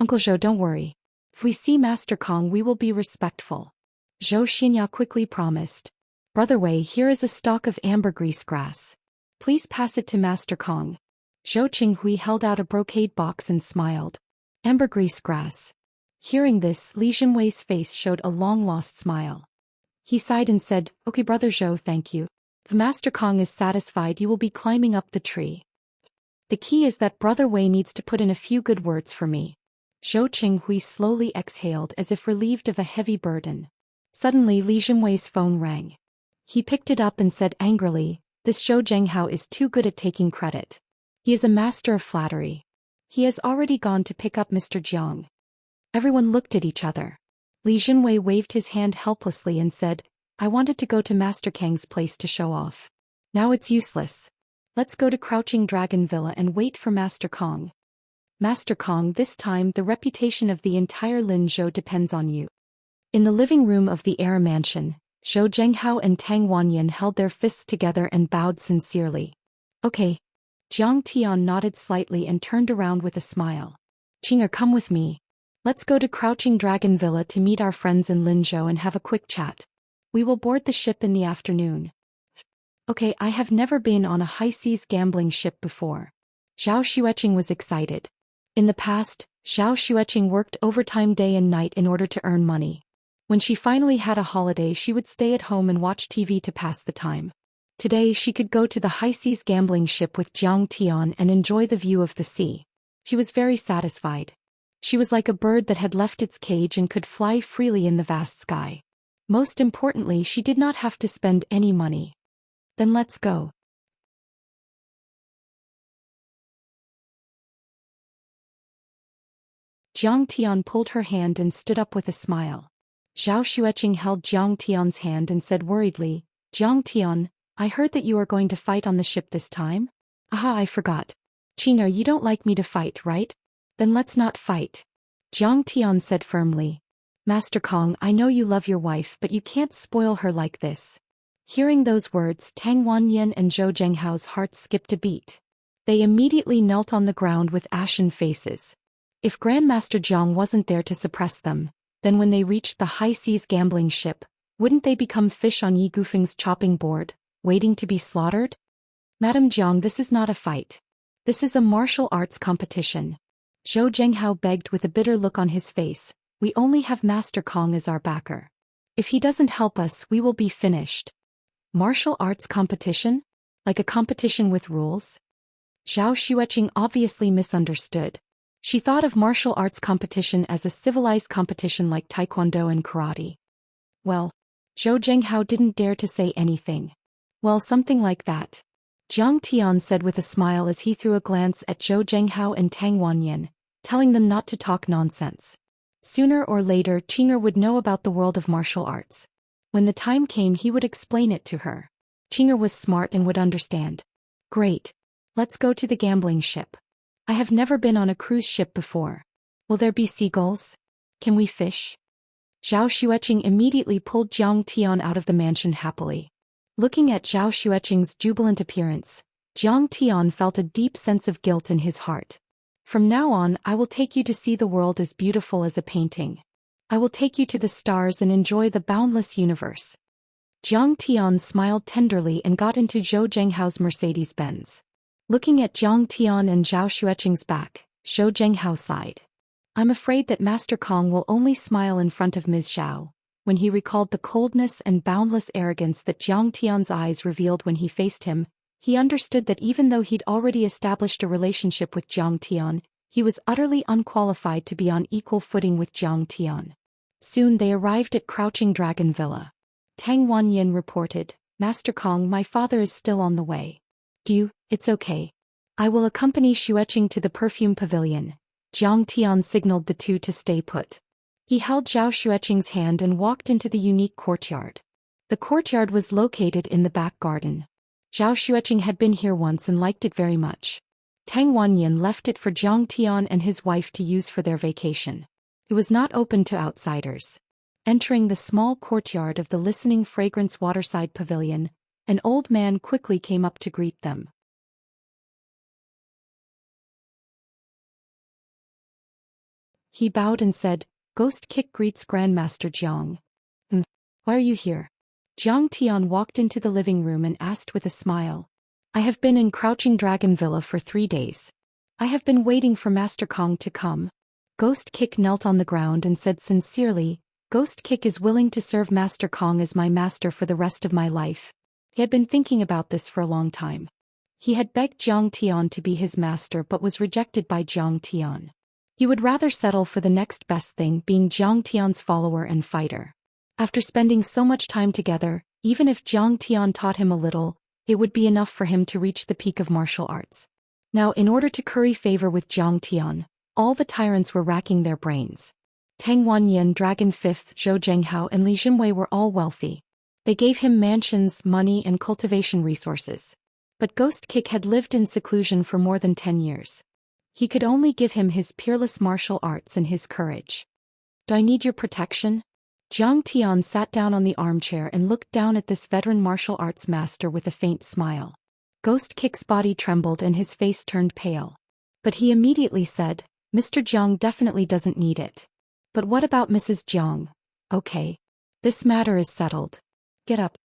"Uncle Zhou, don't worry. If we see Master Kong, we will be respectful," Zhou Xian quickly promised. "Brother Wei, here is a stalk of ambergris grass. Please pass it to Master Kong." Zhou Qinghui held out a brocade box and smiled. Ambergris grass. Hearing this, Li Jinwei's face showed a long-lost smile. He sighed and said, "Okay, Brother Zhou, thank you. If Master Kong is satisfied, you will be climbing up the tree. The key is that Brother Wei needs to put in a few good words for me." Zhou Qinghui slowly exhaled as if relieved of a heavy burden. Suddenly Li Jinwei's phone rang. He picked it up and said angrily, "This Zhou Zhenghao is too good at taking credit. He is a master of flattery. He has already gone to pick up Mr. Jiang." Everyone looked at each other. Li Jinwei waved his hand helplessly and said, "I wanted to go to Master Kang's place to show off. Now it's useless. Let's go to Crouching Dragon Villa and wait for Master Kong. Master Kong, this time the reputation of the entire Linzhou depends on you." In the living room of the Era Mansion, Zhou Zhenghao and Tang Wanyan held their fists together and bowed sincerely. "Okay." Jiang Tian nodded slightly and turned around with a smile. "Qing'er, come with me. Let's go to Crouching Dragon Villa to meet our friends in Linzhou and have a quick chat. We will board the ship in the afternoon." "Okay, I have never been on a high-seas gambling ship before." Zhao Xueqing was excited. In the past, Zhao Xueqing worked overtime day and night in order to earn money. When she finally had a holiday, she would stay at home and watch TV to pass the time. Today she could go to the high-seas gambling ship with Jiang Tian and enjoy the view of the sea. She was very satisfied. She was like a bird that had left its cage and could fly freely in the vast sky. Most importantly, she did not have to spend any money. "Then let's go." Jiang Tian pulled her hand and stood up with a smile. Zhao Xueqing held Jiang Tian's hand and said worriedly, "Jiang Tian, I heard that you are going to fight on the ship this time?" "Aha, I forgot. Qing'er, you don't like me to fight, right? Then let's not fight." Jiang Tian said firmly. "Master Kong, I know you love your wife, but you can't spoil her like this." Hearing those words, Tang Wanyan and Zhou Zhenghao's hearts skipped a beat. They immediately knelt on the ground with ashen faces. If Grandmaster Jiang wasn't there to suppress them, then when they reached the high-seas gambling ship, wouldn't they become fish on Yi Gufeng's chopping board, waiting to be slaughtered? "Madam Jiang, this is not a fight. This is a martial arts competition. Zhou Zhenghao begged with a bitter look on his face. We only have Master Kong as our backer. If he doesn't help us, we will be finished. Martial arts competition? Like a competition with rules? Zhao Xueqing obviously misunderstood. She thought of martial arts competition as a civilized competition like taekwondo and karate. Well, Zhou Zhenghao didn't dare to say anything. Well, something like that. Jiang Tian said with a smile as he threw a glance at Zhou Zhenghao and Tang Wanyan, telling them not to talk nonsense. Sooner or later Qing'er would know about the world of martial arts. When the time came he would explain it to her. Qing'er was smart and would understand. Great. Let's go to the gambling ship. I have never been on a cruise ship before. Will there be seagulls? Can we fish? Zhao Xueqing immediately pulled Jiang Tian out of the mansion happily. Looking at Zhao Xueqing's jubilant appearance, Jiang Tian felt a deep sense of guilt in his heart. From now on I will take you to see the world as beautiful as a painting. I will take you to the stars and enjoy the boundless universe. Jiang Tian smiled tenderly and got into Zhou Zhenghao's Mercedes-Benz. Looking at Jiang Tian and Zhao Xueqing's back, Zhou Zhenghao sighed. I'm afraid that Master Kong will only smile in front of Ms. Zhao. When he recalled the coldness and boundless arrogance that Jiang Tian's eyes revealed when he faced him, he understood that even though he'd already established a relationship with Jiang Tian, he was utterly unqualified to be on equal footing with Jiang Tian. Soon they arrived at Crouching Dragon Villa. Tang Wanyan reported, Master Kong, my father is still on the way. It's okay. I will accompany Xueqing to the perfume pavilion. Jiang Tian signaled the two to stay put. He held Zhao Xueqing's hand and walked into the unique courtyard. The courtyard was located in the back garden. Zhao Xueqing had been here once and liked it very much. Tang Wanyan left it for Jiang Tian and his wife to use for their vacation. It was not open to outsiders. Entering the small courtyard of the listening fragrance waterside pavilion, an old man quickly came up to greet them. He bowed and said, Ghost Kick greets Grandmaster Jiang. Why are you here? Jiang Tian walked into the living room and asked with a smile. I have been in Crouching Dragon Villa for 3 days. I have been waiting for Master Kong to come. Ghost Kick knelt on the ground and said sincerely, Ghost Kick is willing to serve Master Kong as my master for the rest of my life. He had been thinking about this for a long time. He had begged Jiang Tian to be his master but was rejected by Jiang Tian. He would rather settle for the next best thing, being Jiang Tian's follower and fighter. After spending so much time together, even if Jiang Tian taught him a little, it would be enough for him to reach the peak of martial arts. Now, in order to curry favor with Jiang Tian, all the tyrants were racking their brains. Tang Wanyan, Dragon Fifth, Zhou Zhenghao and Li Jinwei were all wealthy. They gave him mansions, money and cultivation resources. But Ghost Kick had lived in seclusion for more than 10 years. He could only give him his peerless martial arts and his courage. Do I need your protection? Jiang Tian sat down on the armchair and looked down at this veteran martial arts master with a faint smile. Ghost Kick's body trembled and his face turned pale. But he immediately said, Mr. Jiang definitely doesn't need it. But what about Mrs. Jiang? Okay. This matter is settled. Get up.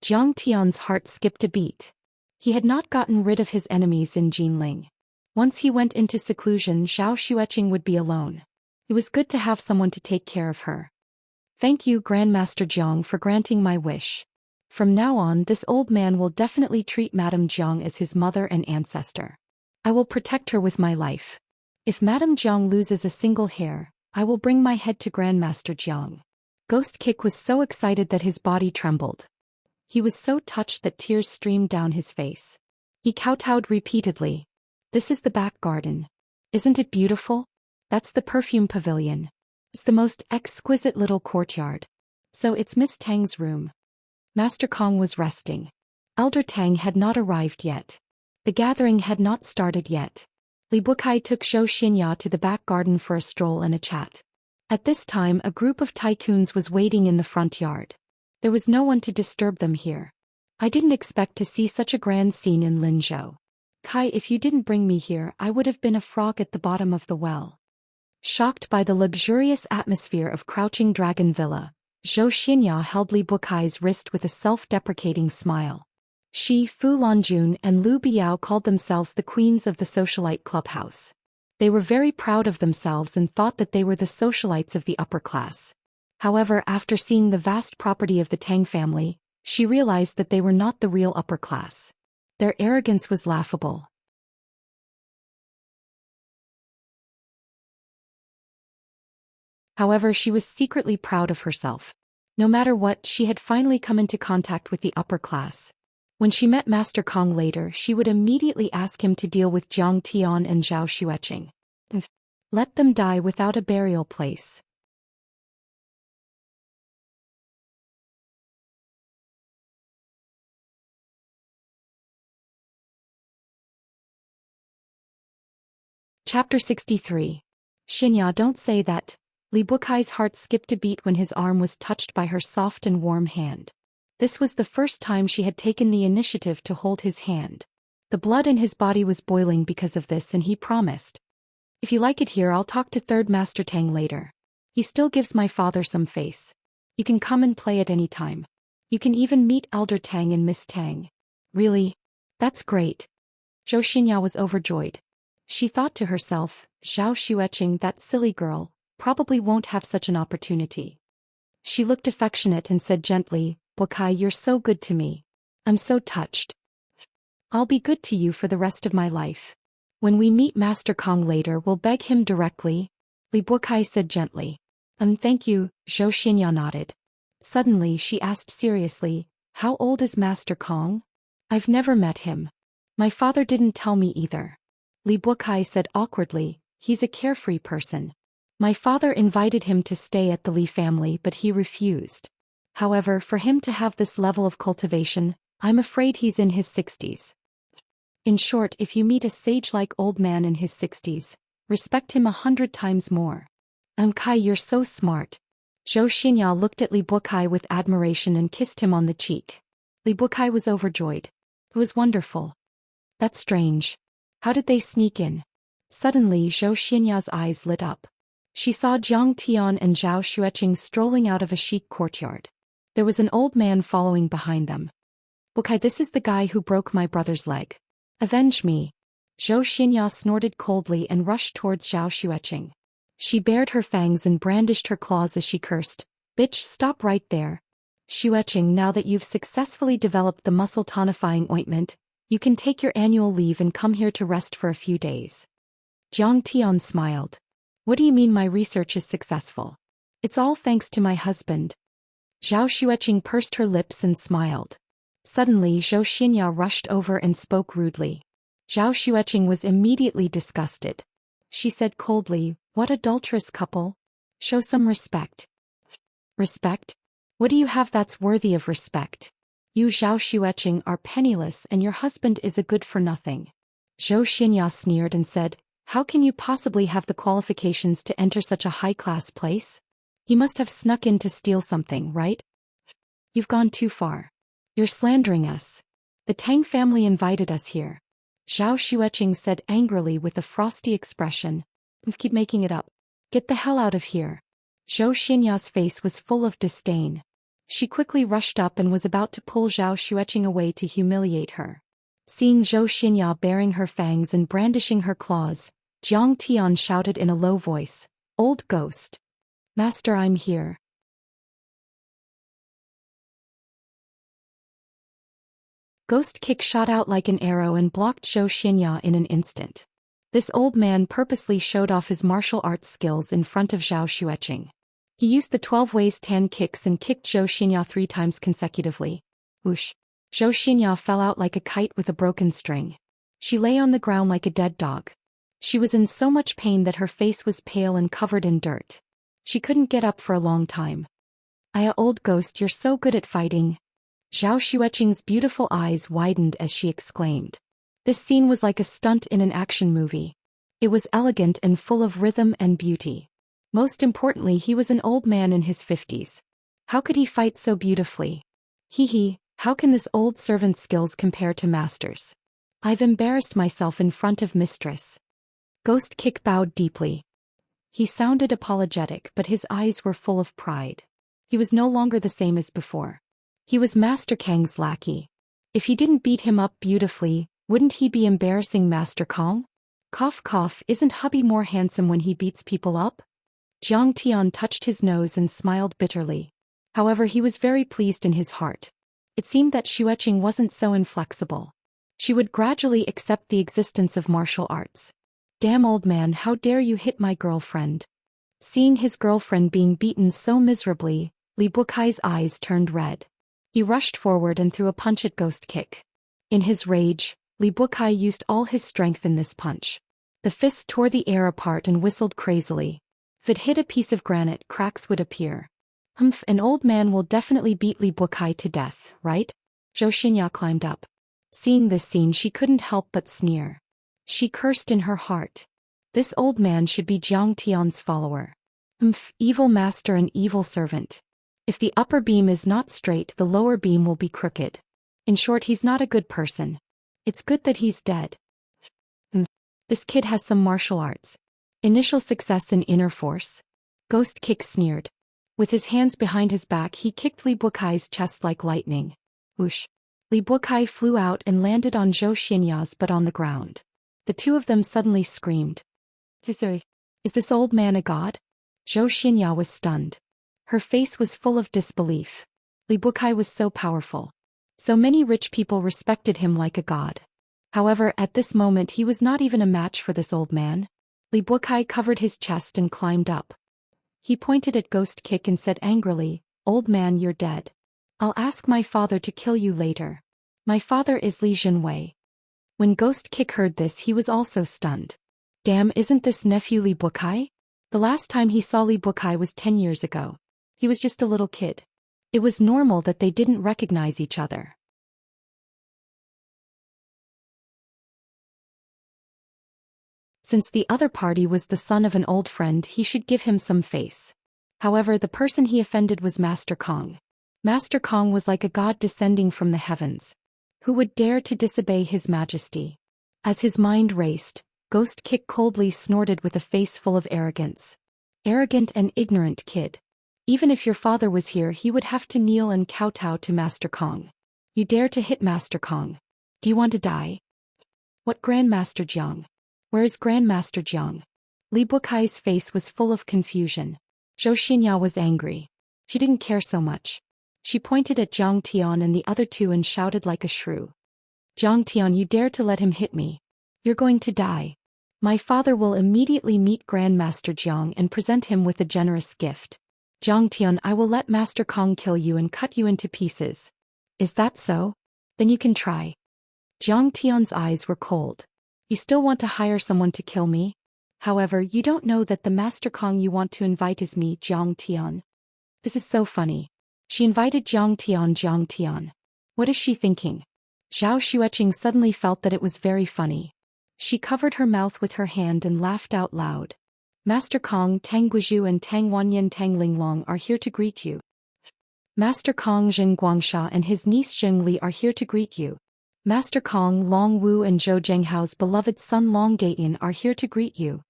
Jiang Tian's heart skipped a beat. He had not gotten rid of his enemies in Jinling. Once he went into seclusion, Zhao Xueqing would be alone. It was good to have someone to take care of her. Thank you, Grandmaster Jiang, for granting my wish. From now on, this old man will definitely treat Madame Jiang as his mother and ancestor. I will protect her with my life. If Madame Jiang loses a single hair, I will bring my head to Grandmaster Jiang. Ghost Kick was so excited that his body trembled. He was so touched that tears streamed down his face. He kowtowed repeatedly. This is the back garden. Isn't it beautiful? That's the perfume pavilion. It's the most exquisite little courtyard. So it's Miss Tang's room. Master Kong was resting. Elder Tang had not arrived yet. The gathering had not started yet. Li Bukai took Zhou Xian to the back garden for a stroll and a chat. At this time a group of tycoons was waiting in the front yard. There was no one to disturb them here. I didn't expect to see such a grand scene in Linzhou. Kai, if you didn't bring me here, I would have been a frog at the bottom of the well. Shocked by the luxurious atmosphere of Crouching Dragon Villa, Zhou Xian held Li Bukai's wrist with a self-deprecating smile. She, Fu Lanjun, and Lu Biao called themselves the queens of the socialite clubhouse. They were very proud of themselves and thought that they were the socialites of the upper class. However, after seeing the vast property of the Tang family, she realized that they were not the real upper class. Their arrogance was laughable. However, she was secretly proud of herself. No matter what, she had finally come into contact with the upper class. When she met Master Kong later, she would immediately ask him to deal with Jiang Tian and Zhao Xueqing. Let them die without a burial place. Chapter 63. Xianxia, don't say that. Li Bukai's heart skipped a beat when his arm was touched by her soft and warm hand. This was the first time she had taken the initiative to hold his hand. The blood in his body was boiling because of this, and he promised. If you like it here, I'll talk to Third Master Tang later. He still gives my father some face. You can come and play at any time. You can even meet Elder Tang and Miss Tang. Really? That's great. Zhou Xian was overjoyed. She thought to herself, Zhao Xueqing, that silly girl, probably won't have such an opportunity. She looked affectionate and said gently, Bukai, you're so good to me. I'm so touched. I'll be good to you for the rest of my life. When we meet Master Kong later, we'll beg him directly. Li Bukai said gently. Thank you, Zhou Xian nodded. Suddenly she asked seriously, how old is Master Kong? I've never met him. My father didn't tell me either. Li Bukai said awkwardly, he's a carefree person. My father invited him to stay at the Li family, but he refused. However, for him to have this level of cultivation, I'm afraid he's in his 60s. In short, if you meet a sage-like old man in his 60s, respect him 100 times more. Kai, you're so smart. Zhou Xian looked at Li Bukai with admiration and kissed him on the cheek. Li Bukai was overjoyed. It was wonderful. That's strange. How did they sneak in? Suddenly Zhou Xian's eyes lit up. She saw Jiang Tian and Zhao Xueqing strolling out of a chic courtyard. There was an old man following behind them. Bukai, this is the guy who broke my brother's leg. Avenge me. Zhou Xian snorted coldly and rushed towards Zhao Xueqing. She bared her fangs and brandished her claws as she cursed. Bitch, stop right there. Xueqing, now that you've successfully developed the muscle tonifying ointment, you can take your annual leave and come here to rest for a few days. Jiang Tian smiled. What do you mean my research is successful? It's all thanks to my husband. Zhao Xueqing pursed her lips and smiled. Suddenly Zhou Xian rushed over and spoke rudely. Zhao Xueqing was immediately disgusted. She said coldly, what adulterous couple? Show some respect. Respect? What do you have that's worthy of respect? You Zhao Xueqing are penniless and your husband is a good-for-nothing. Zhou Xian sneered and said, how can you possibly have the qualifications to enter such a high-class place? You must have snuck in to steal something, right? You've gone too far. You're slandering us. The Tang family invited us here. Zhao Xueqing said angrily with a frosty expression. Keep making it up. Get the hell out of here. Zhou Xian's face was full of disdain. She quickly rushed up and was about to pull Zhao Xueqing away to humiliate her. Seeing Zhou Xian baring her fangs and brandishing her claws, Jiang Tian shouted in a low voice, Old ghost. Master, I'm here. Ghost kick shot out like an arrow and blocked Zhou Xian in an instant. This old man purposely showed off his martial arts skills in front of Zhao Xueqing. He used the 12 ways 10 kicks and kicked Zhou Xian 3 times consecutively. Whoosh! Zhou Xian fell out like a kite with a broken string. She lay on the ground like a dead dog. She was in so much pain that her face was pale and covered in dirt. She couldn't get up for a long time. Old ghost, you're so good at fighting. Zhao Xueqing's beautiful eyes widened as she exclaimed. This scene was like a stunt in an action movie. It was elegant and full of rhythm and beauty. Most importantly, he was an old man in his 50s. How could he fight so beautifully? Hee, how can this old servant's skills compare to master's? I've embarrassed myself in front of mistress. Ghost Kick bowed deeply. He sounded apologetic, but his eyes were full of pride. He was no longer the same as before. He was Master Kang's lackey. If he didn't beat him up beautifully, wouldn't he be embarrassing Master Kong? Cough cough, isn't hubby more handsome when he beats people up? Jiang Tian touched his nose and smiled bitterly. However, he was very pleased in his heart. It seemed that Xueqing wasn't so inflexible. She would gradually accept the existence of martial arts. Damn old man, how dare you hit my girlfriend? Seeing his girlfriend being beaten so miserably, Li Bukai's eyes turned red. He rushed forward and threw a punch at Ghost Kick. In his rage, Li Bukai used all his strength in this punch. The fist tore the air apart and whistled crazily. If it hit a piece of granite, cracks would appear. Humph, an old man will definitely beat Li Bukai to death, right? Zhou Xian climbed up. Seeing this scene, she couldn't help but sneer. She cursed in her heart. This old man should be Jiang Tian's follower. Humph, evil master and evil servant. If the upper beam is not straight, the lower beam will be crooked. In short, he's not a good person. It's good that he's dead. This kid has some martial arts. Initial success in inner force. Ghost Kick sneered. With his hands behind his back, he kicked Li Bukai's chest like lightning. Whoosh. Li Bukai flew out and landed on Zhou Xian's butt on the ground. The two of them suddenly screamed. Is this old man a god? Zhou Xian was stunned. Her face was full of disbelief. Li Bukai was so powerful. So many rich people respected him like a god. However, at this moment he was not even a match for this old man. Li Bukai covered his chest and climbed up. He pointed at Ghost Kick and said angrily, "Old man, you're dead. I'll ask my father to kill you later. My father is Li Jinwei." When Ghost Kick heard this, he was also stunned. Damn, isn't this nephew Li Bukai? The last time he saw Li Bukai was 10 years ago. He was just a little kid. It was normal that they didn't recognize each other. Since the other party was the son of an old friend, he should give him some face. However, the person he offended was Master Kong. Master Kong was like a god descending from the heavens. Who would dare to disobey his majesty? As his mind raced, Ghost Kick coldly snorted with a face full of arrogance. Arrogant and ignorant kid. Even if your father was here, he would have to kneel and kowtow to Master Kong. You dare to hit Master Kong. Do you want to die? What Grandmaster Jiang? Where is Grandmaster Jiang? Li Bukai's face was full of confusion. Zhou Xian was angry. She didn't care so much. She pointed at Jiang Tian and the other two and shouted like a shrew. "Jiang Tian, you dare to let him hit me? You're going to die. My father will immediately meet Grandmaster Jiang and present him with a generous gift. Jiang Tian, I will let Master Kong kill you and cut you into pieces. Is that so? Then you can try." Jiang Tian's eyes were cold. "You still want to hire someone to kill me? However, you don't know that the Master Kong you want to invite is me, Jiang Tian." This is so funny. She invited Jiang Tian. What is she thinking? Zhao Xueqing suddenly felt that it was very funny. She covered her mouth with her hand and laughed out loud. "Master Kong, Tang Guizhu and Tang Wanyan Tang Linglong are here to greet you. Master Kong Zheng Guangsha and his niece Zheng Li are here to greet you. Master Kong Long Wu and Zhou Zhenghao's beloved son Long Gaiyan are here to greet you.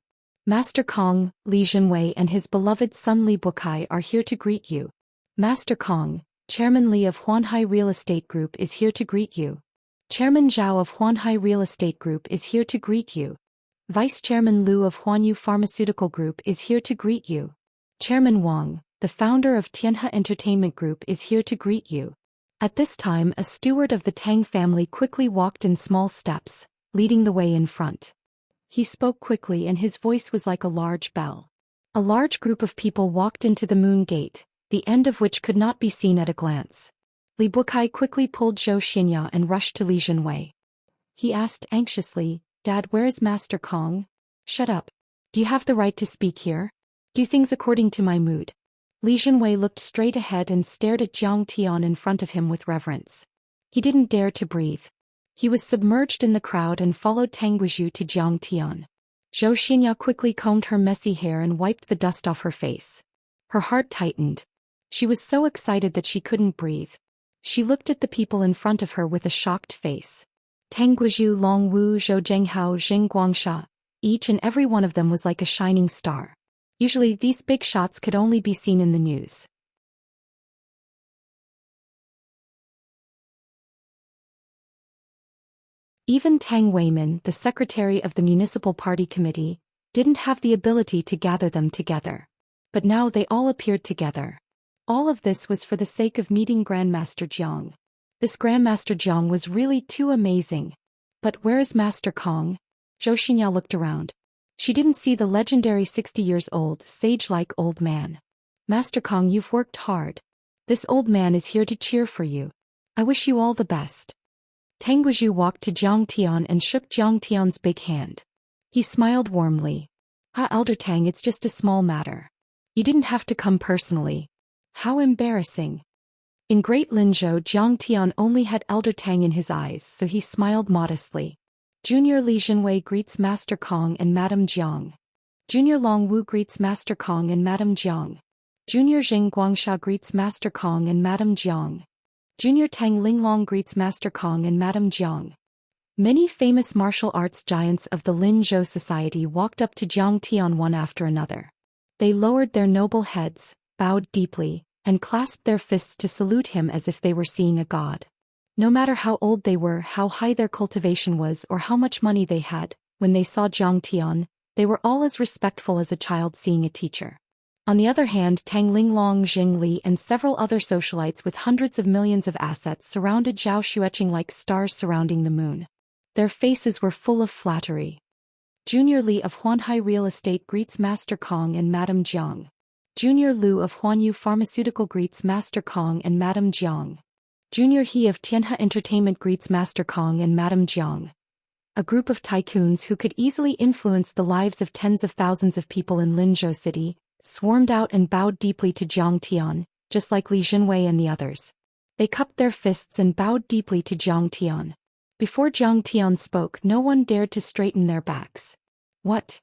Master Kong, Li Jinwei and his beloved son Li Bukai are here to greet you. Master Kong, Chairman Li of Huanhai Real Estate Group is here to greet you. Chairman Zhao of Huanhai Real Estate Group is here to greet you. Vice Chairman Liu of Huanyu Pharmaceutical Group is here to greet you. Chairman Wang, the founder of Tianhe Entertainment Group is here to greet you." At this time, a steward of the Tang family quickly walked in small steps, leading the way in front. He spoke quickly and his voice was like a large bell. A large group of people walked into the Moon Gate, the end of which could not be seen at a glance. Li Bukai quickly pulled Zhou Xian and rushed to Li Jinwei. He asked anxiously, "Dad, where is Master Kong?" "Shut up. Do you have the right to speak here? Do things according to my mood." Li Jinwei looked straight ahead and stared at Jiang Tian in front of him with reverence. He didn't dare to breathe. He was submerged in the crowd and followed Tang Guizhu to Jiang Tian. Zhou Xian quickly combed her messy hair and wiped the dust off her face. Her heart tightened. She was so excited that she couldn't breathe. She looked at the people in front of her with a shocked face. Tang Guizhu, Long Wu, Zhou Zhenghao, Zheng Guangsha. Each and every one of them was like a shining star. Usually these big shots could only be seen in the news. Even Tang Weimin, the secretary of the municipal party committee, didn't have the ability to gather them together. But now they all appeared together. All of this was for the sake of meeting Grandmaster Jiang. This Grandmaster Jiang was really too amazing. But where is Master Kong? Zhou Xian looked around. She didn't see the legendary 60 years old, sage-like old man. Master Kong, you've worked hard. This old man is here to cheer for you. I wish you all the best. Tang Guizhu walked to Jiang Tian and shook Jiang Tian's big hand. He smiled warmly. Elder Tang, it's just a small matter. You didn't have to come personally. How embarrassing. In Great Linzhou, Jiang Tian only had Elder Tang in his eyes, so he smiled modestly. Junior Li Jinwei greets Master Kong and Madame Jiang. Junior Long Wu greets Master Kong and Madame Jiang. Junior Jing Guangsha greets Master Kong and Madame Jiang. Junior Tang Linglong greets Master Kong and Madame Jiang. Many famous martial arts giants of the Linzhou society walked up to Jiang Tian one after another. They lowered their noble heads, bowed deeply, and clasped their fists to salute him as if they were seeing a god. No matter how old they were, how high their cultivation was, or how much money they had, when they saw Jiang Tian, they were all as respectful as a child seeing a teacher. On the other hand, Tang Linglong, Jing Li, and several other socialites with hundreds of millions of assets surrounded Zhou Xian like stars surrounding the moon. Their faces were full of flattery. Junior Li of Huanhai Real Estate greets Master Kong and Madame Jiang. Junior Lu of Huanyu Pharmaceutical greets Master Kong and Madame Jiang. Junior He of Tianhe Entertainment greets Master Kong and Madame Jiang. A group of tycoons who could easily influence the lives of tens of thousands of people in Linzhou City swarmed out and bowed deeply to Jiang Tian, just like Li Jinwei and the others. They cupped their fists and bowed deeply to Jiang Tian. Before Jiang Tian spoke, no one dared to straighten their backs. What?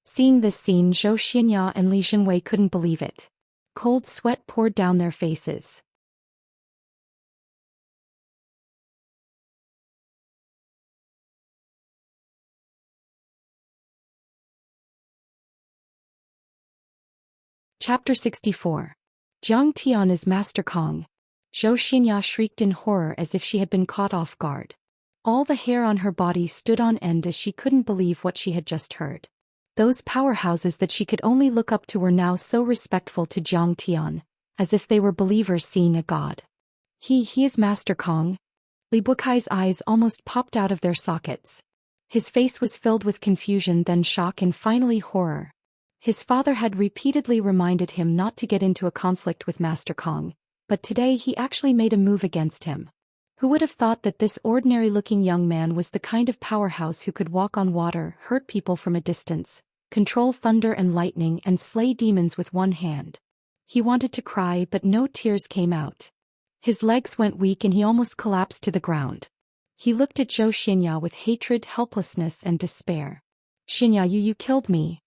Seeing this scene, Zhou Xian and Li Jinwei couldn't believe it. Cold sweat poured down their faces. Chapter 64. Jiang Tian is Master Kong. Zhou Xian shrieked in horror as if she had been caught off guard. All the hair on her body stood on end as she couldn't believe what she had just heard. Those powerhouses that she could only look up to were now so respectful to Jiang Tian, as if they were believers seeing a god. He is Master Kong. Li Bukai's eyes almost popped out of their sockets. His face was filled with confusion, then shock, and finally horror. His father had repeatedly reminded him not to get into a conflict with Master Kong, but today he actually made a move against him. Who would have thought that this ordinary-looking young man was the kind of powerhouse who could walk on water, hurt people from a distance, control thunder and lightning, and slay demons with one hand? He wanted to cry, but no tears came out. His legs went weak and he almost collapsed to the ground. He looked at Zhou Xian with hatred, helplessness, and despair. Xian, you killed me.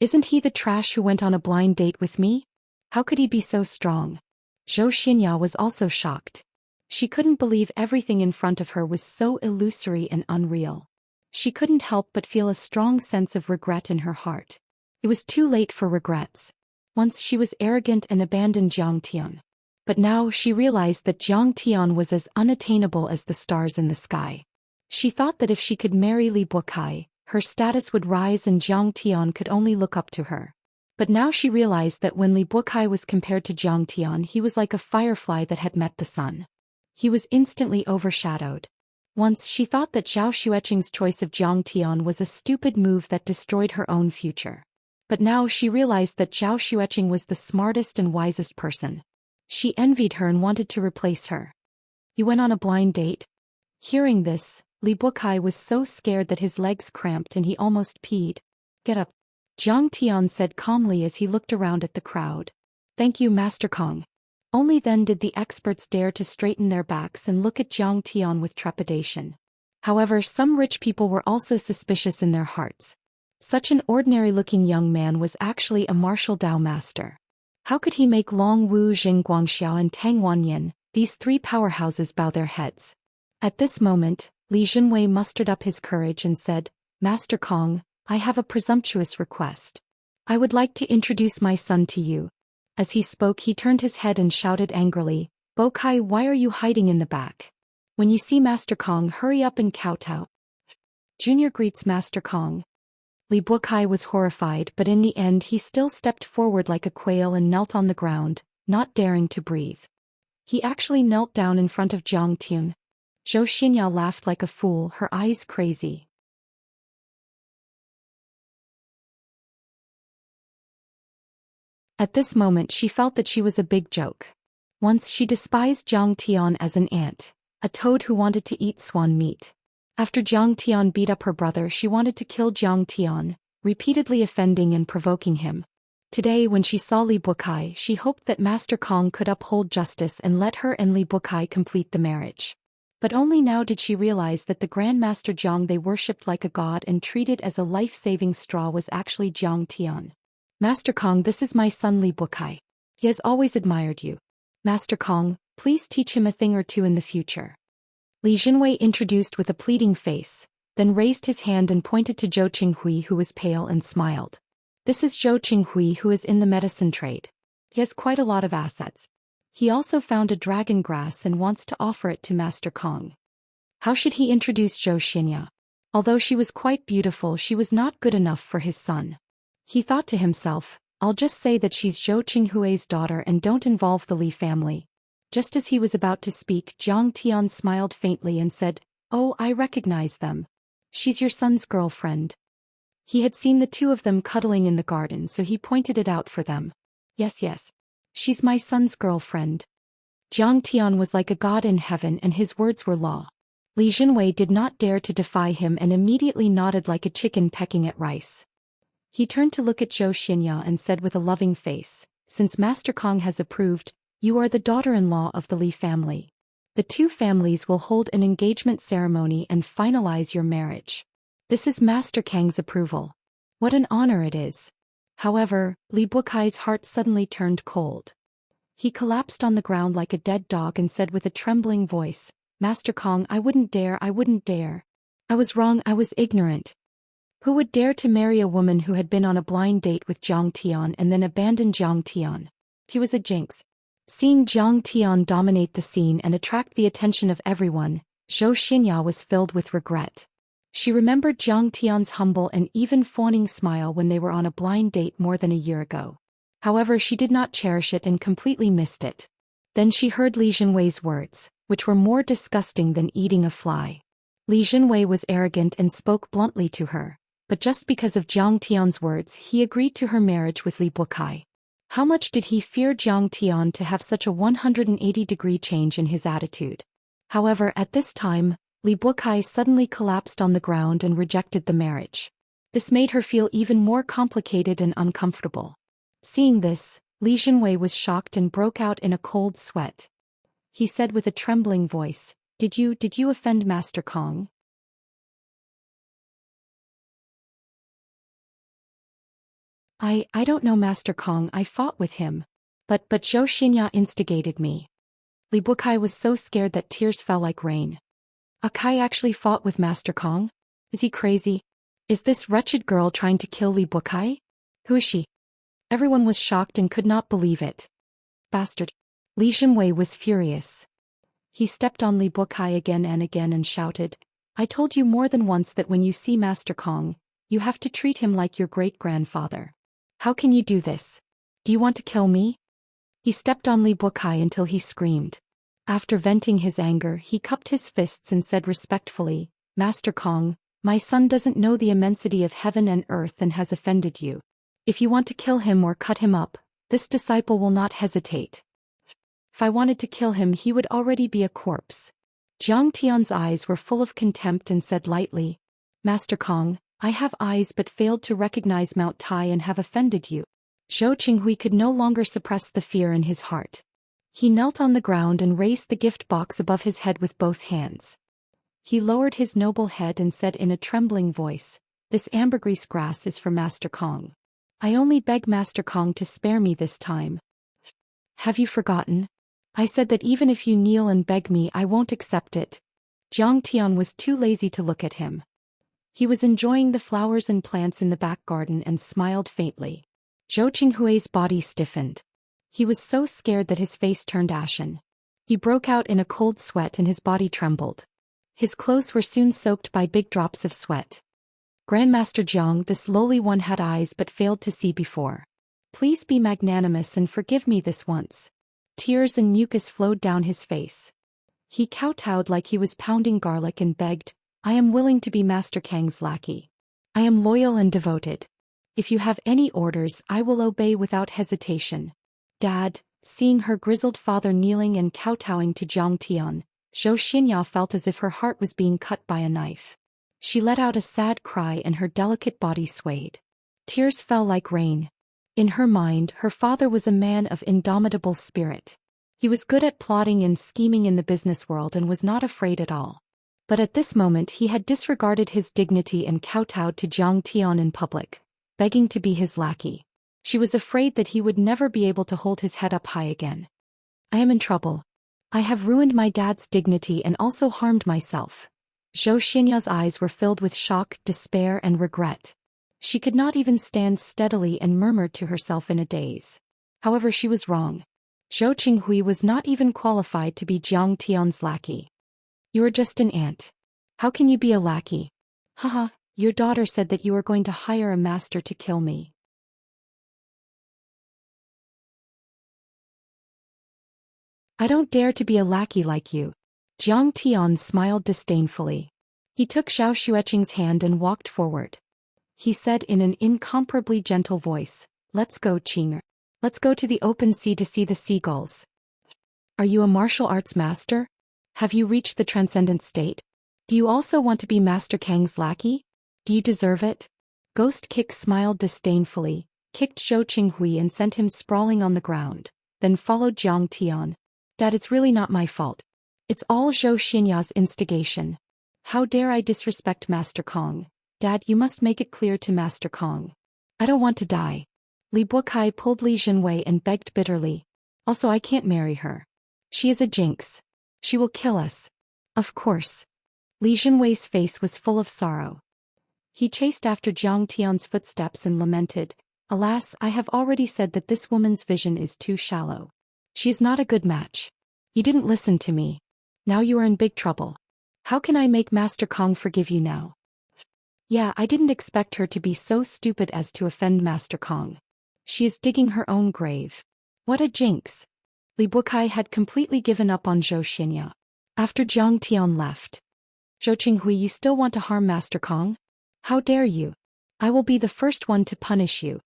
Isn't he the trash who went on a blind date with me? How could he be so strong? Zhou Xian was also shocked. She couldn't believe everything in front of her was so illusory and unreal. She couldn't help but feel a strong sense of regret in her heart. It was too late for regrets. Once she was arrogant and abandoned Jiang Tian. But now she realized that Jiang Tian was as unattainable as the stars in the sky. She thought that if she could marry Li Bukai, her status would rise and Jiang Tian could only look up to her. But now she realized that when Li Bukai was compared to Jiang Tian, he was like a firefly that had met the sun. He was instantly overshadowed. Once she thought that Zhou Xian's choice of Jiang Tian was a stupid move that destroyed her own future. But now she realized that Zhou Xian was the smartest and wisest person. She envied her and wanted to replace her. You went on a blind date? Hearing this, Li Bukai was so scared that his legs cramped and he almost peed. Get up. Jiang Tian said calmly as he looked around at the crowd. Thank you, Master Kong. Only then did the experts dare to straighten their backs and look at Jiang Tian with trepidation. However, some rich people were also suspicious in their hearts. Such an ordinary-looking young man was actually a martial Dao master. How could he make Long Wu, Jing Guangxiao, and Tang Wanyan, these three powerhouses, bow their heads? At this moment, Li Jinwei mustered up his courage and said, Master Kong, I have a presumptuous request. I would like to introduce my son to you. As he spoke, he turned his head and shouted angrily, Bukai, why are you hiding in the back? When you see Master Kong, hurry up and kowtow. Junior greets Master Kong. Li Bukai was horrified, but in the end he still stepped forward like a quail and knelt on the ground, not daring to breathe. He actually knelt down in front of Zhang Tian. Zhou Xian laughed like a fool, her eyes crazy. At this moment she felt that she was a big joke. Once she despised Zhang Tian as an ant, a toad who wanted to eat swan meat. After Zhang Tian beat up her brother, she wanted to kill Zhang Tian, repeatedly offending and provoking him. Today when she saw Li Bukai, she hoped that Master Kong could uphold justice and let her and Li Bukai complete the marriage. But only now did she realize that the Grandmaster Zhang they worshipped like a god and treated as a life-saving straw was actually Zhang Tian. Master Kong, this is my son Li Bukai. He has always admired you. Master Kong, please teach him a thing or two in the future. Li Jinwei introduced with a pleading face, then raised his hand and pointed to Zhou Qinghui, who was pale, and smiled. This is Zhou Qinghui, who is in the medicine trade. He has quite a lot of assets. He also found a dragon grass and wants to offer it to Master Kong. How should he introduce Zhou Xian? Although she was quite beautiful, she was not good enough for his son. He thought to himself, I'll just say that she's Zhou Qinghui's daughter and don't involve the Li family. Just as he was about to speak, Zhang Tian smiled faintly and said, Oh, I recognize them. She's your son's girlfriend. He had seen the two of them cuddling in the garden, so he pointed it out for them. Yes. She's my son's girlfriend. Zhang Tian was like a god in heaven and his words were law. Li Jinwei did not dare to defy him and immediately nodded like a chicken pecking at rice. He turned to look at Zhou Xian and said with a loving face, Since Master Kong has approved, you are the daughter-in-law of the Li family. The two families will hold an engagement ceremony and finalize your marriage. This is Master Kang's approval. What an honor it is. However, Li Bukai's heart suddenly turned cold. He collapsed on the ground like a dead dog and said with a trembling voice, Master Kong, I wouldn't dare. I was wrong, I was ignorant. Who would dare to marry a woman who had been on a blind date with Zhang Tian and then abandon Zhang Tian? He was a jinx. Seeing Zhang Tian dominate the scene and attract the attention of everyone, Zhou Xian was filled with regret. She remembered Zhang Tian's humble and even fawning smile when they were on a blind date more than a year ago. However, she did not cherish it and completely missed it. Then she heard Li Jinwei's words, which were more disgusting than eating a fly. Li Jinwei was arrogant and spoke bluntly to her, but just because of Zhang Tian's words he agreed to her marriage with Li Bukai. How much did he fear Zhang Tian to have such a 180-degree change in his attitude? However, at this time, Li Bukai suddenly collapsed on the ground and rejected the marriage. This made her feel even more complicated and uncomfortable. Seeing this, Li Jinwei was shocked and broke out in a cold sweat. He said with a trembling voice, Did you offend Master Kong? I don't know Master Kong, I fought with him. But Zhou Xian instigated me. Li Bukai was so scared that tears fell like rain. Akai actually fought with Master Kong? Is he crazy? Is this wretched girl trying to kill Li Bukai? Who is she? Everyone was shocked and could not believe it. Bastard. Li Jinwei was furious. He stepped on Li Bukai again and shouted, I told you more than once that when you see Master Kong, you have to treat him like your great-grandfather. How can you do this? Do you want to kill me? He stepped on Li Bukai until he screamed. After venting his anger, he cupped his fists and said respectfully, Master Kong, my son doesn't know the immensity of heaven and earth and has offended you. If you want to kill him or cut him up, this disciple will not hesitate. If I wanted to kill him, he would already be a corpse. Zhang Tian's eyes were full of contempt and said lightly, Master Kong, I have eyes but failed to recognize Mount Tai and have offended you. Zhou Qinghui could no longer suppress the fear in his heart. He knelt on the ground and raised the gift box above his head with both hands. He lowered his noble head and said in a trembling voice, This ambergris grass is for Master Kong. I only beg Master Kong to spare me this time. Have you forgotten? I said that even if you kneel and beg me, I won't accept it. Zhang Tian was too lazy to look at him. He was enjoying the flowers and plants in the back garden and smiled faintly. Zhou Qinghui's body stiffened. He was so scared that his face turned ashen. He broke out in a cold sweat and his body trembled. His clothes were soon soaked by big drops of sweat. Grandmaster Jiang, this lowly one had eyes but failed to see before. Please be magnanimous and forgive me this once. Tears and mucus flowed down his face. He kowtowed like he was pounding garlic and begged, I am willing to be Master Kang's lackey. I am loyal and devoted. If you have any orders, I will obey without hesitation. Dad, seeing her grizzled father kneeling and kowtowing to Zhang Tian, Zhou Xian felt as if her heart was being cut by a knife. She let out a sad cry and her delicate body swayed. Tears fell like rain. In her mind, her father was a man of indomitable spirit. He was good at plotting and scheming in the business world and was not afraid at all. But at this moment he had disregarded his dignity and kowtowed to Zhang Tian in public, begging to be his lackey. She was afraid that he would never be able to hold his head up high again. I am in trouble. I have ruined my dad's dignity and also harmed myself. Zhou Xian's eyes were filled with shock, despair and regret. She could not even stand steadily and murmured to herself in a daze. However, she was wrong. Zhou Qinghui was not even qualified to be Zhang Tian's lackey. You are just an ant. How can you be a lackey? Haha, your daughter said that you are going to hire a master to kill me. I don't dare to be a lackey like you. Zhang Tian smiled disdainfully. He took Zhao Xueqing's hand and walked forward. He said in an incomparably gentle voice, Let's go, Qing. Let's go to the open sea to see the seagulls. Are you a martial arts master? Have you reached the transcendent state? Do you also want to be Master Kang's lackey? Do you deserve it? Ghost Kick smiled disdainfully, kicked Zhou Qinghui and sent him sprawling on the ground, then followed Zhang Tian. Dad, it's really not my fault. It's all Zhou Xian's instigation. How dare I disrespect Master Kong? Dad, you must make it clear to Master Kong. I don't want to die. Li Bukai pulled Li Zhenwei and begged bitterly. Also, I can't marry her. She is a jinx. She will kill us. Of course. Li Zhenwei's face was full of sorrow. He chased after Zhang Tian's footsteps and lamented, Alas, I have already said that this woman's vision is too shallow. She is not a good match. You didn't listen to me. Now you are in big trouble. How can I make Master Kong forgive you now? Yeah, I didn't expect her to be so stupid as to offend Master Kong. She is digging her own grave. What a jinx. Li Bukai had completely given up on Zhou Xian. After Zhang Tian left. Zhou Qinghui, you still want to harm Master Kong? How dare you? I will be the first one to punish you.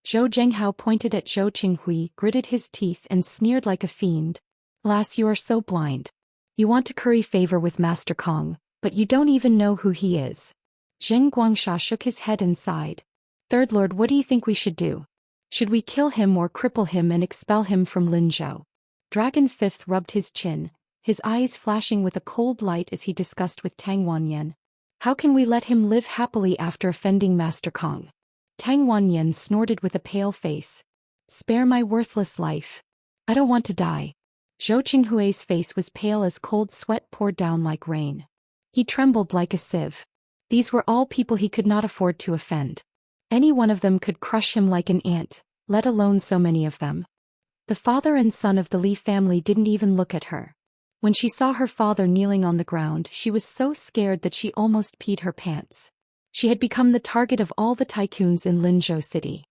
Zhou Zhenghao pointed at Zhou Qinghui, gritted his teeth and sneered like a fiend. Alas, you are so blind. You want to curry favor with Master Kong, but you don't even know who he is. Zheng Guangsha shook his head and sighed. Third Lord, what do you think we should do? Should we kill him or cripple him and expel him from Linzhou? Dragon Fifth rubbed his chin, his eyes flashing with a cold light as he discussed with Tang Wanyan. How can we let him live happily after offending Master Kong? Tang Wanyan snorted with a pale face. Spare my worthless life. I don't want to die. Zhou Qinghui's face was pale as cold sweat poured down like rain. He trembled like a sieve. These were all people he could not afford to offend. Any one of them could crush him like an ant, let alone so many of them. The father and son of the Li family didn't even look at her. When she saw her father kneeling on the ground, she was so scared that she almost peed her pants. She had become the target of all the tycoons in Linzhou City.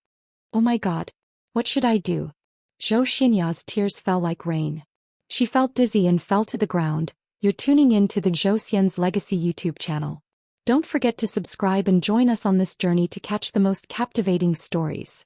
Oh my God, what should I do? Zhou Xian's tears fell like rain. She felt dizzy and fell to the ground. You're tuning in to the Zhou Xian's Legacy YouTube channel. Don't forget to subscribe and join us on this journey to catch the most captivating stories.